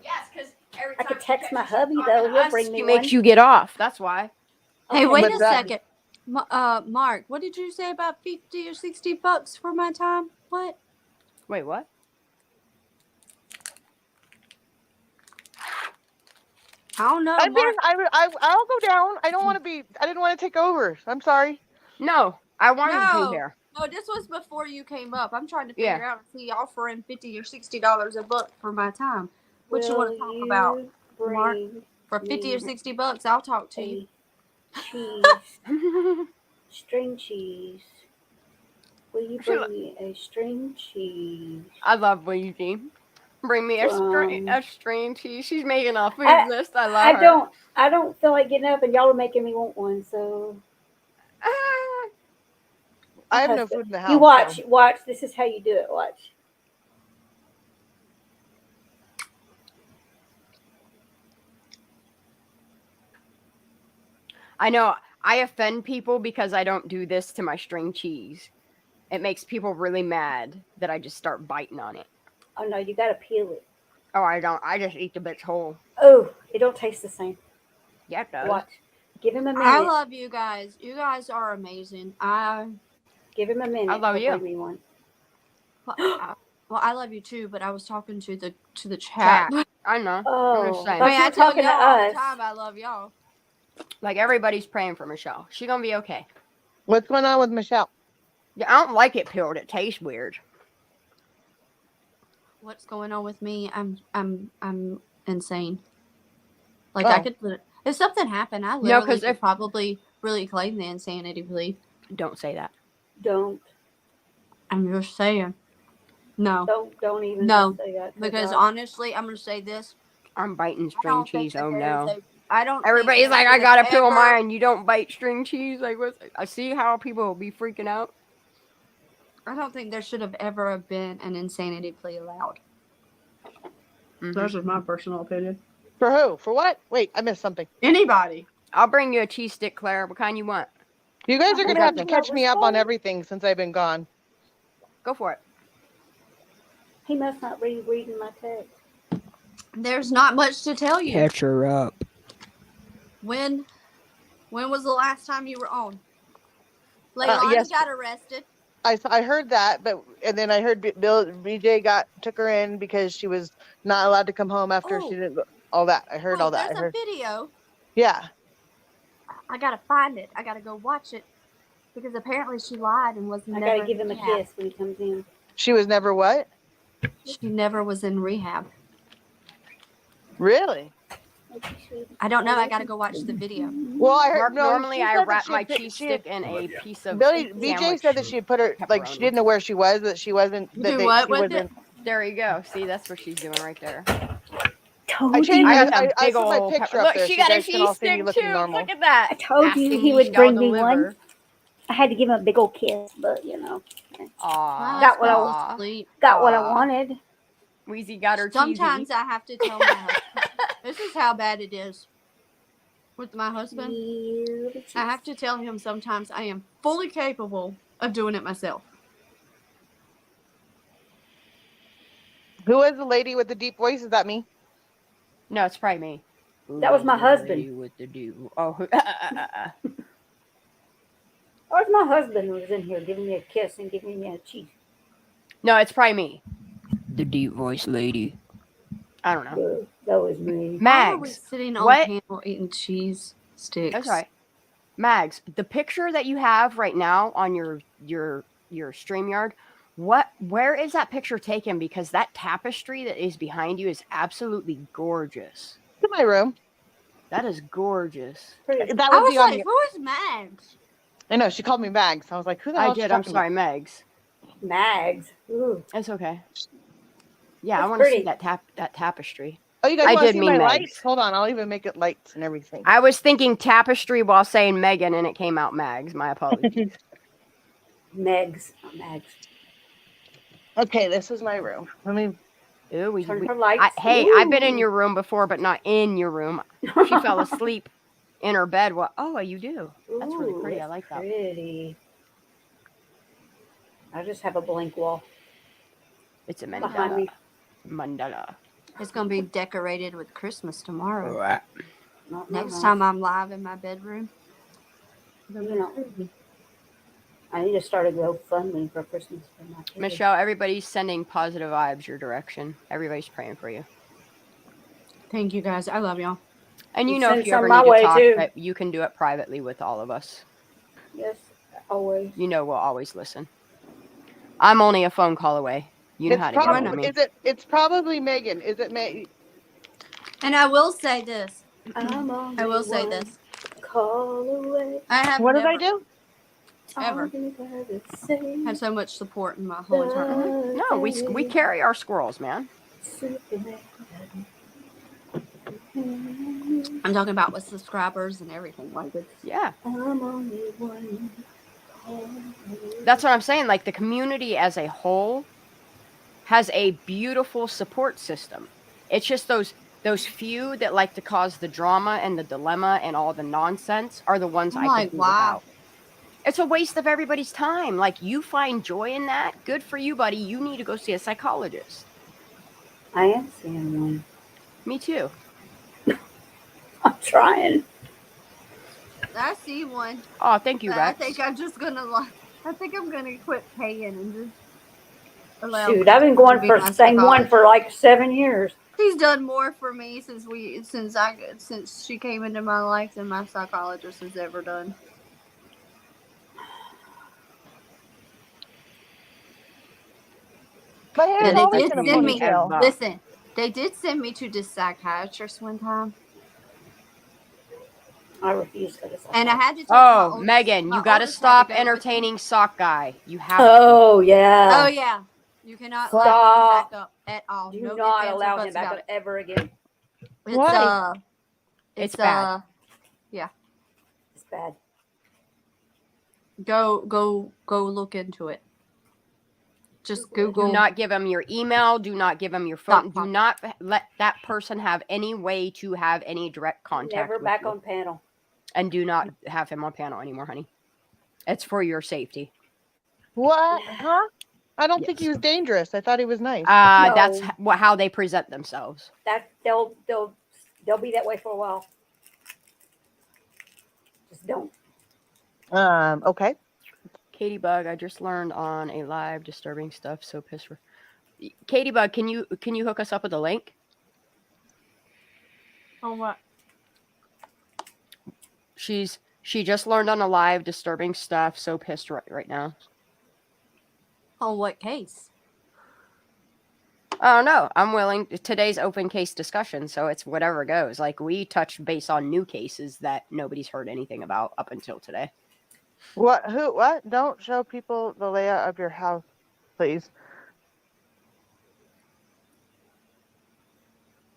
Yes, because I could text my hubby though. He'll bring me She one. makes you get off. That's why. Hey, Okay, wait But a that- second. Mark, what did you say about 50 or 60 bucks for my time? What? Wait, what? I don't know, I'll Mark. go down. I don't want to be. I didn't want to take over. I'm sorry. No, I wanted to No. be here. No, this was before you came up. I'm trying to Yeah. figure out if he offering $50 or $60 a book for my time. What you want to talk about, Mark? For 50 or 60 bucks, I'll talk to you. Cheese. String cheese. Will you She bring me a string cheese? I love Luigi. Bring me a string cheese. She's making a food list. I love her. I don't feel like getting up, and y'all are making me want one. So I have no food in the house. you watch. so- Watch. This is how you do it. Watch. I know I offend people because I don't do this to my string cheese. It makes people really mad that I just start biting on it. Oh no, you gotta peel it. Oh, I don't. I just eat the bits whole. Oh, it don't taste the same. Yeah, it does. Watch. Give him a minute. I love you guys. You guys are amazing. Give him a minute. I love He'll you. bring me one. Well, I love you too, but I was talking to the chat. I know. I'm Oh, just saying. I mean, I tell talking to y'all all us. the time I love y'all. Like everybody's praying for Michelle. She's gonna be okay. What's going on with Michelle? Yeah, I don't like it peeled. It tastes weird. What's going on with me? I'm insane. Like I could, if something happened, I literally could probably really claim the insanity plea. Don't say that. Don't. I'm just saying. No. Don't even say that. Because honestly, I'm gonna say this. I'm biting string cheese. Oh no. I don't. Everybody's like, I gotta peel mine. You don't bite string cheese. Like, what? I see how people will be freaking out. I don't think there should have ever been an insanity plea allowed. Mm-hmm. That's just my personal opinion. For who? For what? Wait, I missed something. Anybody. I'll bring you a cheese stick, Claire. What kind you want? You guys are gonna have to catch me up on everything since I've been gone. Go for it. He must not be reading my text. There's not much to tell you. Catch her up. When was the last time you were on? Leilani Yes. got arrested. I heard that, and then I heard BJ took her in because she was not allowed to come home after she didn't. All that I heard. All that. There's a video. Yeah. I gotta find it. I gotta go watch it because apparently she lied and was I never. gotta give him a kiss when he comes in. She was never what? She never was in rehab. Really? I don't know. I got to go watch the video. Well, I heard Mark, no. normally She I said that wrap she my had, cheese she had, stick in a piece of Billy VJ sandwich said that she had put her like she pepperoni. didn't know where she was, that she wasn't You that do they, what she with wasn't. There you go. See, that's what she's doing right there. I changed. I got that I big put my old picture pepper. up Look, there she so you got a guys can all cheese see me stick looking too. normal. Look at that. I told Asking you he me would shall bring me deliver. one. I had to give him a big old kiss, but you know, Aw. got what Aw. I wanted. Weezy got her Sometimes cheesy. I have to tell my husband. This is how bad it is with my husband. I have to tell him sometimes I am fully capable of doing it myself. Who is the lady with the deep voice? Is that me? No, it's probably me. That was my husband. With the oh, Or my husband was in here giving me a kiss and giving me a cheese. no, it's probably me. The deep voice lady. I don't know. That was me. Why are we Mags, sitting on what? the panel eating cheese sticks? That's right. Mags, the picture that you have right now on your StreamYard, where is that picture taken? Because that tapestry that is behind you is absolutely gorgeous. In my room. That is gorgeous. That I would was be on like, your. who is Mags? I know she called me Mags. I was like, who the hell? I is she did. I'm talking sorry, about? Megs. Mags. Ooh. It's okay. Yeah, I That's want to see pretty. that tapestry. Oh, you guys I want to did see mean my Megs. lights? Hold on, I'll even make it lights and everything. I was thinking tapestry while saying Megan, and it came out Mags. My apologies. Megs. Mags. Okay, this is my room. Let me. Ooh, Turn her lights. hey, I've been in Ooh. your room before, but not in your room. She fell asleep in her bed. Well, oh, you do. That's really Ooh, pretty. I like that. Pretty. I just have a blank wall. It's a Behind me. mandala. It's going to be decorated with Christmas tomorrow. Right. Not my Next house. time I'm live in my bedroom. You know, I need to start a GoFundMe for Christmas for my kids. Michelle, everybody's sending positive vibes your direction. Everybody's praying for you. Thank you guys. I love y'all. And you You know, send if you some ever my need to way, talk, too. but you can do it privately with all of us. Yes, always. You know, we'll always listen. I'm only a phone call away. You know It's how to get hold of probably. me. Is it? It's probably Megan. Is it Meg? And I will say this. I'm only I will say one this. call away. I have What did never I do? ever had so much support in my whole entire life. No, we carry our squirrels, man. I'm talking about with subscribers and everything. Like it's Yeah. I'm only one call away. That's what I'm saying. Like the community as a whole has a beautiful support system. It's just those few that like to cause the drama and the dilemma and all the nonsense are the ones I'm I like, could do wow. without. It's a waste of everybody's time. Like you find joy in that. Good for you, buddy. You need to go see a psychologist. I am seeing one. Me too. I'm trying. I see one. Oh, thank you, But I Rex. think I'm just gonna like. I think I'm gonna quit paying and just allow. Shoot, I've been Chris to going be for my the same one psychologist. for like 7 years. He's done more for me since she came into my life than my psychologist has ever done. My hair Yeah, is they always did in a send me. ponytail. Listen, they did send me to the psychiatrist one time, I refuse to go to and I had to take my Oh, oldest. Megan, My you got to oldest had to stop go with me. entertaining sock guy. You have Oh, yeah. Oh yeah, you cannot let him Stop. back up at all. Do No ifs, not ands, or allow buts him back about up ever again. it. Why? It's bad. Yeah. It's bad. Go look into it. Just Google. Do not give him your email. Do not give him your phone. Do not let that person have any way to have any direct contact Never with back you. on panel. And do not have him on panel anymore, honey. It's for your safety. What? Huh? I don't think he was dangerous. I thought he was nice. No. That's how they present themselves. That they'll be that way for a while. Just don't. Okay. Katie Bug, I just learned on a live disturbing stuff. So pissed. Katie Bug, can you hook us up with a link? Oh what? She just learned on a live disturbing stuff. So pissed right now. On what case? Oh no, I'm willing. Today's open case discussion, so it's whatever goes. Like we touch base on new cases that nobody's heard anything about up until today. What? Who? What? Don't show people the layout of your house, please.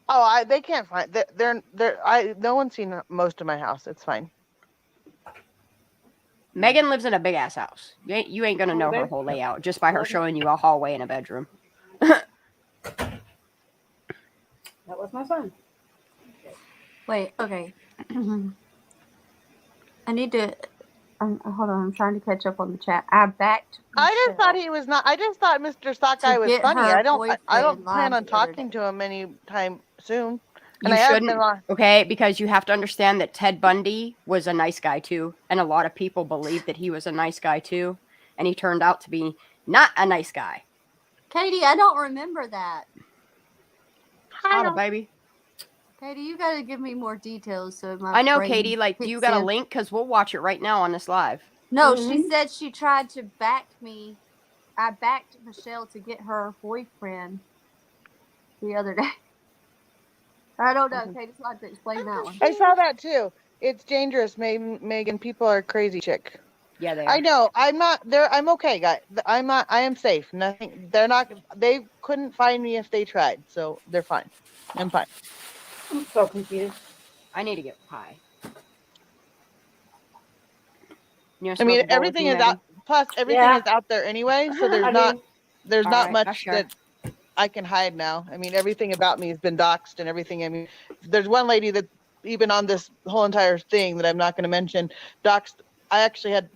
Oh, they can't find. No one's seen most of my house. It's fine. Megan lives in a big ass house. You ain't gonna know her whole layout just by her showing you a hallway and a bedroom. That was my son. Wait, okay. I need to. Hold on, I'm trying to catch up on the chat. I backed. I just thought he was not. I just thought Mr. Sockeye was get funny. her I don't boyfriend plan live on the other talking to him anytime soon. And You I have been shouldn't, okay? Because you have to understand that Ted Bundy was a nice guy too, and a lot of people believed that he was a nice guy too, and he turned out to be not a nice guy. Katie, I don't remember that. Not a baby. Katie, you got to give me more details so my I know, brain Katie. Like, do you kicks got a in. link? Because we'll watch it right now on this live. No, she said she tried to back me. I backed Michelle to get her boyfriend the other day. I don't know. Katie's allowed to explain that one. I saw that too. It's dangerous, Megan. People are crazy chick. Yeah, they are. I know. I'm not there. I'm okay, guys. I'm not. I am safe. Nothing. They're not. They couldn't find me if they tried, so they're fine. I'm fine. I'm so confused. I need to get high. I mean, everything is out. Plus, everything is out there anyway, so there's not. There's All not right, much sure. that I can hide now. I mean, everything about me has been doxxed and everything. I mean, there's one lady that even on this whole entire thing that I'm not going to mention, doxxed. I actually had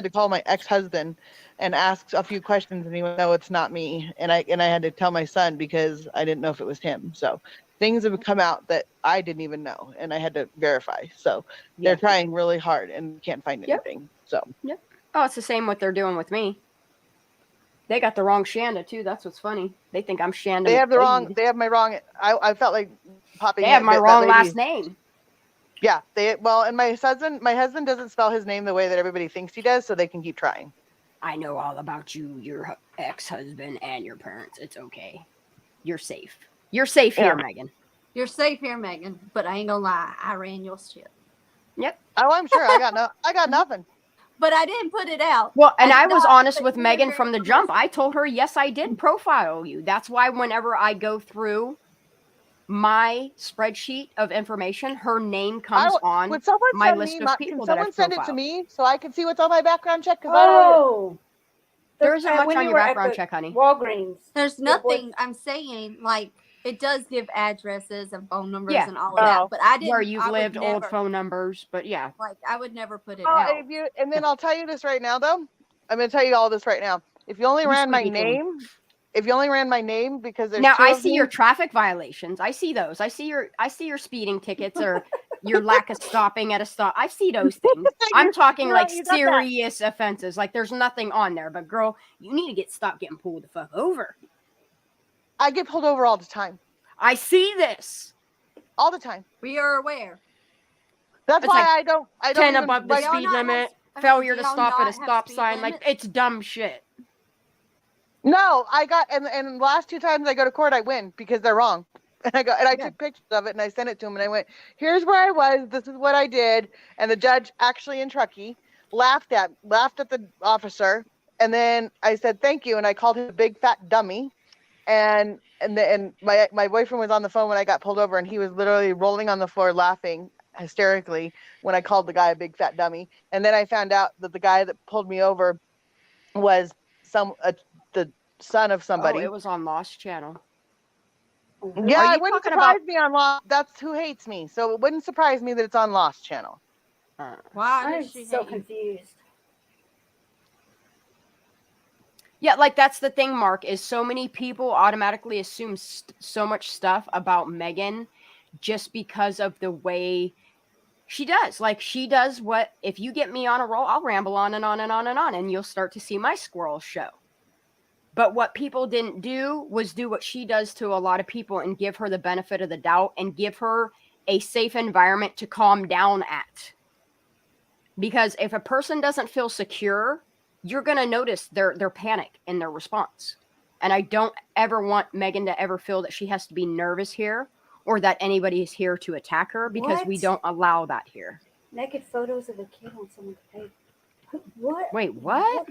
to call my ex-husband and ask a few questions, and he went, "No, it's not me." And I had to tell my son because I didn't know if it was him. So things have come out that I didn't even know, and I had to verify. So they're trying really hard and can't find anything. So Yep. Oh, it's the same what they're doing with me. They got the wrong Shanda too. That's what's funny. They think I'm Shanda. they have the wrong. McQuaid. They have my wrong. I felt like popping. They have my that wrong lady- last name. Yeah, and my husband doesn't spell his name the way that everybody thinks he does, so they can keep trying. I know all about you, your ex-husband, and your parents. It's okay. You're safe. You're safe here, Megan. You're safe here, Megan. But I ain't gonna lie, I ran your shit. Yep. Oh, I'm sure. I got nothing. But I didn't put it out. Well, and I did was not honest put with your Megan from the jump. I told her, yes, I did profile you. That's why whenever I go through my spreadsheet of information, her name comes on Would someone my send list me of my, people can that someone I've send it to profiled. me so I can see what's on my background check? Oh, There isn't much when on you your were at background the check, honey. Walgreens. There's Your boy- nothing. I'm saying like it does give addresses and phone numbers Yeah. and all of that, but I didn't. Where you've I would lived, old never, phone numbers, but yeah. Like I would never put it Oh, out. and then I'll tell you this right now, though. I'm going to tell you all this right now. If you only You ran my squeaky clean. name, because there's Now two I of see me. your traffic violations. I see those. I see your speeding tickets or your lack of stopping at a stop. I see those things. I'm talking you're like right, you got that. serious offenses. Like there's nothing on there, but girl, you need to stop getting pulled the fuck over. I get pulled over all the time. I see this all the time. We are aware. That's It's why like I don't 10 even, above the like, speed limit, I mean, failure do to y'all stop at not a have stop speed sign. Like limits? it's dumb shit. No, I got and the last two times I go to court I win because they're wrong. And I took pictures of it and I sent it to him and I went, here's where I was, this is what I did. And the judge actually in Truckee laughed at the officer, and then I said thank you and I called him a big fat dummy. And my boyfriend was on the phone when I got pulled over and he was literally rolling on the floor laughing hysterically when I called the guy a big fat dummy. And then I found out that the guy that pulled me over was the son of somebody. Oh, it was on Lost Channel. Yeah, it wouldn't surprise me on Lost. That's who hates me. So it wouldn't surprise me that it's on Lost Channel. Why I'm does she so hate you? confused. Yeah, like that's the thing, Mark, is so many people automatically assume so much stuff about Megan just because of the way she does. Like she does what, if you get me on a roll, I'll ramble on and on and on and on, and you'll start to see my squirrel show. But what people didn't do was do what she does to a lot of people and give her the benefit of the doubt and give her a safe environment to calm down at. Because if a person doesn't feel secure, you're going to notice their panic in their response. And I don't ever want Megan to ever feel that she has to be nervous here or that anybody is here to attack her because we What? don't allow that here. Naked photos of a kid on someone's page. What? Wait, what?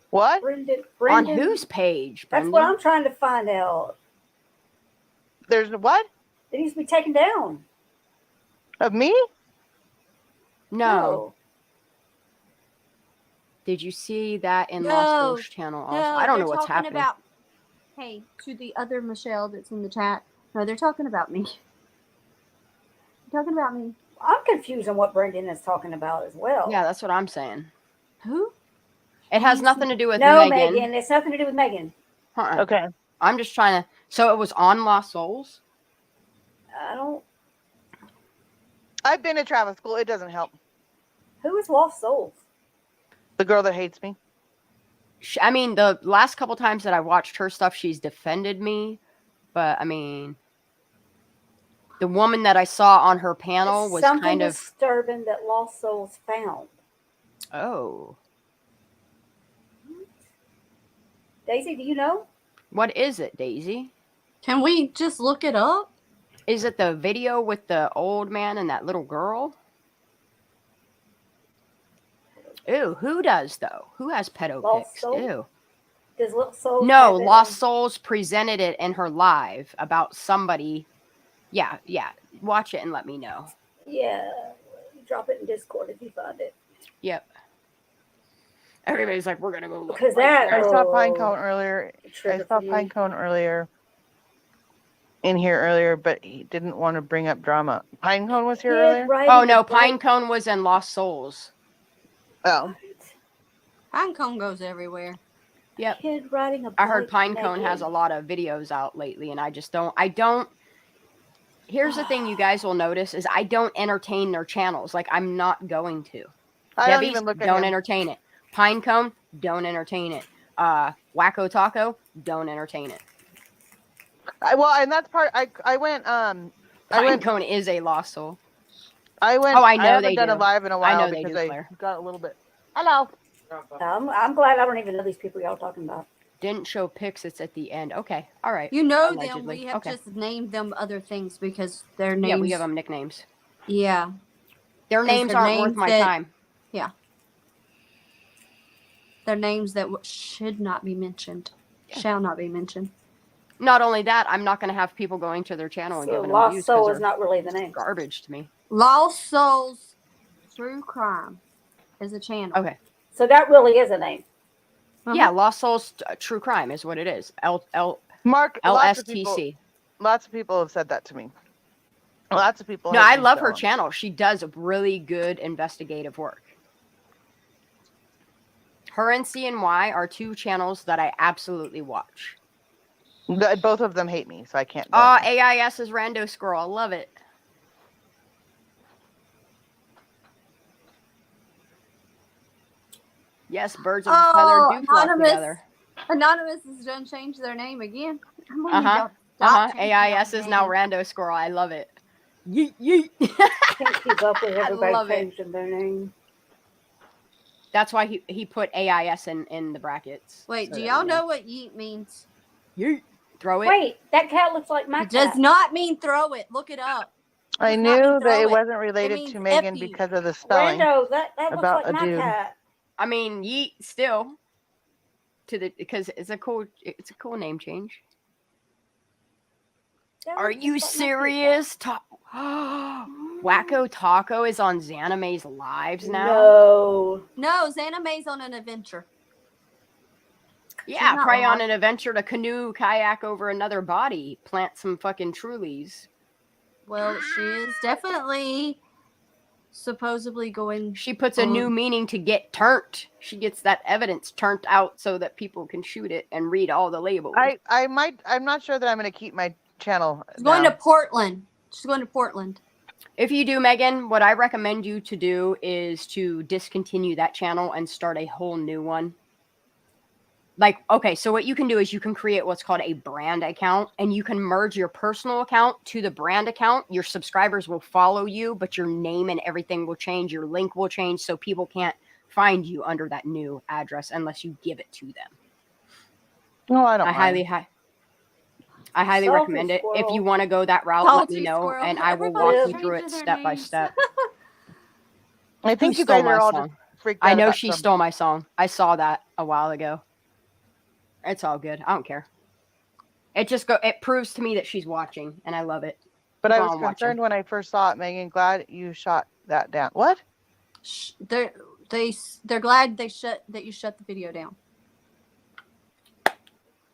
What? Brendan. On whose page, That's Brenda? what I'm trying to find out. There's what? It needs to be taken down. Of me? No. Did you see that in No, Lost Ghost channel also? No, I don't they're know what's talking happening. about. Hey, to the other Michelle that's in the chat. No, they're talking about me. They're talking about me. I'm confused on what Brendan is talking about as well. Yeah, that's what I'm saying. Who? It has nothing to do with No, Megan. Megan. It's nothing to do with Megan. Okay. I'm just trying to. So it was on Lost Souls? I don't. I've been to Travis school. It doesn't help. Who is Lost Souls? The girl that hates me. I mean, the last couple times that I watched her stuff, she's defended me. But, I mean, the woman that I saw on her panel was Something kind of. disturbing that Lost Souls found. Oh. Daisy, do you know? What is it, Daisy? Can we just look it up? Is it the video with the old man and that little girl? Ew, who does, though? Who has pedo Lost pics? Souls? Ew. Does Lost Souls? No, have it Lost on- Souls presented it in her live about somebody. Yeah. Watch it and let me know. Yeah. Drop it in Discord if you find it. Yep. Everybody's like, we're going to go look. Because right that. now. I saw Pinecone earlier. Trigger I saw for me. Pinecone earlier. In here earlier, but he didn't want to bring up drama. Pinecone was here earlier? Oh, no. Pinecone was in Lost Souls. Oh. Pinecone goes everywhere. Yep. Kid riding a I heard bike Pinecone naked. has a lot of videos out lately, and I don't. Here's the thing you guys will notice is I don't entertain their channels. Like, I'm not going to. I don't Debbie's, even look at don't him. entertain it. Pinecone, don't entertain it. Wacko Taco, don't entertain it. And that's part. I went. Pinecone is a lost soul. I went. Oh, I know haven't they done do. a live in a I while know they because do, I Claire. got a little bit. Hello. I'm glad I don't even know these people y'all talking about. Didn't show pics. It's at the end. Okay. All right. You know them. Allegedly. We have Okay. just named them other things because their names. Yeah, we give them nicknames. Yeah. Their 'Cause names they're aren't worth names my that- time. Yeah. They're names that should not be mentioned. Shall not be mentioned. Not only that, I'm not going to have people going to their channel and So giving them Lost views Soul because is not really the name. garbage to me. Lost Souls True Crime is a channel. Okay. So that really is a name. Yeah, Lost Souls True Crime is what it is. Mark. LSTC. Lots of people have said that to me. Lots of people. No, hate I me love so. her channel. She does really good investigative work. Her and CNY are two channels that I absolutely watch. Both of them hate me, so I can't. AIS is Rando Squirrel. I love it. Yes, birds of a feather do flock together. Anonymous has done changed their name again. I'm gonna Uh-huh. need y'all to stop changing AIS y'all is now names. Rando Squirrel. I love it. Yeet, yeet. Can't keep up with I everybody love it. changing their name. That's why he put AIS in the brackets. Wait, so do that y'all we know what yeet means? Yeet. Throw it. Wait, that cat looks like my It does cat. not mean throw it. Look it up. I Does not knew mean that throw it it. wasn't related means to Megan F you. because of the spelling. Rando, that looks about like a my dude. cat. I mean, yeet still. Because it's a cool name change. That Are looks you just like my serious? Wacko Taco is on Xanime's lives now. No. No, Xanime's on an adventure. Yeah, not probably on wrong. an adventure to canoe kayak over another body, plant some fucking Trulies. Well, she is definitely supposedly going. She puts a new meaning to get turned. She gets that evidence turned out so that people can shoot it and read all the labels. I'm not sure that I'm going to keep my channel. She's going now. to Portland. She's going to Portland. If you do, Megan, what I recommend you to do is to discontinue that channel and start a whole new one. Like, okay, so what you can do is you can create what's called a brand account, and you can merge your personal account to the brand account. Your subscribers will follow you, but your name and everything will change. Your link will change, so people can't find you under that new address unless you give it to them. No, I don't I mind. highly Salty recommend it. If squirrel. you want to go that route, let me Salty know, squirrel. and I will Everybody's walk you through changing it their step by names. step. I Who think you stole guys my are all just song? freaked I out know about she something. stole my song. I saw that a while ago. It's all good. I don't care. It proves to me that she's watching, and I love it. But Keep I was on watching. concerned when I first saw it, Megan. Glad you shot that down. What? They're glad that you shut the video down.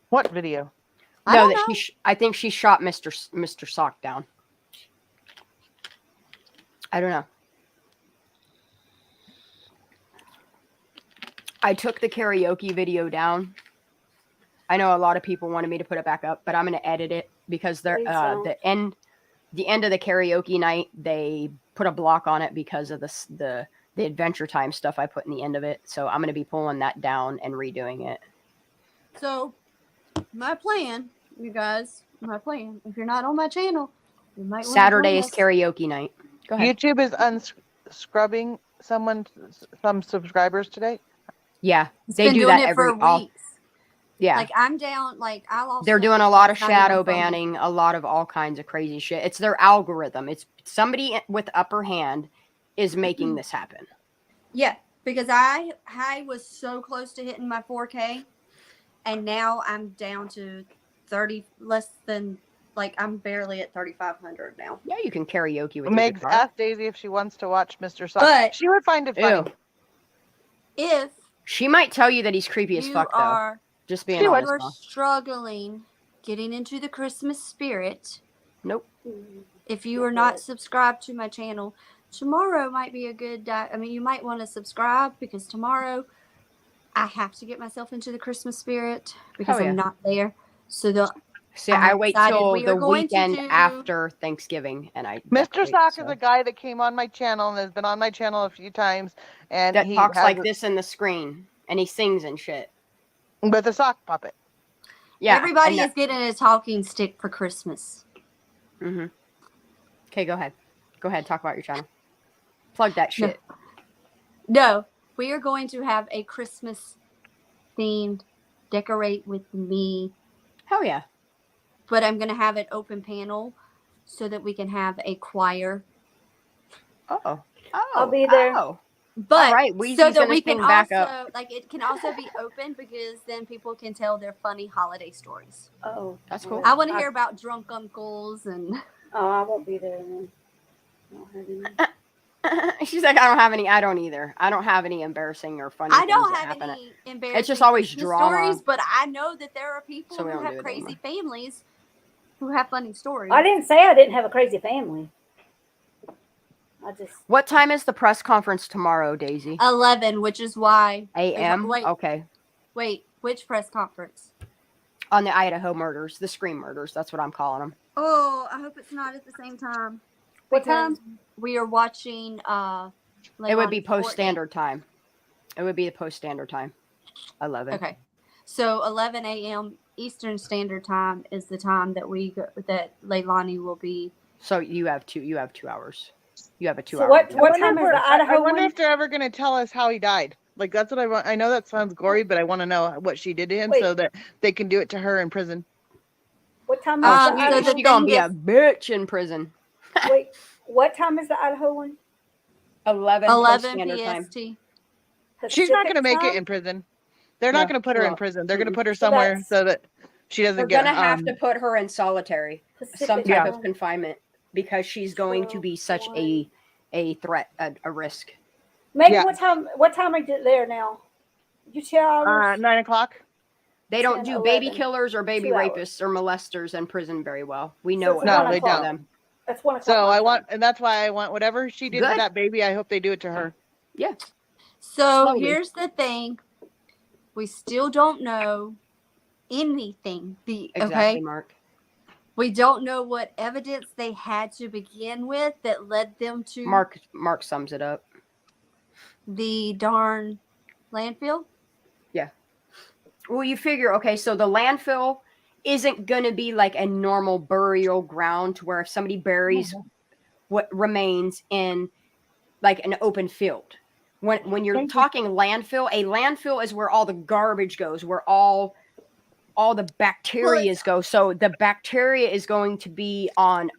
What video? I No, don't that know. I think she shot Mr. Sock down. I don't know. I took the karaoke video down. I know a lot of people wanted me to put it back up, but I'm going to edit it because Please don't. the end of the karaoke night, they put a block on it because of the Adventure Time stuff I put in the end of it. So I'm going to be pulling that down and redoing it. So, my plan, you guys, if you're not on my channel, you might want to Saturday join is us. karaoke night. Go ahead. YouTube is unscrubbing some subscribers today. Yeah, It's they been do doing that it for all. weeks. Yeah. Like, I'm down, like, I lost They're doing a something lot of that's not even shadow funny. banning, a lot of all kinds of crazy shit. It's their algorithm. It's somebody with upper hand is making this happen. Yeah, because I was so close to hitting my 4K, and now I'm down to 30, less than, like, I'm barely at 3,500 now. Yeah, you can karaoke with Megs, your guitar. ask Daisy if she wants to watch Mr. Sock. But she would find it funny. Ew. If She might tell you that he's creepy as you fuck, though. are, Just being if you honest. are Though. struggling getting into the Christmas spirit, Nope. if you are not subscribed to my channel, tomorrow might be a good you might want to subscribe, because tomorrow I have to get myself into the Christmas spirit because Hell yeah. I'm not there. So I wait till we the are going weekend to do after Thanksgiving, and I Mr. decorate, Sock so. is a guy that came on my channel and has been on my channel a few times, and That he talks has like this in the screen, and he sings and shit. with a sock puppet. Yeah. Everybody is getting a talking stick for Christmas. Mm-hmm. Okay, go ahead. Go ahead, talk about your channel. Plug that shit. No, we are going to have a Christmas themed decorate with me. Hell yeah. But I'm going to have it open panel so that we can have a choir. Oh. I'll be there. Oh. But all right, so that we can sing back also, up. like, it can also be open, because then people can tell their funny holiday stories. Oh, that's cool. I want to hear about drunk uncles and. Oh, I won't be there then. I don't have any. She's like, I don't have any. I don't either. I don't have any embarrassing or funny. I don't things have that any happen. embarrassing It's just always Christmas drama. stories, but I know that there are people So we who don't have do it crazy anymore. families who have funny stories. I didn't say I didn't have a crazy family. I just. What time is the press conference tomorrow, Daisy? 11, which is why. A.M. Wait, Okay. Wait, which press conference? On the Idaho murders, the Scream murders. That's what I'm calling them. Oh, I hope it's not at the same time. What time? We are watching. It would be post standard time. It would be the post standard time. 11. Okay, so 11 a.m. Eastern Standard Time is the time that that Leilani will be. So you have 2 hours. You have a 2 So hour. what time is the Idaho I wonder one? if they're ever going to tell us how he died. Like, that's what I want. I know that sounds gory, but I want to know what she did to him so that they can do it to her in prison. What time is Oh, the Idaho? she's gonna be a bitch in prison. Wait, what time is the Idaho one? 11 standard time. PST. She's not going to Pacific make it time? in prison. They're not going to put her in prison. They're going to put her So somewhere that's- so that she doesn't They're get. gonna have to put her in solitary, some type Yeah. of confinement, because she's going to be such a threat, a risk. Maybe Yeah. what time are you there now? You 2 hours? 9 o'clock. They don't 10, do baby 11, killers or baby 2 hours. rapists or molesters in prison very well. We So know it's it. No, 1 they o'clock. don't. Them. That's 1 o'clock. So my I time. want, and that's why I want whatever she did to Good. that baby. I hope they do it to her. Yeah. So Slowly. here's the thing: we still don't know anything. Exactly, Okay, Mark. we don't know what evidence they had to begin with that led them to Mark sums it up. the darn landfill. Yeah. Well, you figure, okay, so the landfill isn't going to be like a normal burial ground to where if somebody buries what remains in like an open field. When you're talking landfill, a landfill is where all the garbage goes, where all all the bacteria go. So the bacteria is going to be on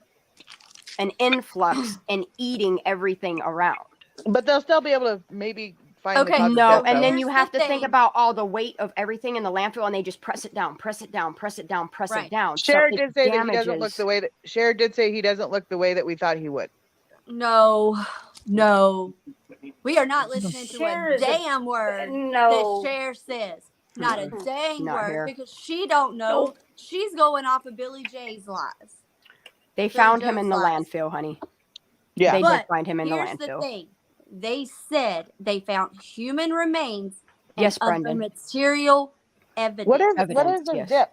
an influx and eating everything around. But they'll still be able to maybe find the Okay, cause of No, death, and though. then you Here's have the to think thing. about all the weight of everything in the landfill, and they just press it down, press it down, press it down, press it Right. down. So Sherrod it did say that he doesn't look damages. the way that Sherrod did say he doesn't look the way that we thought he would. No, no. We are not listening to Cher a is a- damn word no. that Cher says. Not a dang Not word here. because she don't know. Nope. She's going off of Billy J's lies. They Billy found him Joe's in the lies. landfill, honey. Yeah. They did But find him in the here's the landfill. thing. They said they found human remains and Yes, other Brendan. material evidence. What is Evidence, the yes. dip?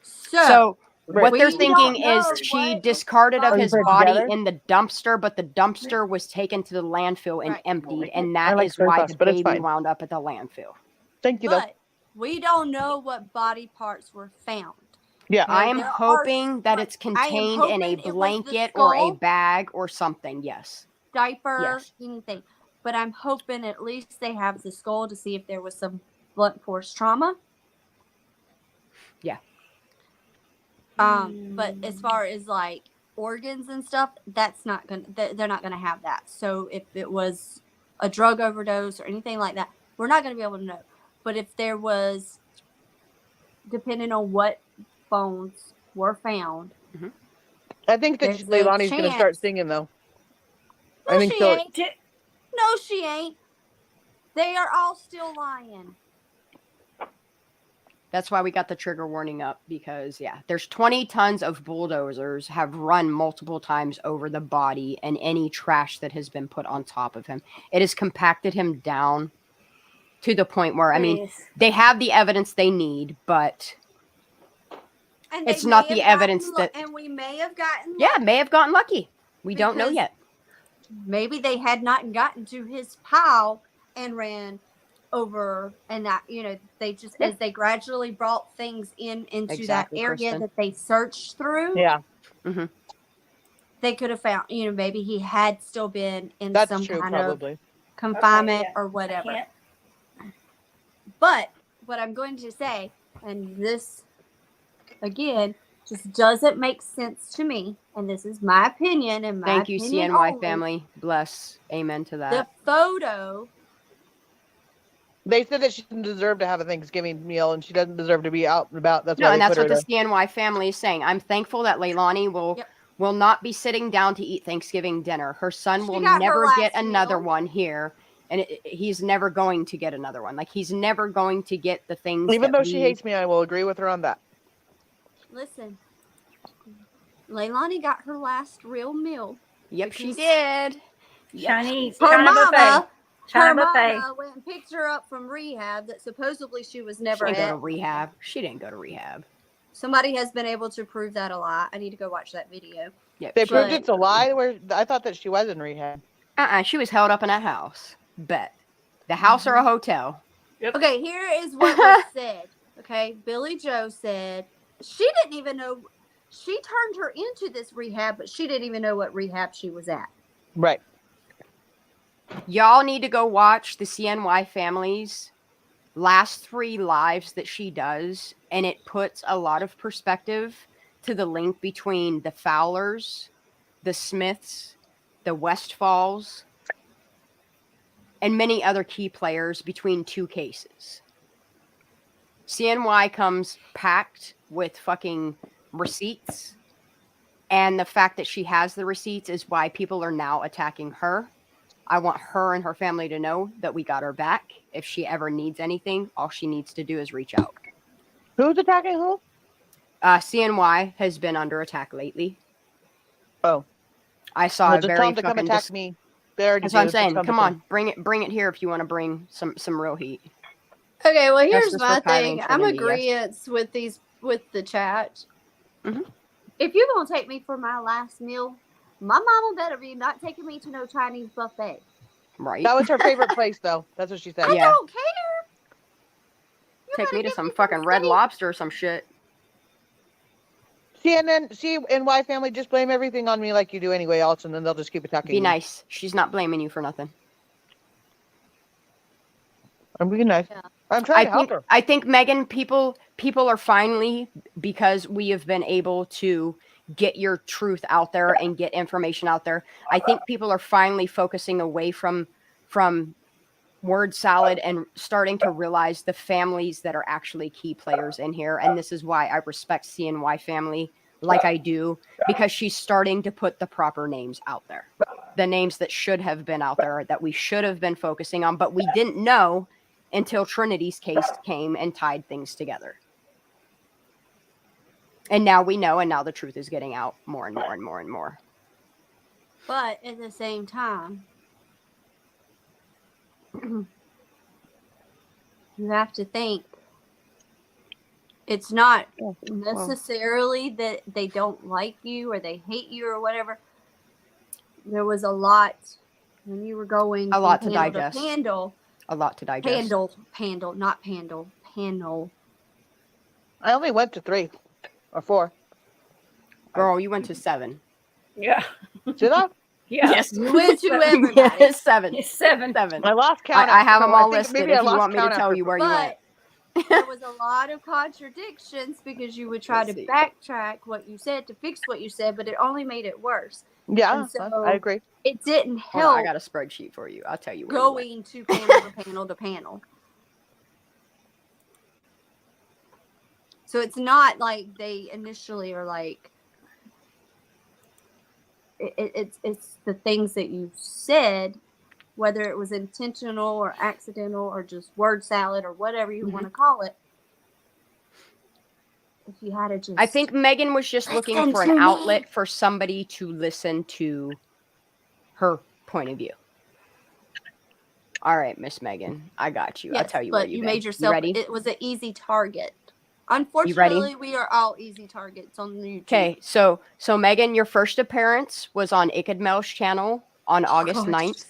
So what we they're don't thinking know is she what discarded of Oh, you his put it body together? in the dumpster, but the dumpster was taken to the landfill and Right. emptied, and I that like is soy why sauce, the but it's baby fine. wound up at the landfill. Thank you, though. But we don't know what body parts were found. Yeah. I am there are- hoping that it's I am contained in a hoping it was the blanket or a skull, bag or something. Yes. diaper, Yes. anything. But I'm hoping at least they have the skull to see if there was some blunt force trauma. Yeah. But as far as like organs and stuff, that's not gonna. They're not gonna have that. So if it was a drug overdose or anything like that, we're not gonna be able to know. But if there was, depending on what bones were found, I think that there's a Leilani's going to start chance- singing, though. No, I think she so. ain't. No, she ain't. They are all still lying. That's why we got the trigger warning up, because there's 20 tons of bulldozers have run multiple times over the body and any trash that has been put on top of him. It has compacted him down to the point where, I mean, Yes. they have the evidence they need, but And they it's not may the have evidence gotten that, and we may have gotten may have gotten lucky. We don't know Because- yet. maybe they had not gotten to his pile and ran over, and that they just as they gradually brought things into Exactly, that area Kristen. that they searched through. Yeah. Mm-hmm. They could have found maybe he had still been in That's some true, kind probably. of confinement Okay, yeah. or whatever. But what I'm going to say, and this again just doesn't make sense to me, and this is my opinion and my Thank you, opinion CNY only. family. Bless. Amen to The that. photo. They said that she doesn't deserve to have a Thanksgiving meal and she doesn't deserve to be out and about. That's No, why and they that's put what her the there. CNY family is saying. I'm thankful that Leilani will not be sitting down to eat Thanksgiving dinner. Her son will got her never get last another meal. one here, and he's never going to get another one. Like, he's never going to get the things. Even that though she hates me, I will agree with her on that. Listen, Leilani got her last real meal. Yep, she did. Chinese. Her China buffet. mama, China buffet. went and picked her up from rehab that supposedly she was She never didn't go to at. rehab. She didn't go to rehab. Somebody has been able to prove that a lie. I need to go watch that video. Yep. They she proved did. it's a lie. Where I thought that she was in rehab. She was held up in a house. Bet. The house or a hotel. Okay, here is what was said. Okay, Billy Joe said she didn't even know. She turned her into this rehab, but she didn't even know what rehab she was at. Right. Y'all need to go watch the CNY family's last 3 lives that she does, and it puts a lot of perspective to the link between the Fowlers, the Smiths, the Westfalls, and many other key players between 2 cases. CNY comes packed with fucking receipts, and the fact that she has the receipts is why people are now attacking her. I want her and her family to know that we got her back. If she ever needs anything, all she needs to do is reach out. Who's attacking who? CNY has been under attack lately. Oh. I saw Well, a just very tell them to come fucking attack me. They already That's what I'm do. Just saying. tell them Come to on, bring it here if you want to bring some real heat. Okay, well, here's Justice my for Kylie thing. and I'm Trinity, yes. agreeing with the chat. Mhm. If you're gonna take me for my last meal, my mama better be not taking me to no Chinese buffet. Right. That was her favorite place, though. That's what she said. I don't care. Take me to some fucking Red Lobster or some shit. See, and then CNY family just blame everything on me like you do anyway, else, and then they'll just keep attacking Be me. nice. She's not blaming you for nothing. I'm being nice. Yeah. I'm trying to help her. I think Megan, people are finally, because we have been able to get your truth out there and get information out there. I think people are finally focusing away from word salad and starting to realize the families that are actually key players in here. And this is why I respect CNY family like I do, because she's starting to put the proper names out there. The names that should have been out there, that we should have been focusing on, but we didn't know until Trinity's case came and tied things together. And now we know, and now the truth is getting out more and more and more and more. But at the same time, you have to think it's not necessarily that they don't like you or they hate you or whatever. There was a lot when you were going A lot to panel digest. panel. A lot to digest. Panel, not panel, panel. I only went to 3 or 4. Girl, you went to 7. Yeah. Did I? Yeah. Yes. You went to everybody. Yes, 7. It's 7. 7. I lost count. I have after- them no, I all think listed maybe if I you lost want me to count tell after you where you went. But there was a lot of contradictions because you would try Let's to see. backtrack what you said to fix what you said, but it only made it worse. Yeah, And so I agree. it didn't Hold on, help I got a spreadsheet for you. I'll tell you where you went. going to panel to panel to panel. So it's not like they initially are like it's the things that you said, whether it was intentional or accidental or just word salad or whatever you want to call it. If you had to just, I think Megan was just looking Listen for to an me. outlet for somebody to listen to her point of view. All right, Miss Megan, I got you. I'll yes, tell you where but you you've made been. yourself. You ready? It was an easy target. Unfortunately, we are all easy targets on YouTube. Okay, so Megan, your first appearance was on Ikadmel's channel on August gosh. 9th.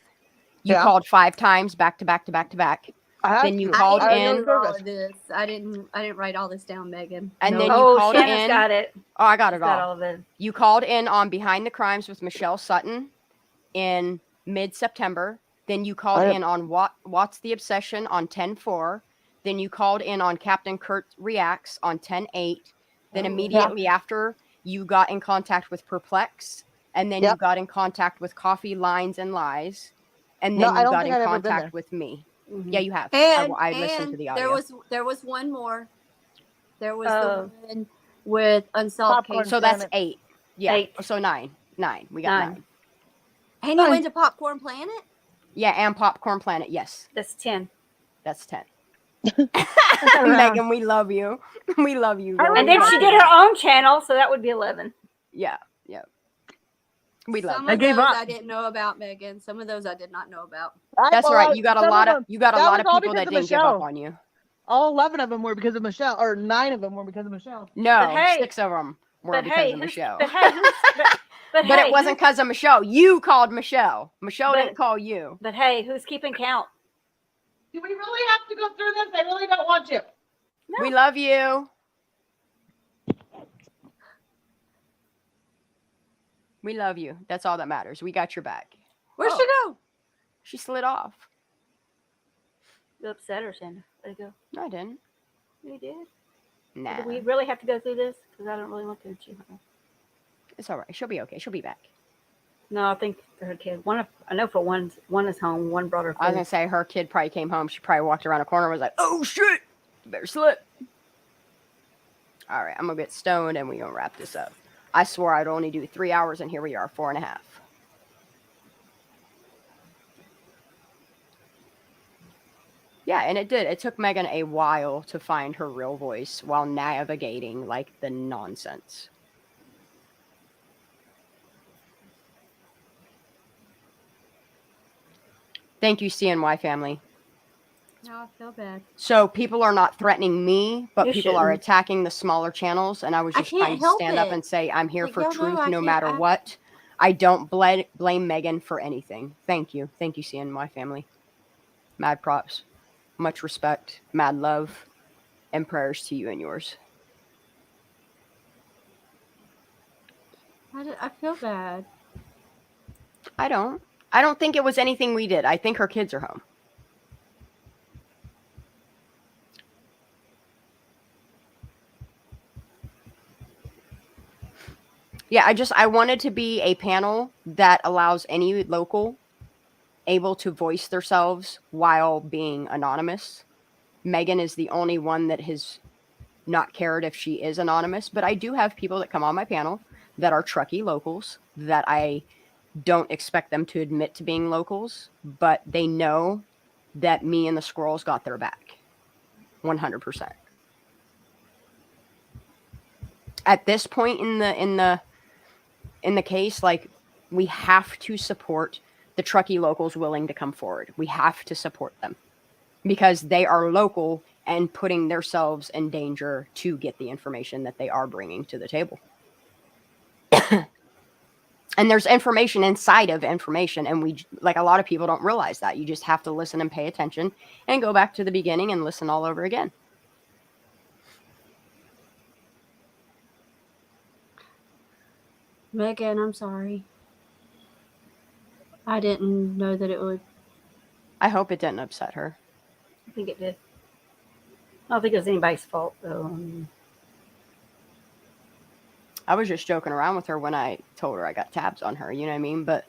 You Yeah. called 5 times back to back to back to back. I had Then you to. called I in. didn't do all of this. I didn't write all this down, Megan. And No. then you Oh, called Shanna's in. got it. Oh, I got She's it got all. all of it. You called in on Behind the Crimes with Michelle Sutton in mid-September. Then you called in on What's the Obsession on 10/4. Then you called in on Captain Kurt Reacts on 10/8. Then immediately after, you got in contact with Perplex. And then you got in contact with Coffee, Lines, and Lies. And No, then I you don't got think in I've ever been contact there. with me. Mhm. Yeah, you have. And I listened to the audio. there was one more. There was Oh. the one with unsolved Popcorn cases. So that's Planet. 8. Yeah. 8. So 9. 9. We got 9. And you went to Popcorn Planet? Yeah, and Popcorn Planet. Yes. That's 10. That's 10. Megan, we love you. We love you. Girl. And then she did her own channel, so that would be 11. Yeah. We love Some you. of those I didn't know about, Megan. Some of those I did not know about. That's well, right. You got a some lot of them- people was all that because of didn't give up Michelle. on you. All 11 of them were because of Michelle, or 9 of them were because of Michelle. No, But hey- 6 of them were But because hey, of who's- Michelle. but hey, who's- but But hey, it wasn't because of Michelle. You called Michelle. Michelle didn't call you. But hey, who's keeping count? Do we really have to go through this? I really don't want to. We love you. We love you. That's all that matters. We got your back. Where'd she go? She slid off. You upset her, Shanna. There you go. No, I didn't. You did. Nah. Do we really have to go through this? Because I don't really want to. It's all right. She'll be okay. She'll be back. No, I think her kid. I know for one is home. One brought her food. I was going to say her kid probably came home. She probably walked around a corner and was like, oh, shit. You better slip. All right. I'm going to get stoned and we're going to wrap this up. I swore I'd only do 3 hours, and here we are, 4.5. Yeah, and it did. It took Megan a while to find her real voice while navigating, like, the nonsense. Thank you, CNY family. Now I feel bad. So people are not threatening me, but You people are shouldn't. attacking the smaller channels, and I was I just can't trying to help stand up it. and say I'm here Like, for y'all truth know I no can't- matter what. I don't blame Megan for anything. Thank you, CNY family. Mad props, much respect, mad love, and prayers to you and yours. I feel bad. I don't think it was anything we did. I think her kids are home. Yeah, I wanted to be a panel that allows any local able to voice themselves while being anonymous. Megan is the only one that has not cared if she is anonymous, but I do have people that come on my panel that are Truckee locals that I don't expect them to admit to being locals, but they know that me and the Squirrels got their back. 100%. At this point in the case, like, we have to support the Truckee locals willing to come forward. We have to support them because they are local and putting themselves in danger to get the information that they are bringing to the table. And there's information inside of information, and we, like, a lot of people don't realize that. You just have to listen and pay attention and go back to the beginning and listen all over again. Megan, I'm sorry. I didn't know that it would. I hope it didn't upset her. I think it did. I don't think it was anybody's fault, though. I was just joking around with her when I told her I got tabs on her, you know what I mean? But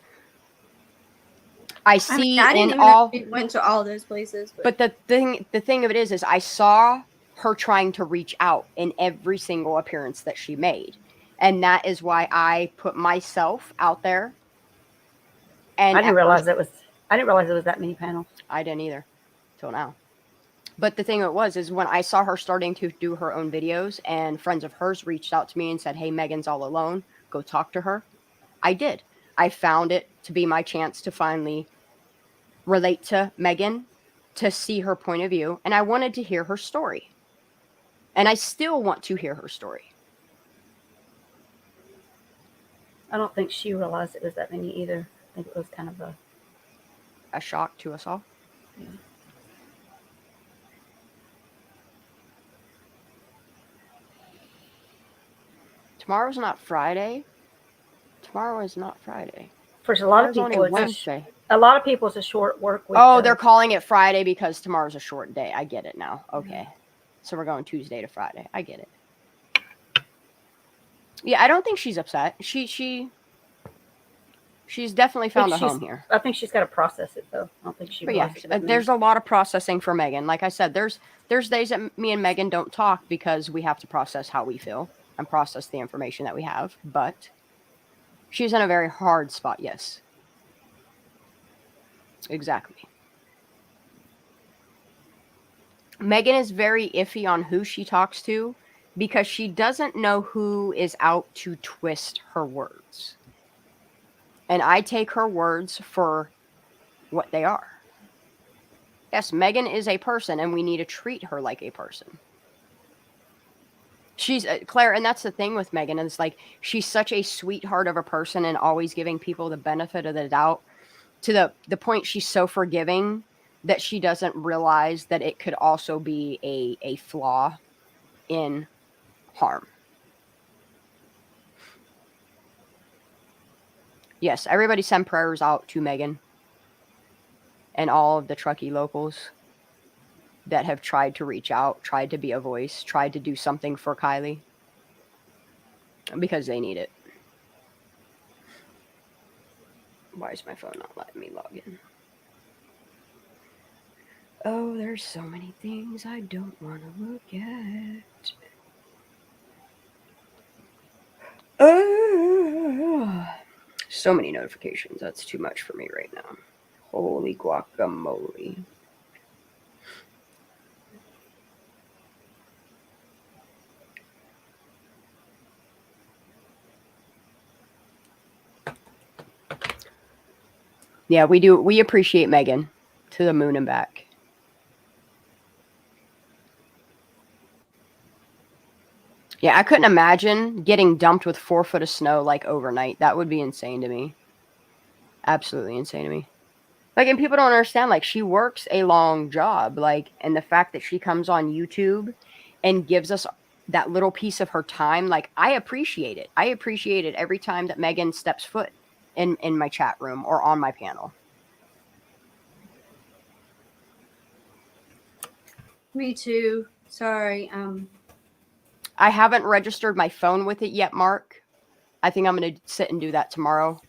I see I didn't in even all know we went to all those places. But the thing of it is I saw her trying to reach out in every single appearance that she made. And that is why I put myself out there. And I didn't realize it was that many panels. I didn't either till now. But the thing it was is when I saw her starting to do her own videos and friends of hers reached out to me and said, "Hey, Megan's all alone. Go talk to her." I did. I found it to be my chance to finally relate to Megan, to see her point of view, and I wanted to hear her story. And I still want to hear her story. I don't think she realized it was that many either. I think it was kind of a shock to us all. Yeah. Tomorrow's not Friday. Tomorrow is not Friday. For a lot of Tomorrow's people, only Wednesday. A lot of people, it's a short work week. Oh, though. they're calling it Friday because tomorrow's a short day. I get it now. Okay. So we're going Tuesday to Friday. I get it. Yeah, I don't think she's upset. She's definitely found a home here. I think she's got to process it though. I don't think she. But yeah, there's a lot of processing for Megan. Like I said, there's days that me and Megan don't talk because we have to process how we feel and process the information that we have. But she's in a very hard spot. Yes. Exactly. Megan is very iffy on who she talks to because she doesn't know who is out to twist her words. And I take her words for what they are. Yes, Megan is a person and we need to treat her like a person. She's Claire, and that's the thing with Megan. It's like she's such a sweetheart of a person and always giving people the benefit of the doubt to the point she's so forgiving that she doesn't realize that it could also be a flaw in harm. Yes, everybody send prayers out to Megan and all of the Truckee locals that have tried to reach out, tried to be a voice, tried to do something for Kylie because they need it. Why is my phone not letting me log in? Oh, there's so many things I don't want to look at. So many notifications. That's too much for me right now. Holy guacamole. Yeah, we do. We appreciate Megan to the moon and back. Yeah, I couldn't imagine getting dumped with 4 foot of snow like overnight. That would be insane to me. Absolutely insane to me. Like, and people don't understand, like, she works a long job, like, and the fact that she comes on YouTube and gives us that little piece of her time, like, I appreciate it. I appreciate it every time that Megan steps foot in my chat room or on my panel. Me too. Sorry. I haven't registered my phone with it yet, Mark. I think I'm going to sit and do that tomorrow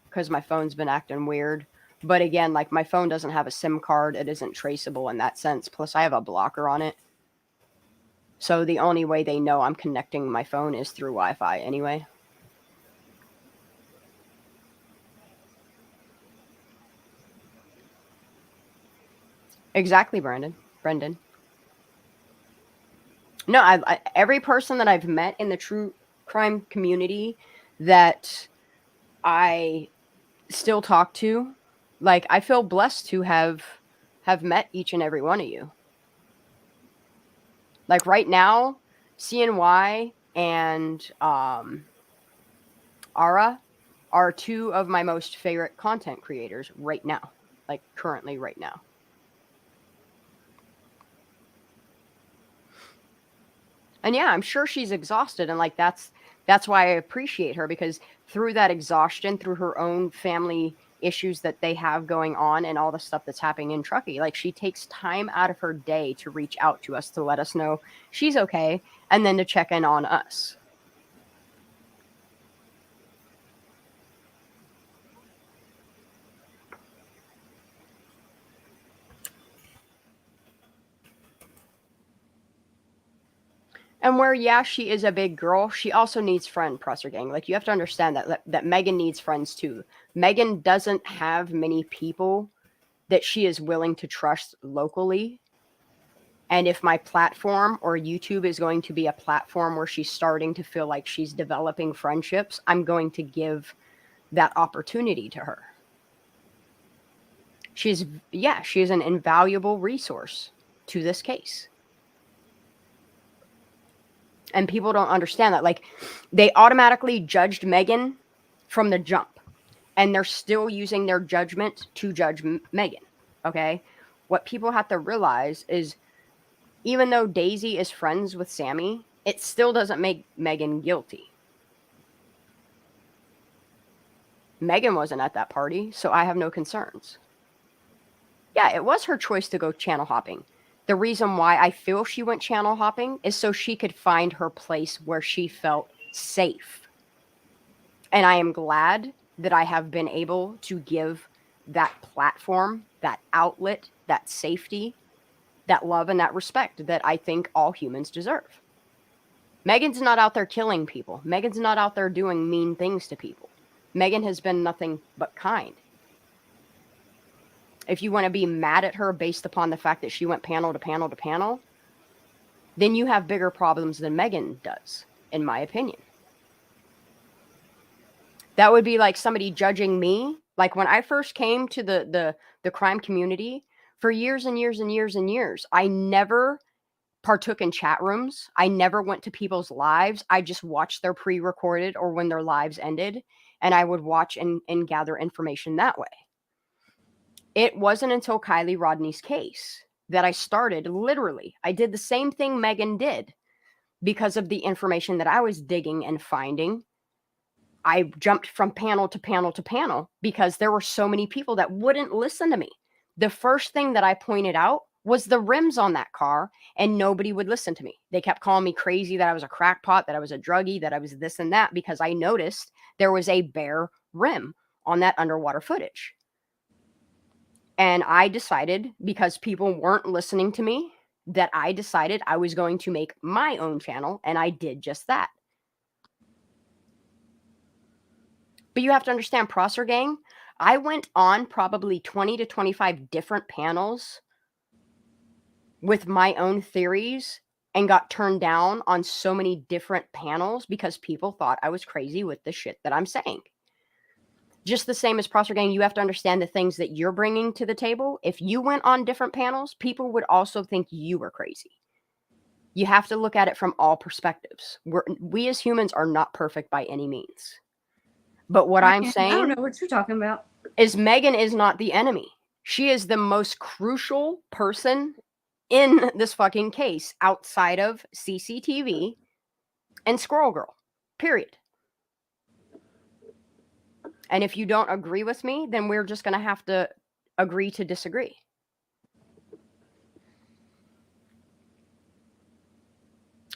because my phone's been acting weird. But again, like my phone doesn't have a SIM card. It isn't traceable in that sense. Plus, I have a blocker on it. So the only way they know I'm connecting my phone is through Wi-Fi anyway. Exactly, Brendan. No, every person that I've met in the true crime community that I still talk to, like I feel blessed to have met each and every one of you. Like right now, CNY and Ara are two of my most favorite content creators right now, like currently right now. And yeah, I'm sure she's exhausted, and like that's why I appreciate her, because through that exhaustion, through her own family issues that they have going on and all the stuff that's happening in Truckee, like she takes time out of her day to reach out to us to let us know she's okay and then to check in on us. And where, yeah, she is a big girl, she also needs friend, Presser Gang. Like, you have to understand that Megan needs friends too. Megan doesn't have many people that she is willing to trust locally. And if my platform or YouTube is going to be a platform where she's starting to feel like she's developing friendships, I'm going to give that opportunity to her. She is an invaluable resource to this case. And people don't understand that. Like, they automatically judged Megan from the jump, and they're still using their judgment to judge Megan. Okay? What people have to realize is, even though Daisy is friends with Sammy, it still doesn't make Megan guilty. Megan wasn't at that party, so I have no concerns. Yeah, it was her choice to go channel hopping. The reason why I feel she went channel hopping is so she could find her place where she felt safe. And I am glad that I have been able to give that platform, that outlet, that safety, that love, and that respect that I think all humans deserve. Megan's not out there killing people. Megan's not out there doing mean things to people. Megan has been nothing but kind. If you want to be mad at her based upon the fact that she went panel to panel to panel, then you have bigger problems than Megan does, in my opinion. That would be like somebody judging me. Like when I first came to the crime community, for years and years and years and years, I never partook in chat rooms. I never went to people's lives. I just watched their pre-recorded or when their lives ended, and I would watch and gather information that way. It wasn't until Kylie Rodney's case that I started, literally, I did the same thing Megan did because of the information that I was digging and finding. I jumped from panel to panel to panel because there were so many people that wouldn't listen to me. The first thing that I pointed out was the rims on that car, and nobody would listen to me. They kept calling me crazy, that I was a crackpot, that I was a druggie, that I was this and that, because I noticed there was a bare rim on that underwater footage. And I decided, because people weren't listening to me, that I decided I was going to make my own channel, and I did just that. But you have to understand, Prosser Gang, I went on probably 20 to 25 different panels with my own theories and got turned down on so many different panels because people thought I was crazy with the shit that I'm saying. Just the same as Prosser Gang, you have to understand the things that you're bringing to the table. If you went on different panels, people would also think you were crazy. You have to look at it from all perspectives. We as humans are not perfect by any means. But what I'm saying, I don't know what you're talking about, is Megan is not the enemy. She is the most crucial person in this fucking case outside of CCTV and Squirrel Girl, period. And if you don't agree with me, then we're just going to have to agree to disagree.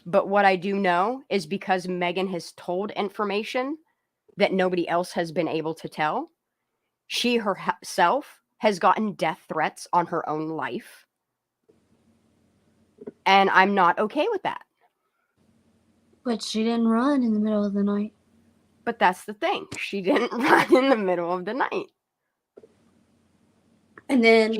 But what I do know is, because Megan has told information that nobody else has been able to tell. She herself has gotten death threats on her own life. And I'm not okay with that. But she didn't run in the middle of the night. But that's the thing. She didn't run in the middle of the night. And then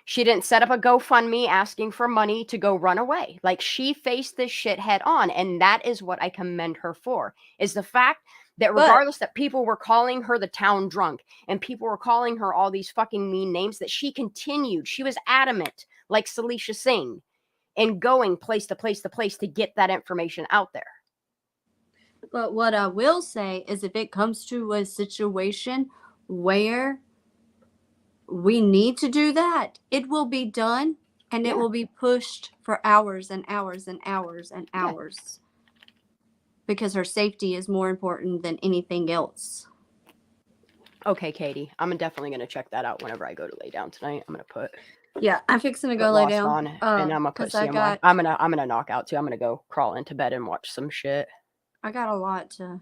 she didn't set up a GoFundMe asking for money to go run away. Like, she faced this shit head on, and that is what I commend her for. Is the fact that regardless that people were calling her the town drunk and people were calling her all these fucking mean names, that she continued. She was adamant, like Salisha Singh, in going place to place to place to get that information out there. But what I will say is, if it comes to a situation where we need to do that, it will be done, and it will be pushed for hours and hours and hours and hours. Because her safety is more important than anything else. Okay, Katie, I'm definitely going to check that out whenever I go to lay down tonight. I'm going to put... Yeah, I'm fixing to go lay down. On, and I'm going to put CMY. I'm going to knock out too. I'm going to go crawl into bed and watch some shit. I got a lot to...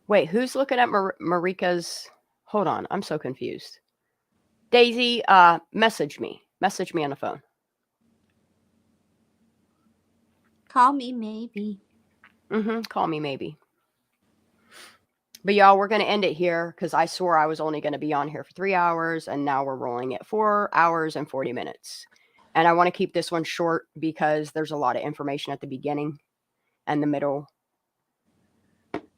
Wait, who's looking at Marika's... Hold on, I'm so confused. Daisy, message me. Message me on the phone. Call me maybe. Call me maybe. But y'all, we're going to end it here because I swore I was only going to be on here for 3 hours, and now we're rolling at 4 hours and 40 minutes. And I want to keep this one short because there's a lot of information at the beginning and the middle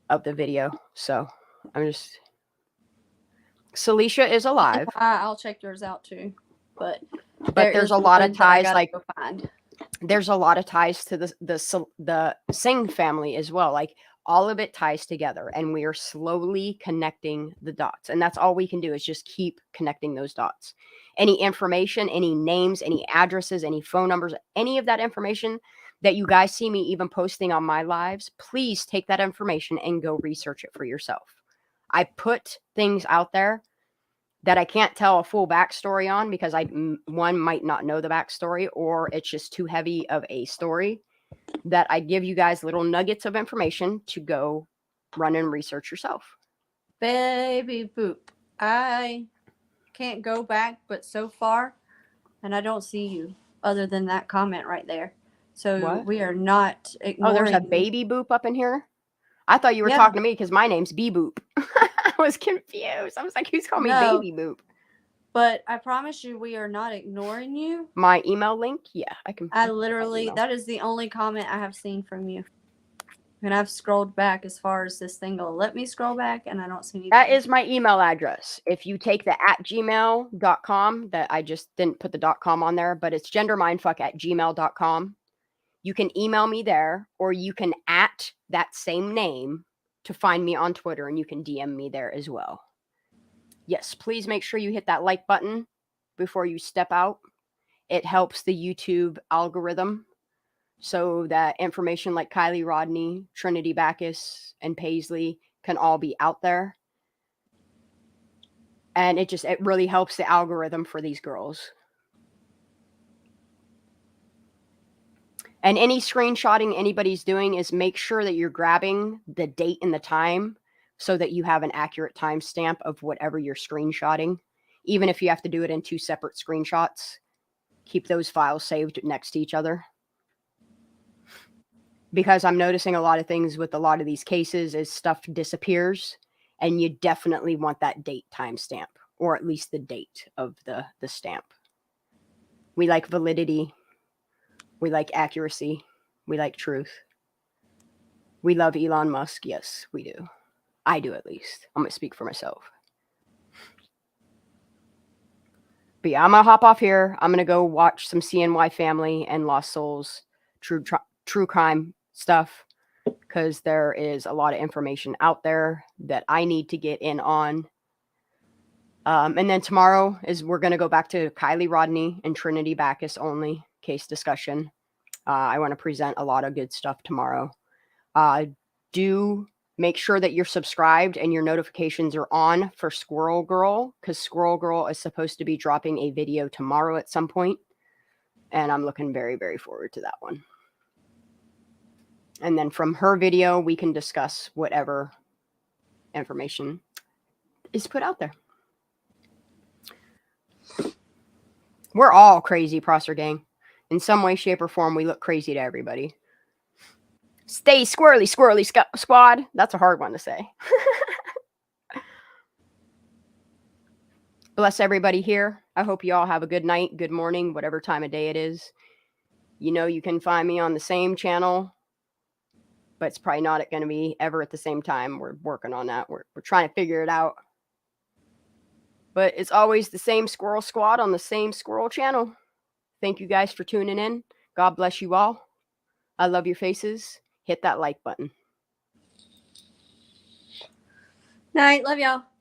of the video. So I'm just... Salisha is alive. I'll check yours out too. But there's a lot of ties, like... There's a lot of ties to the Singh family as well. Like, all of it ties together, and we are slowly connecting the dots. And that's all we can do, is just keep connecting those dots. Any information, any names, any addresses, any phone numbers, any of that information that you guys see me even posting on my lives, please take that information and go research it for yourself. I put things out there that I can't tell a full backstory on because one might not know the backstory, or it's just too heavy of a story, that I give you guys little nuggets of information to go run and research yourself. Baby boop. I can't go back but so far, and I don't see you other than that comment right there. So what? We are not ignoring... Oh, there's a baby boop up in here? I thought you were talking to me because my name's B Boop. I was confused. I was like, who's calling me Baby Boop? But I promise you, we are not ignoring you. My email link? Yeah, I can. I literally, that is the only comment I have seen from you. And I've scrolled back as far as this thing will let me scroll back, and I don't see anything. That is my email address. If you take the @gmail.com, that I just didn't put the .com on there, but it's gendermindfuck@gmail.com. You can email me there, or you can @ that same name to find me on Twitter, and you can DM me there as well. Yes, please make sure you hit that like button before you step out. It helps the YouTube algorithm so that information like Kylie Rodney, Trinity Backus, and Paisley can all be out there. And it really helps the algorithm for these girls. And any screenshotting anybody's doing is make sure that you're grabbing the date and the time so that you have an accurate timestamp of whatever you're screenshotting. Even if you have to do it in 2 separate screenshots, keep those files saved next to each other. Because I'm noticing a lot of things with a lot of these cases is stuff disappears, and you definitely want that date timestamp, or at least the date of the stamp. We like validity. We like accuracy. We like truth. We love Elon Musk. Yes, we do. I do, at least. I'm going to speak for myself. But yeah, I'm going to hop off here. I'm going to go watch some CNY Family and Lost Souls true crime stuff, because there is a lot of information out there that I need to get in on. And then tomorrow we're going to go back to Kylie Rodney and Trinity Backus only case discussion. I want to present a lot of good stuff tomorrow. Do make sure that you're subscribed and your notifications are on for Squirrel Girl, because Squirrel Girl is supposed to be dropping a video tomorrow at some point. And I'm looking very, very forward to that one. And then from her video, we can discuss whatever information is put out there. We're all crazy, Prosser Gang. In some way, shape, or form, we look crazy to everybody. Stay squirrely, squad. That's a hard one to say. Bless everybody here. I hope you all have a good night, good morning, whatever time of day it is. You know, you can find me on the same channel, but it's probably not going to be ever at the same time. We're working on that. We're trying to figure it out. But it's always the same Squirrel Squad on the same Squirrel channel. Thank you guys for tuning in. God bless you all. I love your faces. Hit that like button. Night. Love y'all.